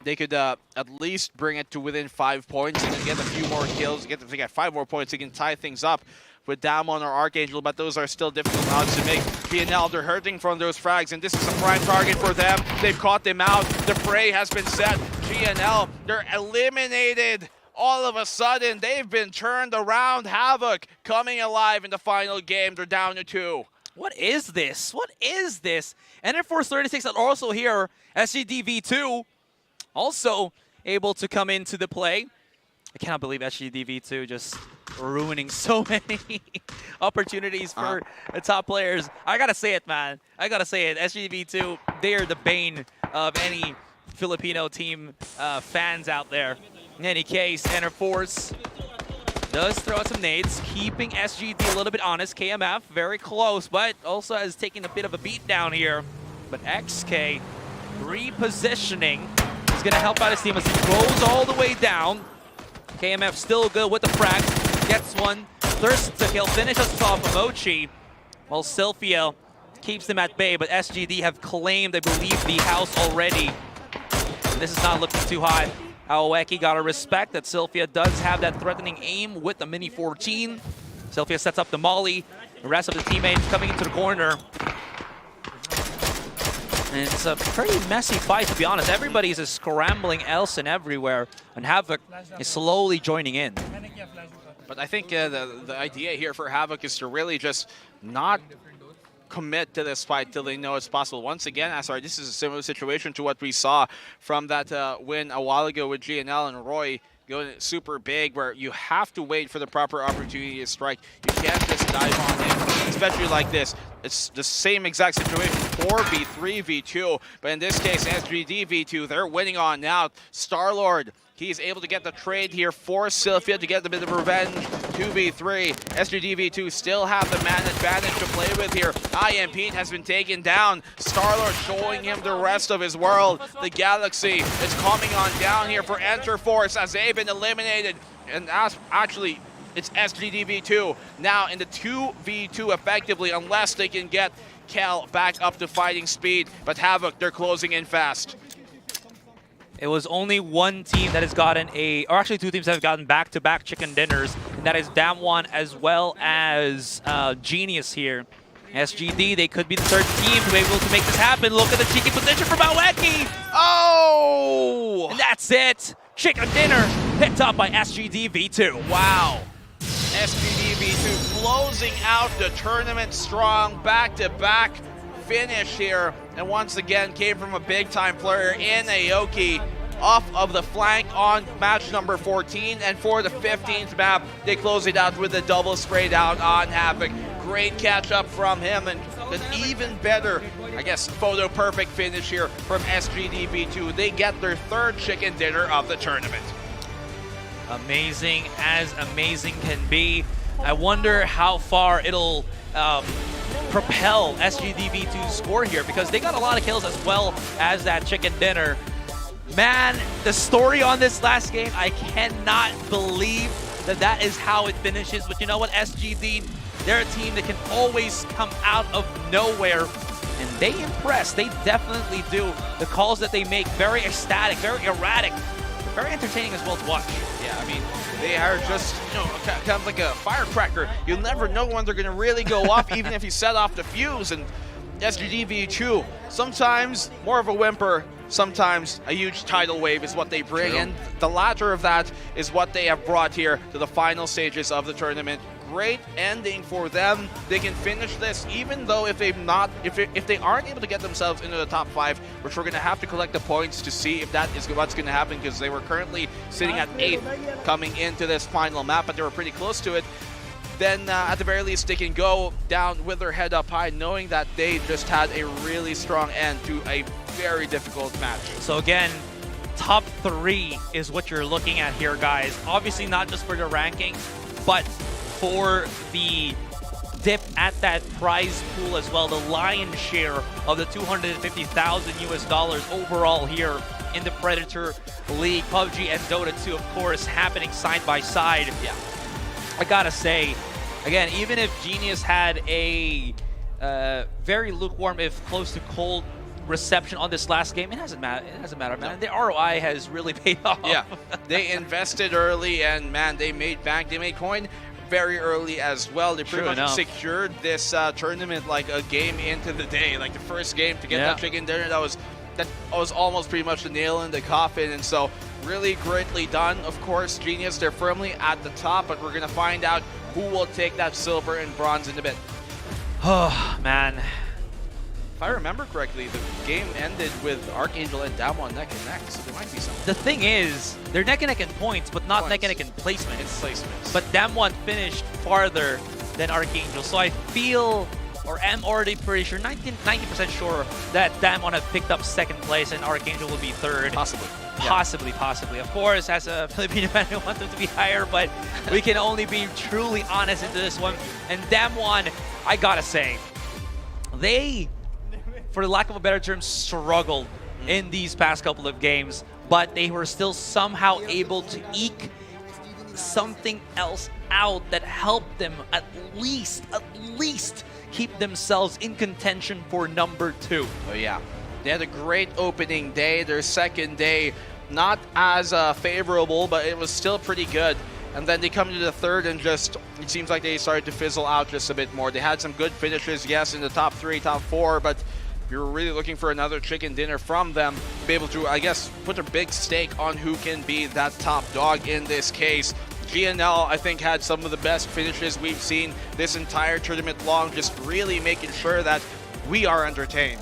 they could at least bring it to within 5 points and then get a few more kills. If they get 5 more points, they can tie things up with Damwon or Archangel, but those are still difficult odds to make. PNL, they're hurting from those frags, and this is a prime target for them. They've caught them out. The fray has been set. PNL, they're eliminated. All of a sudden, they've been turned around. Havoc coming alive in the final game. They're down to 2. What is this? What is this? And Air Force 36 are also here. SGDV2 also able to come into the play. I cannot believe SGDV2 just ruining so many opportunities for the top players. I gotta say it, man. I gotta say it. SGDV2, they are the bane of any Filipino team fans out there. In any case, Air Force does throw out some nades, keeping SGD a little bit honest. KMF very close, but also has taken a bit of a beat down here. But XK repositioning is going to help out his team as he goes all the way down. KMF still good with the frags, gets one, thirsts to kill, finishes off Mochi, while Sylphia keeps them at bay, but SGD have claimed, I believe, the house already. And this is not looking too hot. Aoeki got to respect that Sylphia does have that threatening aim with the Mini 14. Sylphia sets up the molly. The rest of the teammates coming into the corner. And it's a pretty messy fight, to be honest. Everybody's just scrambling else and everywhere. And Havoc is slowly joining in. But I think the idea here for Havoc is to really just not commit to this fight till they know it's possible. Once again, sorry, this is a similar situation to what we saw from that win a while ago with GNL and Roy going super big, where you have to wait for the proper opportunity to strike. You can't just dive on him, especially like this. it's the same exact situation, 4v3, v2, but in this case, SGD v2, they're winning on now. Starlord, he's able to get the trade here for Sylphia to get a bit of revenge. 2v3. SGD v2 still have the man advantage to play with here. IMP has been taken down. Starlord showing him the rest of his world. The galaxy is coming on down here for Enter Force as they've been eliminated. And actually, it's SGD v2 now in the 2v2 effectively, unless they can get Kel back up to fighting speed. But Havoc, they're closing in fast. It was only one team that has gotten or actually two teams that have gotten back-to-back chicken dinners, and that is Damwon as well as Genius here. SGD, they could be the third team to be able to make this happen. Look at the cheeky position from Aweki! Oh! And that's it! Chicken dinner picked up by SGD v2. Wow. SGD v2 closing out the tournament strong, back-to-back finish here, and once again came from a big-time player in Aoki off of the flank on match number 14, and for the 15th map, they close it out with a double spray down on Havoc. Great catch-up from him, and an even better, I guess, photo-perfect finish here from SGD v2. They get their third chicken dinner of the tournament. Amazing as amazing can be. I wonder how far it'll propel SGD v2's score here, because they got a lot of kills as well as that chicken dinner. Man, the story on this last game, I cannot believe that is how it finishes. But you know what, SGD, they're a team that can always come out of nowhere, and they impress. They definitely do. The calls that they make, very ecstatic, very erratic, very entertaining as well to watch. Yeah, I mean, they are just, you know, kind of like a firecracker. You'll never know when they're going to really go off, even if you set off the fuse. And SGD v2, sometimes more of a whimper, sometimes a huge tidal wave is what they bring. True. And the latter of that is what they have brought here to the final stages of the tournament. Great ending for them. They can finish this, even though if they aren't able to get themselves into the top 5, which we're going to have to collect the points to see if that is what's going to happen, because they were currently sitting at 8th coming into this final map, but they were pretty close to it. Then at the very least, they can go down with their head up high, knowing that they just had a really strong end to a very difficult match. So again, top 3 is what you're looking at here, guys. Obviously not just for the ranking, but for the dip at that prize pool as well, the lion's share of the $250,000 overall here in the Predator League. PUBG and Dota 2, of course, happening side by side. Yeah. I gotta say, again, even if Genius had a very lukewarm, if close to cold reception on this last game, it doesn't matter. It doesn't matter, man. The ROI has really paid off. Yeah, they invested early, and man, they made bank. They made coin very early as well. They pretty much secured this tournament like a game into the day, like the first game to get that chicken dinner. That was almost pretty much the nail in the coffin, and so really greatly done. Of course, Genius, they're firmly at the top, but we're gonna find out who will take that silver and bronze in a bit. Oh man. If I remember correctly, the game ended with Archangel and Damwon neck and neck, so there might be something. The thing is, they're neck and neck in points, but not neck and neck in placement. It's placements. But Damwon finished farther than Archangel, so I feel, or am already pretty sure, 90% sure that Damwon had picked up second place and Archangel will be third. Possibly. Possibly. Of course, as a Filipino fan, I want them to be higher, but we can only be truly honest into this one. And Damwon, I gotta say, they, for lack of a better term, struggled in these past couple of games, but they were still somehow able to eke something else out that helped them at least keep themselves in contention for number 2. Oh yeah, they had a great opening day. Their second day, not as favorable, but it was still pretty good. And then they come to the third and just, it seems like they started to fizzle out just a bit more. They had some good finishes, yes, in the top 3, top 4, but if you're really looking for another chicken dinner from them, be able to, I guess, put a big stake on who can be that top dog in this case. GNL, I think, had some of the best finishes we've seen this entire tournament long, just really making sure that we are entertained.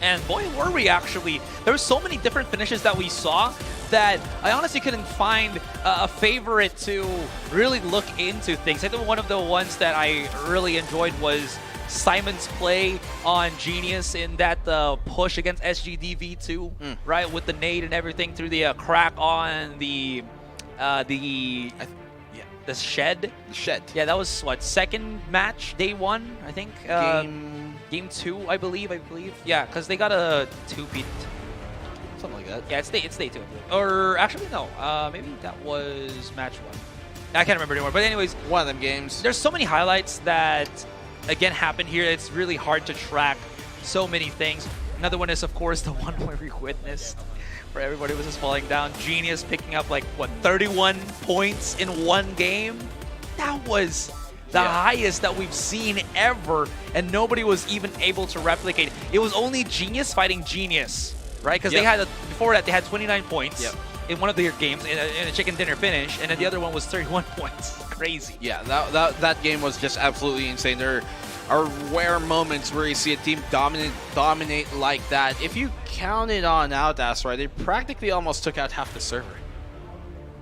And boy, were we actually. There were so many different finishes that we saw that I honestly couldn't find a favorite to really look into things. I think one of the ones that I really enjoyed was Simon's play on Genius in that push against SGDV2, right, with the nade and everything through the crack on the shed. The shed. Yeah, that was what, second match, day 1, I think. Game 2, I believe. Yeah, because they got a 2-beat. Something like that. Yeah, it's day 2. Or actually, no. Maybe that was match 1. I can't remember anymore. But anyways, One of them games. there's so many highlights that, again, happened here. It's really hard to track so many things. Another one is, of course, the one where we witnessed where everybody was just falling down. Genius picking up, like, what, 31 points in one game? That was the highest that we've seen ever, and nobody was even able to replicate. It was only Genius fighting Genius, right? Because they had, before that, they had 29 points in one of their games in a chicken dinner finish, and then the other one was 31 points. Crazy. Yeah, that game was just absolutely insane. There are rare moments where you see a team dominate like that. If you counted on Outcast, right, they practically almost took out half the server.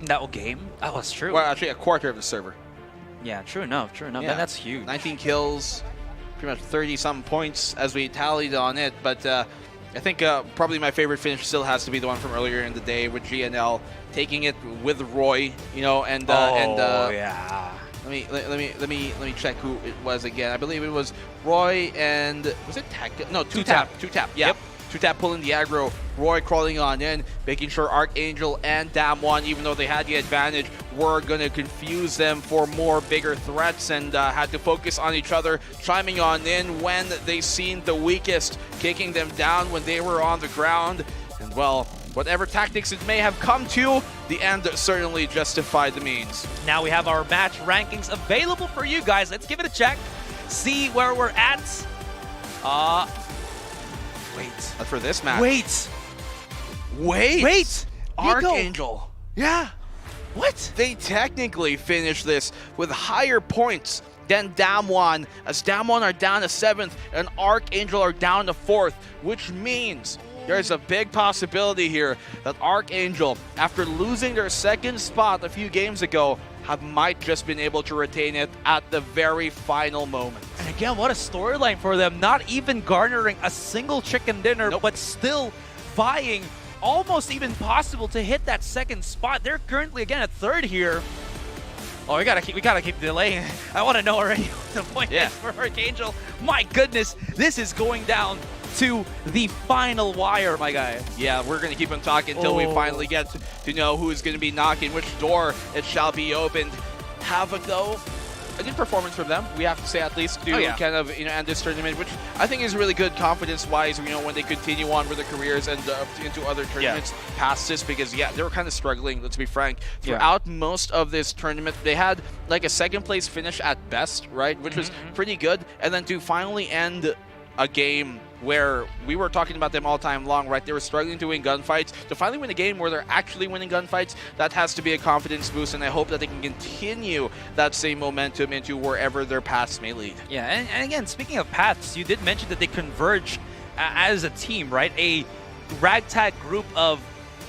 That game? That was true. Well, actually, a quarter of the server. Yeah, true enough. Yeah. Man, that's huge. 19 kills, pretty much 30-some points as we tallied on it. But I think probably my favorite finish still has to be the one from earlier in the day with GNL taking it with Roy, you know, and yeah. Let me check who it was again. I believe it was Roy and was it Tactic? No, Two Tap. Yeah. Yep. Two Tap pulling the aggro. Roy crawling on in, making sure Archangel and Damwon, even though they had the advantage, were going to confuse them for more bigger threats and had to focus on each other, chiming on in when they seen the weakest, kicking them down when they were on the ground. And well, whatever tactics it may have come to, the end certainly justified the means. Now we have our match rankings available for you guys. Let's give it a check. See where we're at. Wait. But for this match. Wait. Archangel. Yeah. What? They technically finished this with higher points than Damwon, as Damwon are down to 7th and Archangel are down to 4th, which means there's a big possibility here that Archangel, after losing their second spot a few games ago, might just been able to retain it at the very final moment. And again, what a storyline for them. Not even garnering a single chicken dinner, but still vying, almost even possible to hit that second spot. They're currently, again, at 3rd here. Oh, we gotta keep delaying. I want to know already what the point is for Archangel. My goodness, this is going down to the final wire, my guy. Yeah, we're going to keep on talking until we finally get to know who is going to be knocking, which door it shall be opened. Havoc, though, a good performance from them, we have to say, at least to kind of end this tournament, which I think is really good confidence-wise, when they continue on with their careers and into other tournaments past this, because they were kind of struggling, let's be frank. Throughout most of this tournament, they had like a 2nd place finish at best, right, which was pretty good, and then to finally end a game where we were talking about them all time long, right? They were struggling to win gunfights. To finally win a game where they're actually winning gunfights, that has to be a confidence boost, and I hope that they can continue that same momentum into wherever their paths may lead. Yeah, and again, speaking of paths, you did mention that they converge as a team, right? A ragtag group of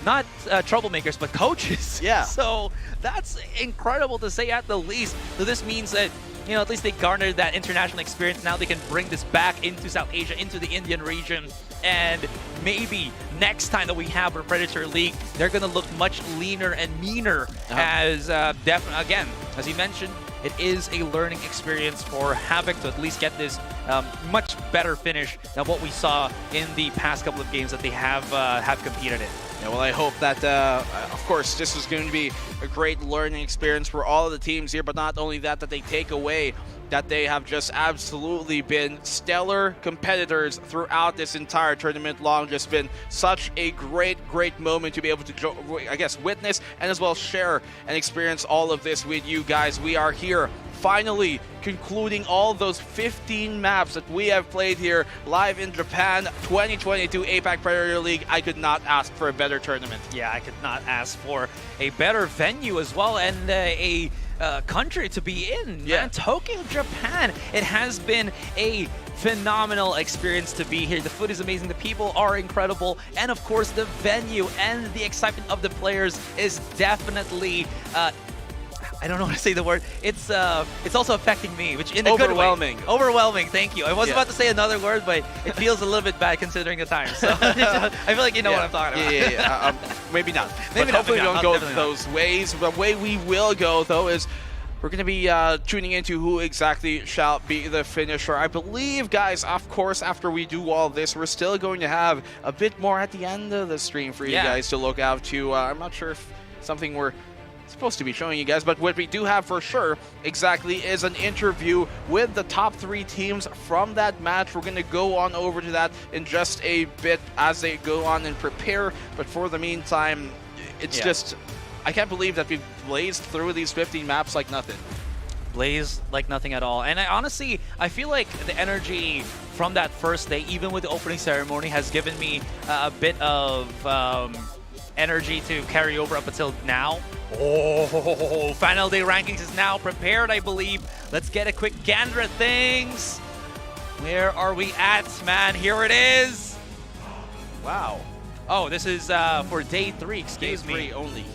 not troublemakers, but coaches. Yeah. So that's incredible to say at the least. So this means that at least they garnered that international experience. Now they can bring this back into South Asia, into the Indian region, and maybe next time that we have a Predator League, they're going to look much leaner and meaner. As definitely, again, as you mentioned, it is a learning experience for Havoc to at least get this much better finish than what we saw in the past couple of games that they have competed in. Yeah, well, I hope that, of course, this is going to be a great learning experience for all of the teams here, but not only that, that they take away that they have just absolutely been stellar competitors throughout this entire tournament long. Just been such a great moment to be able to, I guess, witness and as well share and experience all of this with you guys. We are here finally concluding all those 15 maps that we have played here live in Japan 2022 APAC Predator League. I could not ask for a better tournament. Yeah, I could not ask for a better venue as well, and a country to be in. Yeah. Man, Tokyo, Japan. It has been a phenomenal experience to be here. The food is amazing, the people are incredible, and of course the venue and the excitement of the players is definitely I don't know how to say the word. It's also affecting me, which in a good way. Overwhelming. Overwhelming. Thank you. I was about to say another word, but it feels a little bit bad considering the time. So I feel like you know what I'm talking about. Yeah. Maybe not. Maybe But hopefully not, we don't go those ways. The way we will go, though, is we're going to be tuning into who exactly shall be the finisher. I believe, guys, of course, after we do all this, we're still going to have a bit more at the end of the stream for you guys to look out to. I'm not sure if something we're supposed to be showing you guys, but what we do have for sure exactly is an interview with the top 3 teams from that match. We're going to go on over to that in just a bit as they go on and prepare, but for the meantime, it's just, I can't believe that we've blazed through these 15 maps like nothing. Blaze like nothing at all. And honestly, I feel like the energy from that first day, even with the opening ceremony, has given me a bit of energy to carry over up until now. Oh, final day rankings is now prepared, I believe. Let's get a quick gander at things. Where are we at, man? Here it is. Wow. Oh, this is for day 3, excuse me. Day 3 only.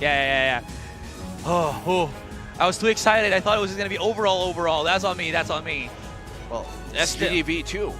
Yeah. Oh, I was too excited. I thought it was going to be overall. That's on me. Well, SGDV too.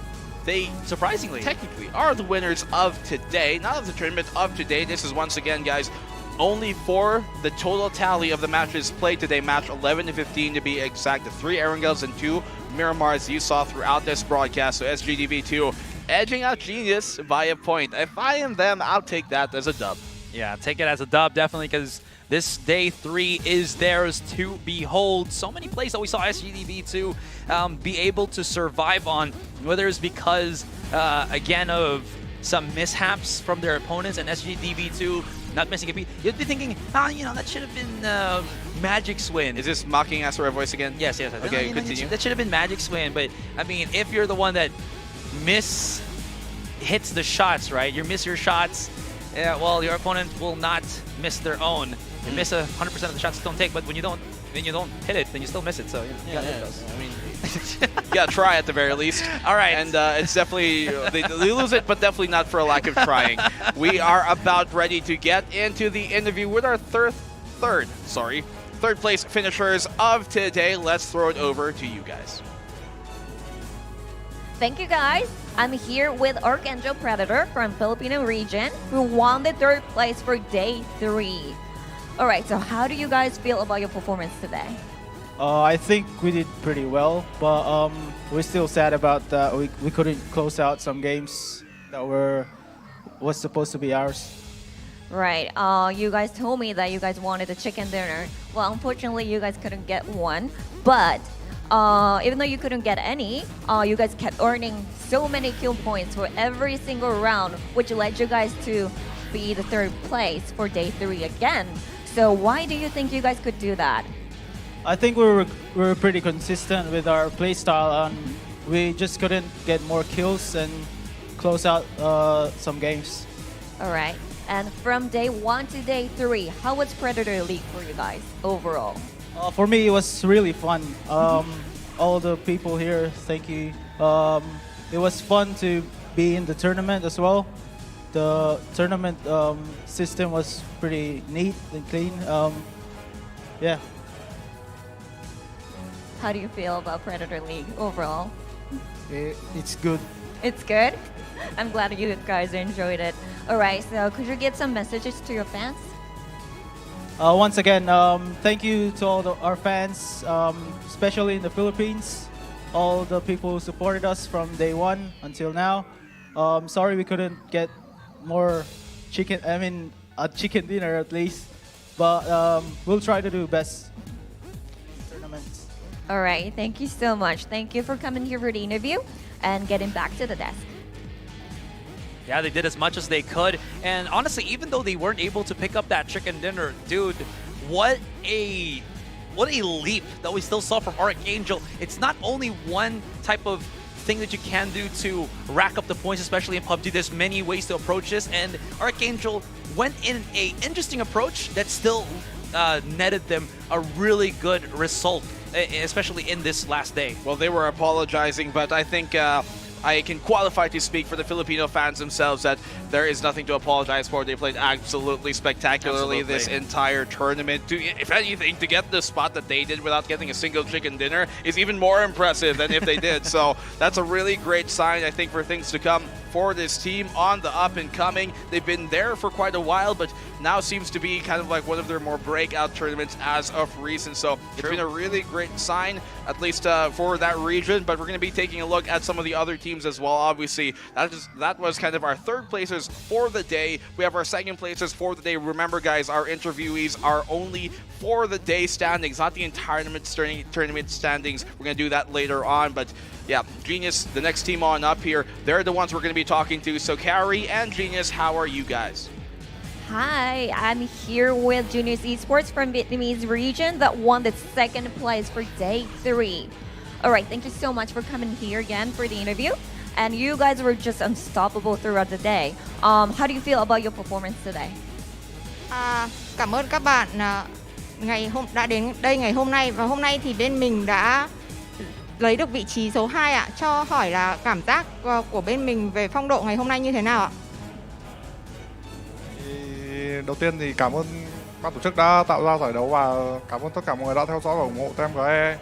They Surprisingly. technically are the winners of today, not of the tournament, of today. This is once again, guys, only for the total tally of the matches played today, match 11 to 15 to be exact. The 3 Erangels and 2 Miramars you saw throughout this broadcast. So SGDV2 edging out Genius by a point. If I am them, I'll take that as a dub. Yeah, take it as a dub, definitely, because this day 3 is theirs to behold. So many plays that we saw SGDV2 be able to survive on, whether it's because, again, of some mishaps from their opponents and SGDV2 not missing a beat. You'd be thinking, that should have been Magic's win. Is this mocking Asura voice again? Yes. Okay, continue. That should have been Magic's win, but, I mean, if you're the one that hits the shots, right? You miss your shots, well, your opponent will not miss their own. You miss 100% of the shots you don't take, but when you don't hit it, then you still miss it. So you gotta hit those. I mean, you gotta try at the very least. All right. And it's definitely they lose it, but definitely not for a lack of trying. We are about ready to get into the interview with our third place finishers of today. Let's throw it over to you guys. Thank you, guys. I'm here with Archangel Predator from Filipino region, who won the 3rd place for day 3. All right, so how do you guys feel about your performance today? I think we did pretty well, but we're still sad about that we couldn't close out some games that was supposed to be ours. Right. You guys told me that you guys wanted a chicken dinner. Well, unfortunately, you guys couldn't get one. But even though you couldn't get any, you guys kept earning so many kill points for every single round, which led you guys to be the 3rd place for day 3 again. So why do you think you guys could do that? I think we were pretty consistent with our play style, and we just couldn't get more kills and close out some games. All right. And from day 1 to day 3, how was Predator League for you guys overall? For me, it was really fun. All the people here, thank you. It was fun to be in the tournament as well. The tournament system was pretty neat and clean. Yeah. How do you feel about Predator League overall? It's good. It's good? I'm glad you guys enjoyed it. All right, so could you give some messages to your fans? Once again, thank you to all our fans, especially in the Philippines, all the people who supported us from day 1 until now. Sorry we couldn't get more a chicken dinner at least, but we'll try to do best tournaments. All right, thank you so much. Thank you for coming here for the interview and getting back to the desk. Yeah, they did as much as they could. And honestly, even though they weren't able to pick up that chicken dinner, dude, what a leap that we still saw from Archangel. It's not only one type of thing that you can do to rack up the points, especially in PUBG. There's many ways to approach this, and Archangel went in an interesting approach that still netted them a really good result, especially in this last day. Well, they were apologizing, but I think I can qualify to speak for the Filipino fans themselves that there is nothing to apologize for. They played absolutely spectacularly this entire tournament. If anything, to get the spot that they did without getting a single chicken dinner is even more impressive than if they did. So that's a really great sign, I think, for things to come for this team on the up and coming. They've been there for quite a while, but now seems to be kind of like one of their more breakout tournaments as of recent. So it's been a really great sign, at least for that region. But we're going to be taking a look at some of the other teams as well. Obviously, that was kind of our third places for the day. We have our second places for the day. Remember, guys, our interviewees are only for the day standings, not the entire tournament standings. We're going to do that later on. But yeah, Genius, the next team on up here, they're the ones we're going to be talking to. So Carrie and Genius, how are you guys? Hi, I'm here with Genius Esports from Vietnamese region that won the second place for day 3. All right, thank you so much for coming here again for the interview. And you guys were just unstoppable throughout the day. How do you feel about your performance today? Cảm ơn các bạn đã đến đây ngày hôm nay, và hôm nay thì bên mình đã lấy được vị trí số 2 ạ. Cho hỏi là cảm giác của bên mình về phong độ ngày hôm nay như thế nào ạ? Đầu tiên thì cảm ơn ban tổ chức đã tạo ra giải đấu và cảm ơn tất cả mọi người đã theo dõi và ủng hộ team GE.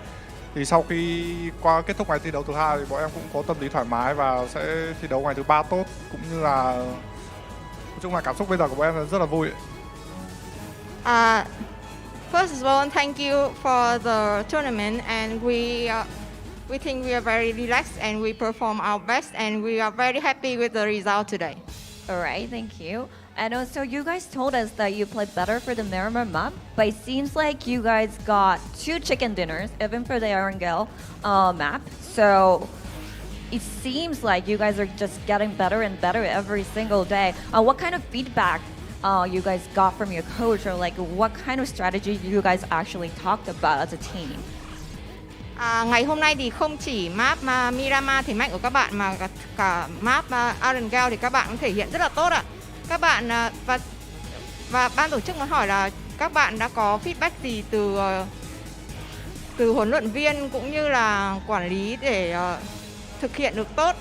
Thì sau khi qua kết thúc ngày thi đấu thứ 2 thì bọn em cũng có tâm lý thoải mái và sẽ thi đấu ngày thứ 3 tốt, cũng như là nói chung là cảm xúc bây giờ của bọn em rất là vui. First of all, thank you for the tournament, and we think we are very relaxed and we perform our best, and we are very happy with the result today. All right, thank you. And also, you guys told us that you played better for the Miramar map, but it seems like you guys got 2 chicken dinners, even for the Arangel map. So it seems like you guys are just getting better and better every single day. What kind of feedback you guys got from your coach, or like what kind of strategy you guys actually talked about as a team? Ngày hôm nay thì không chỉ map Miramar thế mạnh của các bạn mà cả map Arangel thì các bạn cũng thể hiện rất là tốt ạ. Các bạn và ban tổ chức muốn hỏi là các bạn đã có feedback gì từ huấn luyện viên cũng như là quản lý để thực hiện được tốt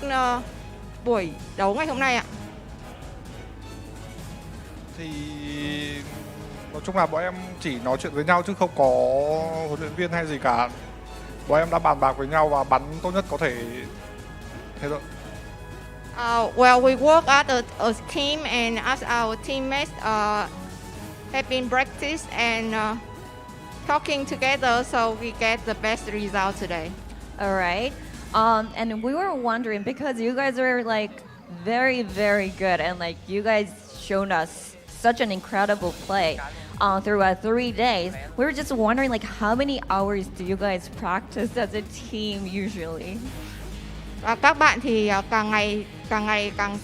buổi đấu ngày hôm nay ạ? Thì nói chung là bọn em chỉ nói chuyện với nhau chứ không có huấn luyện viên hay gì cả. Bọn em đã bàn bạc với nhau và bắn tốt nhất có thể thế thôi. Well, we work as a team, and as our teammates have been practice and talking together, so we get the best result today. All right. And we were wondering, because you guys are like very, very good, and like you guys shown us such an incredible play throughout 3 days. We were just wondering, like, how many hours do you guys practice as a team usually? Và các bạn thì càng ngày càng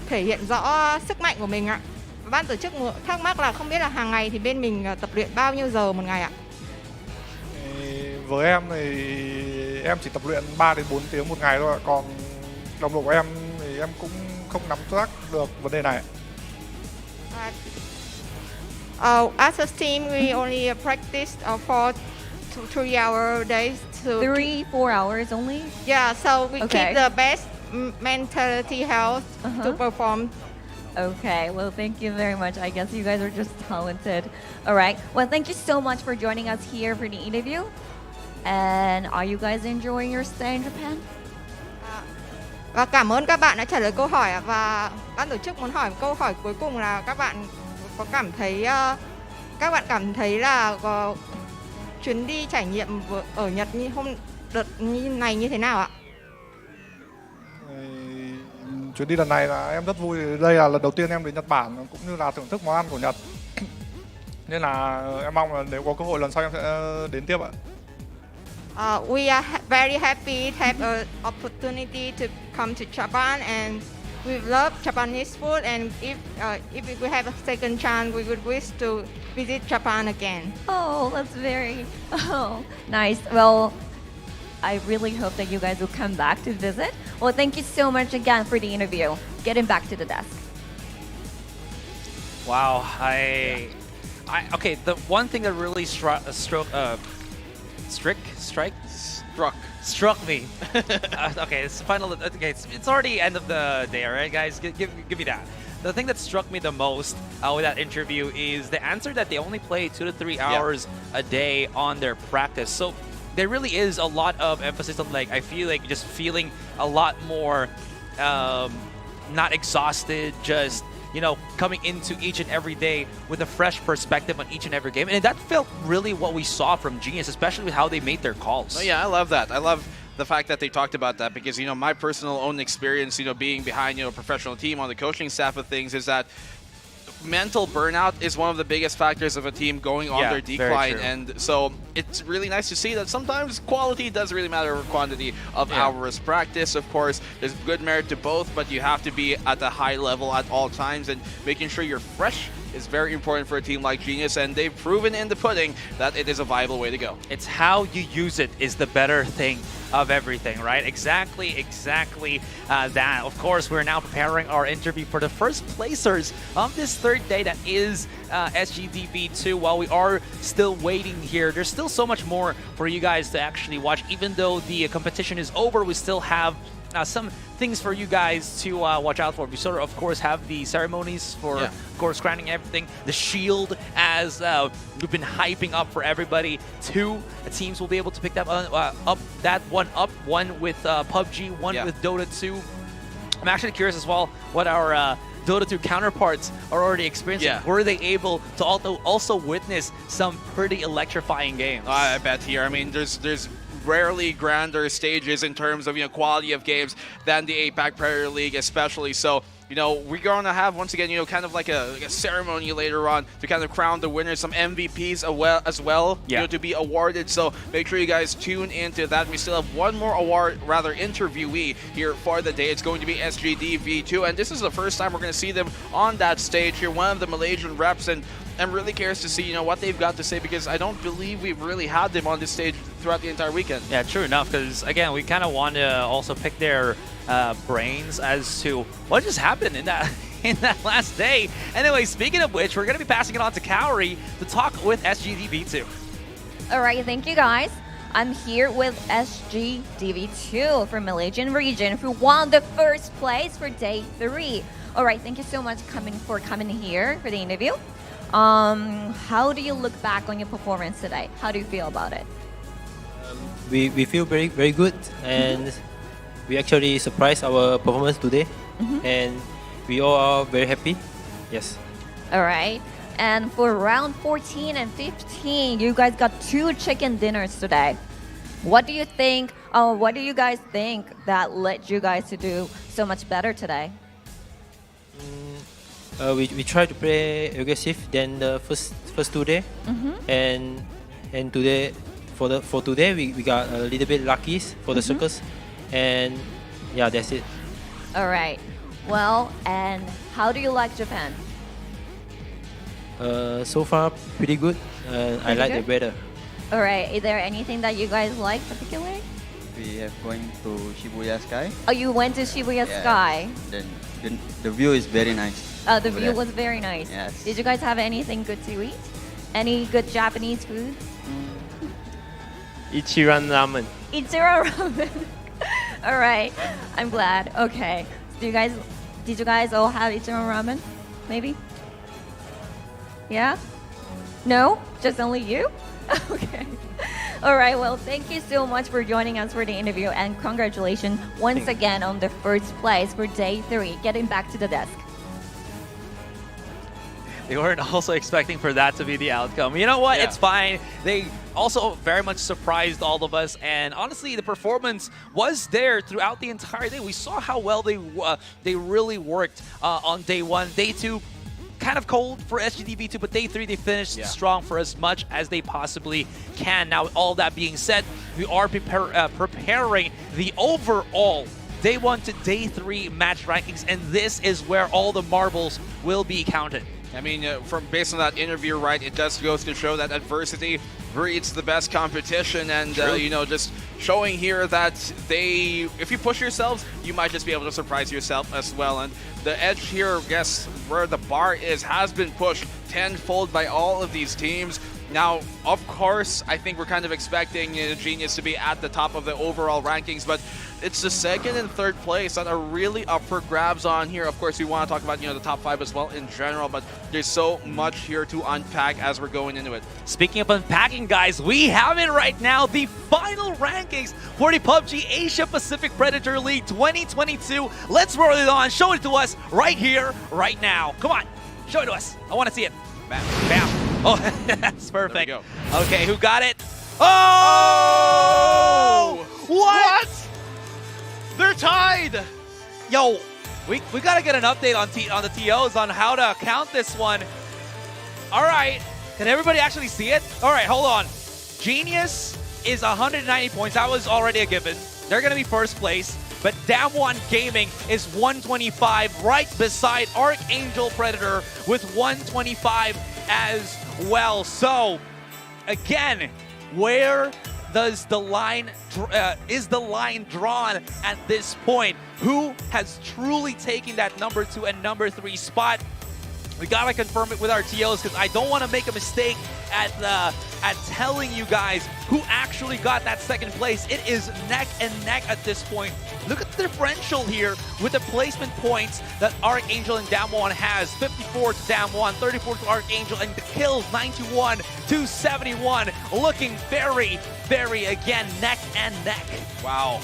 thể hiện rõ sức mạnh của mình ạ. Ban tổ chức thắc mắc là không biết là hàng ngày thì bên mình tập luyện bao nhiêu giờ một ngày ạ? Với em thì em chỉ tập luyện 3 đến 4 tiếng một ngày thôi ạ. Còn đồng đội của em thì em cũng không nắm chắc được vấn đề này. As a team, we only practice 4 to 3 hour days. 3-4 hours only? Yeah, so we Okay. keep the best mentality health to perform. Okay, well, thank you very much. I guess you guys are just talented. All right. Well, thank you so much for joining us here for the interview. And are you guys enjoying your stay in Japan? Và cảm ơn các bạn đã trả lời câu hỏi, và ban tổ chức muốn hỏi câu hỏi cuối cùng là các bạn cảm thấy là chuyến đi trải nghiệm ở Nhật như đợt này như thế nào ạ? Chuyến đi lần này là em rất vui. Đây là lần đầu tiên em đến Nhật Bản, cũng như là thưởng thức món ăn của Nhật. Nên là em mong là nếu có cơ hội lần sau em sẽ đến tiếp ạ. We are very happy to have an opportunity to come to Japan, and we love Japanese food, and if we have a second chance, we would wish to visit Japan again. Oh, that's very nice. Well, I really hope that you guys will come back to visit. Well, thank you so much again for the interview. Getting back to the desk. Wow, okay. The one thing that really struck struck me. Okay, it's final. Okay, it's already end of the day, all right, guys. Give me that. The thing that struck me the most with that interview is the answer that they only play 2 to 3 hours a day on their practice. So there really is a lot of emphasis on, like, I feel like just feeling a lot more not exhausted, just, you know, coming into each and every day with a fresh perspective on each and every game. And that felt really what we saw from Genius, especially with how they made their calls. Oh, yeah, I love that. I love the fact that they talked about that because, you know, my personal own experience, you know, being behind, you know, a professional team on the coaching staff of things is that mental burnout is one of the biggest factors of a team going on their decline. And so it's really nice to see that sometimes quality does really matter over quantity of hours practice. Of course, there's good merit to both, but you have to be at a high level at all times, and making sure you're fresh is very important for a team like Genius, and they've proven in the pudding that it is a viable way to go. It's how you use it is the better thing of everything, right? Exactly that. Of course, we're now preparing our interview for the first placers of this third day, that is SGDV2. While we are still waiting here, there's still so much more for you guys to actually watch. Even though the competition is over, we still have some things for you guys to watch out for. We sort of course, have the ceremonies for, of course, crowning everything. The shield, as we've been hyping up for everybody. 2 teams will be able to pick that one with PUBG, one with Dota 2. I'm actually curious as well what our Dota 2 counterparts are already experiencing. Were they able to also witness some pretty electrifying games? I bet here. I mean, there's rarely grander stages in terms of, you know, quality of games than the APAC Premier League, especially. So, you know, we're going to have, once again, you know, kind of like a ceremony later on to kind of crown the winners, some MVPs as well, you know, to be awarded. So make sure you guys tune into that. We still have one more interviewee here for the day. It's going to be SGDV2, and this is the first time we're going to see them on that stage here, one of the Malaysian reps, and I'm really curious to see, you know, what they've got to say, because I don't believe we've really had them on this stage throughout the entire weekend. Yeah, true enough, because, again, we kind of want to also pick their brains as to what just happened in that last day. Anyway, speaking of which, we're going to be passing it on to Kaori to talk with SGDV2. All right, thank you guys. I'm here with SGDV2 from Malaysian region, who won the first place for day 3. All right, thank you so much for coming here for the interview. How do you look back on your performance today? How do you feel about it? We feel very good, and we actually surprised our performance today, and we all are very happy. Yes. All right. And for round 14 and 15, you guys got 2 chicken dinners today. What do you think? What do you guys think that led you guys to do so much better today? We try to play aggressive than the first 2 days, and today for today we got a little bit lucky for the circus, and yeah, that's it. All right. Well, and how do you like Japan? So far pretty good. I like the weather. All right. Is there anything that you guys like particularly? We have going to Shibuya Sky. Oh, you went to Shibuya Sky. Then the view is very nice. The view was very nice. Yes. Did you guys have anything good to eat? Any good Japanese food? Ichiran ramen. Ichiran ramen. All right. I'm glad. Okay. Did you guys all have Ichiran ramen? Maybe? Yeah? No? Just only you? Okay. All right. Well, thank you so much for joining us for the interview, and congratulations once again on the first place for day 3, getting back to the desk. They weren't also expecting for that to be the outcome. You know what? It's fine. They also very much surprised all of us, and honestly, the performance was there throughout the entire day. We saw how well they really worked on day 1. Day 2, kind of cold for SGDV2, but day 3 they finished strong for as much as they possibly can. Now, with all that being said, we are preparing the overall day 1 to day 3 match rankings, and this is where all the marbles will be counted. I mean, based on that interview, right, it just goes to show that adversity breeds the best competition, and you know, just showing here that if you push yourselves, you might just be able to surprise yourself as well. And the edge here, I guess, where the bar is, has been pushed tenfold by all of these teams. Now, of course, I think we're kind of expecting Genius to be at the top of the overall rankings, but it's the second and third place that are really up for grabs on here. Of course, we want to talk about the top 5 as well in general, but there's so much here to unpack as we're going into it. Speaking of unpacking, guys, we have it right now. The final rankings for the PUBG Asia Pacific Predator League 2022. Let's roll it on. Show it to us right here, right now. Come on, show it to us. I want to see it. Bam, bam. Oh, that's perfect. There Okay, who got it? Oh! What? They're tied! Yo, we got to get an update on the TOs on how to count this one. All right, can everybody actually see it? All right, hold on. Genius is 190 points. That was already a given. They're going to be first place. But Damwon Gaming is 125, right beside Archangel Predator with 125 as well. So, again, where does the line is the line drawn at this point? Who has truly taken that number 2 and number 3 spot? We gotta confirm it with our TOs because I don't want to make a mistake at telling you guys who actually got that second place. It is neck and neck at this point. Look at the differential here with the placement points that Archangel and Damwon has. 54 to Damwon, 34 to Archangel, and the kills 91 to 71. Looking very, very, again, neck and neck. Wow,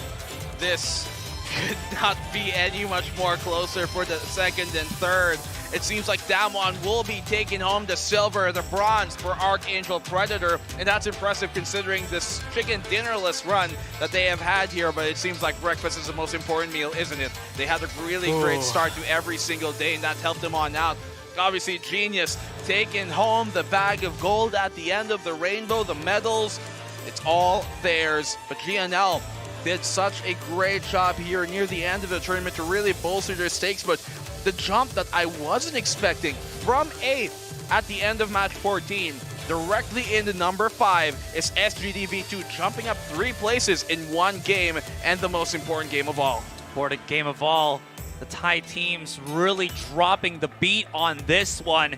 this could not be any much more closer for the second and third. It seems like Damwon will be taking home the silver, the bronze for Archangel Predator, and that's impressive considering this chicken dinnerless run that they have had here, but it seems like breakfast is the most important meal, isn't it? They had a really great start to every single day, and that helped them on out. Obviously, Genius taking home the bag of gold at the end of the rainbow, the medals, it's all theirs, but GNL did such a great job here near the end of the tournament to really bolster their stakes, but the jump that I wasn't expecting from 8th at the end of match 14 directly into number 5 is SGDV2 jumping up 3 places in one game, and the most important game of all. Important game of all. The Thai teams really dropping the beat on this one.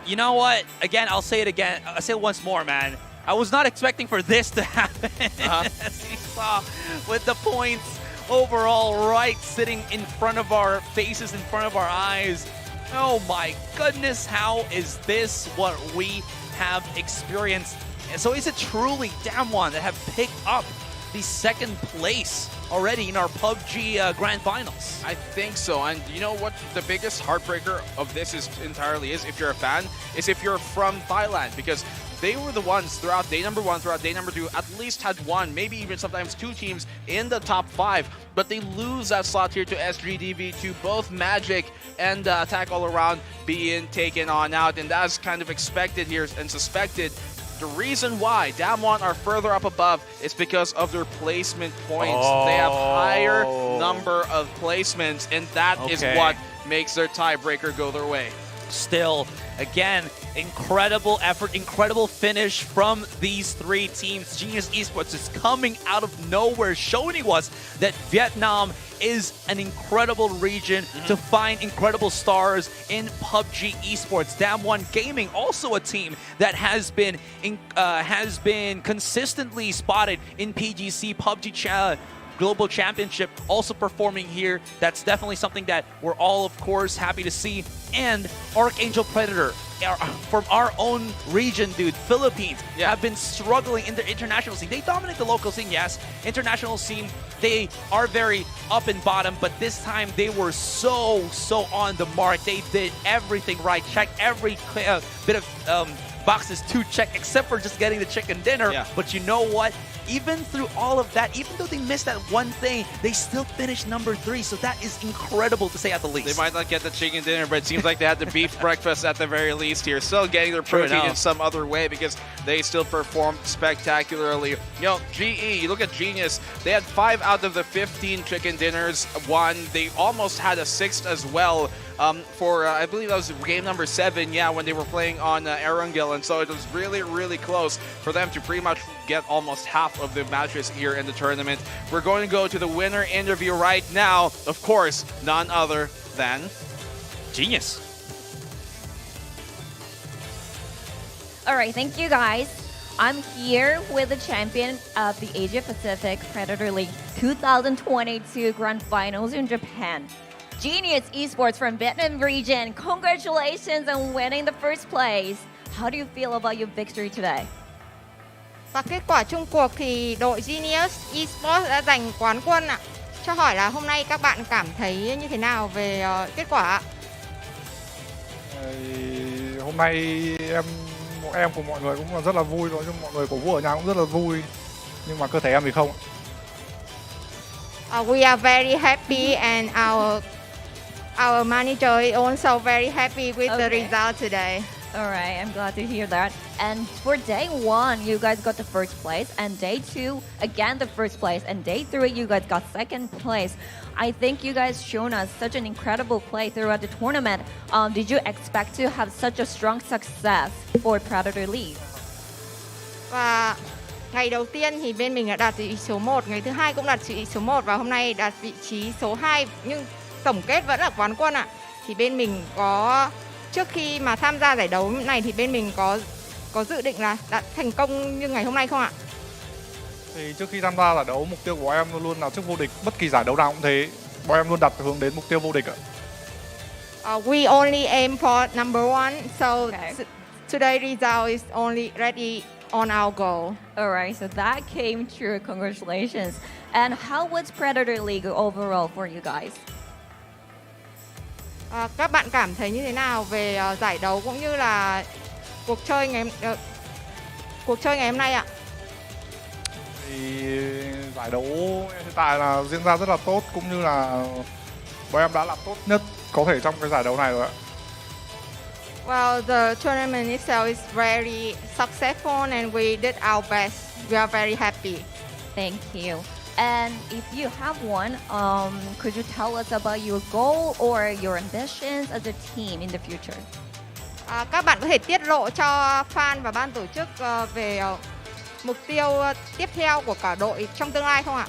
You know what? Again, I'll say it again. I'll say it once more, man. I was not expecting for this to happen. As you saw with the points overall right sitting in front of our faces, in front of our eyes. Oh my goodness, how is this what we have experienced? And so is it truly Damwon that have picked up the second place already in our PUBG Grand Finals? I think so, and you know what the biggest heartbreaker of this is entirely is, if you're a fan, is if you're from Thailand, because they were the ones throughout day number 1, throughout day number 2, at least had 1, maybe even sometimes 2 teams in the top 5, but they lose that slot here to SGDV2, both Magic and Attack All Around being taken on out, and that's kind of expected here and suspected. The reason why Damwon are further up above is because of their placement points. They have higher number of placements, and that is what makes their tiebreaker go their way. Still, again, incredible effort, incredible finish from these 3 teams. Genius Esports is coming out of nowhere, showing us that Vietnam is an incredible region to find incredible stars in PUBG Esports. Damwon Gaming, also a team that has been consistently spotted in PGC, PUBG Global Championship, also performing here. That's definitely something that we're all, of course, happy to see. And Archangel Predator, from our own region, dude, Philippines, have been struggling in the international scene. They dominate the local scene, yes. International scene, they are very up and bottom, but this time they were so on the mark. They did everything right, checked every bit of boxes to check, except for just getting the chicken dinner. But you know what? Even through all of that, even though they missed that one thing, they still finished number 3. So that is incredible to say at the least. They might not get the chicken dinner, but it seems like they had the beef breakfast at the very least here. Still getting their protein in some other way because they still performed spectacularly. You know, GE, you look at Genius, they had 5 out of the 15 chicken dinners won. They almost had a 6th as well. For I believe that was game number 7, when they were playing on Erangel, and so it was really close for them to pretty much get almost half of the matches here in the tournament. We're going to go to the winner interview right now. Of course, none other than Genius. All right, thank you guys. I'm here with the champion of the Asia Pacific Predator League 2022 Grand Finals in Japan. Genius Esports from Vietnam region. Congratulations on winning the first place. How do you feel about your victory today? Và kết quả chung cuộc thì đội Genius Esports đã giành quán quân ạ. Cho hỏi là hôm nay các bạn cảm thấy như thế nào về kết quả ạ? Hôm nay em cùng mọi người cũng rất là vui, nói chung mọi người cổ vũ ở nhà cũng rất là vui, nhưng mà cơ thể em thì không. We are very happy and our manager is also very happy with the result today. All right, I'm glad to hear that. And for day one, you guys got the first place, and day two, again the first place, and day three, you guys got second place. I think you guys shown us such an incredible play throughout the tournament. Did you expect to have such a strong success for Predator League? Và ngày đầu tiên thì bên mình đã đạt vị trí số 1, ngày thứ hai cũng đạt vị trí số 1 và hôm nay đạt vị trí số 2, nhưng tổng kết vẫn là quán quân ạ. Thì bên mình có trước khi mà tham gia giải đấu này thì bên mình có dự định là đạt thành công như ngày hôm nay không ạ? Thì trước khi tham gia giải đấu, mục tiêu của em luôn là chức vô địch, bất kỳ giải đấu nào cũng thế. Bọn em luôn đặt hướng đến mục tiêu vô địch ạ. We only aim for number one, so today's result is only ready on our goal. All right, so that came true. Congratulations. And how was Predator League overall for you guys? Các bạn cảm thấy như thế nào về giải đấu cũng như là cuộc chơi ngày hôm nay ạ? Thì giải đấu hiện tại là diễn ra rất là tốt, cũng như là bọn em đã làm tốt nhất có thể trong cái giải đấu này rồi ạ. Well, the tournament itself is very successful and we did our best. We are very happy. Thank you. And if you have one, could you tell us about your goal or your ambitions as a team in the future? Các bạn có thể tiết lộ cho fan và ban tổ chức về mục tiêu tiếp theo của cả đội trong tương lai không ạ?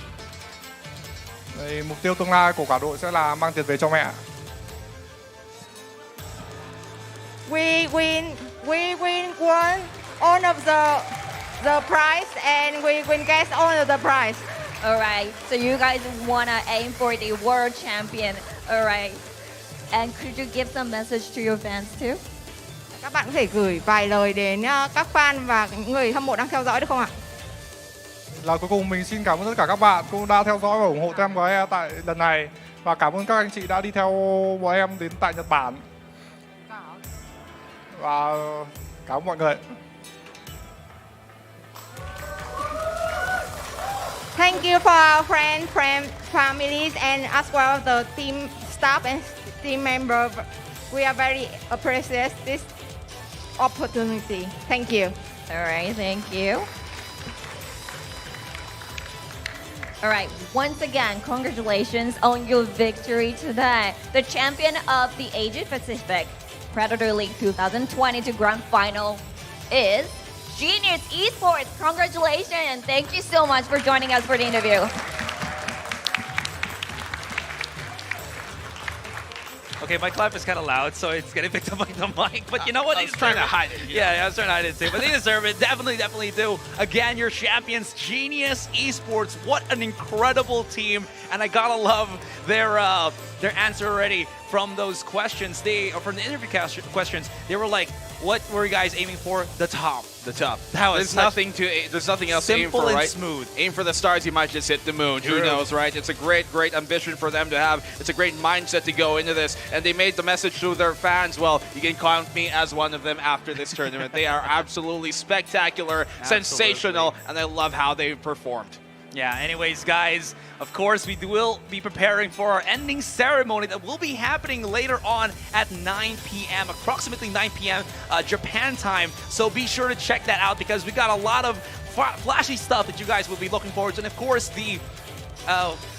Thì mục tiêu tương lai của cả đội sẽ là mang tiền về cho mẹ. We won all of the prize and we will get all of the prize. All right, so you guys wanna aim for the world champion. All right, and could you give some message to your fans too? Các bạn có thể gửi vài lời đến các fan và những người hâm mộ đang theo dõi được không ạ? Là cuối cùng mình xin cảm ơn tất cả các bạn cũng đã theo dõi và ủng hộ Tem GE tại lần này, và cảm ơn các anh chị đã đi theo bọn em đến tại Nhật Bản, và cảm ơn mọi người. Thank you for our friends, families, and as well as the team staff and team members. We are very appreciate this opportunity. Thank you. All right, thank you. All right, once again, congratulations on your victory today. The champion of the Asia Pacific Predator League 2022 Grand Final is Genius Esports. Congratulations and thank you so much for joining us for the interview. Okay, my clap is kind of loud, so it's getting picked up by the mic. But you know what? I was trying to hide it. Yeah, I was trying to hide it too. But they deserve it. Definitely do. Again, your champions, Genius Esports. What an incredible team. And I gotta love their answer already from those questions. From the interview questions, they were like, what were you guys aiming for? The top. The top. That was There's nothing else to aim for, simple and right? smooth. Aim for the stars, you might just hit the moon. True. Who knows, right? It's a great ambition for them to have. It's a great mindset to go into this. And they made the message to their fans, well, you can count me as one of them after this tournament. They are absolutely spectacular, sensational, and I love how they performed. Yeah, anyways, guys, of course, we will be preparing for our ending ceremony that will be happening later on at 9 p.m., approximately 9 p.m. Japan time. So be sure to check that out because we got a lot of flashy stuff that you guys will be looking forward to. And of course, the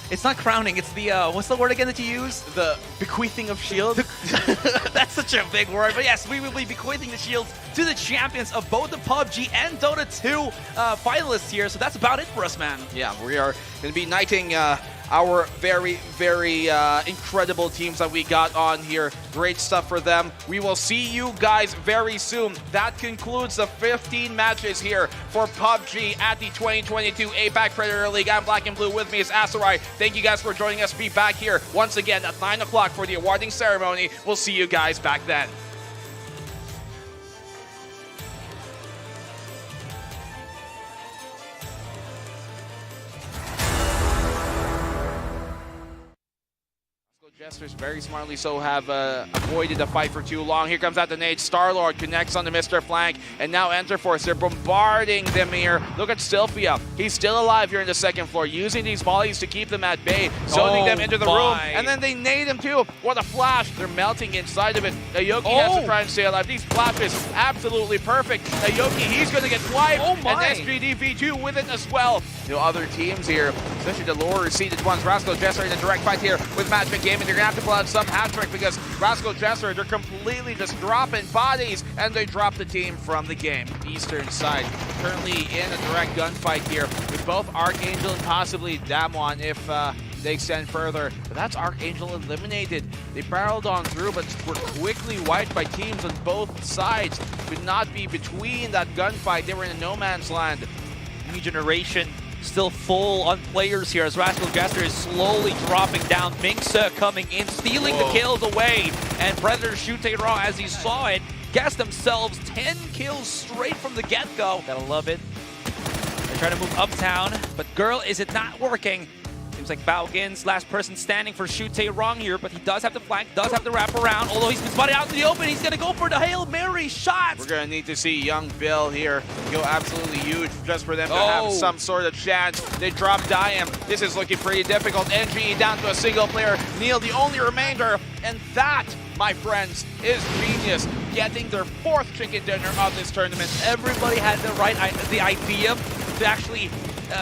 it's not crowning, it's the, what's the word again that you use? The bequeathing of shields. That's such a big word, but yes, we will be bequeathing the shields to the champions of both the PUBG and Dota 2 finalists here, so that's about it for us, man. Yeah, we are going to be knighting our very, very incredible teams that we got on here. Great stuff for them. We will see you guys very soon. That concludes the 15 matches here for PUBG at the 2022 APAC Predator League. I'm Black and Blue. With me is Asarai. Thank you guys for joining us. Be back here once again at 9 o'clock for the awarding ceremony. We'll see you guys back then. Jesters very smartly so have avoided the fight for too long. Here comes out the nade. Star-Lord connects on the Mr. Flank, and now Enterforce. They're bombarding them here. Look at Sylphia. He's still alive here in the second floor, using these volleys to keep them at bay, zoning them into the room, and then they nade him too. What a flash. They're melting inside of it. Aoki has to try and stay alive. These flashes, absolutely perfect. Aoki, he's going to get wiped, and SGD V2 with it as well. The other teams here, especially the lower seeded ones. Rascal Jester in a direct fight here with Matchmake Gaming. They're going to have to pull out some hat trick because Rascal Jester, they're completely just dropping bodies, and they drop the team from the game. Eastern side currently in a direct gunfight here with both Archangel and possibly Damwon if they extend further. But that's Archangel eliminated. They barreled on through, but were quickly wiped by teams on both sides. Could not be between that gunfight. They were in a no man's land. Regeneration still full on players here as Rascal Jester is slowly dropping down. Minksa coming in, stealing the kills away. And Predator Shute Raw, as he saw it, guessed themselves 10 kills straight from the get-go. Gotta love it. They're trying to move uptown, but girl, is it not working? Seems like Baogin's last person standing for Shute Wrong here, but he does have to flank, does have to wrap around. Although he's been spotted out in the open, he's gonna go for the Hail Mary shots. We're gonna need to see young Bill here go absolutely huge just for them to have some sort of chance. They drop Diam. This is looking pretty difficult. NGE down to a single player. Neil, the only remainder, and that, my friends, is genius. Getting their 4th chicken dinner of this tournament. Everybody had the idea to actually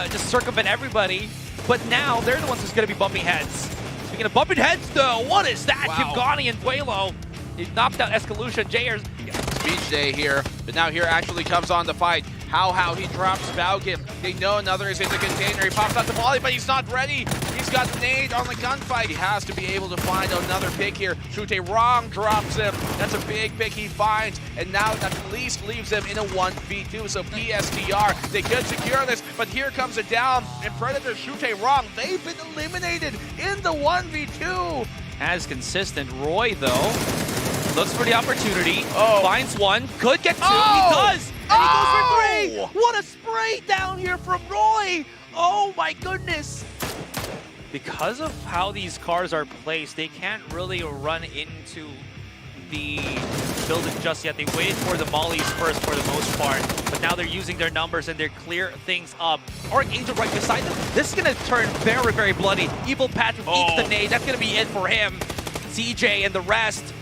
just circumvent everybody. But now they're the ones who's going to be bumping heads. Speaking of bumping heads, though, what is that? Kivgani and Duelo. He knocked out Escalucia. Jayers. Speech day here, but now here actually comes on the fight. How he drops Baugin. They know another is in the container. He pops out the volley, but he's not ready. He's got the nade on the gunfight. He has to be able to find another pick here. Shute Wrong drops him. That's a big pick he finds, and now at least leaves him in a 1v2. So PSTR, they could secure this, but here comes it down, and Predator Shute Wrong, they've been eliminated in the 1v2. As consistent, Roy, though, looks for the opportunity, finds one, could get 2, he does! And he goes for 3! What a spray down here from Roy! Oh my goodness! Because of how these cars are placed, they can't really run into the building just yet. They waited for the mollies first for the most part, but now they're using their numbers and they clear things up. Archangel right beside them. This is going to turn very, very bloody. Evil Patrick eats the nade. That's going to be it for him. CJ and the rest.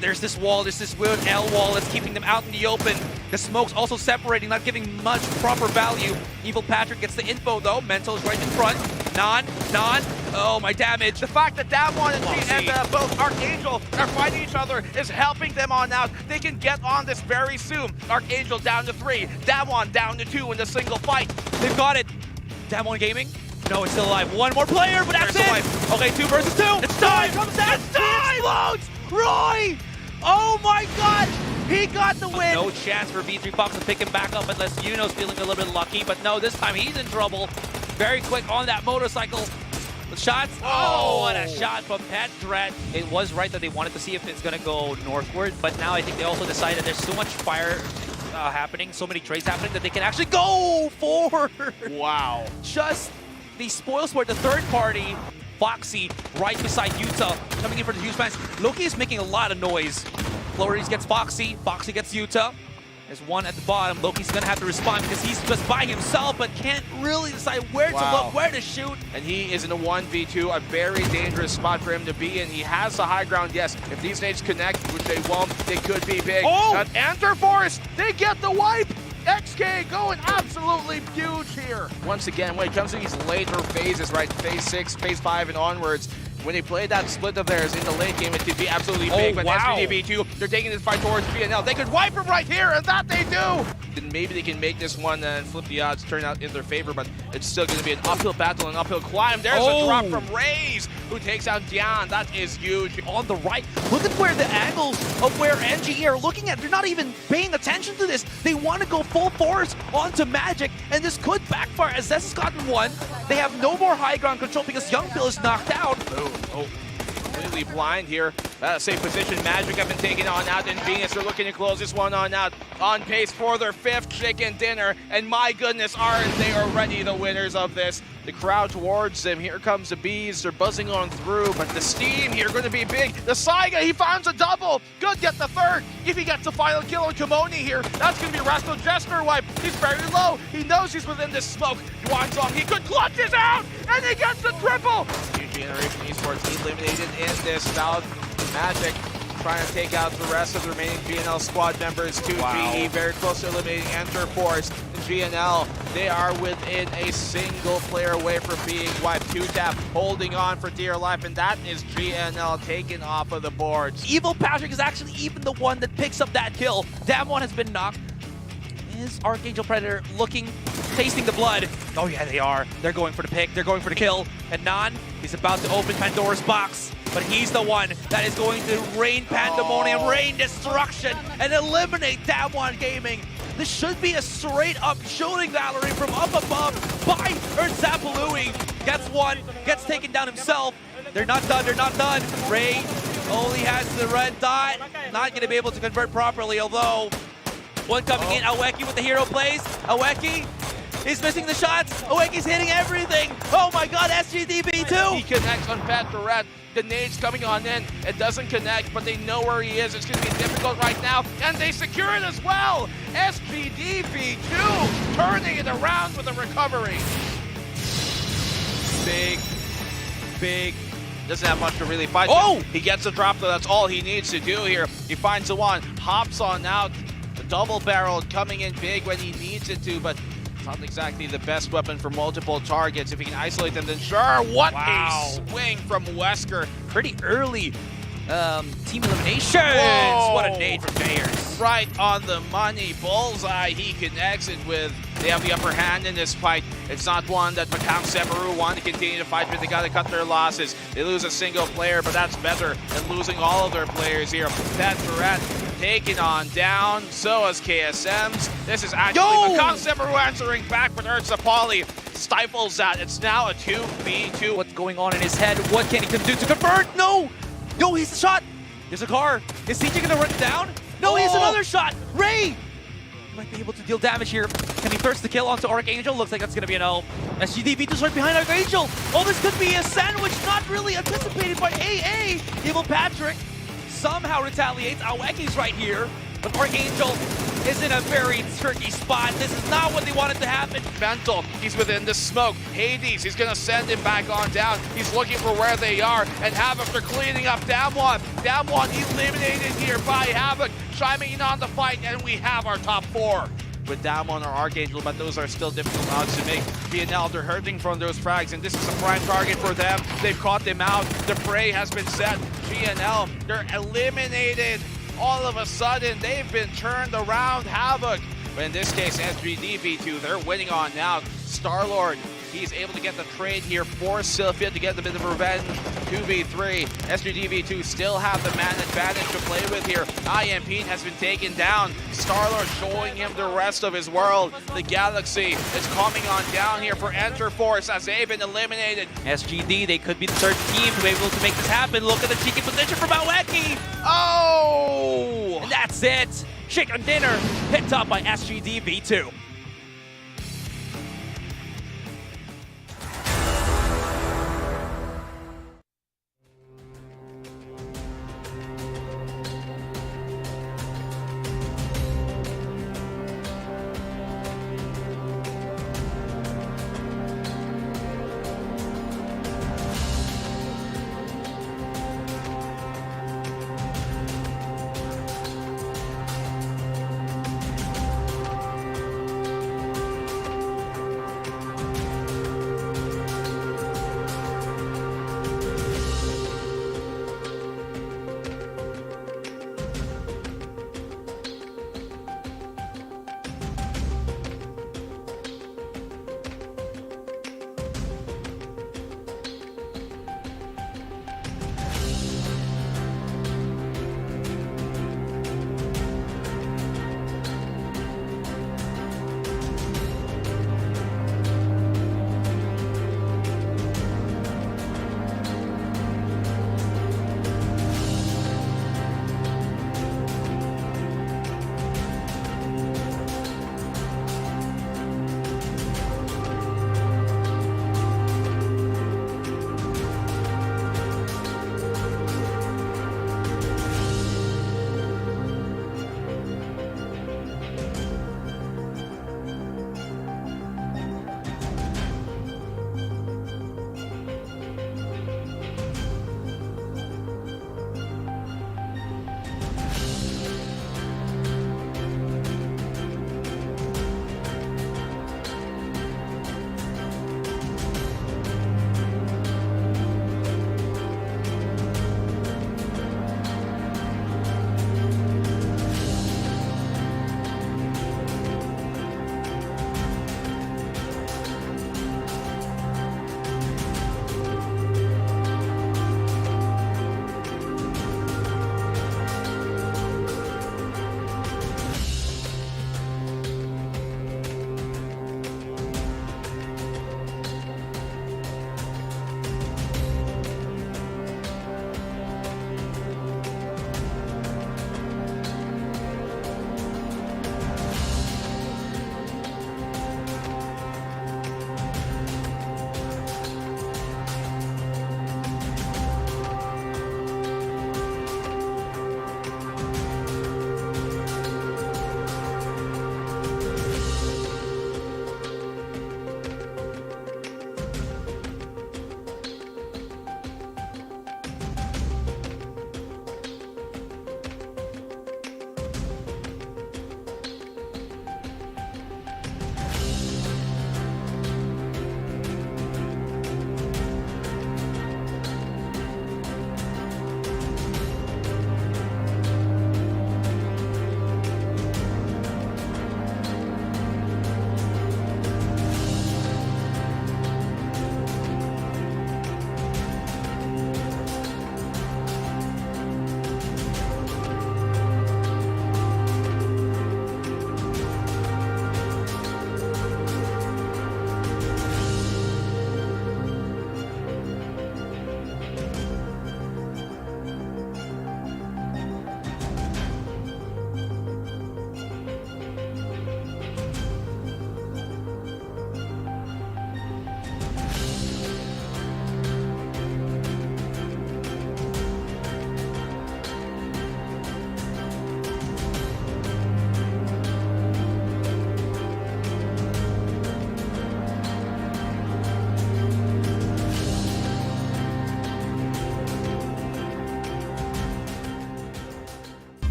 There's this wall, there's this weird L wall that's keeping them out in the open. The smoke's also separating, not giving much proper value. Evil Patrick gets the info though. Mental is right in front. Non. Oh, my damage. The fact that Damwon and both Archangel are fighting each other is helping them on out. They can get on this very soon. Archangel down to 3. Damwon down to 2 in the single fight. They've got it. Damwon Gaming. No, it's still alive. One more player, but that's it. Okay, 2 versus 2. It's time. It's time. Explodes. Roy! Oh my god! He got the win! No chance for V3 Fox to pick him back up unless Yuno's feeling a little bit lucky, but no, this time he's in trouble. Very quick on that motorcycle. The shots. Oh, what a shot from Pet Dread. It was right that they wanted to see if it's going to go northward, but now I think they also decided there's so much fire happening, so many trades happening that they can actually go forward. Wow. Just the spoil sport, the third party. Foxy right beside Yuta, coming in for the huge fans. Loki is making a lot of noise. Flores gets Foxy, Foxy gets Yuta. There's one at the bottom. Loki's gonna have to respond because he's just by himself, but can't really decide where to look, where to shoot. And he is in a 1v2, a very dangerous spot for him to be in. He has the high ground, yes. If these nades connect, which they won't, they could be big. But Enterforce, they get the wipe! XK going absolutely huge here. Once again, when it comes to these later phases, right, phase 6, phase 5 and onwards, When they play that split of theirs in the late game, it could be absolutely big. But wow. SGDV2, they're taking this fight towards GNL. They could wipe him right here, and that they do! Then maybe they can make this one and flip the odds, turn out in their favor, but it's still going to be an uphill battle, an uphill climb. There's a drop from Raze, who takes out Dian. That is huge. On the right, look at where the angles of where NGE are looking at. They're not even paying attention to this. They want to go full force onto Magic, and this could backfire as Zess has gotten one. They have no more high ground control because Young Bill is knocked out. Oh, completely blind here. Safe position. Magic have been taken on out, and Venus are looking to close this one on out. On pace for their 5th chicken dinner, and my goodness, aren't they already the winners of this? The crowd towards them. Here comes the bees. They're buzzing on through, but the steam here going to be big. The Saiga, he finds a double. Good, get the 3rd. If he gets the final kill on Kimoni here, that's going to be Resto Jester wipe. He's very low. He knows he's within this smoke. Yuanzong, he could clutch this out, and he gets the triple. New Generation Esports eliminated in this bout. Magic trying to take out the rest of the remaining GNL squad members. 2GE very close to eliminating Enterforce. GNL, they are within a single player away from being wiped. 2Tap holding on for dear life, and that is GNL taken off of the boards. Evil Patrick is actually even the one that picks up that kill. Damwon has been knocked. Is Archangel Predator looking, tasting the blood? Oh yeah, they are. They're going for the pick. They're going for the kill. And Nan, he's about to open Pandora's box, but he's the one that is going to rain pandemonium, rain destruction, and eliminate Damwon Gaming. This should be a straight-up shooting Valerie from up above by Zapalui. Gets one, gets taken down himself. They're not done, they're not done. Ray only has the red dot. Not going to be able to convert properly, although one coming in, Aweki with the hero plays. Aweki is missing the shots. Aweki's hitting everything. Oh my god, SGDB2. He connects on Patorette. The nade's coming on in. It doesn't connect, but they know where he is. It's going to be difficult right now, and they secure it as well. SGDB2 turning it around with a recovery. Big. Doesn't have much to really fight. Oh! He gets a drop, though. That's all he needs to do here. He finds the one, hops on out. The double barrel coming in big when he needs it to, but not exactly the best weapon for multiple targets. If he can isolate them, then sure. What a swing from Wesker. Pretty early team eliminations. Whoa. What a nade from Bayers. Right on the money. Bullseye he connects it with. They have the upper hand in this fight. It's not one that Macau Sebaru want to continue to fight, but they got to cut their losses. They lose a single player, but that's better than losing all of their players here. Pat Tourette taken on down. So is KSM's. This is actually Macau Sebaru answering back with Urtsapali. Stifles that. It's now a 2v2. What's going on in his head? What can he do to convert? No, he's the shot. There's a car. Is CJ gonna run it down? No, he has another shot. Ray might be able to deal damage here. Can he first the kill onto Archangel? Looks like that's gonna be a no. SGDV2's right behind Archangel. Oh, this could be a sandwich. Not really anticipated by AA. Evil Patrick somehow retaliates. Aweki's right here, but Archangel is in a very tricky spot. This is not what they wanted to happen. Mental, he's within the smoke. Hades, he's gonna send him back on down. He's looking for where they are, and Havoc, they're cleaning up Damwon. Damwon eliminated here by Havoc, chiming in on the fight, and we have our top 4. With Damwon or Archangel, but those are still difficult odds to make. BNL, they're hurting from those frags, and this is a prime target for them. They've caught them out. The fray has been set. GNL, they're eliminated. All of a sudden, they've been turned around. Havoc, but in this case, SGDV2, they're winning on now. Star-Lord, he's able to get the trade here for Sylphia to get a bit of revenge. 2v3. SGDV2 still have the man advantage to play with here. IMP has been taken down. Star-Lord showing him the rest of his world. The Galaxy is coming on down here for Enterforce as they've been eliminated. SGD, they could be the third team to be able to make this happen. Look at the cheeky position from Aweki. Oh! And that's it. Chicken dinner picked up by SGDV2.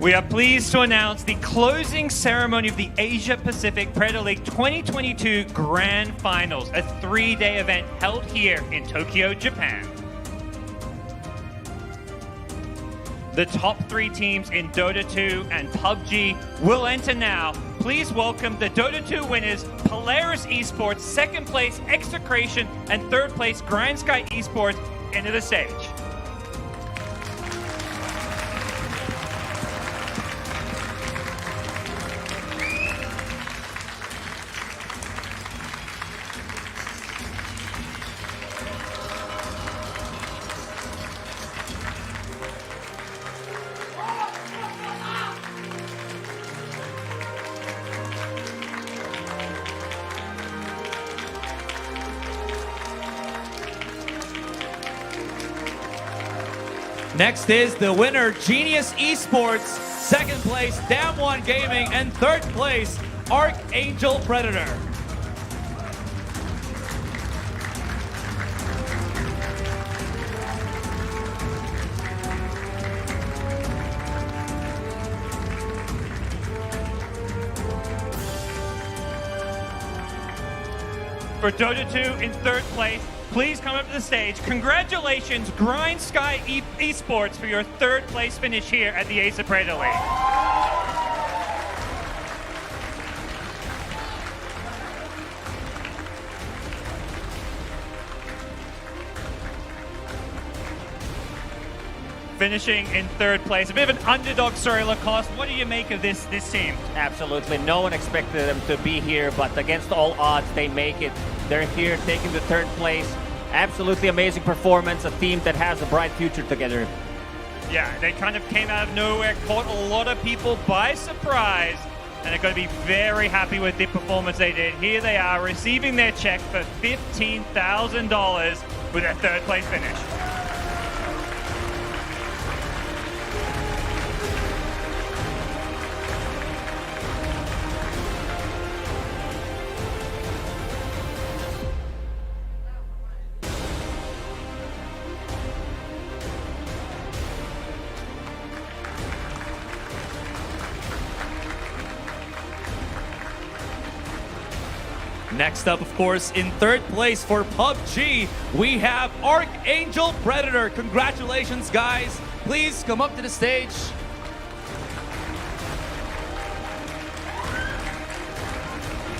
We are pleased to announce the closing ceremony of the Asia Pacific Predator League 2022 Grand Finals, a 3-day event held here in Tokyo, Japan. The top 3 teams in Dota 2 and PUBG will enter now. Please welcome the Dota 2 winners, Polaris Esports, 2nd place Execration, and 3rd place Grand Sky Esports into the stage. Next is the winner, Genius Esports, 2nd place, Dam1 Gaming, and 3rd place, Archangel Predator. For Dota 2 in 3rd place, please come up to the stage. Congratulations, Grind Sky Esports, for your 3rd place finish here at the Asia Predator League. Finishing in 3rd place. A bit of an underdog story, Lacoste. What do you make of this team? Absolutely. No one expected them to be here, but against all odds, they make it. They're here taking the 3rd place. Absolutely amazing performance. A team that has a bright future together. Yeah, they kind of came out of nowhere, caught a lot of people by surprise, and they're going to be very happy with the performance they did. Here they are receiving their check for $15,000 with their 3rd place finish. Next up, of course, in 3rd place for PUBG, we have Archangel Predator. Congratulations, guys. Please come up to the stage.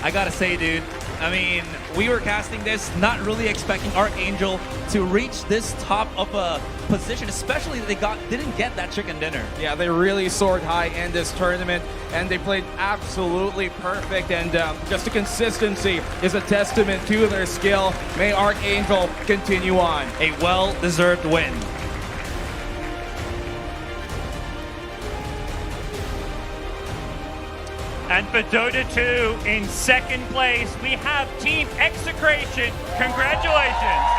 I gotta say, dude, I mean, we were casting this not really expecting Archangel to reach this top of a position, especially that they didn't get that chicken dinner. Yeah, they really soared high in this tournament, and they played absolutely perfect, and just the consistency is a testament to their skill. May Archangel continue on. A well-deserved win. And for Dota 2 in 2nd place, we have Team Execration. Congratulations.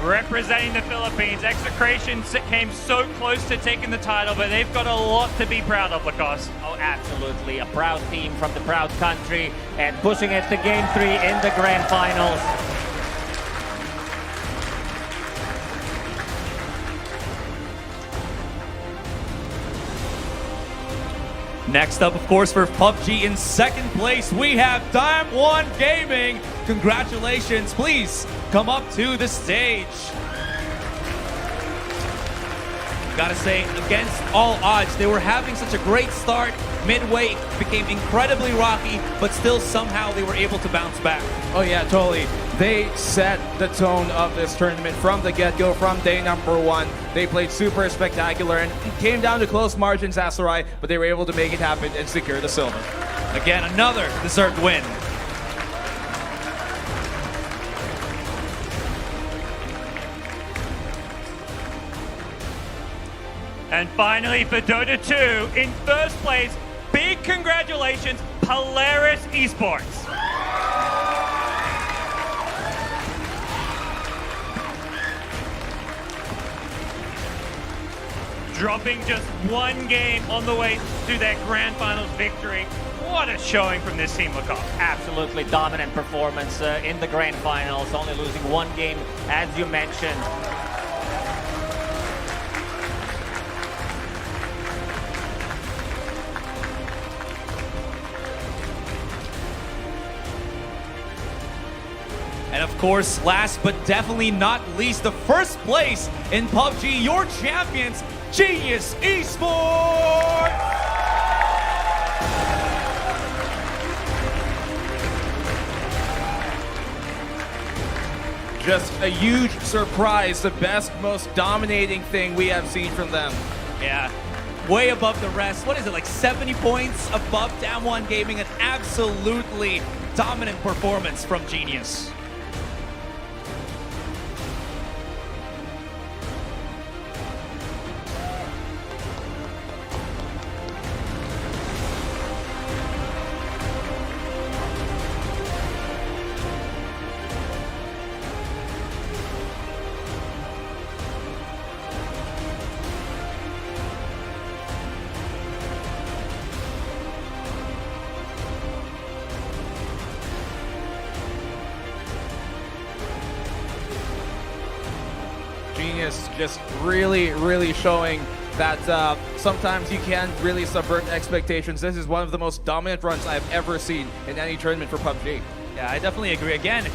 Representing the Philippines, Execration came so close to taking the title, but they've got a lot to be proud of, Lacoste. Oh, absolutely. A proud team from the proud country and pushing it to Game 3 in the Grand Finals. Next up, of course, for PUBG in 2nd place, we have Dam1 Gaming. Congratulations. Please come up to the stage. Gotta say, against all odds, they were having such a great start. Midway it became incredibly rocky, but still somehow they were able to bounce back. Oh yeah, totally. They set the tone of this tournament from the get-go, from day number 1. They played super spectacular, and it came down to close margins, Asarai, but they were able to make it happen and secure the silver. Again, another deserved win. And finally, for Dota 2, in 1st place, big congratulations, Polaris Esports. dropping just one game on the way to their grand finals victory. What a showing from this team, Lacoste. Absolutely dominant performance in the grand finals, only losing one game, as you mentioned. And of course, last but definitely not least, the first place in PUBG, your champions, Genius Esports! Just a huge surprise, the best, most dominating thing we have seen from them. Yeah, way above the rest. What is it, like 70 points above Damwon Gaming? An absolutely dominant performance from Genius. Genius just really showing that sometimes you can really subvert expectations. This is one of the most dominant runs I've ever seen in any tournament for PUBG. Yeah, I definitely agree. Again,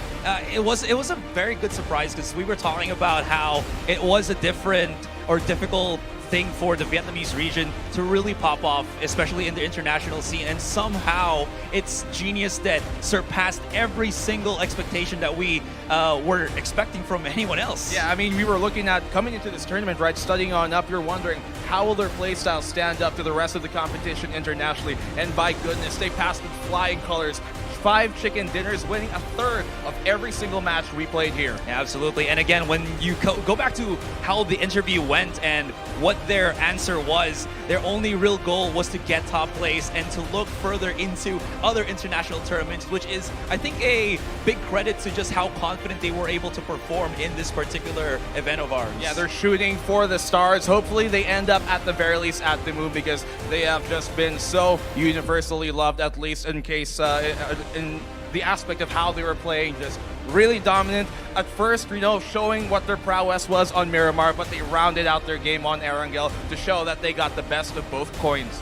it was a very good surprise because we were talking about how it was a different or difficult thing for the Vietnamese region to really pop off, especially in the international scene, and somehow it's Genius that surpassed every single expectation that we were expecting from anyone else. Yeah, I mean, we were looking at coming into this tournament, right, studying on up, you're wondering how will their playstyle stand up to the rest of the competition internationally, and by goodness, they passed with flying colors. 5 chicken dinners, winning a third of every single match we played here. Yeah, absolutely. And again, when you go back to how the interview went and what their answer was, their only real goal was to get top place and to look further into other international tournaments, which is, I think, a big credit to just how confident they were able to perform in this particular event of ours. Yeah, they're shooting for the stars. Hopefully they end up at the very least at the moon, because they have just been so universally loved, at least in case in the aspect of how they were playing, just really dominant. At first, you know, showing what their prowess was on Miramar, but they rounded out their game on Erangel to show that they got the best of both coins.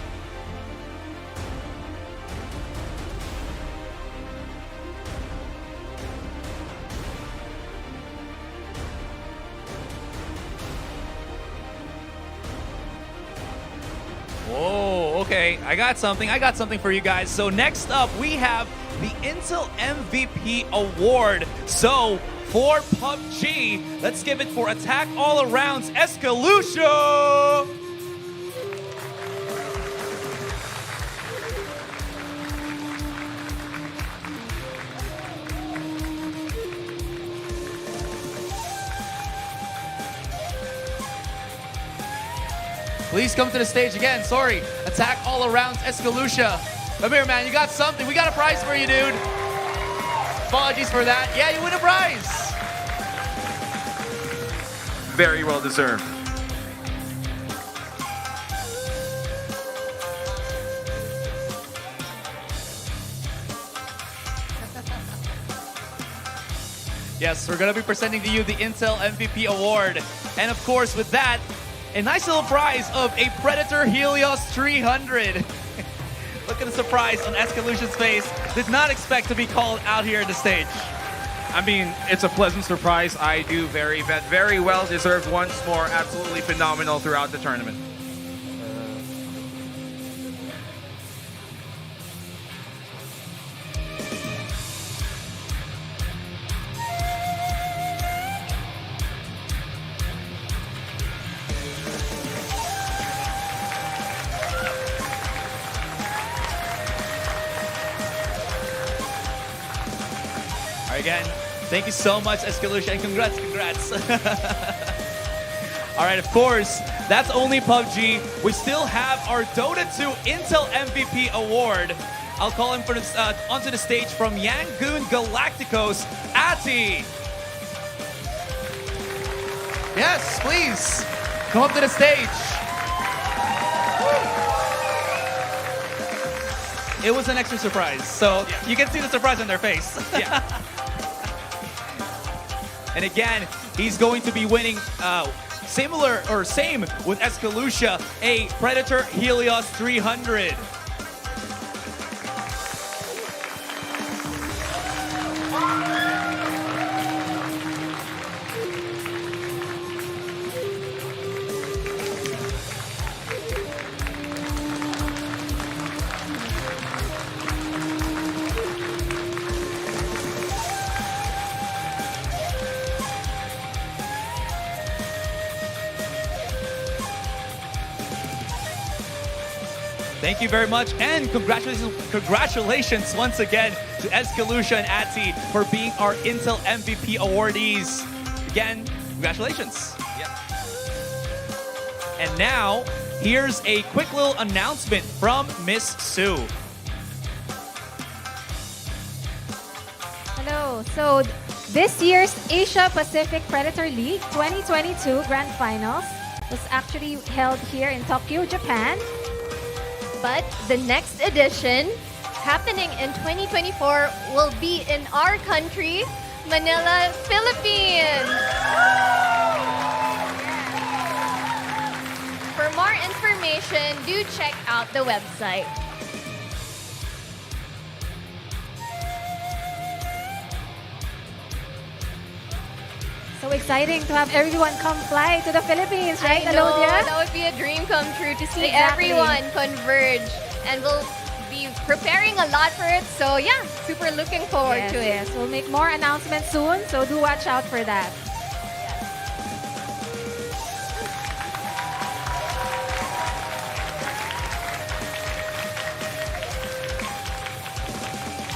Oh, okay. I got something for you guys. So next up, we have the Intel MVP Award. So for PUBG, let's give it for Attack All Around's Escalucia. Please come to the stage again. Sorry. Attack All Around's Escalucia. Come here, man. You got something. We got a prize for you, dude. Apologies for that. Yeah, you win a prize. Very well deserved. Yes, we're going to be presenting to you the Intel MVP Award. And of course, with that, a nice little prize of a Predator Helios 300. Look at the surprise on Escalucia's face. Did not expect to be called out here on the stage. I mean, it's a pleasant surprise. I do very well deserved once more. Absolutely phenomenal throughout the tournament. Again, thank you so much, Escalucia, and congrats. All right, of course, that's only PUBG. We still have our Dota 2 Intel MVP Award. I'll call him onto the stage from Yangon Galacticos, Ati. Yes, please, come up to the stage. It was an extra surprise, so you can see the surprise on their face. Yeah. And again, he's going to be winning similar or same with Escalucia, a Predator Helios 300. Thank you very much, and congratulations once again to Escalucia and Atsi for being our Intel MVP awardees. Again, congratulations. And now, here's a quick little announcement from Miss Sue. Hello. So this year's Asia Pacific Predator League 2022 Grand Finals was actually held here in Tokyo, Japan. But the next edition, happening in 2024, will be in our country, Manila, Philippines. For more information, do check out the website. So exciting to have everyone come fly to the Philippines, right, I know, Alodia? that would be a dream come true to see Exactly. everyone converge. And we'll be preparing a lot for it. So yeah, super looking forward to it. Yes, we'll make more announcements soon, so do watch out for that.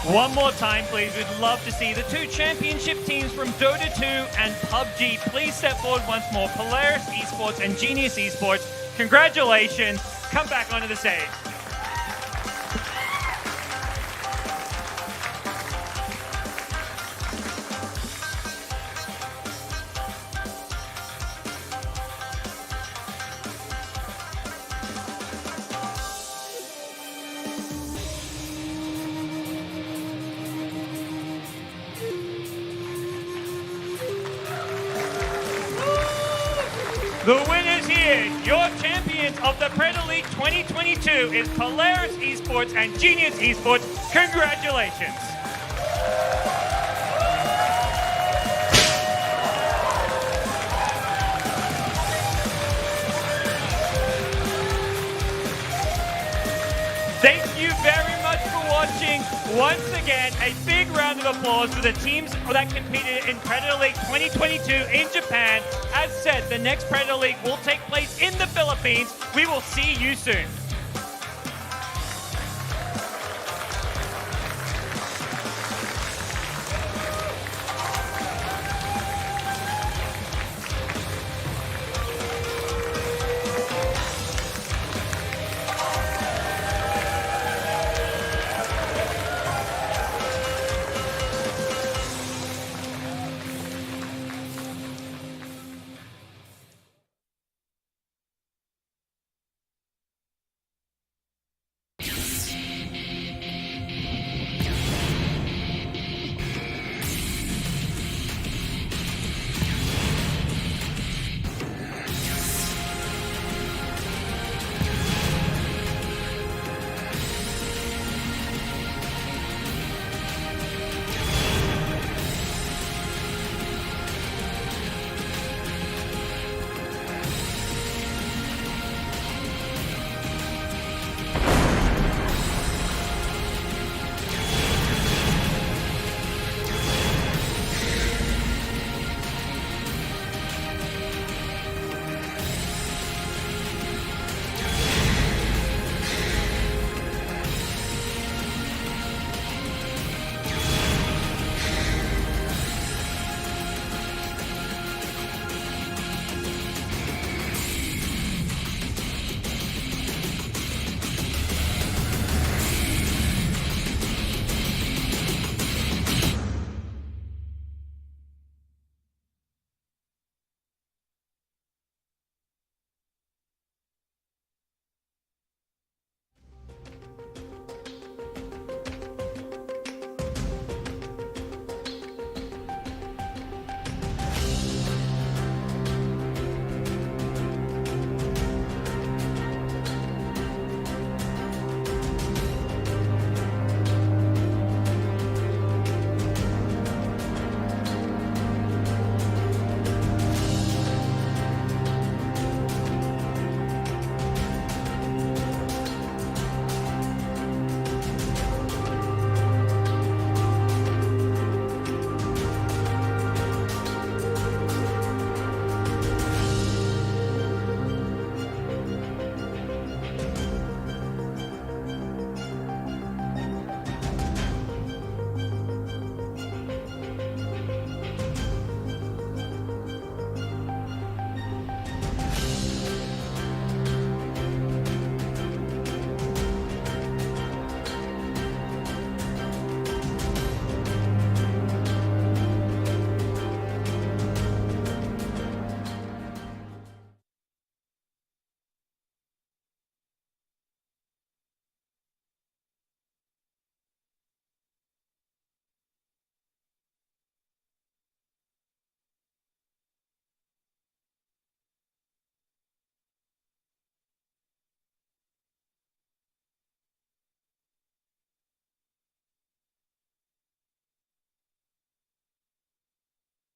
One more time, please. We'd love to see the two championship teams from Dota 2 and PUBG. Please step forward once more. Polaris Esports and Genius Esports. Congratulations. Come back onto the stage. The winners here, your champions of the Predator League 2022 is Polaris Esports and Genius Esports. Congratulations. Thank you very much for watching. Once again, a big round of applause for the teams that competed in Predator League 2022 in Japan. As said, the next Predator League will take place in the Philippines. We will see you soon.